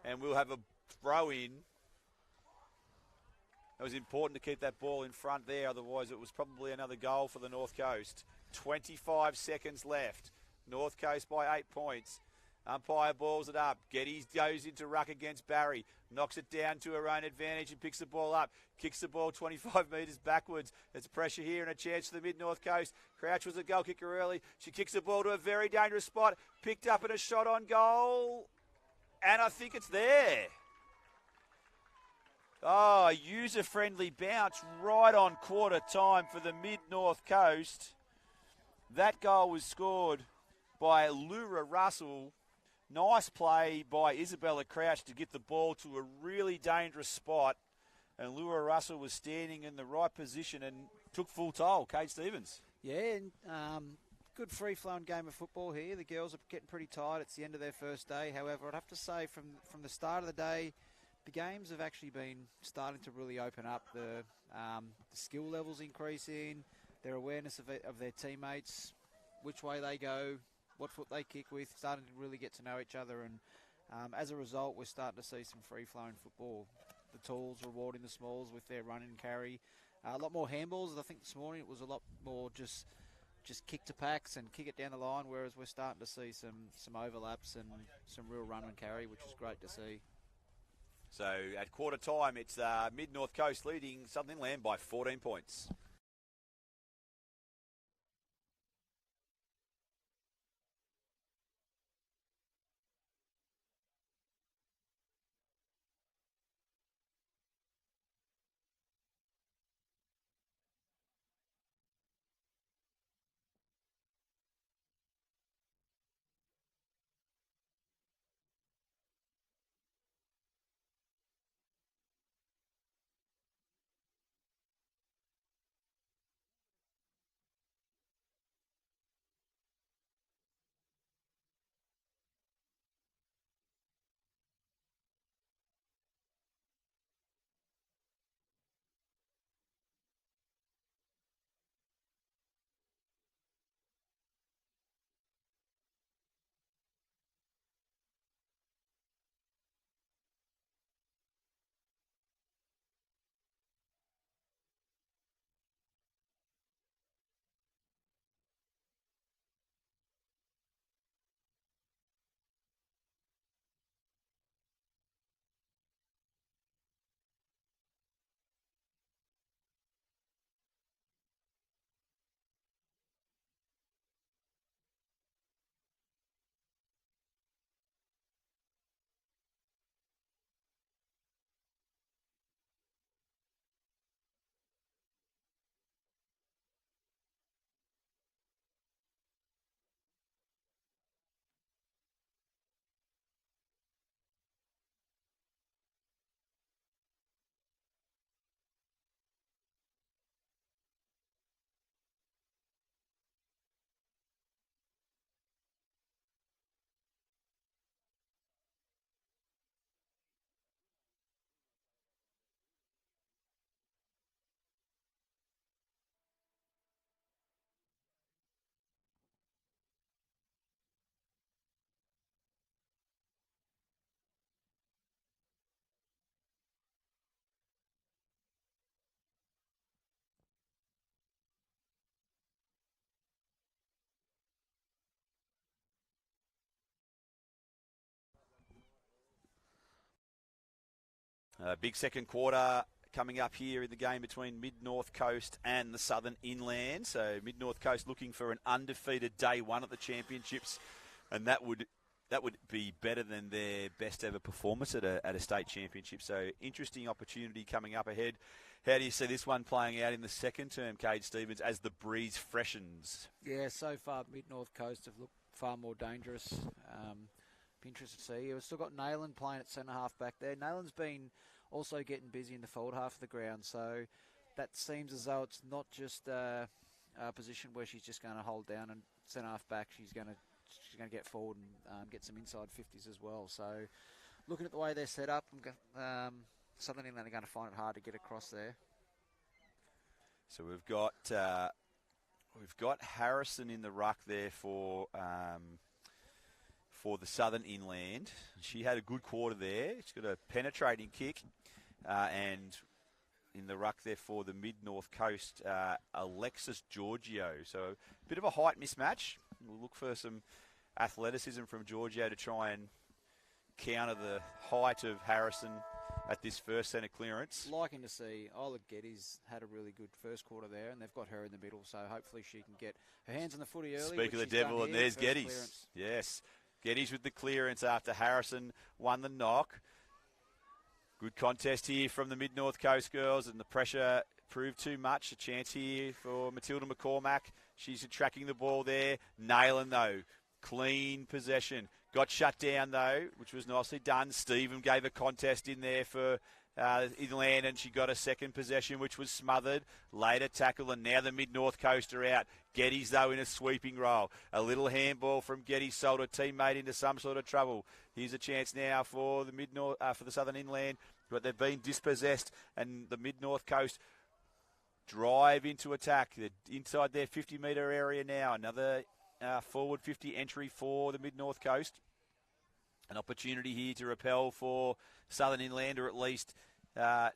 S4: And we'll have a throw-in. It was important to keep that ball in front there. Otherwise, it was probably another goal for the North Coast. 25 seconds left. North Coast by 8 points. Umpire balls it up. Geddes goes into ruck against Barry. Knocks it down to her own advantage and picks the ball up. Kicks the ball 25 metres backwards. There's pressure here and a chance for the Mid-North Coast. Crouch was a goal kicker early. She kicks the ball to a very dangerous spot. Picked up and a shot on goal. And I think it's there. Oh, a user-friendly bounce right on quarter time for the Mid-North Coast. That goal was scored by Lura Russell. Nice play by Isabella Crouch to get the ball to a really dangerous spot. And Lura Russell was standing in the right position and took full toll. Kate Stevens.
S7: Yeah, and good free-flowing game of football here. The girls are getting pretty tired. It's the end of their first day. However, I'd have to say from the start of the day, the games have actually been starting to really open up. The skill levels increasing, their awareness of their teammates, which way they go, what foot they kick with, starting to really get to know each other. And as a result, we're starting to see some free-flowing football. The talls rewarding the smalls with their run and carry. A lot more handballs. I think this morning it was a lot more just just kick to packs and kick it down the line, whereas we're starting to see some overlaps and some real run and carry, which is great to see.
S4: So at quarter time, it's Mid-North Coast leading Southern Inland by 14 points. Big second quarter coming up here in the game between Mid-North Coast and the Southern Inland. So Mid-North Coast looking for an undefeated day one at the championships, and that would be better than their best ever performance at a state championship. So interesting opportunity coming up ahead. How do you see this one playing out in the second term, Cade Stevens, as the breeze freshens?
S7: Yeah, so far Mid-North Coast have looked far more dangerous. Be interested to see. We've still got Nayland playing at centre half back there. Nayland's been also getting busy in the forward half of the ground, so that seems as though it's not just a position where she's just going to hold down and centre half back. She's going to get forward and get some inside 50s as well. So looking at the way they're set up, Southern Inland are going to find it hard to get across there.
S4: So we've got Harrison in the ruck there for the Southern Inland. She had a good quarter there. She's got a penetrating kick, and in the ruck there for the Mid-North Coast, Alexis Giorgio. So a bit of a height mismatch. We'll look for some athleticism from Giorgio to try and counter the height of Harrison at this first centre clearance.
S7: Liking to see Isla Geddes had a really good first quarter there, and they've got her in the middle, so hopefully she can get her hands on the footy early.
S4: Speak of the devil, and there's Geddes. Clearance. Yes, Geddes with the clearance after Harrison won the knock. Good contest here from the Mid-North Coast girls, and the pressure proved too much. A chance here for Matilda McCormack. She's tracking the ball there. Nailing, though. Clean possession. Got shut down, though, which was nicely done. Stephen gave a contest in there for Inland, and she got a second possession, which was smothered. Later tackle, and now the Mid-North Coast are out. Geddes, though, in a sweeping role. A little handball from Geddes sold a teammate into some sort of trouble. Here's a chance now for the for the Southern Inland, but they've been dispossessed, and the Mid-North Coast drive into attack. They're inside their 50-metre area now. Another forward 50 entry for the Mid-North Coast. An opportunity here to repel for Southern Inland, or at least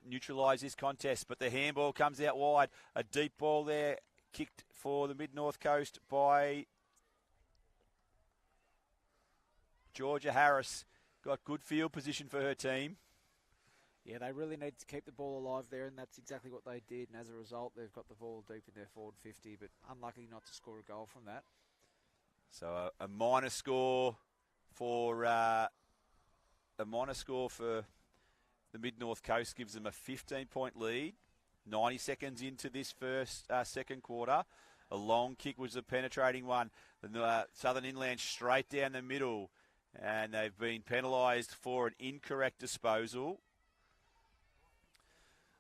S4: neutralise this contest. But the handball comes out wide. A deep ball there kicked for the Mid-North Coast by Georgia Harris. Got good field position for her team.
S7: Yeah, they really need to keep the ball alive there, and that's exactly what they did. And as a result, they've got the ball deep in their forward 50, but unlucky not to score a goal from that.
S4: So a minor score for the Mid-North Coast gives them a 15-point lead. 90 seconds into this second quarter. A long kick was a penetrating one. The Southern Inland straight down the middle, and they've been penalised for an incorrect disposal.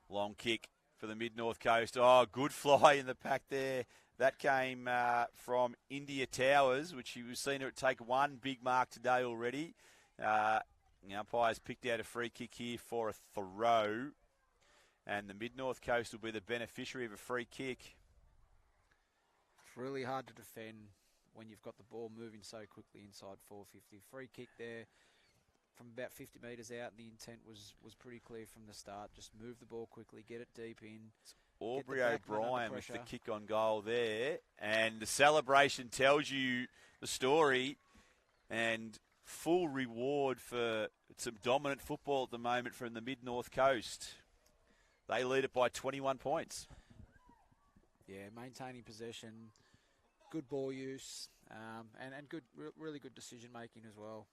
S4: Long kick for the Mid-North Coast. Oh, good fly in the pack there. That came from India Towers, which you've seen her take one big mark today already. The umpires picked out a free kick here for a throw, and the Mid-North Coast will be the beneficiary of a free kick.
S7: It's really hard to defend when you've got the ball moving so quickly inside 450. Free kick there from about 50 metres out. The intent was pretty clear from the start. Just move the ball quickly, get it deep in.
S4: Aubrey O'Brien with the kick on goal there. And the celebration tells you the story, and full reward for some dominant football at the moment from the Mid-North Coast. They lead it by 21 points.
S7: Yeah, maintaining possession, good ball use, and good, really good decision making as well.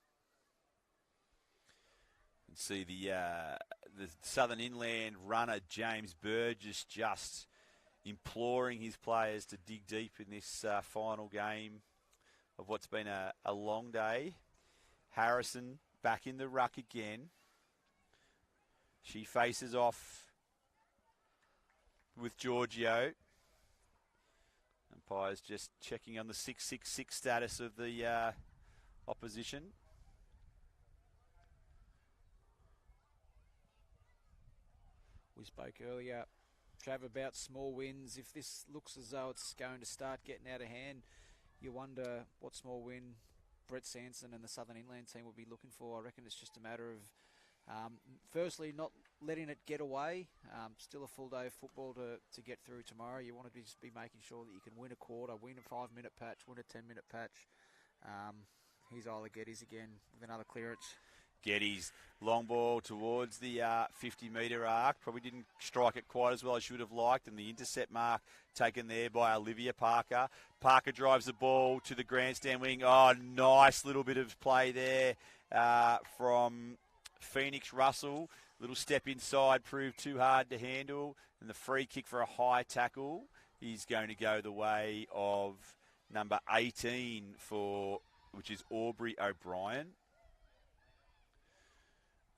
S4: And see the Southern Inland runner James Burgess just imploring his players to dig deep in this final game of what's been a long day. Harrison back in the ruck again. She faces off with Giorgio. Umpires just checking on the 6-6-6 status of the opposition.
S7: We spoke earlier, Trav, about small wins. If this looks as though it's going to start getting out of hand, you wonder what small win Brett Sanson and the Southern Inland team will be looking for. I reckon it's just a matter of, firstly, not letting it get away. Still a full day of football to get through tomorrow. You want to just be making sure that you can win a quarter, win a 5-minute patch, win a 10-minute patch. Here's Isla Geddes again with another clearance.
S4: Geddes, long ball towards the 50-metre arc. Probably didn't strike it quite as well as she would have liked. And the intercept mark taken there by Olivia Parker. Parker drives the ball to the grandstand wing. Oh, nice little bit of play there from Phoenix Russell. Little step inside proved too hard to handle. And the free kick for a high tackle is going to go the way of number 18 which is Aubrey O'Brien.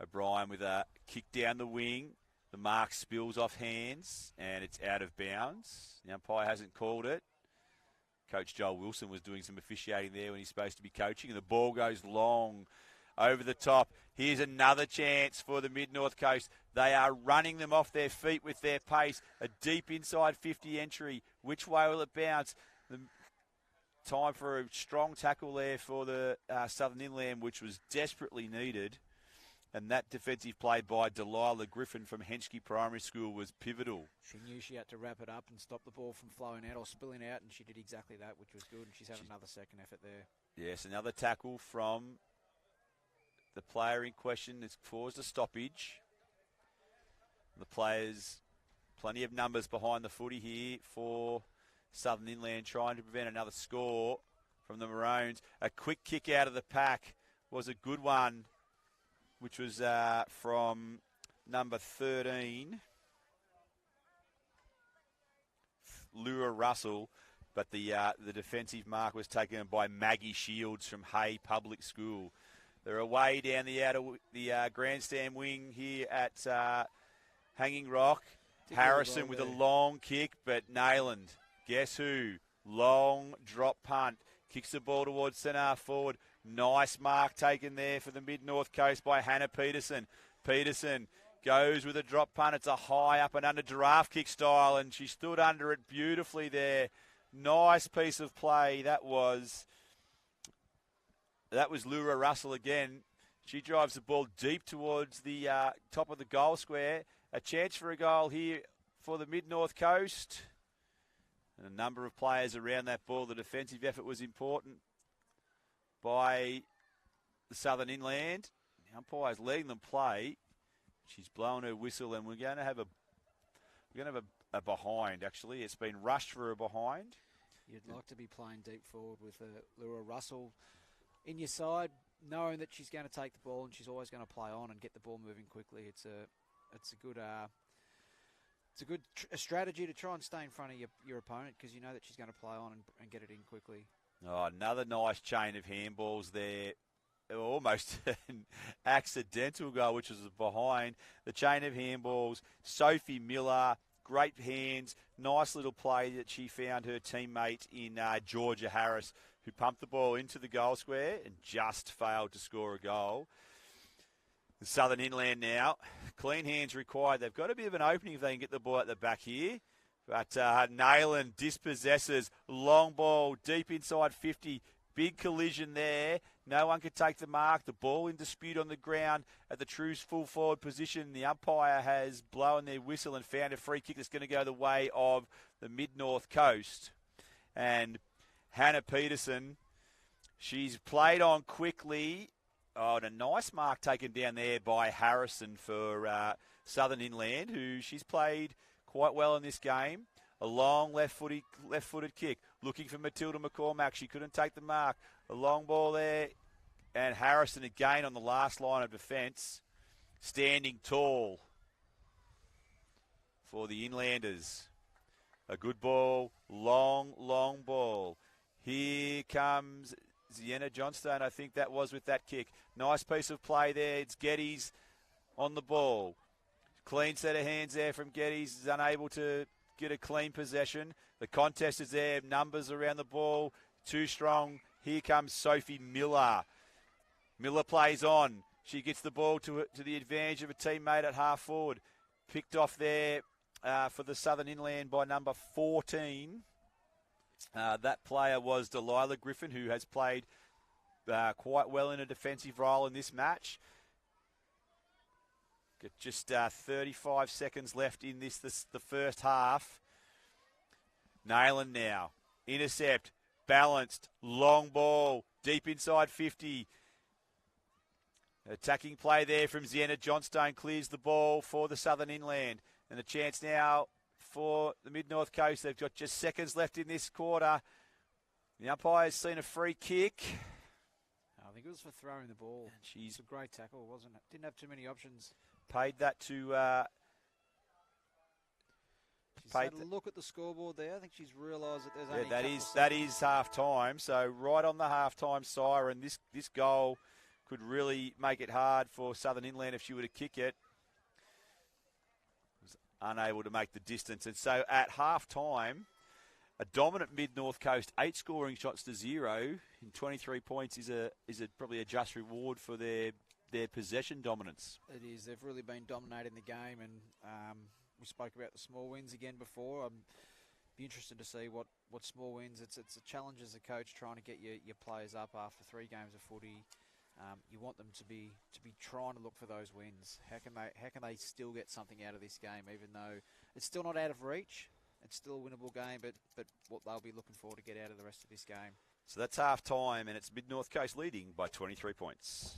S4: O'Brien with a kick down the wing. The mark spills off hands, and it's out of bounds. The umpire hasn't called it. Coach Joel Wilson was doing some officiating there when he's supposed to be coaching, and the ball goes long over the top. Here's another chance for the Mid-North Coast. They are running them off their feet with their pace. A deep inside 50 entry. Which way will it bounce? Time for a strong tackle there for the Southern Inland, which was desperately needed. And that defensive play by Delilah Griffin from Henschke Primary School was pivotal.
S7: She knew she had to wrap it up and stop the ball from flowing out or spilling out, and she did exactly that, which was good. And she's had another second effort there.
S4: Yes, another tackle from the player in question has caused a stoppage. The players, plenty of numbers behind the footy here for Southern Inland, trying to prevent another score from the Maroons. A quick kick out of the pack was a good one, which was from number 13, Lura Russell, but the defensive mark was taken by Maggie Shields from Hay Public School. They're away down the grandstand wing here at Hanging Rock. Harrison with a long kick, but Nayland, guess who? Long drop punt. Kicks the ball towards centre forward. Nice mark taken there for the Mid-North Coast by Hannah Peterson. Peterson goes with a drop punt. It's a high up and under giraffe kick style, and she stood under it beautifully there. Nice piece of play. That was Lura Russell again. She drives the ball deep towards the top of the goal square. A chance for a goal here for the Mid-North Coast. And a number of players around that ball. The defensive effort was important by the Southern Inland. The umpire's letting them play. She's blowing her whistle, and we're going to have a behind, actually. It's been rushed for a behind.
S7: You'd like to be playing deep forward with Laura Russell in your side, knowing that she's going to take the ball and she's always going to play on and get the ball moving quickly. It's a good strategy to try and stay in front of your opponent, because you know that she's going to play on and get it in quickly.
S4: Oh, another nice chain of handballs there. Almost an accidental goal, which was behind. The chain of handballs. Sophie Miller, great hands. Nice little play that she found her teammate in Georgia Harris, who pumped the ball into the goal square and just failed to score a goal. The Southern Inland now. Clean hands required. They've got a bit of an opening if they can get the ball at the back here. But Nayland dispossesses. Long ball, deep inside 50. Big collision there. No one could take the mark. The ball in dispute on the ground at the True's full forward position. The umpire has blown their whistle and found a free kick that's going to go the way of the Mid-North Coast. And Hannah Peterson, she's played on quickly. Oh, and a nice mark taken down there by Harrison for Southern Inland, who she's played quite well in this game. A long left-footed kick. Looking for Matilda McCormack. She couldn't take the mark. A long ball there. And Harrison again on the last line of defence. Standing tall for the Inlanders. A good ball. Long ball. Here comes Sienna Johnstone. I think that was with that kick. Nice piece of play there. It's Geddes on the ball. Clean set of hands there from Geddes. Is unable to get a clean possession. The contest is there. Numbers around the ball. Too strong. Here comes Sophie Miller. Miller plays on. She gets the ball to the advantage of a teammate at half forward. Picked off there for the Southern Inland by number 14. That player was Delilah Griffin, who has played quite well in a defensive role in this match. Got just 35 seconds left in the first half. Nayland now. Intercept. Balanced. Long ball. Deep inside 50. Attacking play there from Sienna Johnstone. Clears the ball for the Southern Inland. And the chance now for the Mid-North Coast. They've got just seconds left in this quarter. The umpire's seen a free kick.
S7: I think it was for throwing the ball. She's a great tackle, wasn't it? Didn't have too many options.
S4: Paid that to...
S7: She's had a look at the scoreboard there. I think she's realised that there's only
S4: that is half time. So right on the half time siren, this goal could really make it hard for Southern Inland if she were to kick it. Was unable to make the distance, and so at half time, a dominant Mid-North Coast, 8 scoring shots to 0 in 23 points is probably a just reward for their possession dominance.
S7: It is. They've really been dominating the game, and we spoke about the small wins again before. I'm be interested to see what small wins. It's a challenge as a coach trying to get your players up after 3 games of footy. You want them to be trying to look for those wins. How can they still get something out of this game, even though it's still not out of reach? It's still a winnable game, but what they'll be looking for to get out of the rest of this game.
S4: So that's half time, and it's Mid-North Coast leading by 23 points.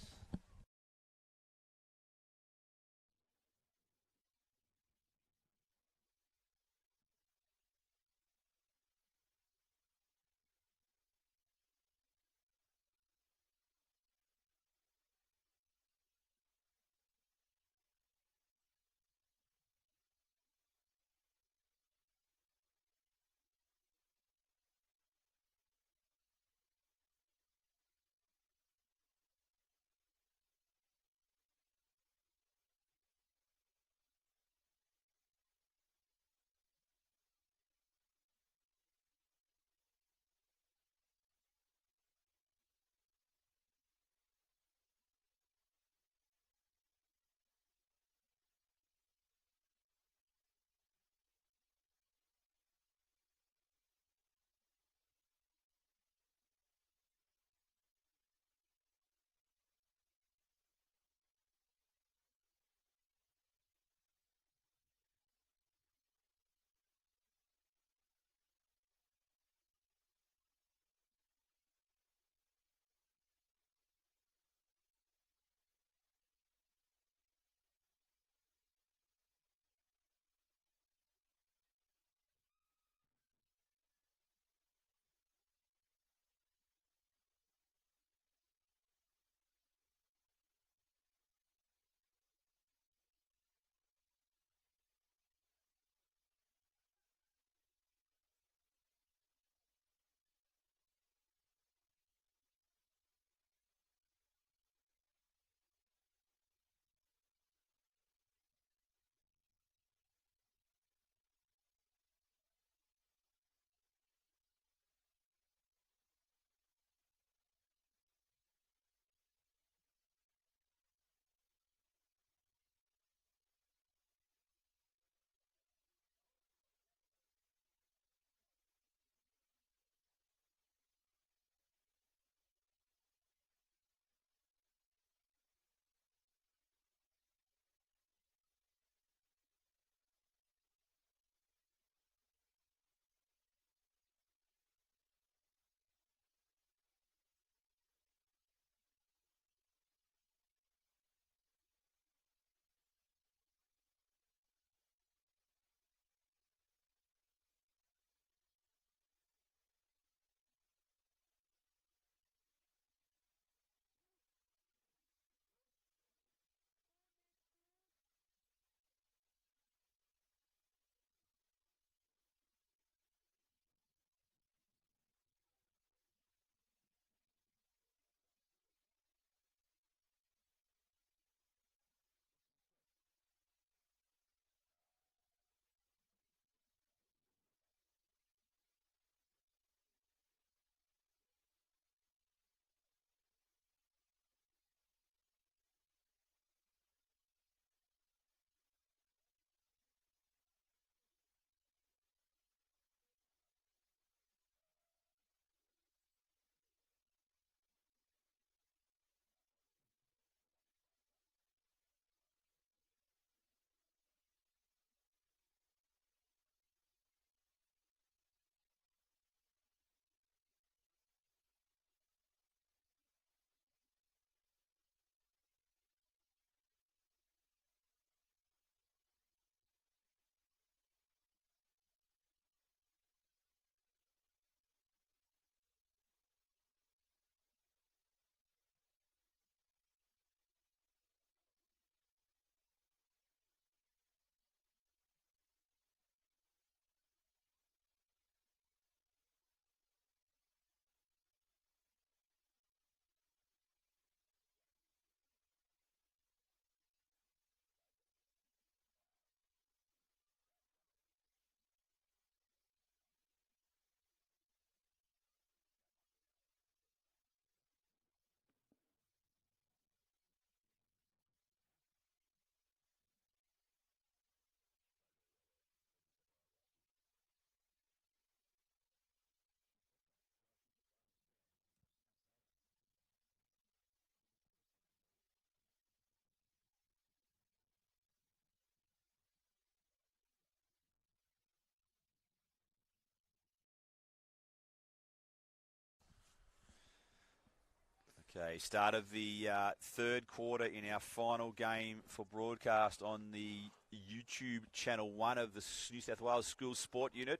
S4: Okay, start of the third quarter in our final game for broadcast on the YouTube channel 1 of the New South Wales Schools Sport Unit.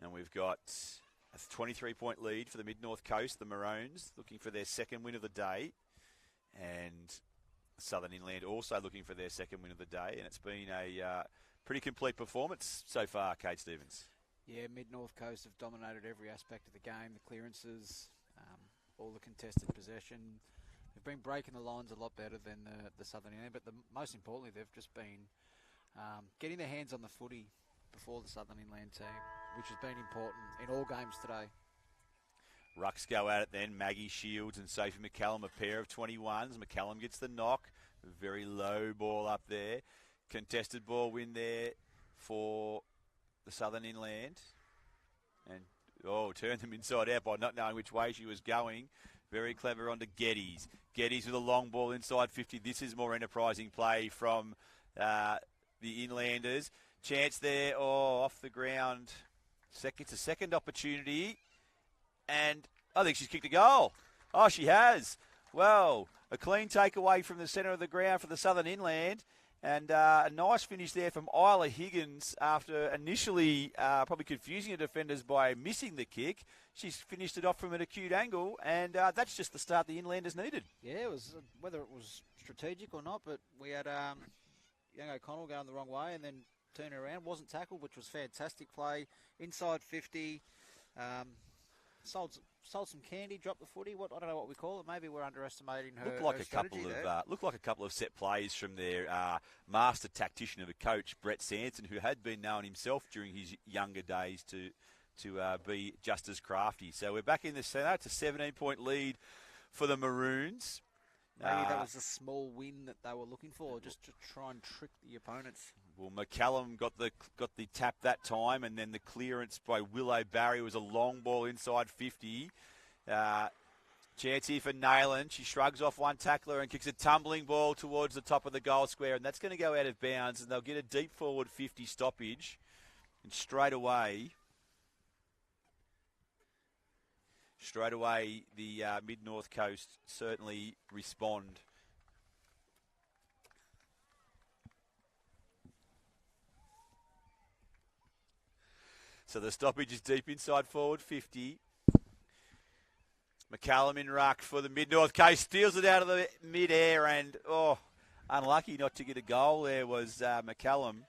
S4: And we've got a 23-point lead for the Mid-North Coast, the Maroons, looking for their second win of the day. And Southern Inland also looking for their second win of the day. And it's been a pretty complete performance so far, Kate Stevens.
S7: Yeah, Mid-North Coast have dominated every aspect of the game, the clearances, all the contested possession. They've been breaking the lines a lot better than the Southern Inland, but most importantly, they've just been getting their hands on the footy before the Southern Inland team, which has been important in all games today.
S4: Rucks go at it then. Maggie Shields and Sophie McCallum, a pair of 21s. McCallum gets the knock. Very low ball up there. Contested ball win there for the Southern Inland. And turned them inside out by not knowing which way she was going. Very clever onto Geddes. Geddes with a long ball inside 50. This is more enterprising play from the Inlanders. Chance there, off the ground. It's a second opportunity. And I think she's kicked a goal. Oh, she has. Well, a clean takeaway from the centre of the ground for the Southern Inland. And a nice finish there from Isla Higgins after initially probably confusing the defenders by missing the kick. She's finished it off from an acute angle, and that's just the start the Inlanders needed.
S7: Yeah, it was whether it was strategic or not, but we had young O'Connell going the wrong way and then turn around. Wasn't tackled, which was fantastic play. Inside 50. Sold some candy, dropped the footy. I don't know what we call it. Maybe we're underestimating her.
S4: Looked like a couple of set plays from their master tactician of a coach, Brett Sanson, who had been known himself during his younger days to be just as crafty. So we're back in the centre. It's a 17-point lead for the Maroons.
S7: Maybe that was a small win that they were looking for, just to try and trick the opponents.
S4: Well, McCallum got the tap that time, and then the clearance by Willow Barry was a long ball inside 50. Chance here for Nayland. She shrugs off one tackler and kicks a tumbling ball towards the top of the goal square, and that's going to go out of bounds, and they'll get a deep forward 50 stoppage. And straight away, the Mid-North Coast certainly respond. So the stoppage is deep inside forward 50. McCallum in ruck for the Mid-North Coast. Steals it out of the mid-air and, unlucky not to get a goal there was McCallum.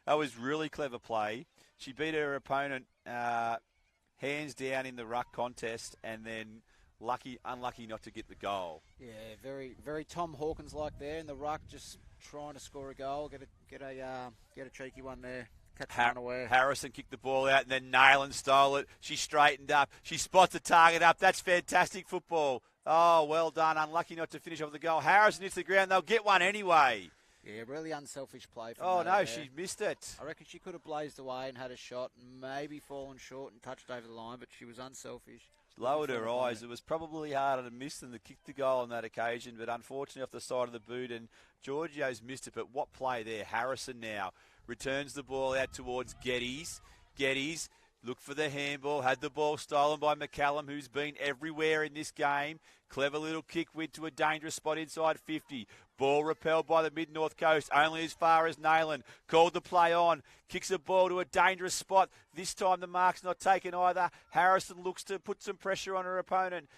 S4: That was really clever play. She beat her opponent hands down in the ruck contest and then unlucky not to get the goal.
S7: Yeah, very, very Tom Hawkins-like there in the ruck, just trying to score a goal, get a cheeky one there.
S4: Harrison kicked the ball out and then Nayland stole it. She straightened up. She spots the target up. That's fantastic football. Oh, well done. Unlucky not to finish off the goal. Harrison hits the ground. They'll get one anyway.
S7: Yeah, really unselfish play from
S4: she missed it.
S7: I reckon she could have blazed away and had a shot and maybe fallen short and touched over the line, but she was unselfish.
S4: She lowered her eyes. It was probably harder to miss than to kick the goal on that occasion, but unfortunately off the side of the boot, and Giorgio's missed it. But what play there. Harrison now returns the ball out towards Geddes. Geddes looked for the handball, had the ball stolen by McCallum, who's been everywhere in this game. Clever little kick went to a dangerous spot inside 50. Ball repelled by the Mid-North Coast, only as far as Nayland. Called the play on, kicks a ball to a dangerous spot. This time the mark's not taken either. Harrison looks to put some pressure on her opponent.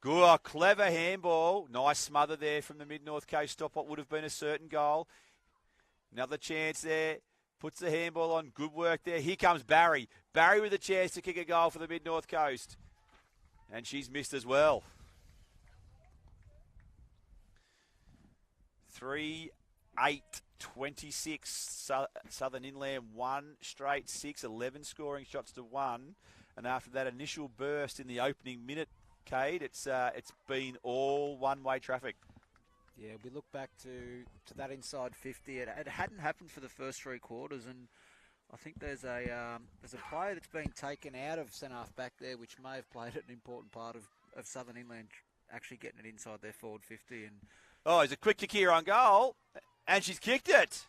S4: Good, clever handball. Nice smother there from the Mid-North Coast. Stop what would have been a certain goal. Another chance there. Puts the handball on. Good work there. Here comes Barry. Barry with a chance to kick a goal for the Mid-North Coast. And she's missed as well. 3-8-26. Southern Inland 1 straight 6. 11 scoring shots to 1. And after that initial burst in the opening minute, Cade, it's been all one-way traffic.
S7: Yeah, we look back to that inside 50. It hadn't happened for the first three quarters, and I think there's a player that's been taken out of centre-half back there, which may have played an important part of Southern Inland actually getting it inside their forward 50. And
S4: there's a quick kick here on goal, and she's kicked it.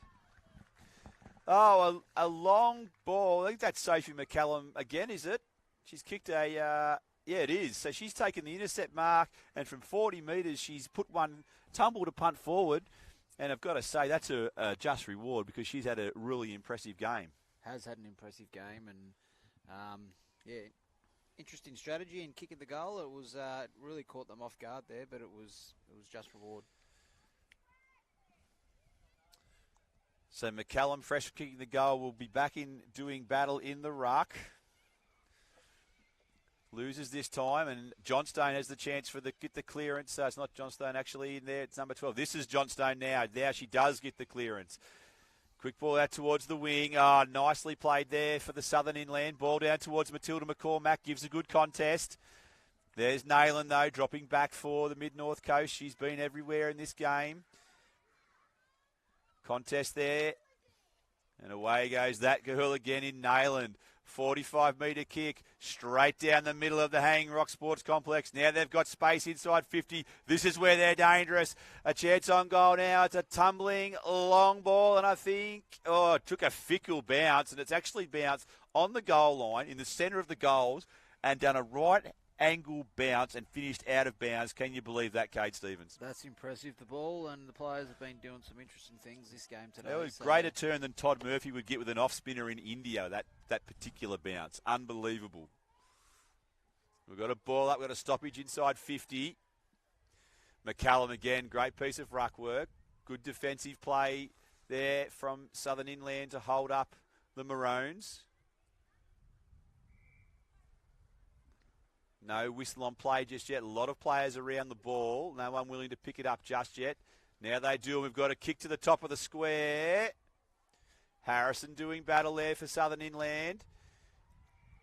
S4: A long ball. I think that's Sophie McCallum again, is it? She's kicked a Yeah, it is. So she's taken the intercept mark, and from 40 metres, she's put one tumble to punt forward. And I've got to say, that's a just reward because she's had a really impressive game.
S7: Has had an impressive game, and interesting strategy and kicking the goal. It was really caught them off guard there, but it was just reward.
S4: So McCallum, fresh kicking the goal, will be back in doing battle in the ruck. Loses this time, and Johnstone has the chance for get the clearance. So it's not Johnstone actually in there. It's number 12. This is Johnstone now. Now she does get the clearance. Quick ball out towards the wing. Oh, nicely played there for the Southern Inland. Ball down towards Matilda McCormack. Gives a good contest. There's Nayland, though, dropping back for the Mid-North Coast. She's been everywhere in this game. Contest there. And away goes that girl again in Nayland. 45-metre kick straight down the middle of the Hanging Rock Sports Complex. Now they've got space inside 50. This is where they're dangerous. A chance on goal now. It's a tumbling long ball, and I think, it took a fickle bounce, and it's actually bounced on the goal line in the centre of the goals and done a right angle bounce and finished out of bounds. Can you believe that, Kate Stevens?
S7: That's impressive. The ball and the players have been doing some interesting things this game today.
S4: That was greater turn than Todd Murphy would get with an off-spinner in India, that particular bounce. Unbelievable. We've got a ball up. We've got a stoppage inside 50. McCallum again, great piece of ruck work. Good defensive play there from Southern Inland to hold up the Maroons. No whistle on play just yet. A lot of players around the ball. No one willing to pick it up just yet. Now they do. We've got a kick to the top of the square. Harrison doing battle there for Southern Inland.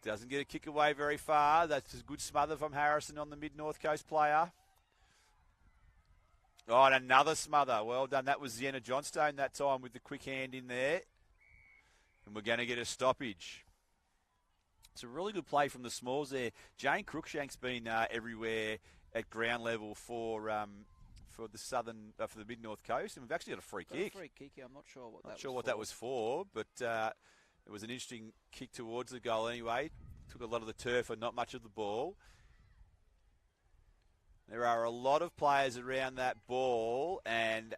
S4: Doesn't get a kick away very far. That's a good smother from Harrison on the Mid-North Coast player. Oh, and another smother. Well done. That was Sienna Johnstone that time with the quick hand in there. And we're going to get a stoppage. It's a really good play from the smalls there. Jane Cruikshank's been everywhere at ground level for the Mid-North Coast, and we've actually got a free kick.
S7: A free kick. I'm not sure
S4: what that was for, but it was an interesting kick towards the goal anyway. Took a lot of the turf and not much of the ball. There are a lot of players around that ball, and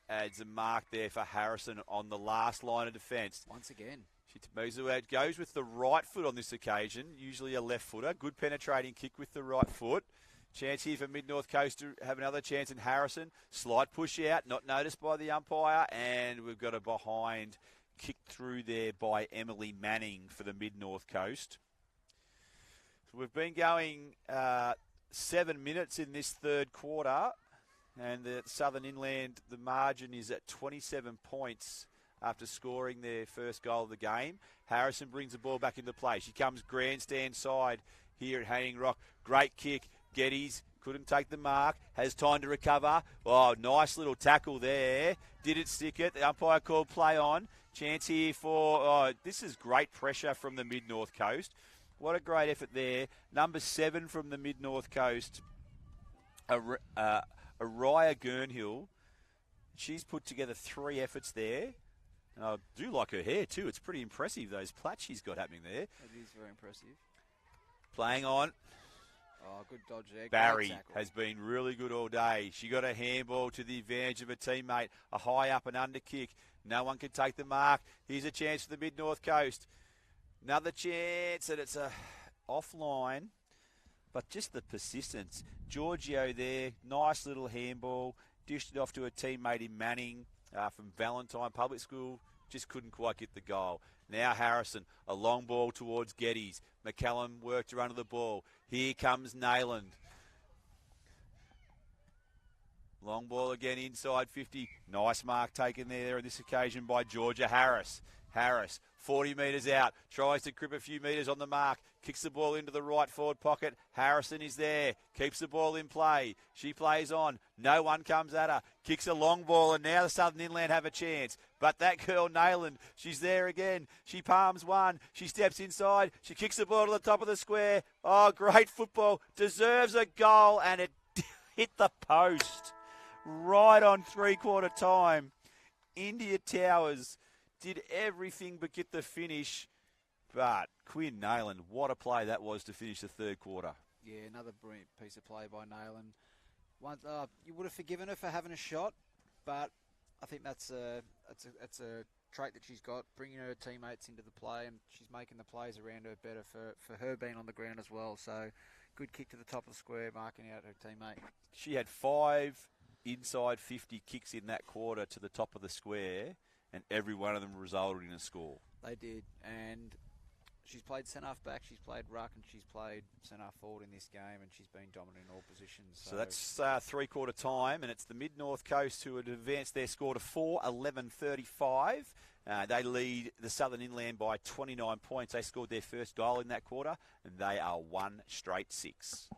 S4: adds a mark there for Harrison on the last line of defence.
S7: Once again.
S4: She goes with the right foot on this occasion, usually a left footer. Good penetrating kick with the right foot. Chance here for Mid-North Coast to have another chance in Harrison. Slight push out, not noticed by the umpire, and we've got a behind kick through there by Emily Manning for the Mid-North Coast. So we've been going 7 minutes in this third quarter, and the Southern Inland, the margin is at 27 points after scoring their first goal of the game. Harrison brings the ball back into play. She comes grandstand side here at Hanging Rock. Great kick. Geddes couldn't take the mark. Has time to recover. Oh, nice little tackle there. Didn't stick it. The umpire called play on. Chance here for... this is great pressure from the Mid-North Coast. What a great effort there. Number 7 from the Mid-North Coast, Araya Gurnhill. She's put together 3 efforts there. And I do like her hair too. It's pretty impressive, those plaits she's got happening there.
S7: It is very impressive.
S4: Playing on.
S7: Oh, good dodge there.
S4: Barry has been really good all day. She got a handball to the advantage of a teammate. A high up and under kick. No one can take the mark. Here's a chance for the Mid-North Coast. Another chance, and it's a offline. But just the persistence. Giorgio there. Nice little handball. Dished it off to a teammate in Manning. From Valentine Public School, just couldn't quite get the goal. Now Harrison, a long ball towards Geddes. McCallum worked to run to the ball. Here comes Nayland. Long ball again inside 50. Nice mark taken there on this occasion by Georgia Harris. Harris, 40 metres out, tries to grip a few metres on the mark, kicks the ball into the right forward pocket. Harrison is there, keeps the ball in play. She plays on, no one comes at her, kicks a long ball, and now the Southern Inland have a chance. But that girl, Nayland, she's there again. She palms one, she steps inside, she kicks the ball to the top of the square. Oh, great football, deserves a goal, and it hit the post right on three-quarter time. India Towers did everything but get the finish. But Quinn Nayland, what a play that was to finish the third quarter.
S7: Yeah, another brilliant piece of play by Nayland. You would have forgiven her for having a shot, but I think that's a trait that she's got, bringing her teammates into the play, and she's making the plays around her better for her being on the ground as well. So, good kick to the top of the square, marking out her teammate.
S4: She had 5 inside 50 kicks in that quarter to the top of the square, and every one of them resulted in a score.
S7: They did, and she's played centre-half back, she's played ruck, and she's played centre-half forward in this game, and she's been dominant in all positions.
S4: So that's three-quarter time, and it's the Mid-North Coast who had advanced their score to 4-11-35. They lead the Southern Inland by 29 points. They scored their first goal in that quarter, and they are 1 straight 6.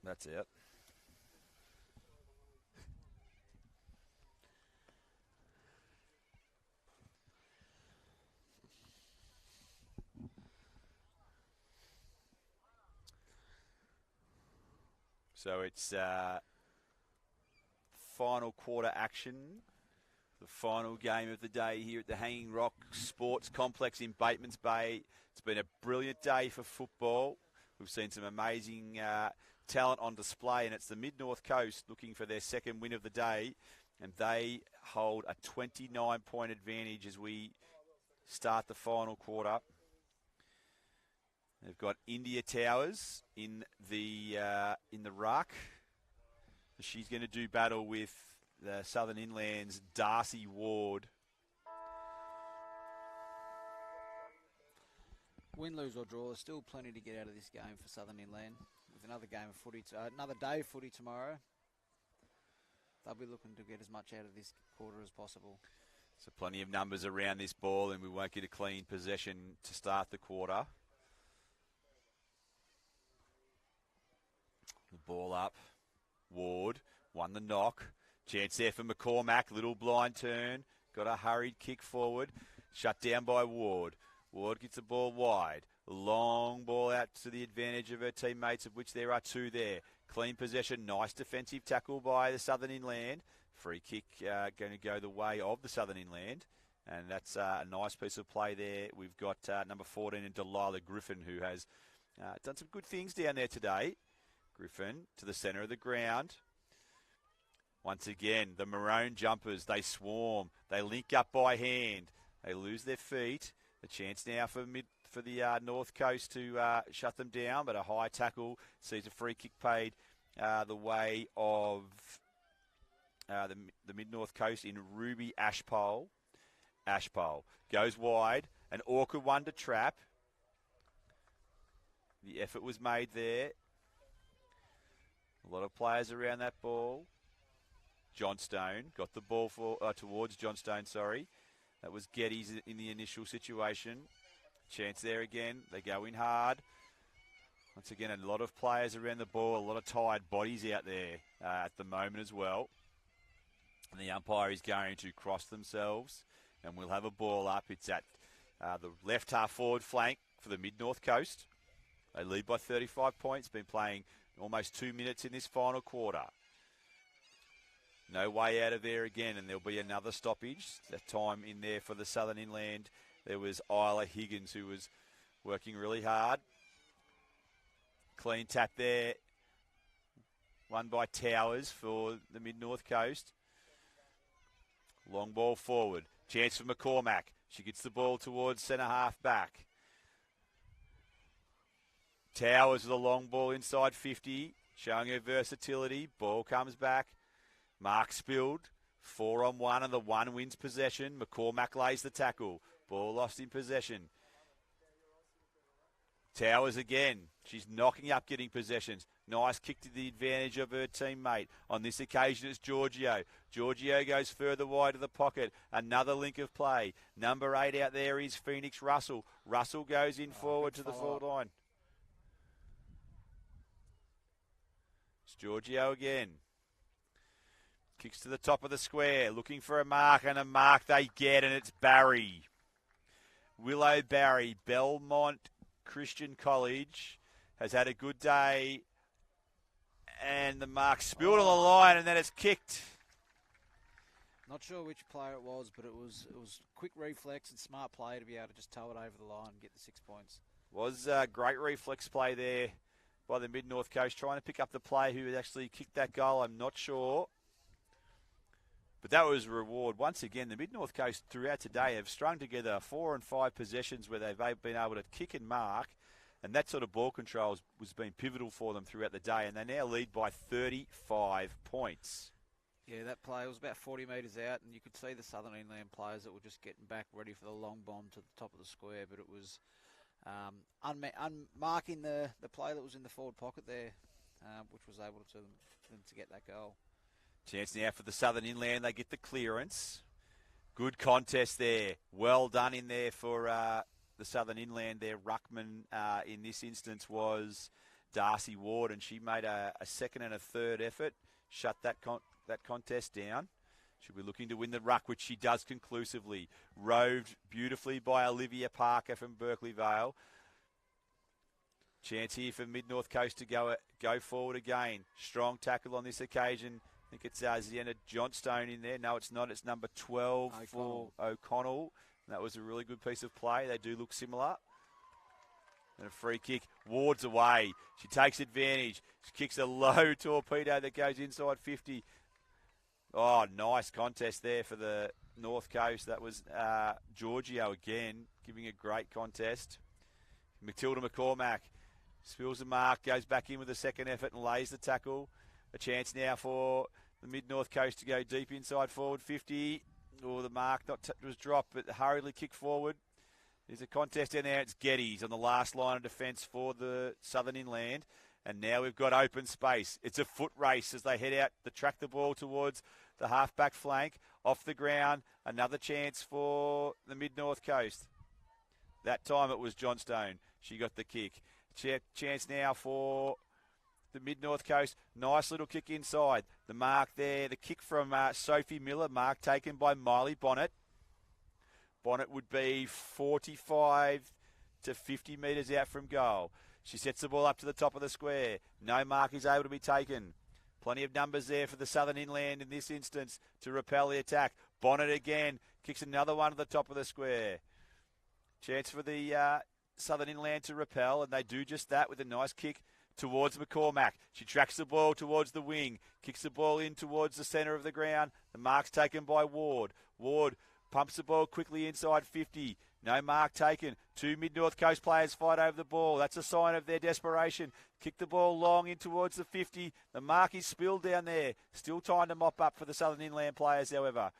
S4: That's it. So it's final quarter action, the final game of the day here at the Hanging Rock Sports Complex in Batemans Bay. It's been a brilliant day for football. We've seen some amazing talent on display, and it's the Mid-North Coast looking for their second win of the day, and they hold a 29-point advantage as we start the final quarter. They've got India Towers in the ruck. She's going to do battle with the Southern Inland's Darcy Ward.
S7: Win, lose or draw, there's still plenty to get out of this game for Southern Inland. With another game of footy, another day of footy tomorrow, they'll be looking to get as much out of this quarter as possible.
S4: So plenty of numbers around this ball, and we won't get a clean possession to start the quarter. The ball up. Ward won the knock. Chance there for McCormack. Little blind turn. Got a hurried kick forward. Shut down by Ward. Ward gets the ball wide. Long ball out to the advantage of her teammates, of which there are two there. Clean possession, nice defensive tackle by the Southern Inland. Free kick going to go the way of the Southern Inland. And that's a nice piece of play there. We've got number 14 in Delilah Griffin, who has done some good things down there today. Griffin to the centre of the ground. Once again, the Maroon Jumpers, they swarm. They link up by hand. They lose their feet. A chance now for the North Coast to shut them down, but a high tackle sees a free kick paid the way of the Mid-North Coast in Ruby Ashpole. Ashpole goes wide, an awkward one to trap. The effort was made there. A lot of players around that ball. Johnstone got the ball towards Johnstone, sorry. That was Geddes in the initial situation. Chance there again. They go in hard. Once again, a lot of players around the ball, a lot of tired bodies out there at the moment as well. And the umpire is going to cross themselves, and we'll have a ball up. It's at the left half forward flank for the Mid-North Coast. They lead by 35 points, been playing almost 2 minutes in this final quarter. No way out of there again, and there'll be another stoppage. That time in there for the Southern Inland, there was Isla Higgins, who was working really hard. Clean tap there. Won by Towers for the Mid-North Coast. Long ball forward. Chance for McCormack. She gets the ball towards centre half back. Towers with a long ball inside 50, showing her versatility. Ball comes back. Mark spilled. 4-on-1, and the one wins possession. McCormack lays the tackle. Ball lost in possession. Towers again. She's knocking up getting possessions. Nice kick to the advantage of her teammate. On this occasion, it's Giorgio. Giorgio goes further wide of the pocket. Another link of play. Number 8 out there is Phoenix Russell. Russell goes in forward to the forward line. It's Giorgio again. Kicks to the top of the square. Looking for a mark, and a mark they get, and it's Barry. Willow Barry, Belmont Christian College, has had a good day, and the mark spilled on the line, and then it's kicked.
S7: Not sure which player it was, but it was quick reflex and smart play to be able to just tow it over the line and get the 6 points.
S4: Was a great reflex play there by the Mid-North Coast, trying to pick up the player who had actually kicked that goal. I'm not sure. But that was a reward. Once again, the Mid-North Coast throughout today have strung together 4 and 5 possessions where they've been able to kick and mark, and that sort of ball control was been pivotal for them throughout the day, and they now lead by 35 points.
S7: Yeah, that play was about 40 metres out, and you could see the Southern Inland players that were just getting back ready for the long bomb to the top of the square, but it was unmarking the player that was in the forward pocket there, which was able to them to get that goal.
S4: Chance now for the Southern Inland. They get the clearance. Good contest there. Well done in there for the Southern Inland. Their ruckman in this instance was Darcy Ward, and she made a second and a third effort. Shut that contest down. She'll be looking to win the ruck, which she does conclusively. Roved beautifully by Olivia Parker from Berkeley Vale. Chance here for Mid-North Coast to go forward again. Strong tackle on this occasion. I think it's Zienna Johnstone in there. No, it's not. It's number 12 for O'Connell. And that was a really good piece of play. They do look similar. And a free kick. Ward's away. She takes advantage. She kicks a low torpedo that goes inside 50. Oh, nice contest there for the North Coast. That was Giorgio again, giving a great contest. Matilda McCormack spills the mark, goes back in with a second effort and lays the tackle. A chance now for the Mid-North Coast to go deep inside forward 50. The mark was dropped, but hurriedly kicked forward. There's a contest in there. It's Geddes on the last line of defence for the Southern Inland. And now we've got open space. It's a foot race as they head out to track the ball towards the half-back flank. Off the ground, another chance for the Mid-North Coast. That time it was Johnstone. She got the kick. Chance now for the Mid-North Coast. Nice little kick inside. The mark there, the kick from Sophie Miller. Mark taken by Miley Bonnet. Bonnet would be 45 to 50 metres out from goal. She sets the ball up to the top of the square. No mark is able to be taken. Plenty of numbers there for the Southern Inland in this instance to repel the attack. Bonnet again kicks another one to the top of the square. Chance for the Southern Inland to repel, and they do just that with a nice kick towards McCormack. She tracks the ball towards the wing, kicks the ball in towards the centre of the ground. The mark's taken by Ward. Ward pumps the ball quickly inside 50. No mark taken. Two Mid-North Coast players fight over the ball. That's a sign of their desperation. Kick the ball long in towards the 50. The mark is spilled down there. Still time to mop up for the Southern Inland players, however.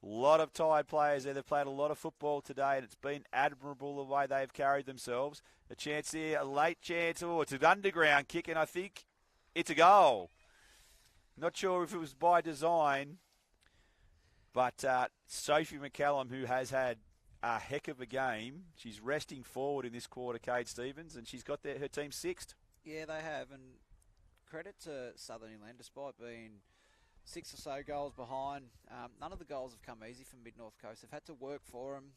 S4: A lot of tired players there. They've played a lot of football today, and it's been admirable the way they've carried themselves. A chance here, a late chance. Oh, it's an underground kick, and I think it's a goal. Not sure if it was by design, but Sophie McCallum, who has had a heck of a game, she's resting forward in this quarter, Cade Stevens, and she's got her team sixth.
S7: Yeah, they have, and credit to Southern Inland, despite being 6 or so goals behind. None of the goals have come easy from Mid-North Coast. They've had to work for them,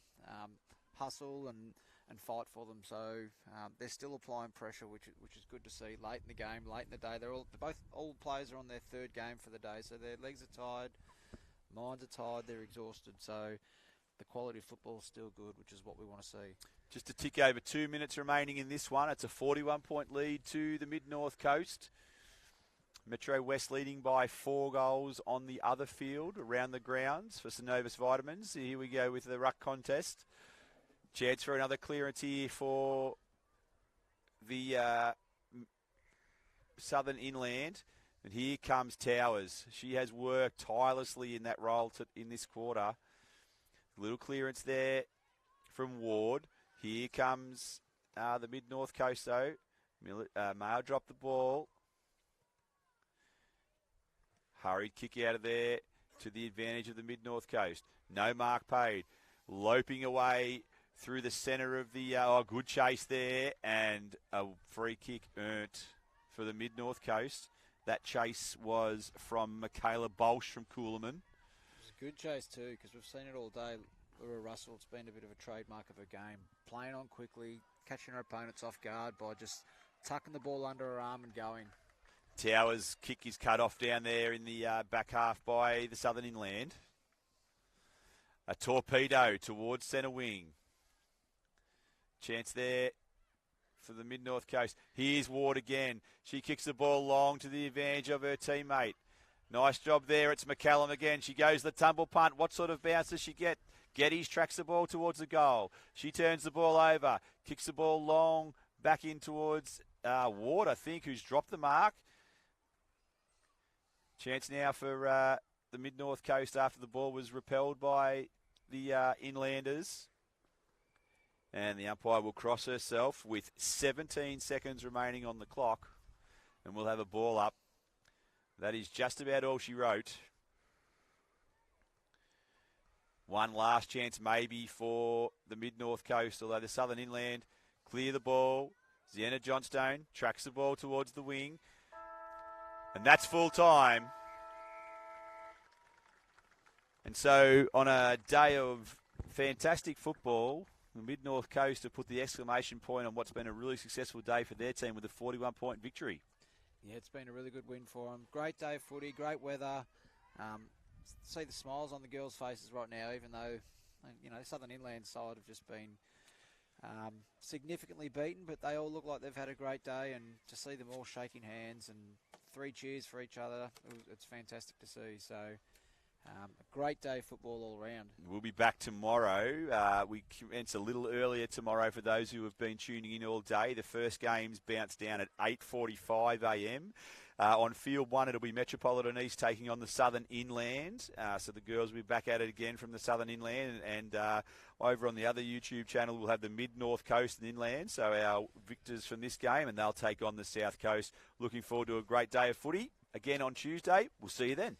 S7: hustle and fight for them. So they're still applying pressure, which is good to see late in the game, late in the day. All players are on their third game for the day, so their legs are tired, minds are tired, they're exhausted. So the quality of football is still good, which is what we want to see.
S4: Just a tick over 2 minutes remaining in this one. It's a 41-point lead to the Mid-North Coast. Metro West leading by 4 goals on the other field around the grounds for Synovus Vitamins. Here we go with the ruck contest. Chance for another clearance here for the Southern Inland. And here comes Towers. She has worked tirelessly in that role in this quarter. Little clearance there from Ward. Here comes the Mid-North Coast, though. Mayo dropped the ball. Hurried kick out of there to the advantage of the Mid-North Coast. No mark paid. Loping away through the centre of the... good chase there. And a free kick earned for the Mid-North Coast. That chase was from Michaela Bolsh from Coolaman.
S7: It was a good chase too, because we've seen it all day. Laura Russell, it's been a bit of a trademark of her game. Playing on quickly, catching her opponents off guard by just tucking the ball under her arm and going.
S4: Towers' kick is cut off down there in the back half by the Southern Inland. A torpedo towards centre wing. Chance there for the Mid-North Coast. Here's Ward again. She kicks the ball long to the advantage of her teammate. Nice job there. It's McCallum again. She goes the tumble punt. What sort of bounce does she get? Geddes tracks the ball towards the goal. She turns the ball over. Kicks the ball long back in towards Ward, I think, who's dropped the mark. Chance now for the Mid-North Coast after the ball was repelled by the Inlanders. And the umpire will cross herself with 17 seconds remaining on the clock. And we'll have a ball up. That is just about all she wrote. One last chance maybe for the Mid-North Coast, although the Southern Inland clear the ball. Sienna Johnstone tracks the ball towards the wing. And that's full time. And so on a day of fantastic football, the Mid-North Coast have put the exclamation point on what's been a really successful day for their team with a 41-point victory.
S7: Yeah, it's been a really good win for them. Great day of footy, great weather. See the smiles on the girls' faces right now, even though, the Southern Inland side have just been significantly beaten, but they all look like they've had a great day, and to see them all shaking hands and 3 cheers for each other, it's fantastic to see. So a great day of football all around. We'll
S4: be back tomorrow. We commence a little earlier tomorrow for those who have been tuning in all day. The first games bounce down at 8:45 a.m. On Field 1, it'll be Metropolitan East taking on the Southern Inland. So the girls will be back at it again from the Southern Inland. And over on the other YouTube channel, we'll have the Mid-North Coast and Inland. So our victors from this game, and they'll take on the South Coast. Looking forward to a great day of footy. Again on Tuesday. We'll see you then.